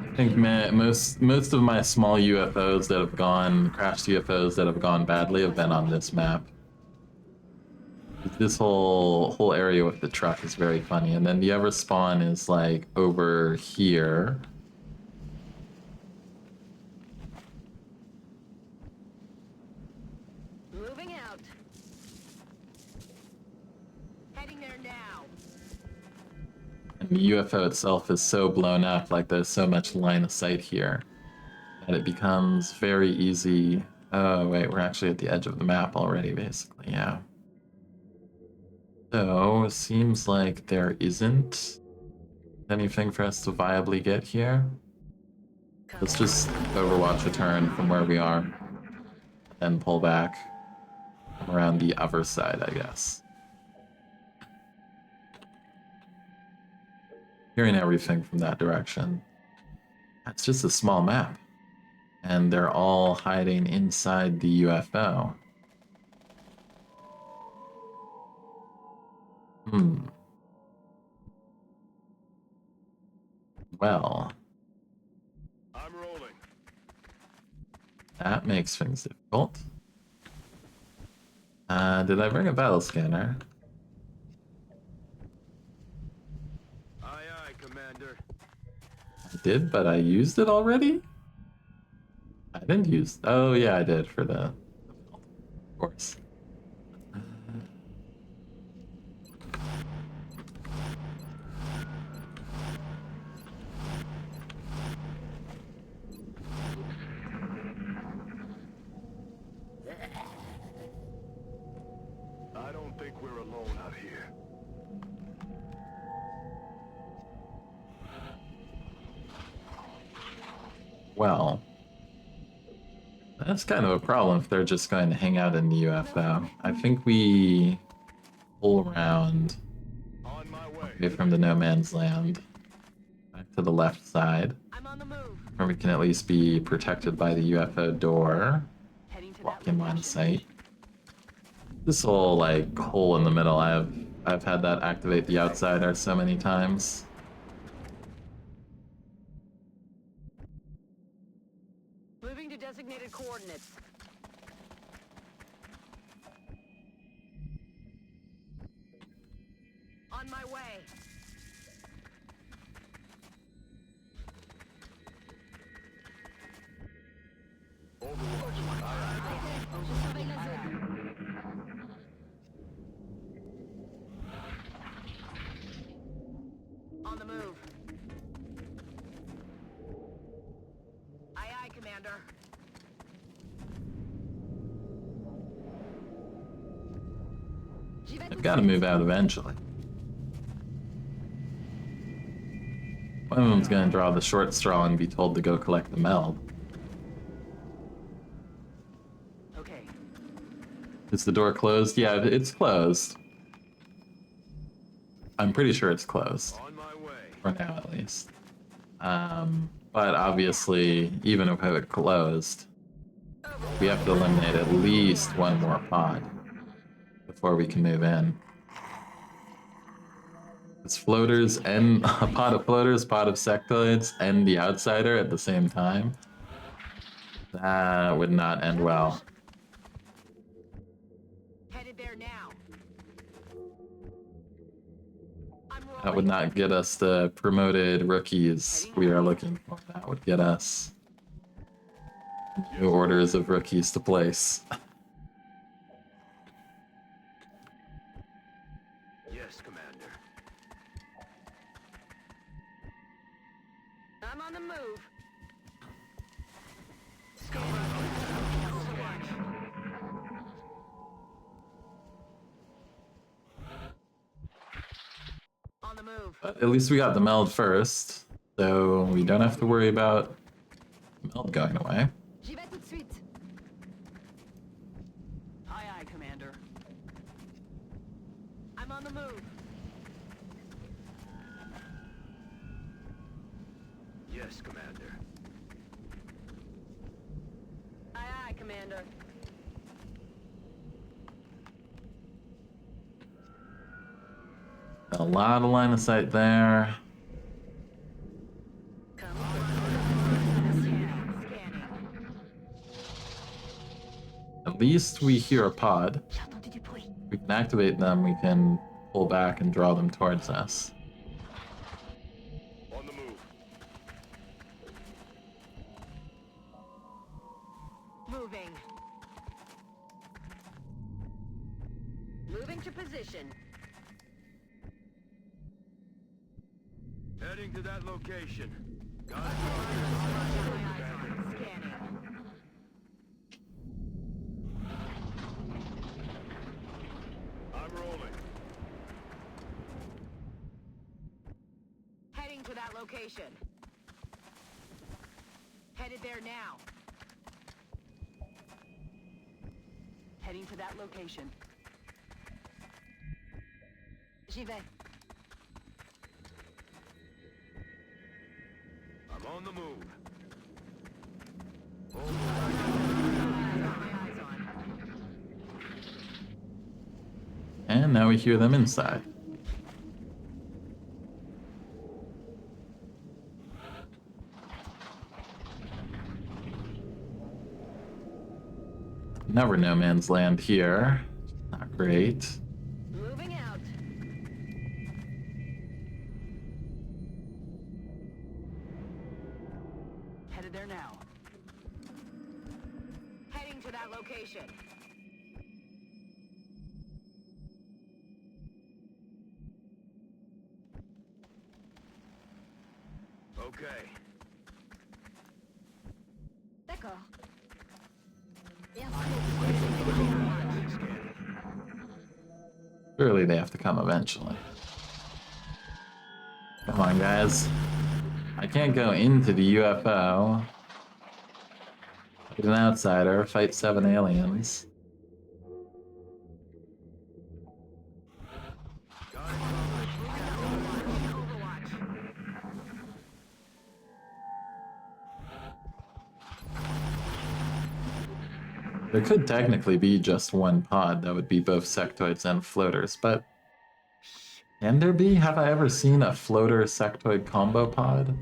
A: I think most of my small UFOs that have gone, crashed UFOs that have gone badly have been on this map. This whole area with the truck is very funny, and then the ever spawn is like over here.
F: Moving out. Heading there now.
A: And the UFO itself is so blown up, like there's so much line of sight here, that it becomes very easy. Oh wait, we're actually at the edge of the map already, basically, yeah. So, it seems like there isn't anything for us to viably get here. Let's just overwatch a turn from where we are, and pull back around the other side, I guess. Hearing everything from that direction. That's just a small map. And they're all hiding inside the UFO. Well.
G: I'm rolling.
A: That makes things difficult. Did I bring a battle scanner?
G: Aye, aye, Commander.
A: I did, but I used it already? I didn't use... Oh, yeah, I did for the... Of course.
G: I don't think we're alone out here.
A: Well... That's kind of a problem if they're just going to hang out in the UFO. I think we pull around
G: On my way.
A: away from the no man's land back to the left side,
F: I'm on the move.
A: where we can at least be protected by the UFO door,
F: Heading to
A: walk
F: that
A: in line of
F: location.
A: sight. This whole like hole in the middle, I've had that activate the outsider so many times.
F: Moving to designated coordinates. On my way. On the move. Aye, aye, Commander.
A: They've got to move out eventually. One of them's gonna draw the short straw and be told to go collect the meld.
F: Okay.
A: Is the door closed? Yeah, it's closed. I'm pretty sure it's closed.
G: On my way.
A: For now, at least. But obviously, even if it closed, we have to eliminate at least one more pod before we can move in. It's floaters and a pod of floaters, pod of sectoids, and the outsider at the same time. That would not end well. That would not get us the promoted rookies we are looking for. That would get us new orders of rookies to place.
B: Yes, Commander. I'm on the move.
F: On the move.
A: But at least we got the meld first, so we don't have to worry about the meld going away.
F: J'y vais tout de suite. Aye, aye, Commander. I'm on the move.
B: Yes, Commander.
F: Aye, aye, Commander.
A: A lot of line of sight there.
F: Scanning.
A: At least we hear a pod.
D: J'ai entendu du bruit.
A: If we can activate them, we can pull back and draw them towards us.
E: On the move.
F: Moving. Moving to position.
B: Heading to that location. Got it.
F: Scanning.
E: I'm rolling.
F: Heading to that location. Headed there now. Heading to that location. J'y vais.
B: I'm on the move.
F: My eyes on.
A: And now we hear them inside. Never no man's land here. Not great.
F: Moving out. Headed there now. Heading to that location.
B: Okay.
D: D'accord. Bien
A: Surely they have to come eventually. Come on, guys. I can't go into the UFO. Get an outsider, fight 7 aliens. There could technically be just one pod that would be both sectoids and floaters, but can there be? Have I ever seen a floater sectoid combo pod?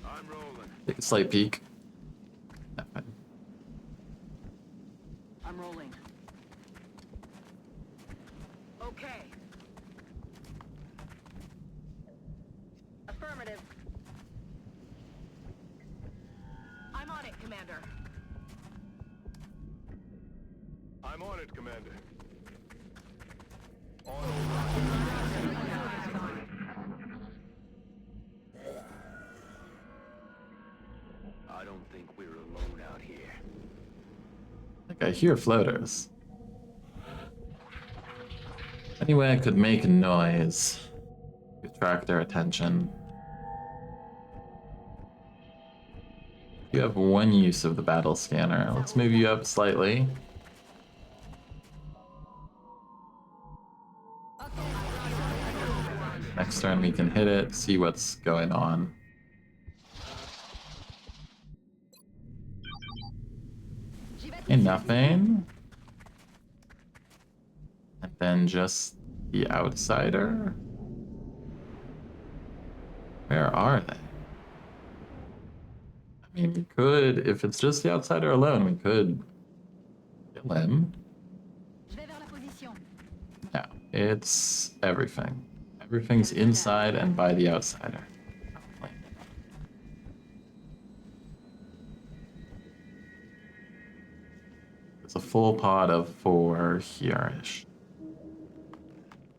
B: I'm rolling.
A: Take a slight peek.
F: I'm rolling. Okay. Affirmative. I'm on it, Commander.
E: I'm on it, Commander.
B: I don't think we're alone out here.
A: Like I hear floaters. Any way I could make a noise to attract their attention. You have one use of the battle scanner. Let's move you up slightly. Next turn we can hit it, see what's going on. Okay, nothing. And then just the outsider. Where are they? I mean, we could, if it's just the outsider alone, we could kill him.
F: Je vais vers la position.
A: No, it's everything. Everything's inside and by the outsider. It's a full pod of 4 here-ish.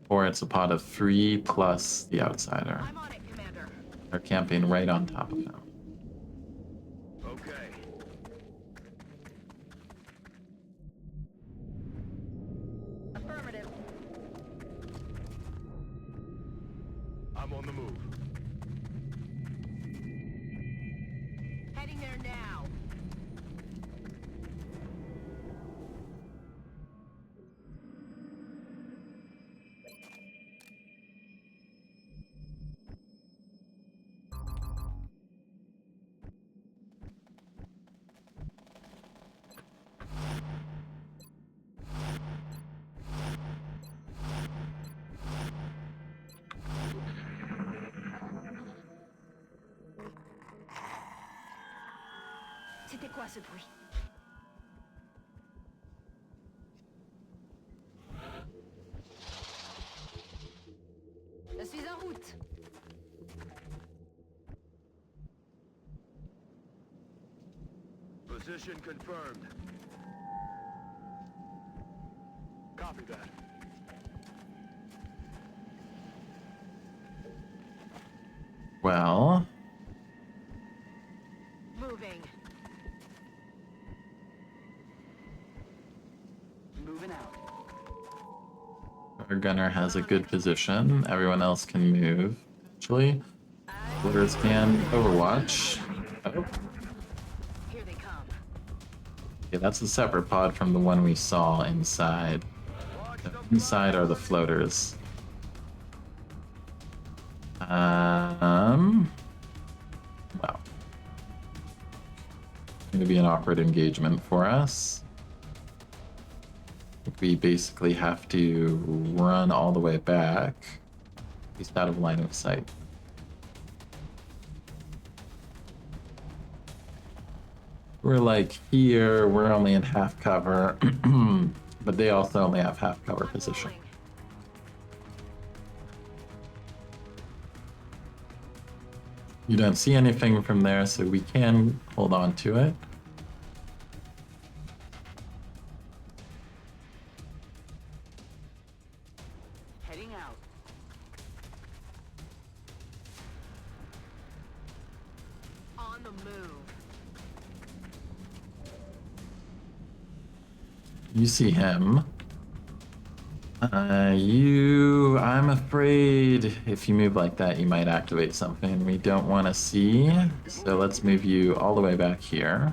A: Or it's a pod of 3 plus the outsider.
F: I'm on it, Commander.
A: They're camping right on top of him.
E: Okay.
F: Affirmative.
E: I'm on the move.
F: Heading there now.
D: C'était quoi ce bruit?
F: Je suis en route.
E: Position confirmed.
G: Copy that.
A: Well,
F: Moving.
B: Moving out.
A: our gunner has a good position. Everyone else can move. Actually, Splitters can overwatch. Oh,
F: Here they come.
A: okay, that's a separate pod from the one we saw inside. The inside are the floaters. Wow. Going to be an awkward engagement for us. We basically have to run all the way back. He's out of line of sight. We're like here, we're only in half cover, but they also only have half cover
F: I'm
A: position.
F: rolling.
A: You don't see anything from there, so we can hold on to it.
B: Heading out.
F: On the move.
A: You see him. I'm afraid if you move like that, you might activate something we don't want to see. So let's move you all the way back here.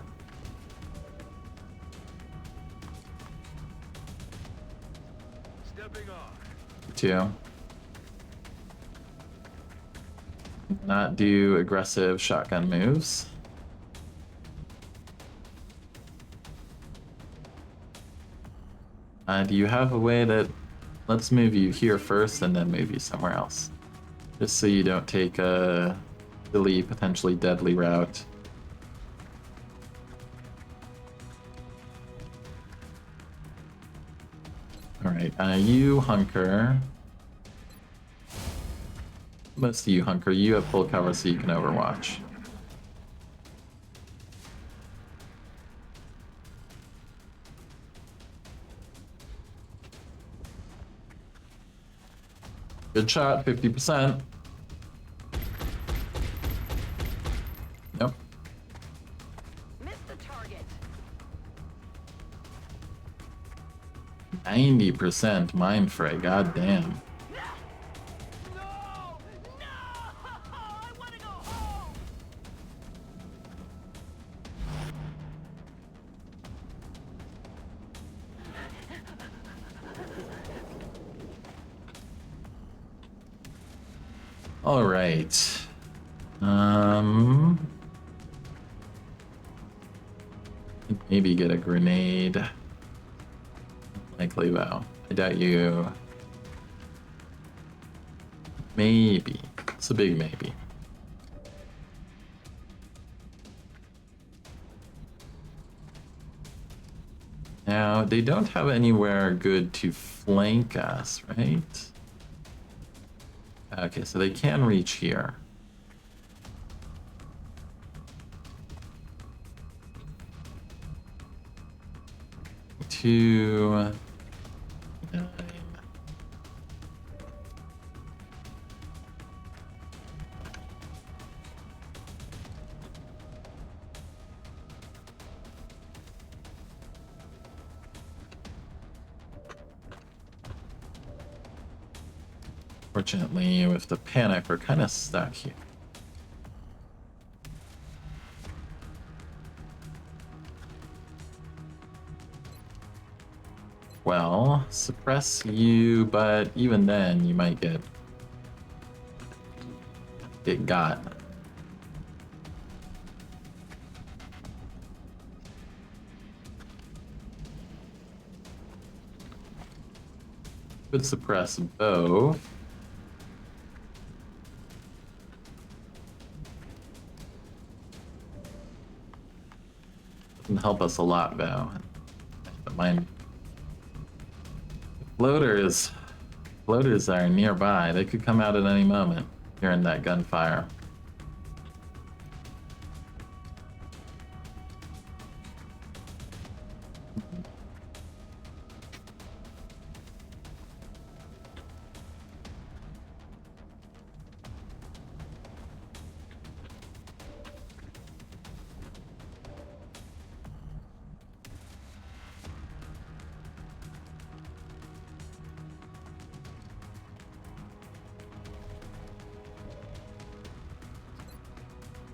E: Stepping off.
A: 2. Not do aggressive shotgun moves. Do you have a way that... Let's move you here first and then move you somewhere else. Just so you don't take a silly, potentially deadly route. Alright, you hunker. Most of you hunker. You have full cover so you can overwatch. Good shot, 50%. Yep.
F: Missed the target.
A: 90% mind fray, goddamn.
F: No! No! I want to go home!
A: All right. Maybe get a grenade. Likely though. I doubt you. Maybe. It's a big maybe. Now, they don't have anywhere good to flank us, right? Okay, so they can reach here. Two... 9. Fortunately, with the panic, we're kind of stuck here. Well, suppress you, but even then, you might get got. Could suppress both. Doesn't help us a lot, though. The mine floaters are nearby. They could come out at any moment, hearing that gunfire.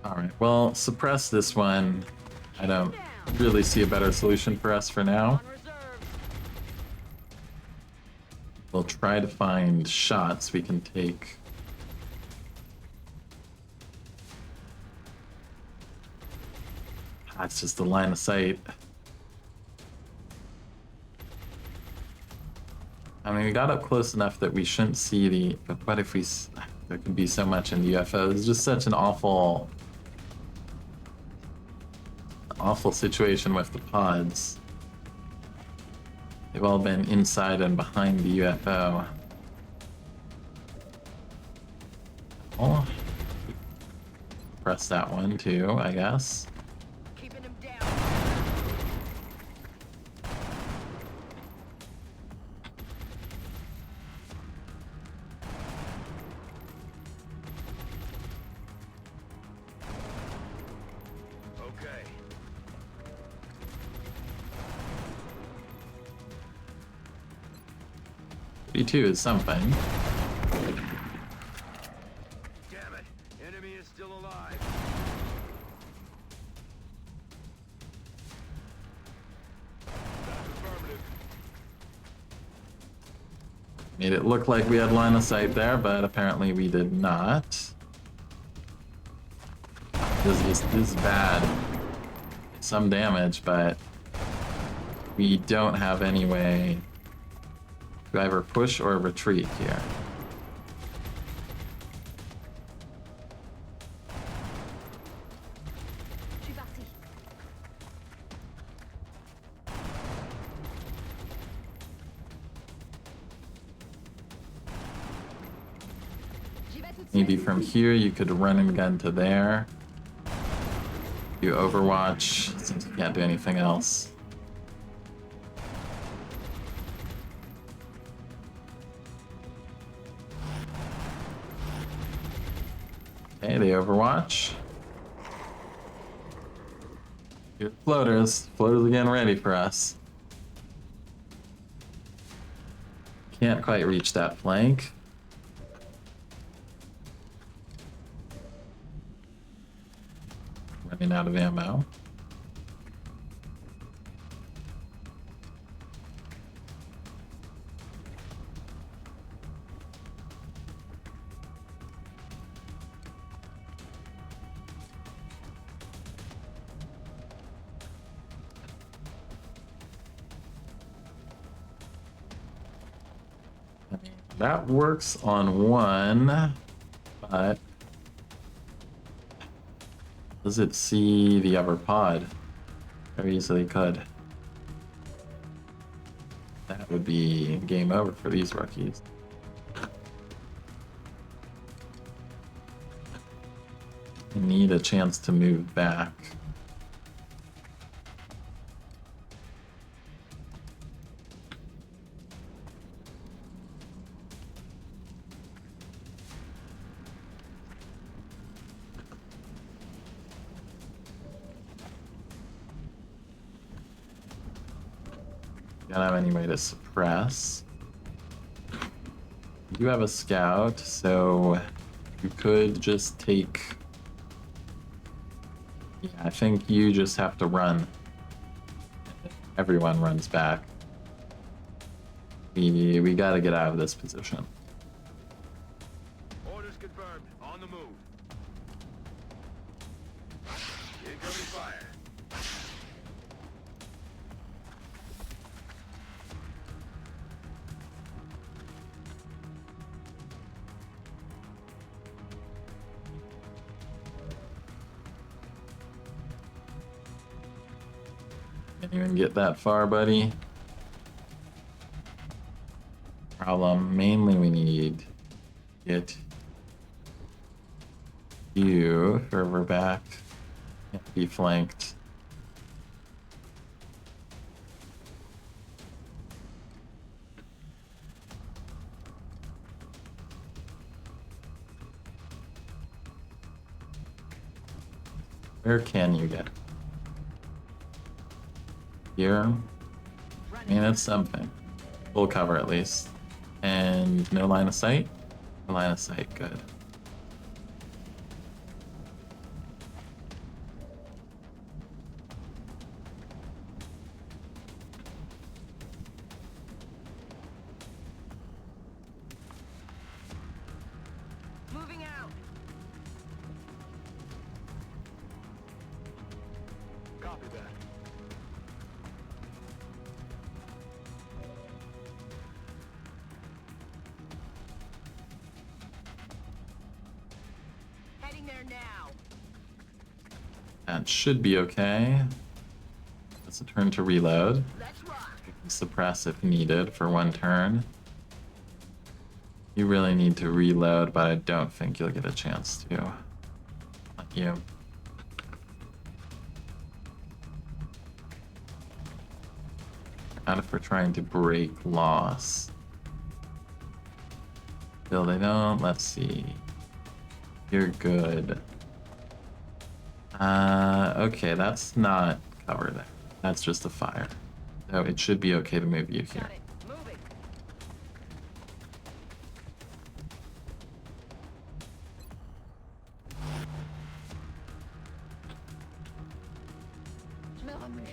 A: Alright, well, suppress this one. I don't really see a better solution for us for now. We'll try to find shots we can take. That's just the line of sight. I mean, we got up close enough that we shouldn't see the... But what if we... There could be so much in the UFO. It's just such an awful situation with the pods. They've all been inside and behind the UFO. Oh. Press that one too, I guess.
F: Keeping him down.
E: Okay.
A: B2 is something.
E: Damn it! Enemy is still alive. That's affirmative.
A: Made it look like we had line of sight there, but apparently we did not. This is bad. Some damage, but we don't have any way to either push or retreat here. Maybe from here you could run and gun to there. Do Overwatch, since you can't do anything else. Okay, the Overwatch. Here's floaters. Floaters are getting ready for us. Can't quite reach that flank. Running out of ammo. That works on one, but does it see the other pod? Very easily could. That would be game over for these rookies. I need a chance to move back. Don't have any way to suppress. You have a scout, so you could just take. Yeah, I think you just have to run. Everyone runs back. We gotta get out of this position.
E: Orders confirmed. On the move. Incoming fire.
A: Can't even get that far, buddy. Problem, mainly we need to get you further back. Can't be flanked. Where can you get? Here? I mean, that's something. Full cover at least. And no line of sight? No line of sight, good.
F: Moving out.
G: Copy that.
F: Heading there now.
A: That should be okay. That's a turn to reload.
F: Let's rock.
A: Suppress if needed for one turn. You really need to reload, but I don't think you'll get a chance to. Not you. Not if we're trying to break loss. Still they don't. Let's see. You're good. Okay, that's not cover there. That's just a fire. So it should be okay to move you here.
F: Got it. Moving.
D: Je me remue.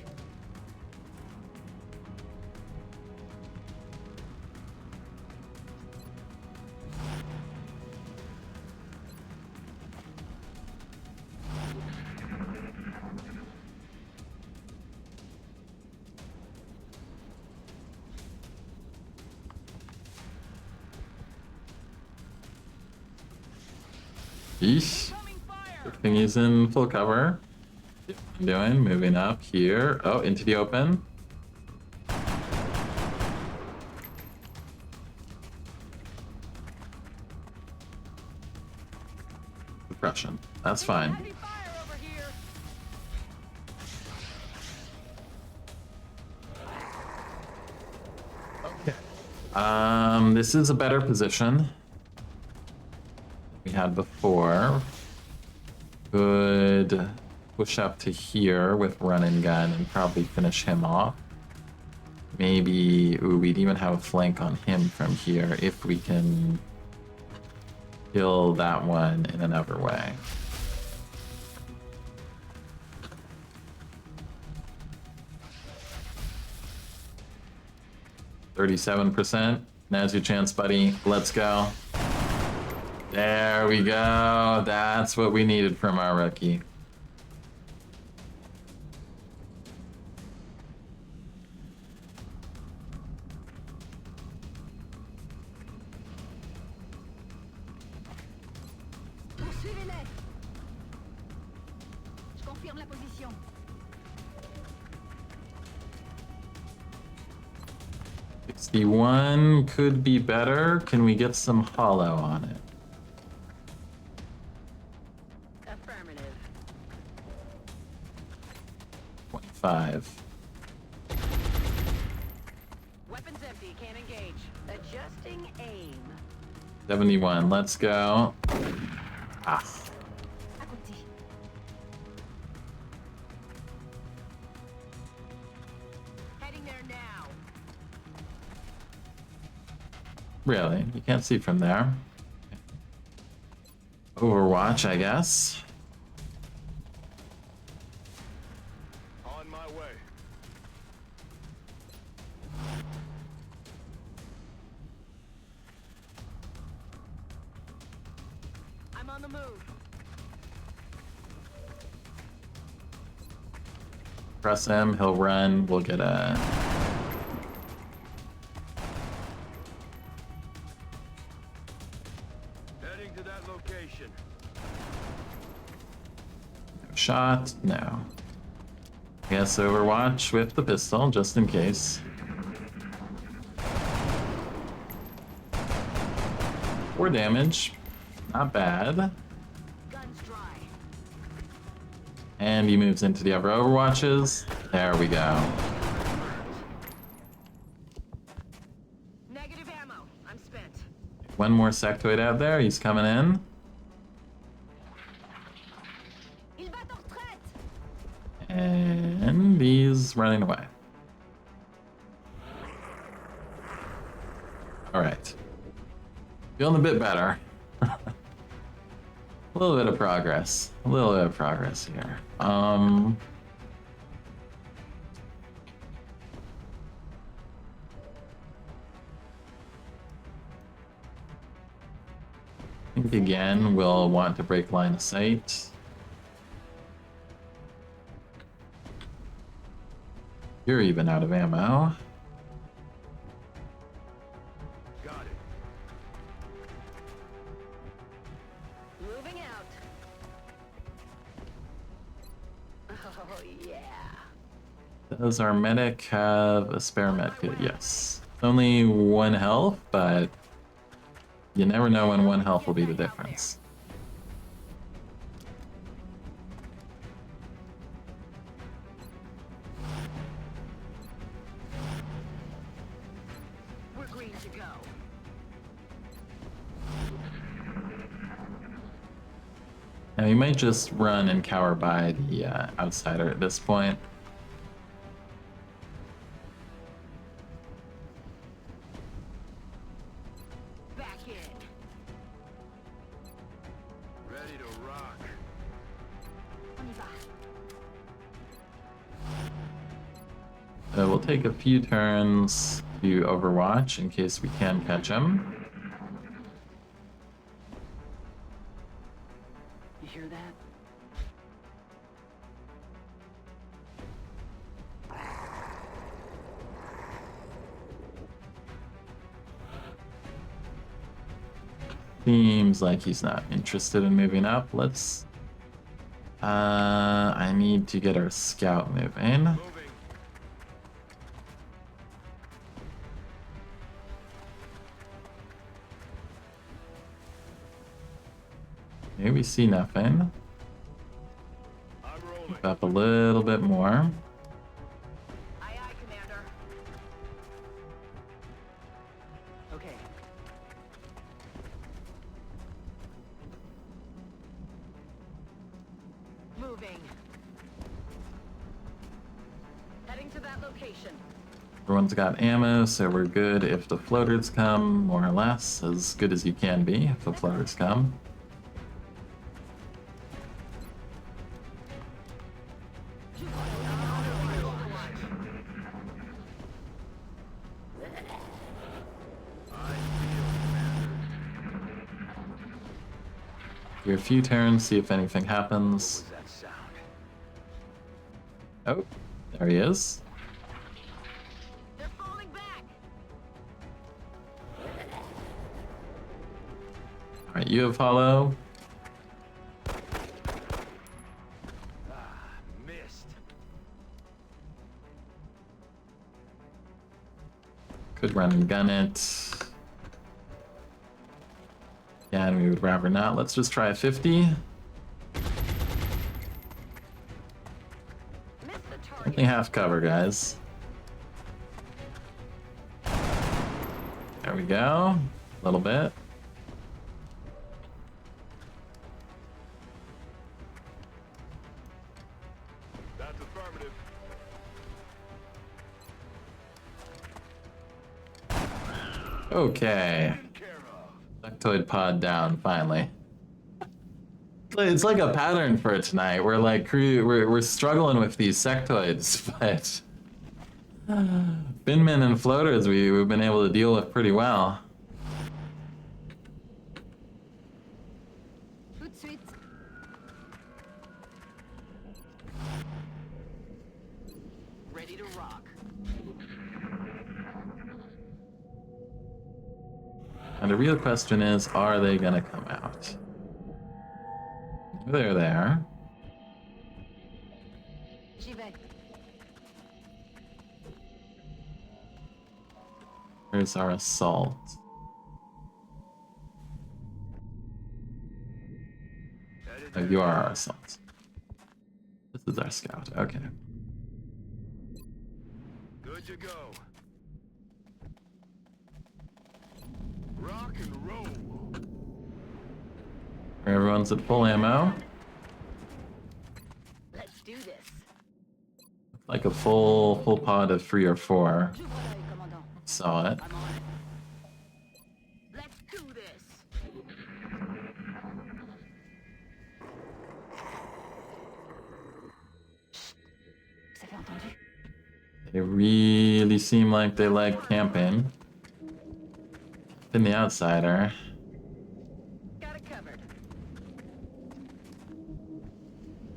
A: Yeesh.
F: Coming fire.
A: Good thing he's in full cover. What I'm doing, moving up here. Oh, into the open. Suppression. That's fine.
F: Heavy fire over here.
A: This is a better position than we had before. Could push up to here with run and gun and probably finish him off. Maybe, ooh, we'd even have a flank on him from here if we can kill that one in another way. %. Now's your chance, buddy. Let's go. There we go. That's what we needed from our rookie.
D: Poursuivez-les. Je confirme la position.
A: 61 could be better. Can we get some hollow on it?
F: Affirmative.
A: 25.
F: Weapons empty. Can't engage. Adjusting aim.
A: 71. Let's go. Ah.
D: À côté.
F: Heading there now.
A: Really? You can't see from there. Overwatch, I guess.
G: On my way.
F: I'm on the move.
A: Press him, he'll run, we'll get a...
G: Heading to that location.
A: Shot? No. Guess Overwatch with the pistol, just in case. 4 damage. Not bad.
F: Guns dry.
A: And he moves into the other Overwatches. There we go.
F: Negative ammo. I'm spent.
A: One more sectoid out there, he's coming in.
D: Il va en retraite.
A: And he's running away. Alright. Feeling a bit better. A little bit of progress. A little bit of progress here. I think again we'll want to break line of sight. You're even out of ammo.
G: Got it.
F: Moving out. Oh, yeah.
A: Does our medic have a spare med kit? Yes. Only 1 health, but you never know when 1 health will be the difference.
F: We're green to go.
A: Now, you might just run and cower by the outsider at this point.
F: Back in.
G: Ready to rock.
D: On y va.
A: We'll take a few turns to Overwatch in case we can catch him.
F: You hear that?
A: Seems like he's not interested in moving up. Let's... I need to get our scout moving.
G: Moving.
A: Maybe we see nothing.
G: I'm rolling.
A: Move up a little bit more.
F: Aye, aye, Commander. Okay. Moving. Heading to that location.
A: Everyone's got ammo, so we're good if the floaters come, more or less. As good as you can be if the floaters come. Give a few turns, see if anything happens.
G: What's that sound?
A: Oh, there he is.
F: They're falling back.
A: Alright, you have hollow.
G: Ah, missed.
A: Could run and gun it. Yeah, and we would rather not. Let's just try a 50.
F: Miss the target.
A: Only half cover, guys. There we go. A little bit.
E: That's affirmative.
A: Okay. Sectoid pod down, finally. It's like a pattern for tonight. We're like we're struggling with these sectoids, but binmen and floaters we've been able to deal with pretty well.
D: Tout de suite.
F: Ready to rock.
A: And the real question is, are they gonna come out? They're there.
D: J'y vais.
A: Where's our assault? Oh, you are our assault. This is our scout. Okay.
E: Good to go. Rock and roll.
A: Everyone's at full ammo.
F: Let's do this.
A: Like a full pod of 3 or 4.
D: Je vois l'œil, commandant.
A: Saw it.
F: I'm on it. Let's do this.
D: Vous avez entendu?
A: They really seem like they like camping. Been the outsider.
F: Got it covered.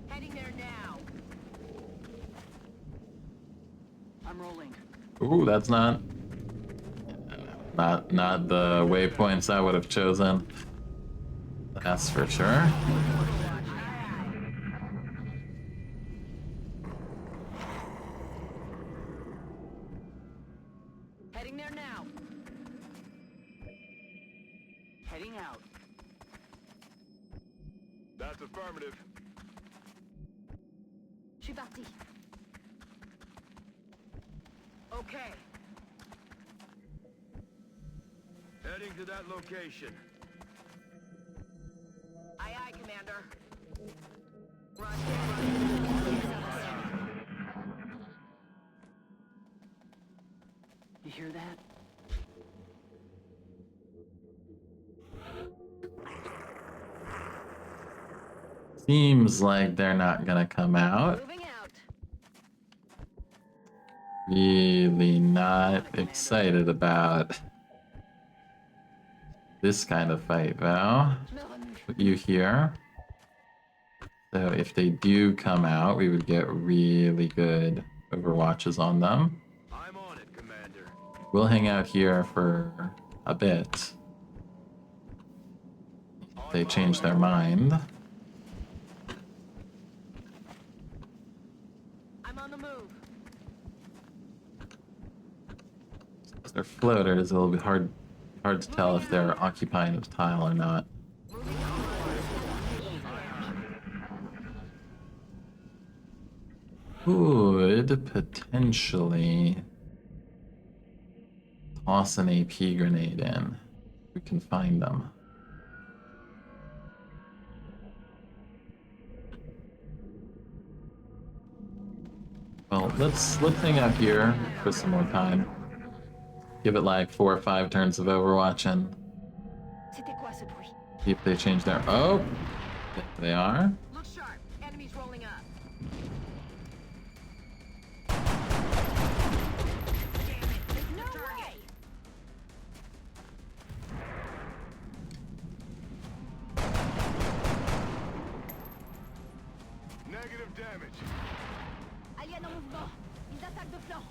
F: Heading there now. I'm rolling.
A: Ooh, that's not the waypoints I would have chosen. That's for sure.
F: Heading there now. Heading out.
E: That's affirmative.
D: Je suis parti.
F: Okay.
E: Heading to that location.
F: Aye, aye, Commander. You hear that?
A: Seems like they're not gonna come out.
F: Moving out.
A: Really not excited about this kind of fight, Val.
D: Je me remue.
A: Put you here. So if they do come out, we would get really good overwatches on them.
E: I'm on it, Commander.
A: We'll hang out here for a bit. If they change their mind.
F: I'm on the move.
A: They're floaters, it'll be hard to tell if they're occupying a tile or not. Could potentially toss an AP grenade in. We can find them. Well, let's hang out here for some more time. Give it like 4 or 5 turns of Overwatch and
D: C'était quoi ce bruit?
A: see if they change their. Oh, there they are.
F: Look sharp. Enemies rolling up. Damn it. This is the target.
E: Negative damage.
D: Alien en mouvement. Ils attaquent de flanc.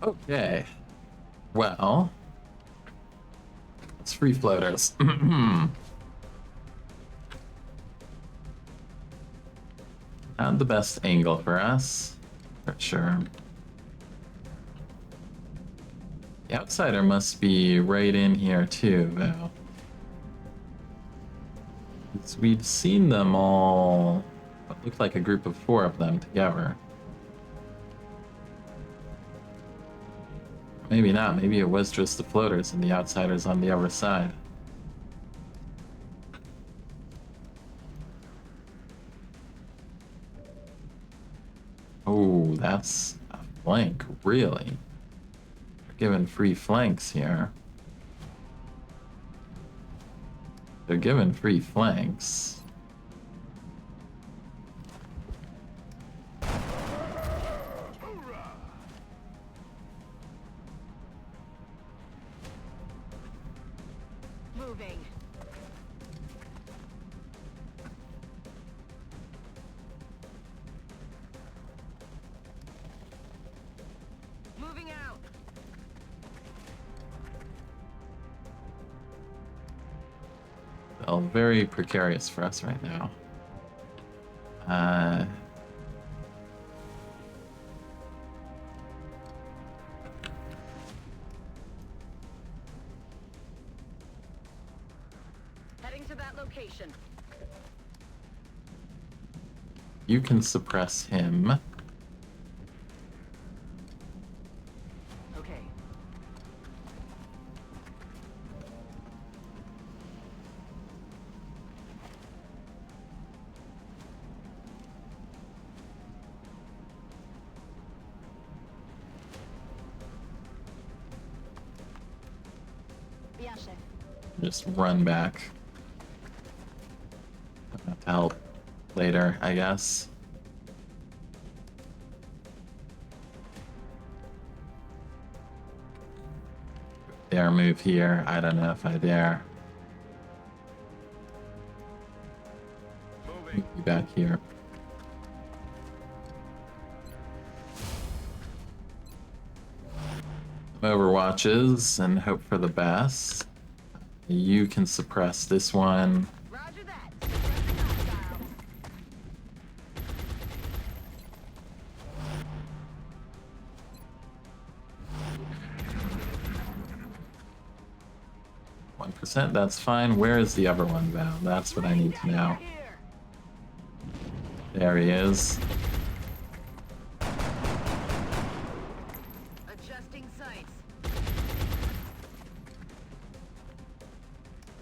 A: Okay. Well, it's free floaters. Not the best angle for us, for sure. The outsider must be right in here too, though. 'Cause we've seen them all. What looked like a group of 4 of them together. Maybe not. Maybe it was just the floaters and the outsiders on the other side. Oh, that's a flank, really? They're giving free flanks here. They're giving free flanks.
F: Moving. Moving out.
A: Well, very precarious for us right now.
F: Heading to that location.
A: You can suppress him.
F: Okay.
D: Bien, chef.
A: Just run back. Have to help later, I guess. Dare move here. I don't know if I dare. Move you back here. Overwatches and hope for the best. You can suppress this one.
F: Roger that. Hostile.
A: 1%, that's fine. Where is the other one, Val? That's what I need to know.
F: Here.
A: There he is.
F: Adjusting sights.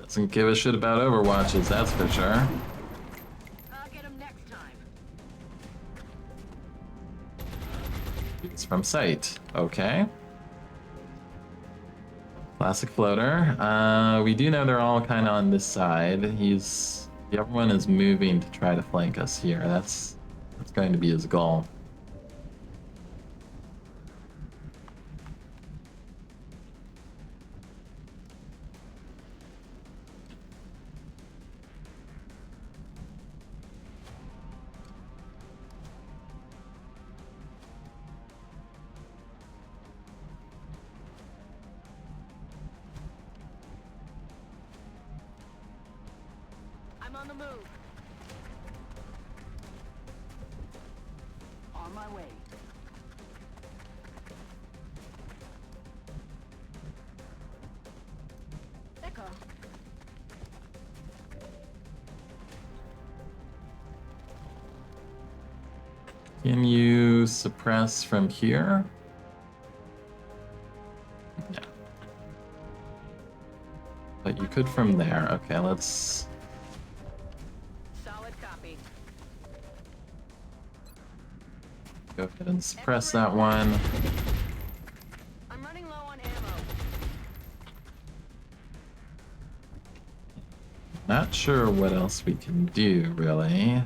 A: Doesn't give a shit about Overwatches, that's for sure.
F: I'll get him next time.
A: It's from sight. Okay. Classic floater. We do know they're all kind of on this side. The other one is moving to try to flank us here. That's going to be his goal.
F: I'm on the move. On my way.
D: D'accord.
A: Can you suppress from here? Yeah. But you could from there. Okay, let's...
F: Solid copy.
A: go ahead and suppress that one.
F: I'm running low on ammo.
A: Not sure what else we can do, really.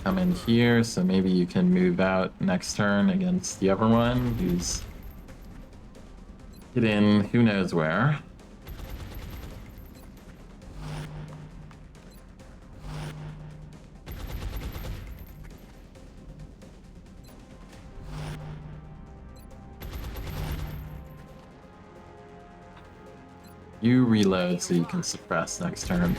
A: Come in here, so maybe you can move out next turn against the other one, who's hidden who knows where. You reload so you can suppress next turn.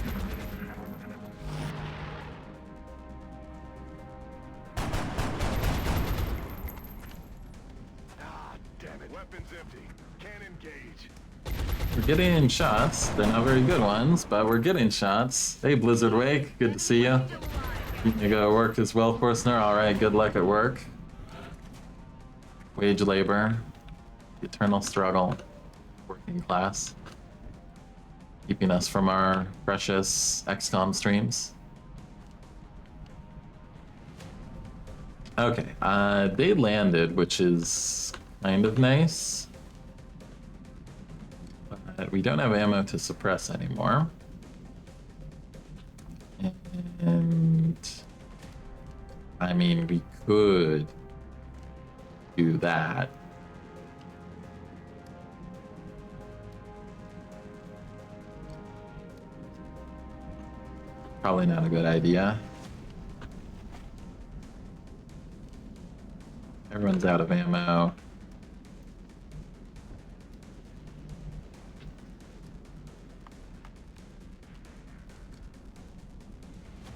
E: Weapons empty. Can't engage.
A: We're getting shots. They're not very good ones, but we're getting shots. Hey, Blizzard Wake, good to see you. You gotta work as well, Forstner. Alright, good luck at work. Wage labor. The eternal struggle. Working class. Keeping us from our precious XCOM streams. Okay, they landed, which is kind of nice. But we don't have ammo to suppress anymore. And I mean, we could do that. Probably not a good idea. Everyone's out of ammo.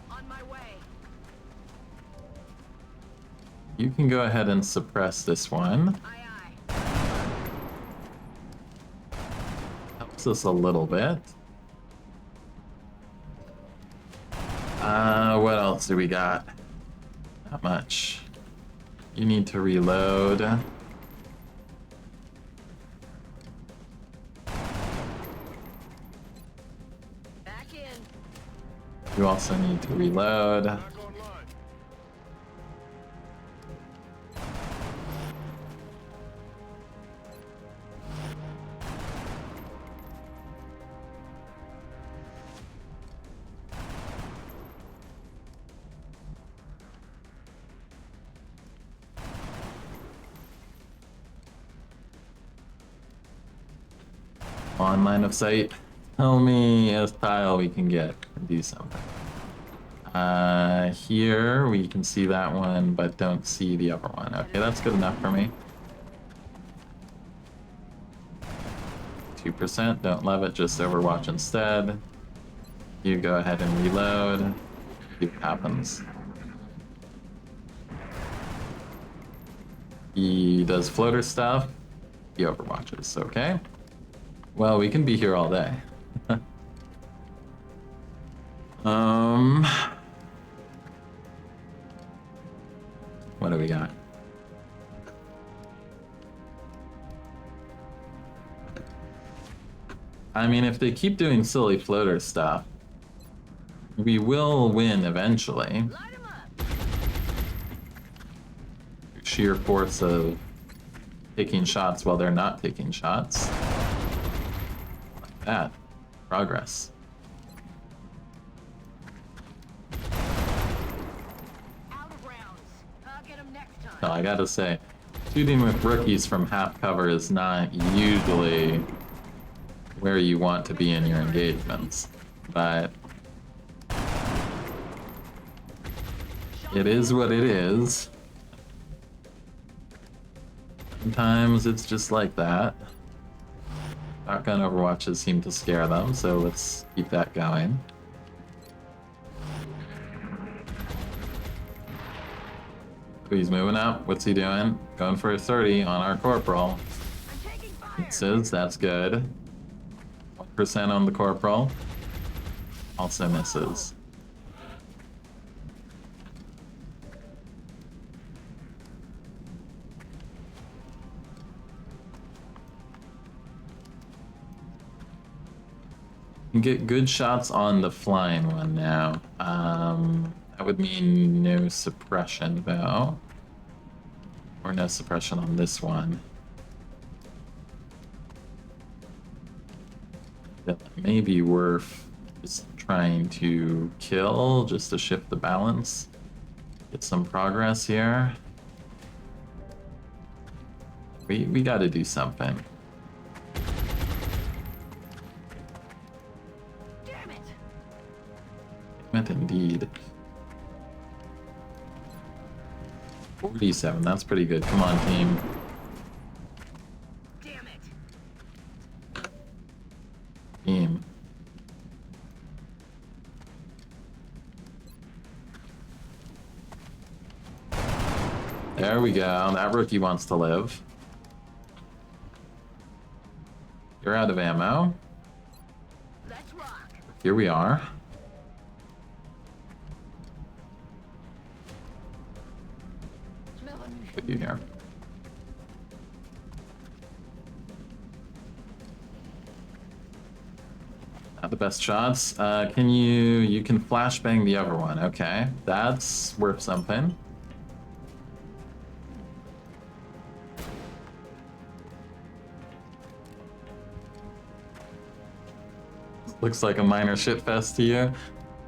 F: On my way.
A: You can go ahead and suppress this one.
F: Aye, aye.
A: Helps us a little bit. What else do we got? Not much. You need to reload.
F: Back in.
A: You also need to reload.
E: Back online.
A: On line of sight. Tell me a tile we can get and do something. Here we can see that one, but don't see the upper one. Okay, that's good enough for me. 2%, don't love it, just Overwatch instead. You go ahead and reload. See what happens. He does floater stuff. He overwatches, okay? Well, we can be here all day. What do we got? I mean, if they keep doing silly floater stuff, we will win eventually.
F: Light 'em up.
A: Sheer force of taking shots while they're not taking shots. Like that. Progress.
F: Out of rounds. I'll get 'em next time.
A: So I gotta say, shooting with rookies from half cover is not usually where you want to be in your engagements, but it is what it is. Sometimes it's just like that. Shotgun overwatches seem to scare them, so let's keep that going. He's moving up. What's he doing? Going for a 30 on our corporal.
F: I'm taking fire.
A: Misses, that's good. 1% on the corporal. Also misses. You can get good shots on the flying one now. That would mean no suppression though. Or no suppression on this one. That may be worth just trying to kill, just to shift the balance. Get some progress here. We gotta do something.
F: Damn it.
A: Meant indeed. 47, that's pretty good. Come on, team.
F: Damn it.
A: Team. There we go. That rookie wants to live. You're out of ammo.
F: Let's rock.
A: Here we are. Put you here. Not the best shots. You can flashbang the other one. Okay, that's worth something. Looks like a minor shitfest to you.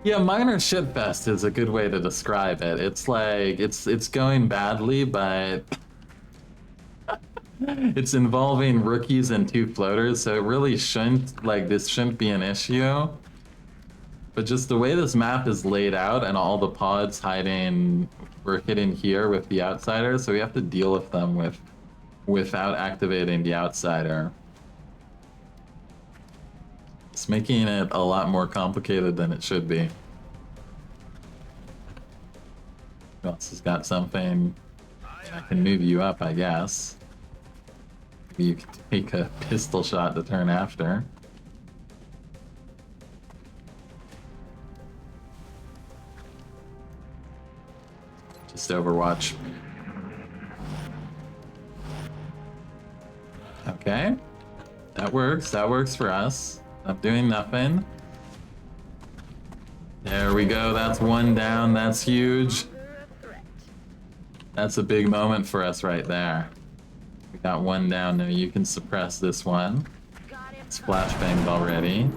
A: Yeah, minor shitfest is a good way to describe it. It's like, it's going badly, but it's involving rookies and 2 floaters, so it really shouldn't, like, this shouldn't be an issue. But just the way this map is laid out and all the pods hiding, we're hitting here with the outsider, so we have to deal with them without activating the outsider. It's making it a lot more complicated than it should be. Who else has got something? I can move you up, I guess. Maybe you can take a pistol shot to turn after. Just Overwatch. Okay. That works for us. I'm doing nothing. There we go, that's 1 down, that's huge. That's a big moment for us right there. We got 1 down now, you can suppress this one. It's flashbanged already.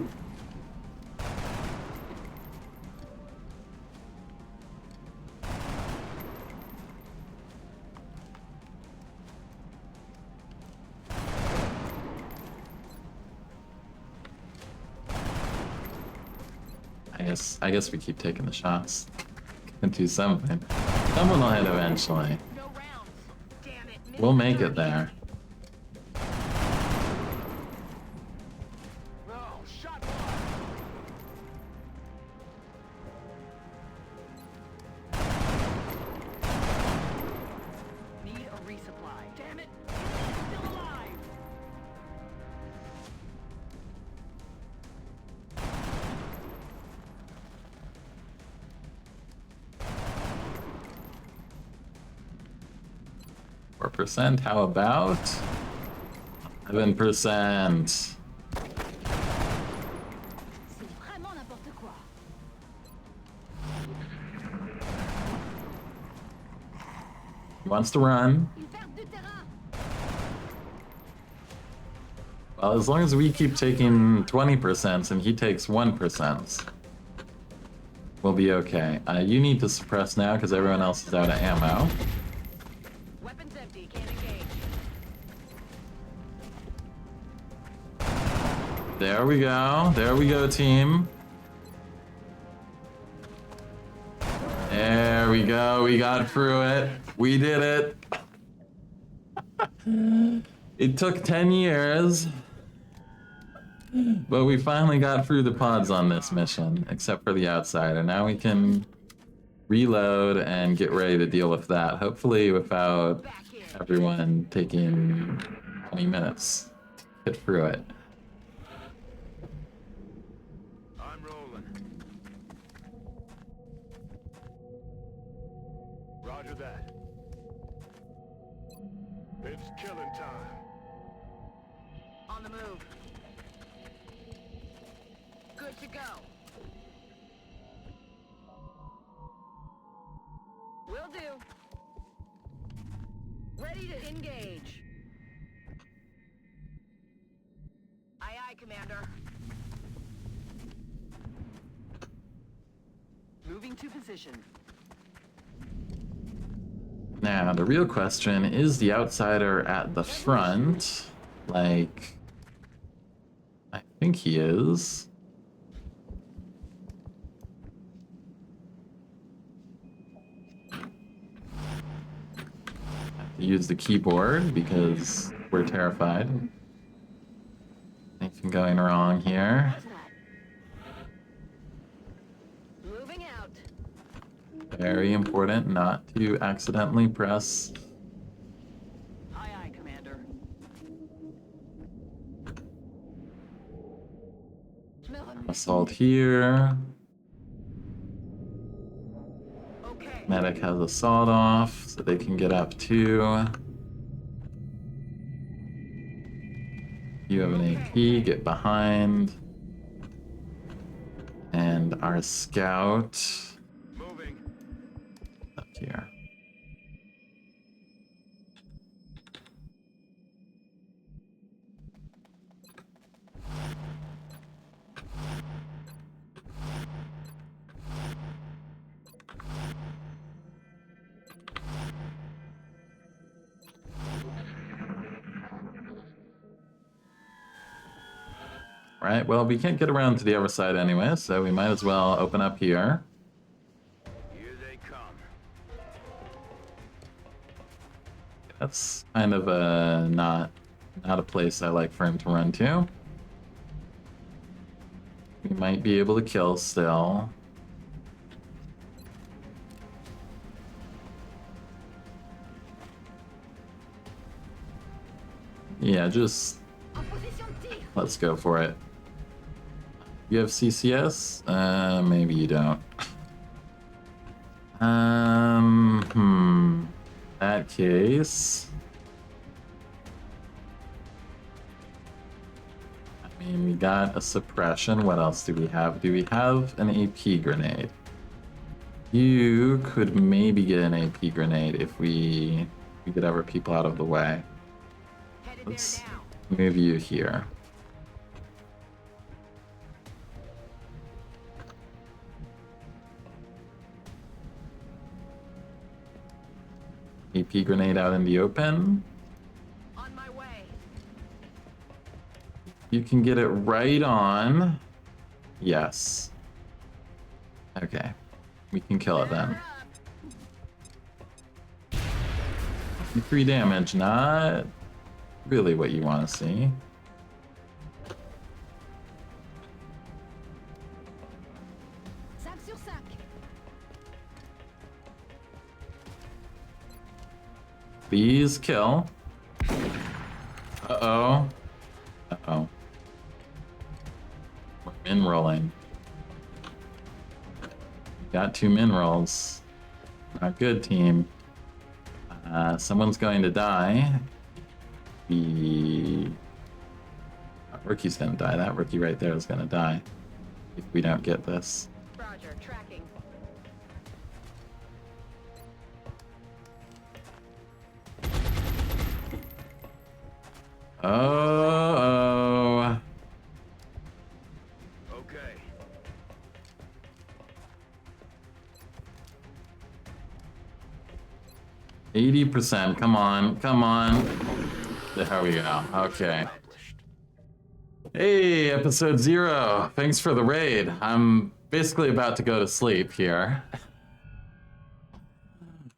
A: I guess we keep taking the shots. Can do something. Someone will hit eventually. We'll make it there.
F: Need a resupply. Damn it! It's still alive.
A: %, how about 11%? He wants to run. Well, as long as we keep taking 20% and he takes 1%, we'll be okay. You need to suppress now because everyone else is out of ammo.
F: Weapons empty, can't engage.
A: There we go, team. There we go, we got through it. We did it. It took 10 years, but we finally got through the pods on this mission, except for the outsider. Now we can reload and get ready to deal with that, hopefully without everyone taking 20 minutes to get through it.
G: I'm rolling. Roger that. It's killing time.
F: On the move. Good to go. Will do. Ready to engage. Aye, aye, Commander. Moving to position.
A: Now, the real question, is the outsider at the front? Like, I think he is. Use the keyboard because we're terrified. Anything going wrong here?
F: Moving out.
A: Very important not to accidentally press.
F: Aye, aye, Commander.
A: Assault here.
F: Okay.
A: Medic has a sawed off, so they can get up too. You have an AP, get behind. And our scout
G: Moving.
A: up here. Right, well, we can't get around to the other side anyway, so we might as well open up here.
G: Here they come.
A: That's kind of not a place I like for him to run to. We might be able to kill still. Yeah, just let's go for it. You have CCS? Maybe you don't. That case. I mean, we got a suppression. What else do we have? Do we have an AP grenade? You could maybe get an AP grenade if we get other people out of the way.
F: Headed
A: Let's
F: there now.
A: move you here. AP grenade out in the open.
F: On my way.
A: You can get it right on. Yes. Okay. We can kill it then. 3 damage, not really what you want to see.
D: Sac sur sac.
A: Please kill. Uh-oh. Uh-oh. We're min rolling. Got 2 min rolls. Not good, team. Someone's going to die. That rookie's gonna die. That rookie right there is gonna die if we don't get this.
F: Roger, tracking.
A: Oh.
G: Okay.
A: Oh. 80%. Come on. Come on. There we go. Okay. Hey, episode 0. Thanks for the raid. I'm basically about to go to sleep here.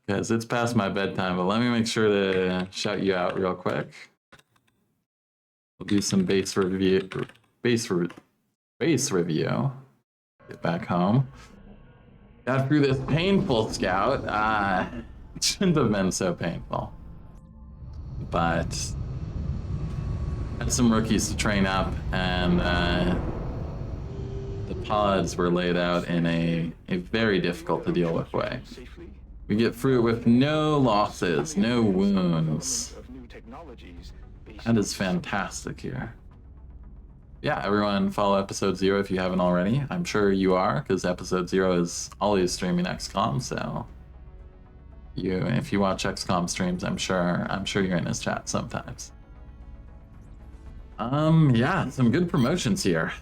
A: Because it's past my bedtime, but let me make sure to shout you out real quick. We'll do some base review. Base review. Get back home. Got through this painful scout. It shouldn't have been so painful. But had some rookies to train up, and the pods were laid out in a very difficult to deal with way. We get through it with no losses, no wounds. That is fantastic here. Yeah, everyone follow episode 0 if you haven't already. I'm sure you are, because episode 0 is always streaming XCOM, so if you watch XCOM streams, I'm sure you're in his chat sometimes. Yeah, some good promotions here.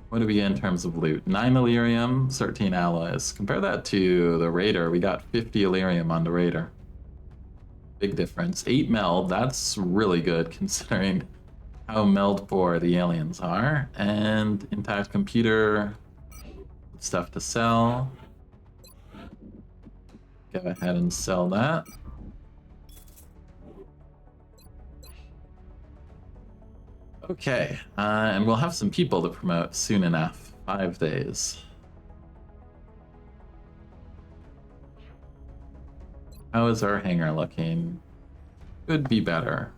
A: What do we get in terms of loot? 9 Illyrium, 13 alloys. Compare that to the Raider. We got 50 Illyrium on the Raider. Big difference. 8 meld, that's really good considering how meld poor the aliens are. And intact computer, stuff to sell. Go ahead and sell that. Okay, and we'll have some people to promote soon enough. 5 days. How is our hangar looking? Could be better.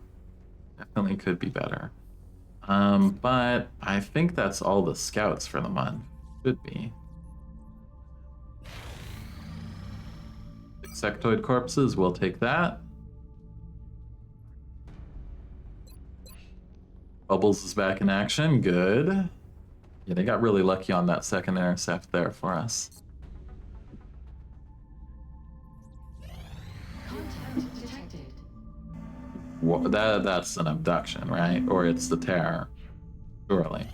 A: Definitely could be better. But I think that's all the scouts for the month. Should be. Insectoid corpses, we'll take that. Bubbles is back in action, good. Yeah, they got really lucky on that second intercept there for us.
C: Contact detected.
A: That's an abduction, right? Or it's the terror. Surely.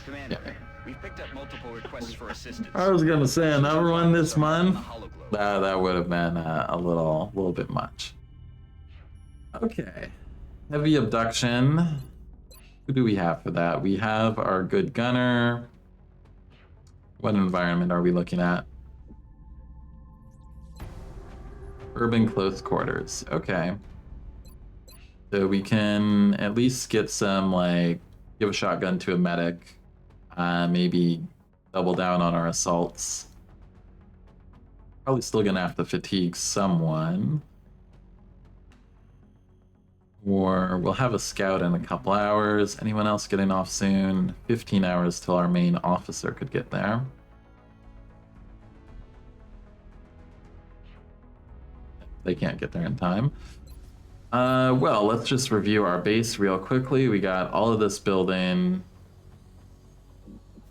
B: Commander, we've picked up multiple requests for assistance.
A: I was gonna say another one this month.
B: Hollow globe.
A: That would have been a little bit much. Okay. Heavy abduction. Who do we have for that? We have our good gunner. What environment are we looking at? Urban close quarters. Okay. So we can at least get some, like, give a shotgun to a medic. Maybe double down on our assaults. Probably still gonna have to fatigue someone. Or we'll have a scout in a couple hours. Anyone else getting off soon? 15 hours till our main officer could get there. They can't get there in time. Well, let's just review our base real quickly. We got all of this building.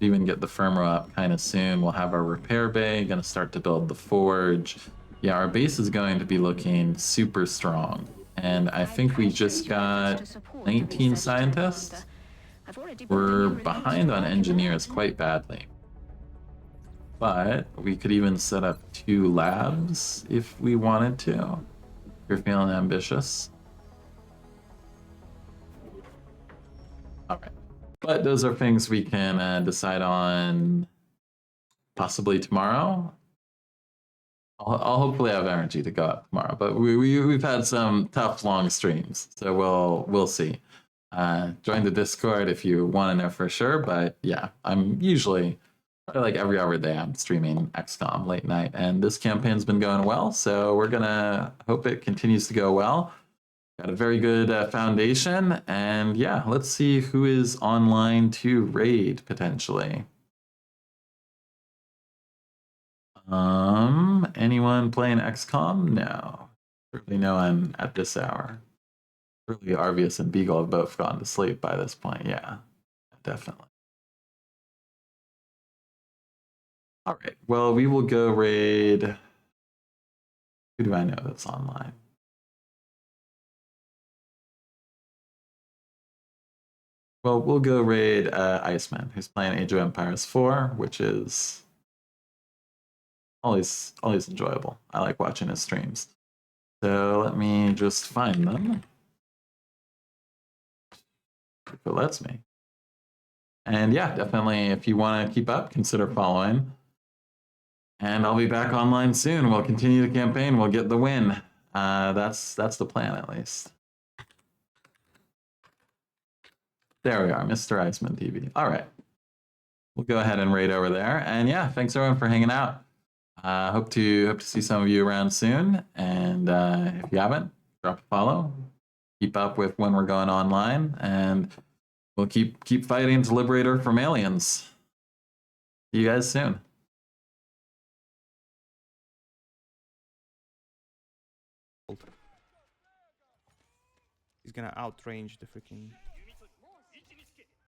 A: Even get the firmware up kind of soon. We'll have our repair bay. Gonna start to build the forge. Yeah, our base is going to be looking super strong. And I think we just got 19 scientists. We're behind on engineers quite badly. But we could even set up 2 labs if we wanted to. If you're feeling ambitious. Alright. But those are things we can decide on possibly tomorrow. I'll hopefully have energy to go up tomorrow, but we've had some tough long streams, so we'll see. Join the Discord if you want to know for sure, but yeah, I'm usually probably like every other day I'm streaming XCOM late night, and this campaign's been going well, so we're gonna hope it continues to go well. Got a very good foundation, and yeah, let's see who is online to raid potentially. Anyone playing XCOM? No. Certainly no one at this hour. Certainly Arvius and Beagle have both gone to sleep by this point, yeah. Definitely. Alright, well, we will go raid... Who do I know that's online? Well, we'll go raid Iceman, who's playing Age of Empires 4, which is... always enjoyable. I like watching his streams. So let me just find them. If it lets me. And yeah, definitely if you want to keep up, consider following. And I'll be back online soon. We'll continue the campaign. We'll get the win. That's the plan at least. There we are, Mr. Iceman TV. All right. We'll go ahead and raid over there. And yeah, thanks everyone for hanging out. Hope to see some of you around soon. And if you haven't, drop a follow. Keep up with when we're going online, and we'll keep fighting to liberate Earth from aliens. See you guys soon.
J: He's gonna outrange the freaking